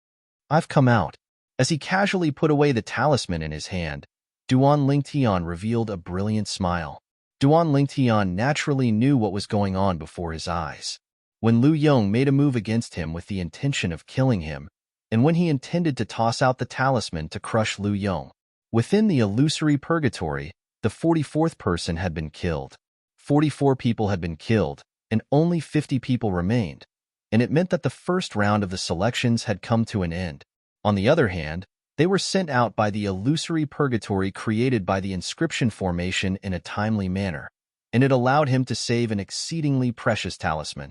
I've come out. As he casually put away the talisman in his hand, Duan Lingtian revealed a brilliant smile. Duan Lingtian naturally knew what was going on before his eyes. When Lu Yong made a move against him with the intention of killing him, and when he intended to toss out the talisman to crush Lu Yong, within the illusory purgatory, the 44th person had been killed. 44 people had been killed, and only 50 people remained, and it meant that the first round of the selections had come to an end. On the other hand, they were sent out by the illusory purgatory created by the inscription formation in a timely manner, and it allowed him to save an exceedingly precious talisman.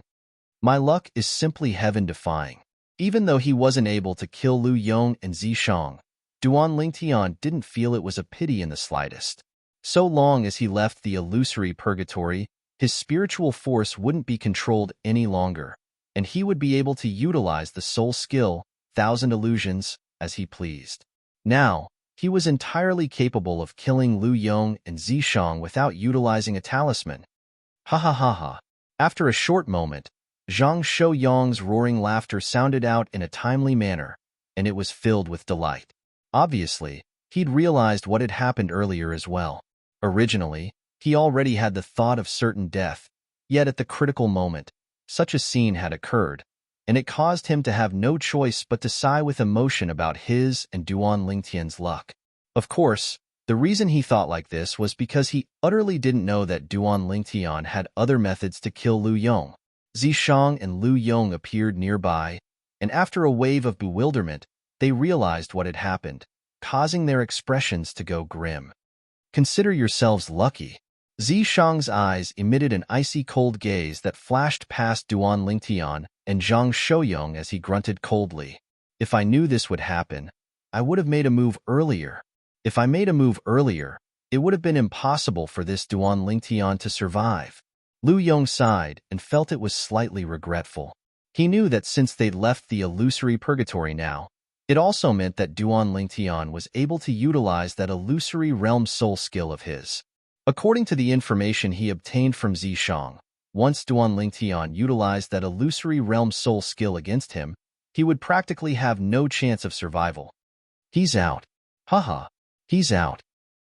My luck is simply heaven-defying. Even though he wasn't able to kill Lu Yong and Zishang, Duan Lingtian didn't feel it was a pity in the slightest. So long as he left the illusory purgatory, his spiritual force wouldn't be controlled any longer, and he would be able to utilize the soul skill, Thousand Illusions, as he pleased. Now, he was entirely capable of killing Lu Yong and Zishang without utilizing a talisman. Ha ha ha ha. After a short moment, Zhang Shouyang's roaring laughter sounded out in a timely manner, and it was filled with delight. Obviously, he'd realized what had happened earlier as well. Originally, he already had the thought of certain death, yet at the critical moment, such a scene had occurred, and it caused him to have no choice but to sigh with emotion about his and Duan Lingtian's luck. Of course, the reason he thought like this was because he utterly didn't know that Duan Lingtian had other methods to kill Lu Yong. Zishang and Lu Yong appeared nearby, and after a wave of bewilderment, they realized what had happened, causing their expressions to go grim. Consider yourselves lucky. Zishang's eyes emitted an icy cold gaze that flashed past Duan Lingtian and Zhang Shouyang as he grunted coldly. If I knew this would happen, I would have made a move earlier. If I made a move earlier, it would have been impossible for this Duan Lingtian to survive. Lu Yong sighed and felt it was slightly regretful. He knew that since they'd left the illusory purgatory now, It also meant that Duan Lingtian was able to utilize that illusory realm soul skill of his. According to the information he obtained from Zishang, once Duan Lingtian utilized that illusory realm soul skill against him, he would practically have no chance of survival. He's out. Haha, he's out.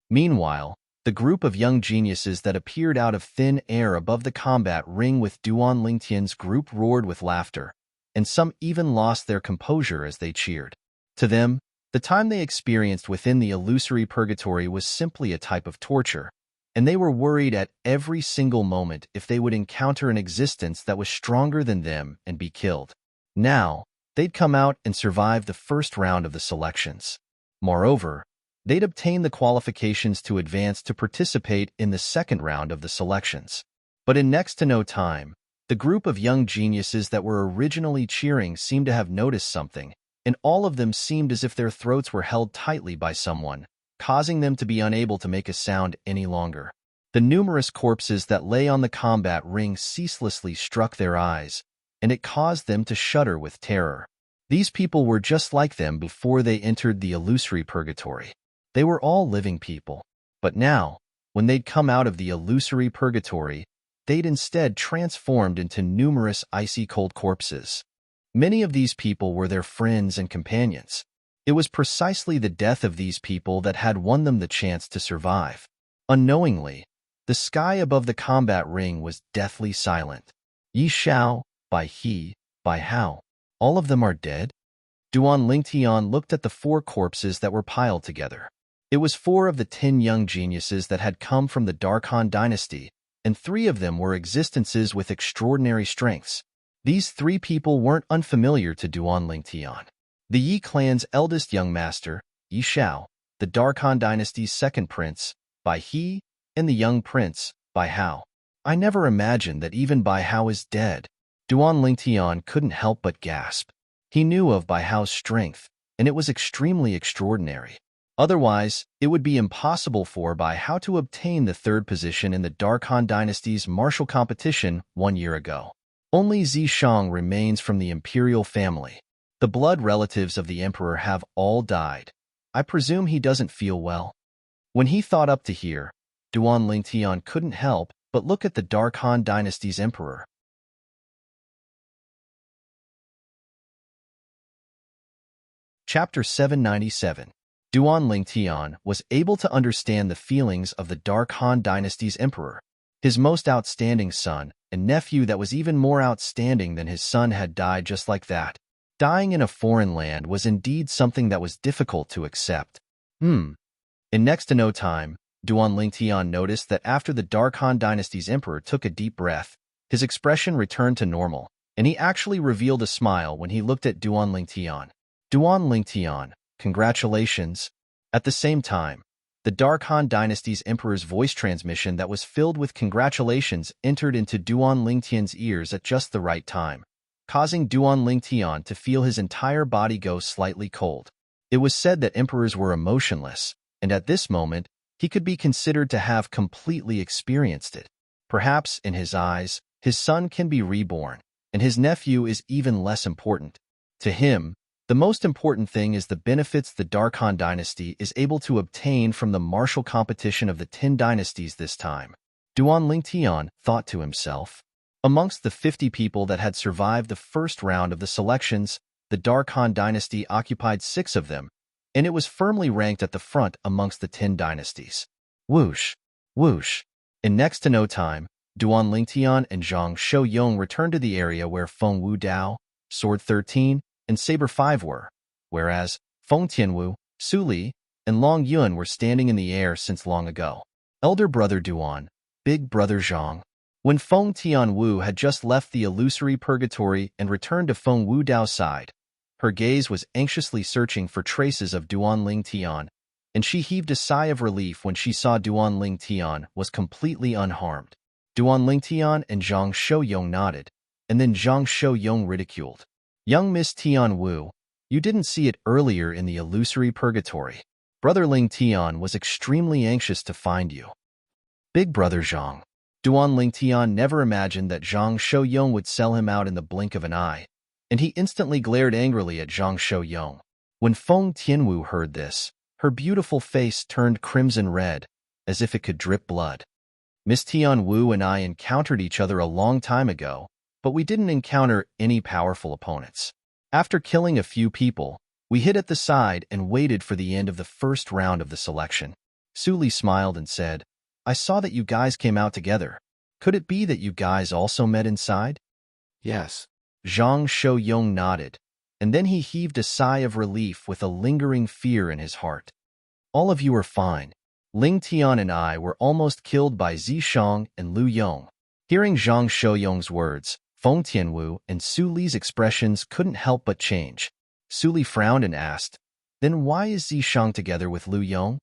Meanwhile, the group of young geniuses that appeared out of thin air above the combat ring with Duan Lingtian's group roared with laughter, and some even lost their composure as they cheered. To them, the time they experienced within the illusory purgatory was simply a type of torture, and they were worried at every single moment if they would encounter an existence that was stronger than them and be killed. Now, they'd come out and survive the first round of the selections. Moreover, they'd obtain the qualifications to advance to participate in the second round of the selections. But in next to no time, the group of young geniuses that were originally cheering seemed to have noticed something, and all of them seemed as if their throats were held tightly by someone, causing them to be unable to make a sound any longer. The numerous corpses that lay on the combat ring ceaselessly struck their eyes, and it caused them to shudder with terror. These people were just like them before they entered the illusory purgatory. They were all living people. But now, when they'd come out of the illusory purgatory, they'd instead transformed into numerous icy-cold corpses. Many of these people were their friends and companions. It was precisely the death of these people that had won them the chance to survive. Unknowingly, the sky above the combat ring was deathly silent. Yi Xiao, Bai He, Bai Hao, all of them are dead? Duan Lingtian looked at the 4 corpses that were piled together. It was 4 of the 10 young geniuses that had come from the Dark Han dynasty, and 3 of them were existences with extraordinary strengths. These 3 people weren't unfamiliar to Duan Lingtian. The Yi clan's eldest young master, Yi Xiao, the Dark Han dynasty's second prince, Bai He, and the young prince, Bai Hao. I never imagined that even Bai Hao is dead. Duan Lingtian couldn't help but gasp. He knew of Bai Hao's strength, and it was extremely extraordinary. Otherwise, it would be impossible for Bai Hao to obtain the 3rd position in the Dark Han dynasty's martial competition 1 year ago. Only Zishang remains from the imperial family. The blood relatives of the emperor have all died. I presume he doesn't feel well. When he thought up to here, Duan Lingtian couldn't help but look at the Dark Han dynasty's emperor. Chapter 797. Duan Lingtian was able to understand the feelings of the Dark Han dynasty's emperor. His most outstanding son and nephew that was even more outstanding than his son had died just like that. Dying in a foreign land was indeed something that was difficult to accept. In next to no time, Duan Lingtian noticed that after the Dark Han dynasty's emperor took a deep breath, his expression returned to normal, and he actually revealed a smile when he looked at Duan Lingtian. Duan Lingtian, congratulations. At the same time, the Dark Han dynasty's emperor's voice transmission that was filled with congratulations entered into Duan Lingtian's ears at just the right time, causing Duan Lingtian to feel his entire body go slightly cold. It was said that emperors were emotionless, and at this moment, he could be considered to have completely experienced it. Perhaps, in his eyes, his son can be reborn, and his nephew is even less important. To him, the most important thing is the benefits the Dark Han dynasty is able to obtain from the martial competition of the 10 dynasties this time. Duan Lingtian thought to himself. Amongst the 50 people that had survived the first round of the selections, the Dark Han dynasty occupied 6 of them, and it was firmly ranked at the front amongst the 10 dynasties. Whoosh! Whoosh! In next to no time, Duan Lingtian and Zhang Shouyong returned to the area where Feng Wu Dao, Sword 13, and Saber 5 were, whereas Feng Tianwu, Su Li, and Long Yun were standing in the air since long ago. Elder brother Duan, big brother Zhang. When Feng Tianwu had just left the illusory purgatory and returned to Feng Wu Dao's side, her gaze was anxiously searching for traces of Duan Lingtian, and she heaved a sigh of relief when she saw Duan Lingtian was completely unharmed. Duan Lingtian and Zhang Shouyong nodded, and then Zhang Shouyong ridiculed. Young Miss Tianwu, you didn't see it earlier in the illusory purgatory. Brother Lingtian was extremely anxious to find you. Big brother Zhang. Duan Lingtian never imagined that Zhang Shouyong would sell him out in the blink of an eye, and he instantly glared angrily at Zhang Shouyong. When Feng Tianwu heard this, her beautiful face turned crimson red, as if it could drip blood. Miss Tianwu and I encountered each other a long time ago, but we didn't encounter any powerful opponents. After killing a few people, we hid at the side and waited for the end of the first round of the selection. Su Li smiled and said, I saw that you guys came out together. Could it be that you guys also met inside? Yes. Zhang Shouyong nodded, and then he heaved a sigh of relief with a lingering fear in his heart. All of you are fine. Ling Tian and I were almost killed by Zishang and Lu Yong. Hearing Zhang Shouyong's words, Feng Tianwu and Su Li's expressions couldn't help but change. Su Li frowned and asked, Then why is Zishang together with Lu Yong?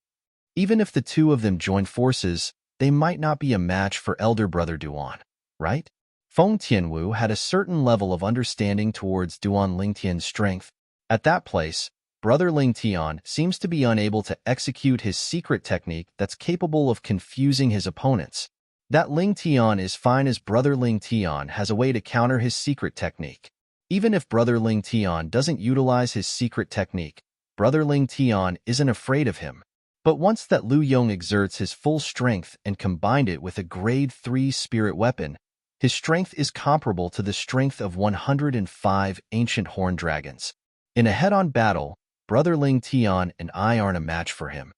Even if the two of them join forces, they might not be a match for elder brother Duan, right? Feng Tianwu had a certain level of understanding towards Duan Lingtian's strength. At that place, Brother Lingtian seems to be unable to execute his secret technique that's capable of confusing his opponents. That Lingtian is fine as Brother Lingtian has a way to counter his secret technique. Even if Brother Lingtian doesn't utilize his secret technique, Brother Lingtian isn't afraid of him. But once that Lu Yong exerts his full strength and combined it with a grade 3 spirit weapon, his strength is comparable to the strength of 105 ancient horn dragons. In a head-on battle, Brother Ling Tian and I aren't a match for him.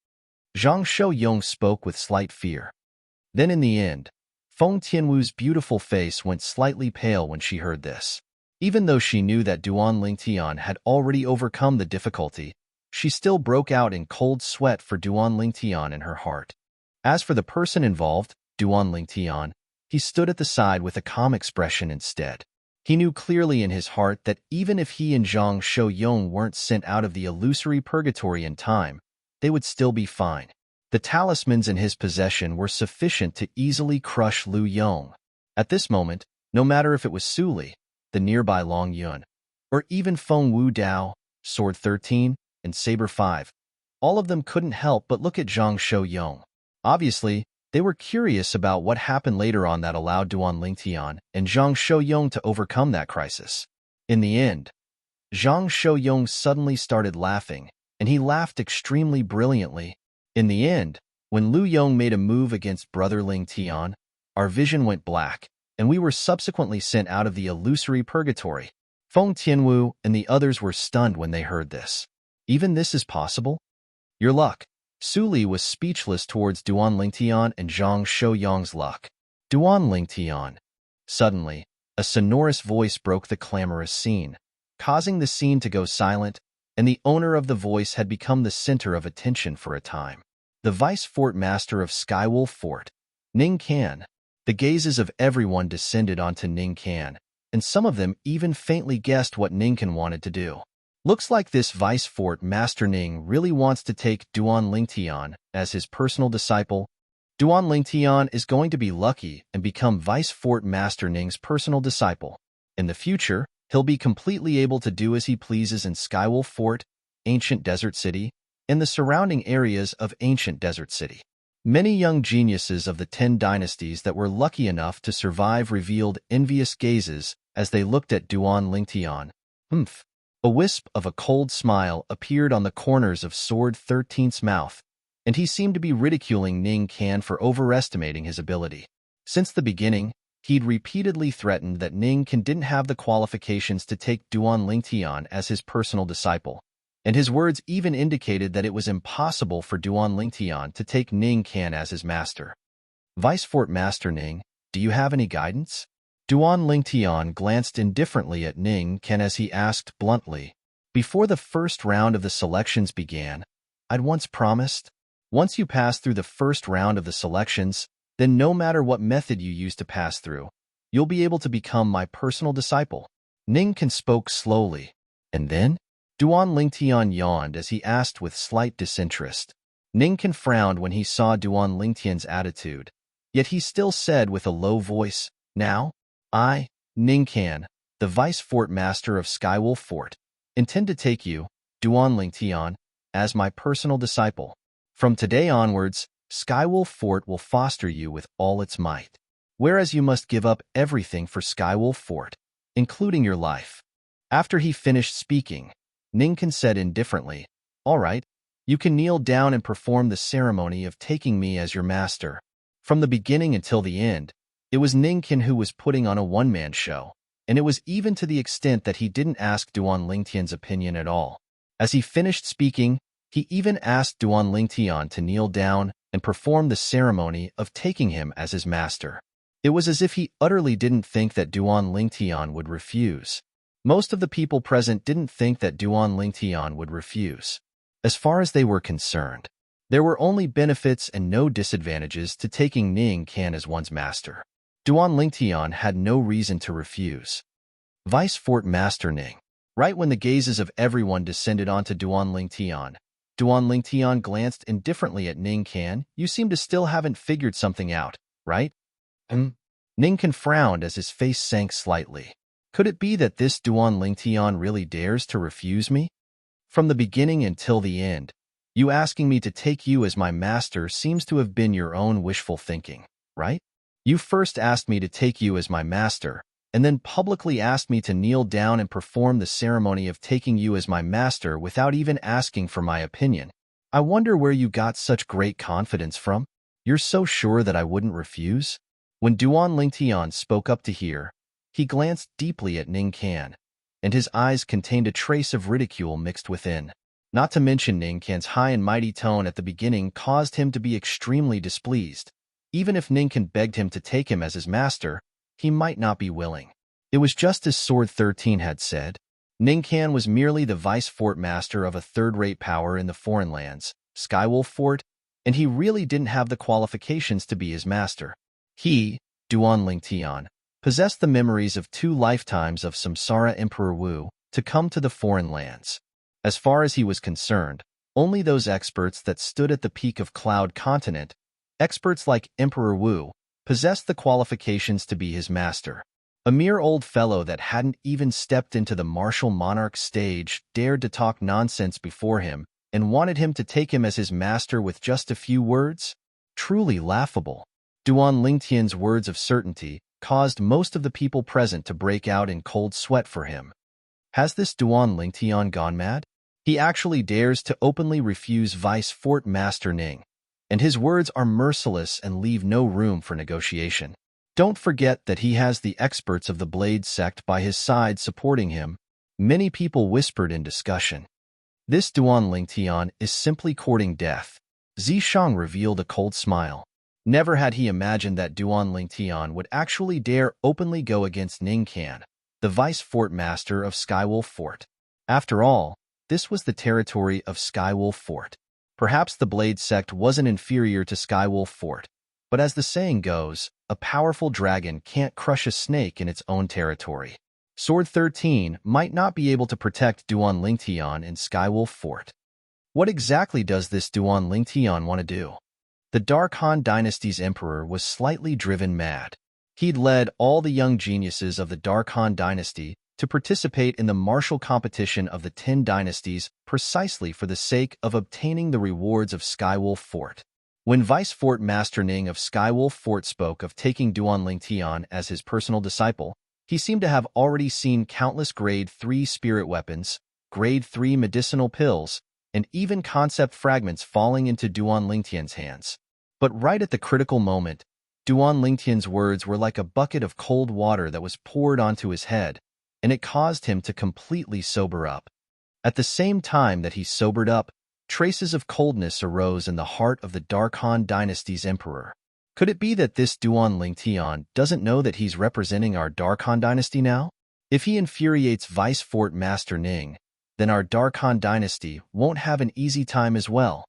Zhang Shouyong spoke with slight fear. Then in the end, Feng Tianwu's beautiful face went slightly pale when she heard this. Even though she knew that Duan Lingtian had already overcome the difficulty, she still broke out in cold sweat for Duan Lingtian in her heart. As for the person involved, Duan Lingtian, he stood at the side with a calm expression instead. He knew clearly in his heart that even if he and Zhang Shouyong weren't sent out of the illusory purgatory in time, they would still be fine. The talismans in his possession were sufficient to easily crush Lu Yong. At this moment, no matter if it was Su Li, the nearby Long Yun, or even Feng Wu Dao, Sword 13, and Saber 5, all of them couldn't help but look at Zhang Shouyong. Obviously, they were curious about what happened later on that allowed Duan Lingtian and Zhang Shouyong to overcome that crisis. In the end, Zhang Shouyong suddenly started laughing, and he laughed extremely brilliantly. In the end, when Lu Yong made a move against Brother Lingtian, our vision went black, and we were subsequently sent out of the illusory purgatory. Feng Tianwu and the others were stunned when they heard this. Even this is possible? Your luck. Su Li was speechless towards Duan Lingtian and Zhang Shouyong's luck. Duan Lingtian. Suddenly, a sonorous voice broke the clamorous scene, causing the scene to go silent, and the owner of the voice had become the center of attention for a time. The Vice Fort Master of Skywolf Fort, Ning Kan. The gazes of everyone descended onto Ning Kan, and some of them even faintly guessed what Ning Kan wanted to do. Looks like this Vice Fort Master Ning really wants to take Duan Lingtian as his personal disciple. Duan Lingtian is going to be lucky and become Vice Fort Master Ning's personal disciple. In the future, he'll be completely able to do as he pleases in Skywolf Fort, Ancient Desert City, and the surrounding areas of Ancient Desert City. Many young geniuses of the 10 dynasties that were lucky enough to survive revealed envious gazes as they looked at Duan Lingtian. Humph. A wisp of a cold smile appeared on the corners of Sword 13's mouth, and he seemed to be ridiculing Ning Kan for overestimating his ability. Since the beginning, he'd repeatedly threatened that Ning Kan didn't have the qualifications to take Duan Lingtian as his personal disciple, and his words even indicated that it was impossible for Duan Lingtian to take Ning Kan as his master. Vice Fort Master Ning, do you have any guidance? Duan Lingtian glanced indifferently at Ning Kan as he asked bluntly, Before the first round of the selections began, I'd once promised, once you pass through the first round of the selections, then no matter what method you use to pass through, you'll be able to become my personal disciple. Ning Kan spoke slowly, and then? Duan Lingtian yawned as he asked with slight disinterest. Ning Kan frowned when he saw Duan Lingtian's attitude, yet he still said with a low voice, Now? I, Ning Kan, the Vice Fort Master of Skywolf Fort, intend to take you, Duan Lingtian, as my personal disciple. From today onwards, Skywolf Fort will foster you with all its might, whereas you must give up everything for Skywolf Fort, including your life. After he finished speaking, Ningkan said indifferently. All right, you can kneel down and perform the ceremony of taking me as your master. From the beginning until the end, it was Ningkan who was putting on a one-man show, and it was even to the extent that he didn't ask Duan Lingtian's opinion at all. As he finished speaking, he even asked Duan Lingtian to kneel down and perform the ceremony of taking him as his master. It was as if he utterly didn't think that Duan Lingtian would refuse. Most of the people present didn't think that Duan Lingtian would refuse. As far as they were concerned, there were only benefits and no disadvantages to taking Ning Kan as one's master. Duan Lingtian had no reason to refuse. Vice Fort Master Ning. Right when the gazes of everyone descended onto Duan Lingtian glanced indifferently at Ning Kan. You seem to still haven't figured something out, right? Ning Kan frowned as his face sank slightly. Could it be that this Duan Lingtian really dares to refuse me? From the beginning until the end, you asking me to take you as my master seems to have been your own wishful thinking, right? You first asked me to take you as my master, and then publicly asked me to kneel down and perform the ceremony of taking you as my master without even asking for my opinion. I wonder where you got such great confidence from. You're so sure that I wouldn't refuse? When Duan Lingtian spoke up to hear, he glanced deeply at Ning Kan, and his eyes contained a trace of ridicule mixed within. Not to mention Ning Kan's high and mighty tone at the beginning caused him to be extremely displeased. Even if Ning Kan begged him to take him as his master, he might not be willing. It was just as Sword 13 had said. Ning Kan was merely the vice fort master of a third-rate power in the foreign lands, Skywolf Fort, and he really didn't have the qualifications to be his master. He, Duan Lingtian, possessed the memories of 2 lifetimes of Samsara Emperor Wu to come to the foreign lands. As far as he was concerned, only those experts that stood at the peak of Cloud Continent, experts like Emperor Wu, possessed the qualifications to be his master. A mere old fellow that hadn't even stepped into the martial monarch stage dared to talk nonsense before him and wanted him to take him as his master with just a few words? Truly laughable. Duan Lingtian's words of certainty caused most of the people present to break out in cold sweat for him. Has this Duan Lingtian gone mad? He actually dares to openly refuse Vice Fort Master Ning, and his words are merciless and leave no room for negotiation. Don't forget that he has the experts of the Blade sect by his side supporting him. Many people whispered in discussion. This Duan Lingtian is simply courting death. Zishang revealed a cold smile. Never had he imagined that Duan Lingtian would actually dare openly go against Ning Kan, the vice fort master of Skywolf Fort. After all, this was the territory of Skywolf Fort. Perhaps the Blade sect wasn't inferior to Skywolf Fort, but as the saying goes, a powerful dragon can't crush a snake in its own territory. Sword 13 might not be able to protect Duan Lingtian in Skywolf Fort. What exactly does this Duan Lingtian want to do? The Dark Han Dynasty's emperor was slightly driven mad. He'd led all the young geniuses of the Dark Han Dynasty to participate in the martial competition of the 10 dynasties precisely for the sake of obtaining the rewards of Skywolf Fort. When Vice Fort Master Ning of Skywolf Fort spoke of taking Duan Lingtian as his personal disciple, he seemed to have already seen countless Grade 3 spirit weapons, Grade 3 medicinal pills, and even concept fragments falling into Duan Lingtian's hands. But right at the critical moment, Duan Lingtian's words were like a bucket of cold water that was poured onto his head, and it caused him to completely sober up. At the same time that he sobered up, traces of coldness arose in the heart of the Dark Han Dynasty's emperor. Could it be that this Duan Lingtian doesn't know that he's representing our Dark Han Dynasty now? If he infuriates Vice Fort Master Ning, then our Dark Han Dynasty won't have an easy time as well.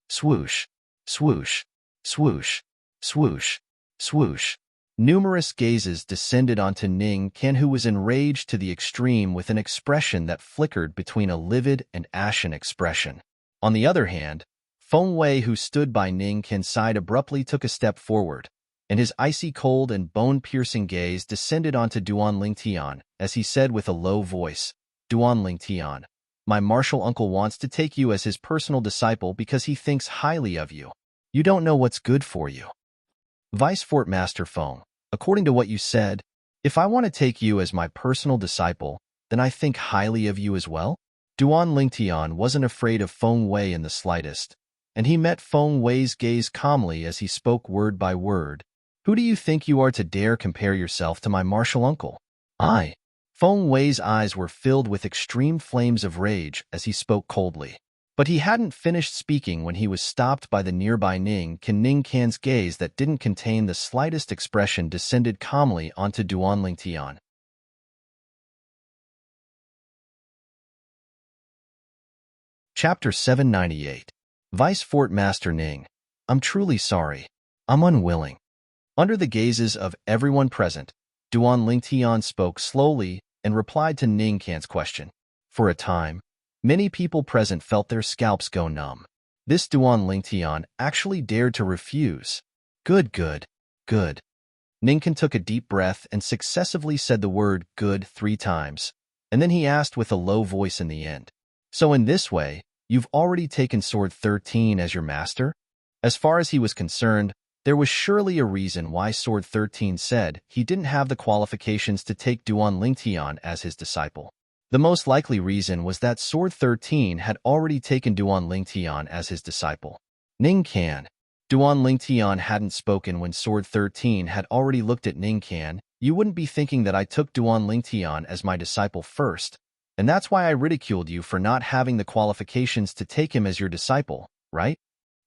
Swoosh, swoosh, swoosh, swoosh, swoosh. Numerous gazes descended onto Ning Kan, who was enraged to the extreme with an expression that flickered between a livid and ashen expression. On the other hand, Feng Wei, who stood by Ning Kan's side, abruptly took a step forward, and his icy cold and bone-piercing gaze descended onto Duan Lingtian as he said with a low voice, Duan Lingtian, my martial uncle wants to take you as his personal disciple because he thinks highly of you. You don't know what's good for you. Vice Fort Master Feng, according to what you said, if I want to take you as my personal disciple, then I think highly of you as well? Duan Lingtian wasn't afraid of Feng Wei in the slightest, and he met Feng Wei's gaze calmly as he spoke word by word. Who do you think you are to dare compare yourself to my martial uncle? I. Feng Wei's eyes were filled with extreme flames of rage as he spoke coldly. But he hadn't finished speaking when he was stopped by the nearby Ning Can's gaze that didn't contain the slightest expression descended calmly onto Duan Lingtian. Chapter 798. Vice Fort Master Ning. I'm truly sorry. I'm unwilling. Under the gazes of everyone present, Duan Lingtian spoke slowly and replied to Ning Can's question. For a time, many people present felt their scalps go numb. This Duan Lingtian actually dared to refuse. Good. Ning Can took a deep breath and successively said the word good 3 times, and then he asked with a low voice in the end. So in this way, you've already taken Sword 13 as your master? As far as he was concerned, there was surely a reason why Sword 13 said he didn't have the qualifications to take Duan Lingtian as his disciple. The most likely reason was that Sword 13 had already taken Duan Lingtian as his disciple. Ning Can. Duan Lingtian hadn't spoken when Sword 13 had already looked at Ning Can. You wouldn't be thinking that I took Duan Lingtian as my disciple first, and that's why I ridiculed you for not having the qualifications to take him as your disciple, right?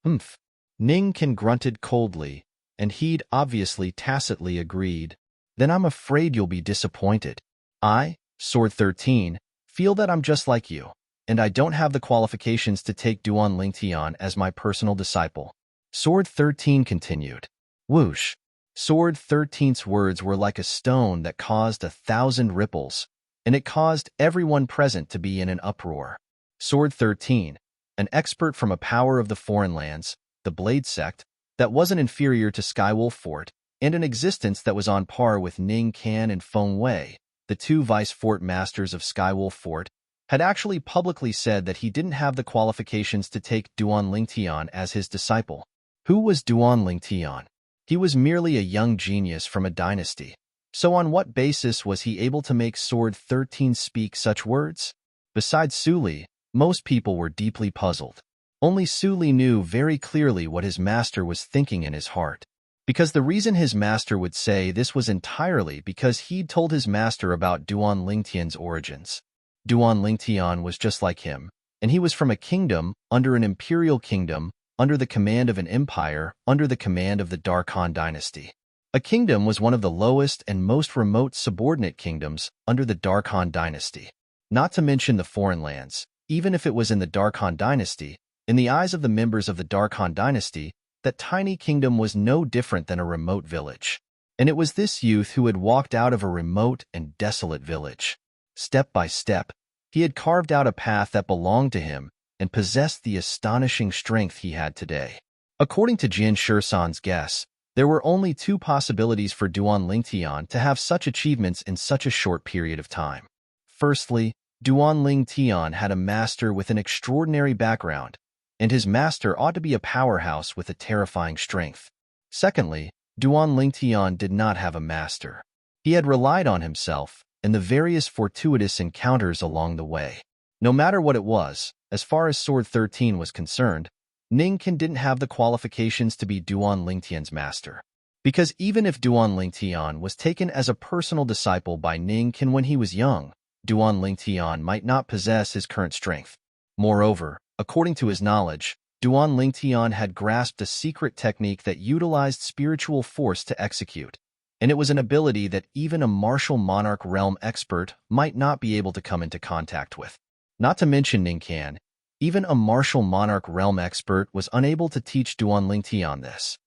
Humph. Ning Can grunted coldly, and he'd obviously tacitly agreed. Then I'm afraid you'll be disappointed. I, Sword 13, feel that I'm just like you, and I don't have the qualifications to take Duan Lingtian as my personal disciple. Sword 13 continued. Whoosh. Sword 13's words were like a stone that caused 1,000 ripples, and it caused everyone present to be in an uproar. Sword 13, an expert from a power of the foreign lands, the Blade Sect, that wasn't inferior to Skywolf Fort, and an existence that was on par with Ning Can and Feng Wei, the 2 Vice Fort Masters of Skywolf Fort, had actually publicly said that he didn't have the qualifications to take Duan Lingtian as his disciple. Who was Duan Lingtian? He was merely a young genius from a dynasty. So on what basis was he able to make Sword 13 speak such words? Besides Suli, most people were deeply puzzled. Only Suli knew very clearly what his master was thinking in his heart. Because the reason his master would say this was entirely because he'd told his master about Duan Lingtian's origins. Duan Lingtian was just like him, and he was from a kingdom, under an imperial kingdom, under the command of an empire, under the command of the Darkhan dynasty. A kingdom was one of the lowest and most remote subordinate kingdoms under the Darkhan dynasty. Not to mention the foreign lands, even if it was in the Darkhan dynasty, in the eyes of the members of the Darkhan dynasty, that tiny kingdom was no different than a remote village. And it was this youth who had walked out of a remote and desolate village. Step by step, he had carved out a path that belonged to him and possessed the astonishing strength he had today. According to Jin Shursan's guess, there were only 2 possibilities for Duan Lingtian to have such achievements in such a short period of time. Firstly, Duan Lingtian had a master with an extraordinary background, and his master ought to be a powerhouse with a terrifying strength. Secondly, Duan Lingtian did not have a master. He had relied on himself and the various fortuitous encounters along the way. No matter what it was, as far as Sword 13 was concerned, Ning Can didn't have the qualifications to be Duan Lingtian's master. Because even if Duan Lingtian was taken as a personal disciple by Ning Can when he was young, Duan Lingtian might not possess his current strength. Moreover, according to his knowledge, Duan Lingtian had grasped a secret technique that utilized spiritual force to execute, and it was an ability that even a martial Monarch realm expert might not be able to come into contact with. Not to mention Ning Can, even a martial Monarch realm expert was unable to teach Duan Lingtian this.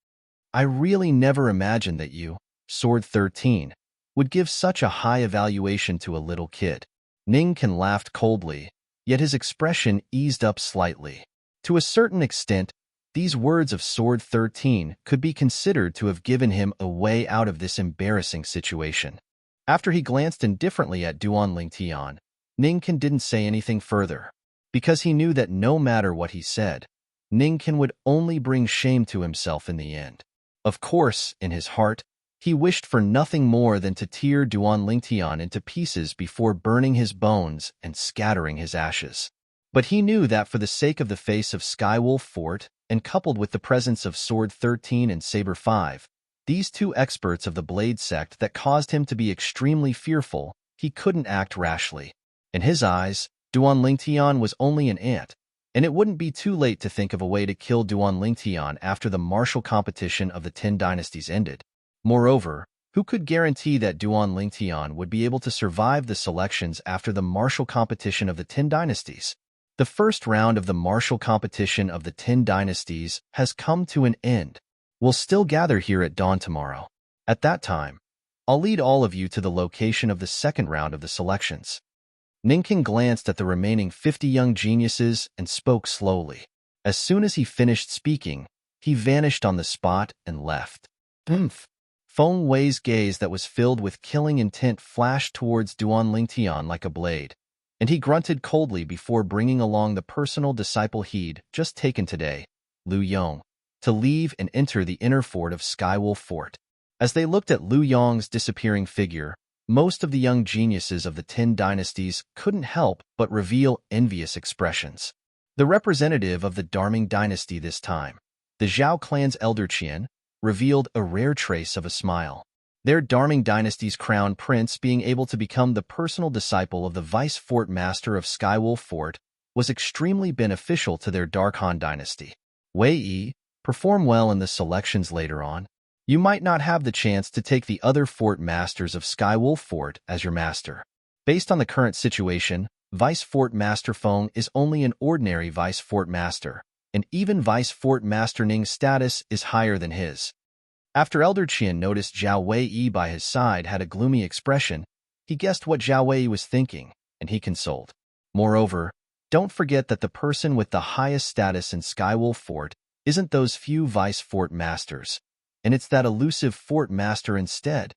I really never imagined that you, Sword 13, would give such a high evaluation to a little kid. Ning Can laughed coldly, yet his expression eased up slightly. To a certain extent, these words of Sword 13 could be considered to have given him a way out of this embarrassing situation. After he glanced indifferently at Duan Lingtian, Ning Can didn't say anything further, because he knew that no matter what he said, Ning Can would only bring shame to himself in the end. Of course, in his heart, He wished for nothing more than to tear Duan Lingtian into pieces before burning his bones and scattering his ashes. But he knew that for the sake of the face of Skywolf Fort, and coupled with the presence of Sword 13 and Saber 5, these two experts of the Blade sect that caused him to be extremely fearful, he couldn't act rashly. In his eyes, Duan Lingtian was only an ant, and it wouldn't be too late to think of a way to kill Duan Lingtian after the martial competition of the 10 dynasties ended. Moreover, who could guarantee that Duan Lingtian would be able to survive the selections after the martial competition of the 10 dynasties? The first round of the martial competition of the 10 dynasties has come to an end. We'll still gather here at dawn tomorrow. At that time, I'll lead all of you to the location of the second round of the selections. Ninkin glanced at the remaining 50 young geniuses and spoke slowly. As soon as he finished speaking, he vanished on the spot and left. Feng Wei's gaze that was filled with killing intent flashed towards Duan Lingtian like a blade, and he grunted coldly before bringing along the personal disciple he'd just taken today, Lu Yong, to leave and enter the inner fort of Skywolf Fort. As they looked at Lu Yong's disappearing figure, most of the young geniuses of the 10 dynasties couldn't help but reveal envious expressions. The representative of the Darming dynasty this time, the Zhao clan's elder Qian, revealed a rare trace of a smile. Their Darming dynasty's crown prince being able to become the personal disciple of the vice fort master of Skywolf Fort was extremely beneficial to their Darkhan dynasty. Wei Yi, perform well in the selections later on. You might not have the chance to take the other fort masters of Skywolf Fort as your master. Based on the current situation, Vice Fort Master Feng is only an ordinary Vice Fort Master, and even Vice Fort Master Ning's status is higher than his. After Elder Qian noticed Zhao Wei by his side had a gloomy expression, he guessed what Zhao Wei was thinking, and he consoled. Moreover, don't forget that the person with the highest status in Skywolf Fort isn't those few Vice Fort Masters, and it's that elusive Fort Master instead.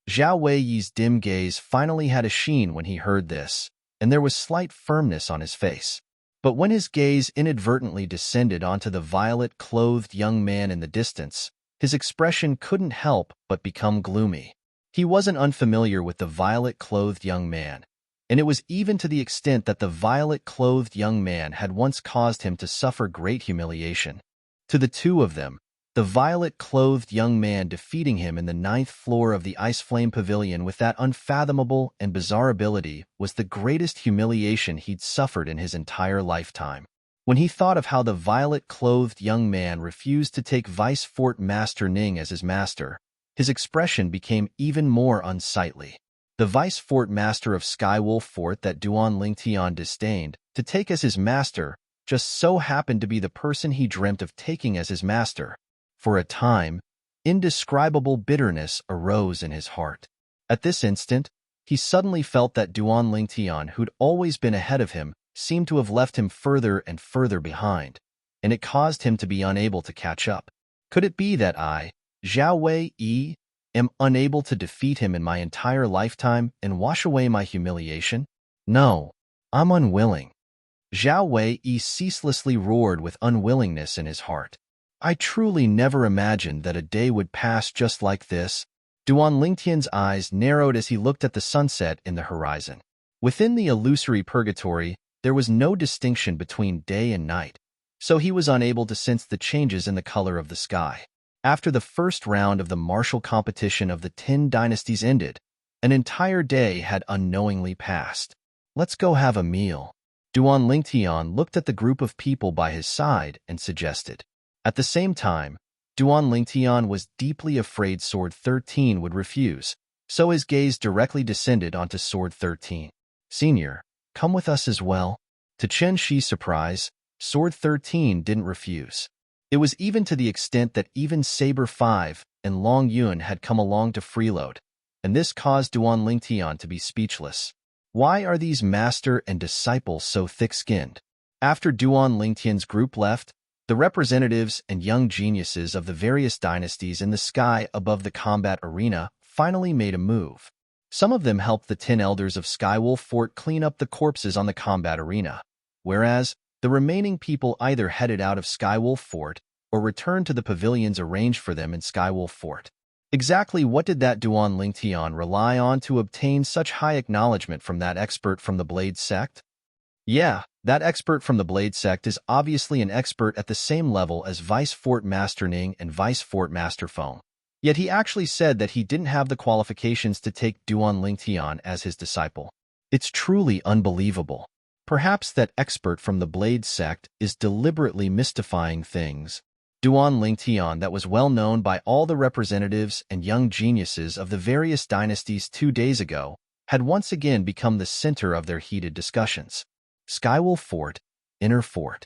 Zhao Wei's dim gaze finally had a sheen when he heard this, and there was slight firmness on his face. But when his gaze inadvertently descended onto the violet-clothed young man in the distance, his expression couldn't help but become gloomy. He wasn't unfamiliar with the violet-clothed young man, and it was even to the extent that the violet-clothed young man had once caused him to suffer great humiliation. To the two of them, the violet-clothed young man defeating him in the 9th floor of the Ice Flame Pavilion with that unfathomable and bizarre ability was the greatest humiliation he'd suffered in his entire lifetime. When he thought of how the violet-clothed young man refused to take Vice Fort Master Ning as his master, his expression became even more unsightly. The Vice Fort Master of Skywolf Fort that Duan Lingtian disdained to take as his master just so happened to be the person he dreamt of taking as his master. For a time, indescribable bitterness arose in his heart. At this instant, he suddenly felt that Duan Lingtian, who'd always been ahead of him, seemed to have left him further and further behind, and it caused him to be unable to catch up. Could it be that I, Zhao Wei, am unable to defeat him in my entire lifetime and wash away my humiliation? No, I'm unwilling. Zhao Wei ceaselessly roared with unwillingness in his heart. I truly never imagined that a day would pass just like this. Duan Lingtian's eyes narrowed as he looked at the sunset in the horizon. Within the illusory purgatory, there was no distinction between day and night, so he was unable to sense the changes in the color of the sky. After the first round of the martial competition of the 10 dynasties ended, an entire day had unknowingly passed. Let's go have a meal. Duan Lingtian looked at the group of people by his side and suggested. At the same time, Duan Lingtian was deeply afraid Sword 13 would refuse, so his gaze directly descended onto Sword 13. Senior, come with us as well. To Chen Shi's surprise, Sword 13 didn't refuse. It was even to the extent that even Saber 5 and Long Yun had come along to freeload, and this caused Duan Lingtian to be speechless. Why are these master and disciples so thick-skinned? After Duan Lingtian's group left, the representatives and young geniuses of the various dynasties in the sky above the combat arena finally made a move. Some of them helped the 10 elders of Skywolf Fort clean up the corpses on the combat arena, whereas the remaining people either headed out of Skywolf Fort or returned to the pavilions arranged for them in Skywolf Fort. Exactly what did that Duan Lingtian rely on to obtain such high acknowledgement from that expert from the Blade sect? Yeah, that expert from the Blade sect is obviously an expert at the same level as Vice Fort Master Ning and Vice Fort Master Feng. Yet he actually said that he didn't have the qualifications to take Duan Lingtian as his disciple. It's truly unbelievable. Perhaps that expert from the Blade sect is deliberately mystifying things. Duan Lingtian, that was well known by all the representatives and young geniuses of the various dynasties 2 days ago, had once again become the center of their heated discussions. Skywolf Fort, Inner Fort.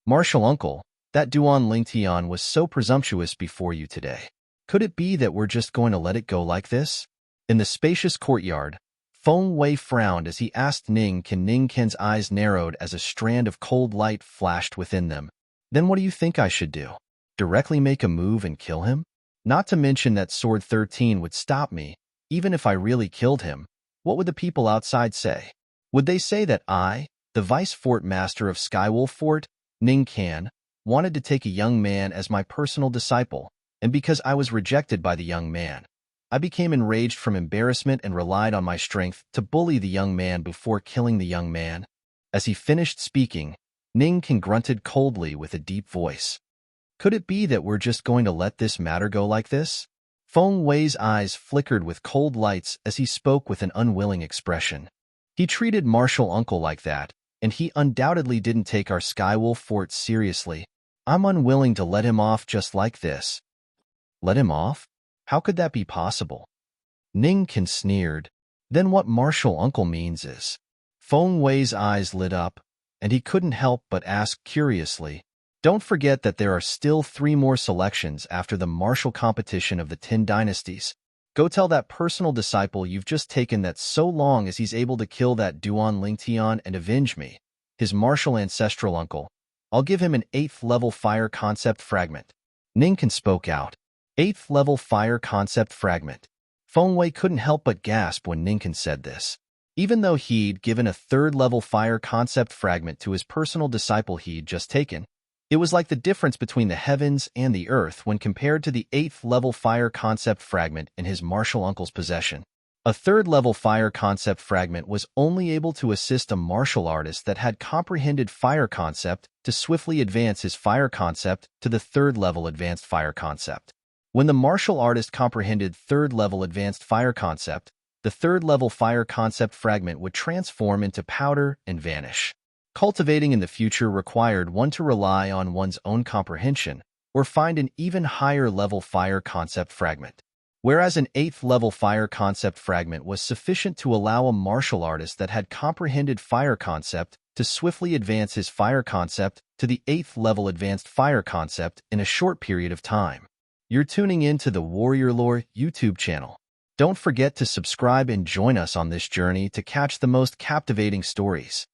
Martial Uncle, that Duan Lingtian was so presumptuous before you today. Could it be that we're just going to let it go like this? In the spacious courtyard, Feng Wei frowned as he asked Ning Ken. Ning Ken's eyes narrowed as a strand of cold light flashed within them. Then what do you think I should do? Directly make a move and kill him? Not to mention that Sword 13 would stop me. Even if I really killed him, what would the people outside say? Would they say that I, the Vice Fort Master of Skywolf Fort, Ning Ken, wanted to take a young man as my personal disciple, and because I was rejected by the young man, I became enraged from embarrassment and relied on my strength to bully the young man before killing the young man? As he finished speaking, Ning Ken grunted coldly with a deep voice. Could it be that we're just going to let this matter go like this? Feng Wei's eyes flickered with cold lights as he spoke with an unwilling expression. He treated Martial Uncle like that, and he undoubtedly didn't take our Skywolf Fort seriously. I'm unwilling to let him off just like this. Let him off? How could that be possible? Ning Ken sneered. Then what Martial Uncle means is... Feng Wei's eyes lit up, and he couldn't help but ask curiously, don't forget that there are still 3 more selections after the martial competition of the 10 dynasties. Go tell that personal disciple you've just taken that so long as he's able to kill that Duan Lingtian and avenge me, his martial ancestral uncle. I'll give him an 8th level fire concept fragment. Ning Ken spoke out. 8th level fire concept fragment. Feng Wei couldn't help but gasp when Ning Ken said this. Even though he'd given a 3rd level fire concept fragment to his personal disciple he'd just taken, it was like the difference between the heavens and the earth when compared to the 8th level fire concept fragment in his martial uncle's possession. A 3rd level fire concept fragment was only able to assist a martial artist that had comprehended fire concept to swiftly advance his fire concept to the 3rd level advanced fire concept. When the martial artist comprehended 3rd level advanced fire concept, the 3rd level fire concept fragment would transform into powder and vanish. Cultivating in the future required one to rely on one's own comprehension or find an even higher level fire concept fragment. Whereas an 8th level fire concept fragment was sufficient to allow a martial artist that had comprehended fire concept to swiftly advance his fire concept to the 8th level advanced fire concept in a short period of time. You're tuning in to the Warrior Lore YouTube channel. Don't forget to subscribe and join us on this journey to catch the most captivating stories.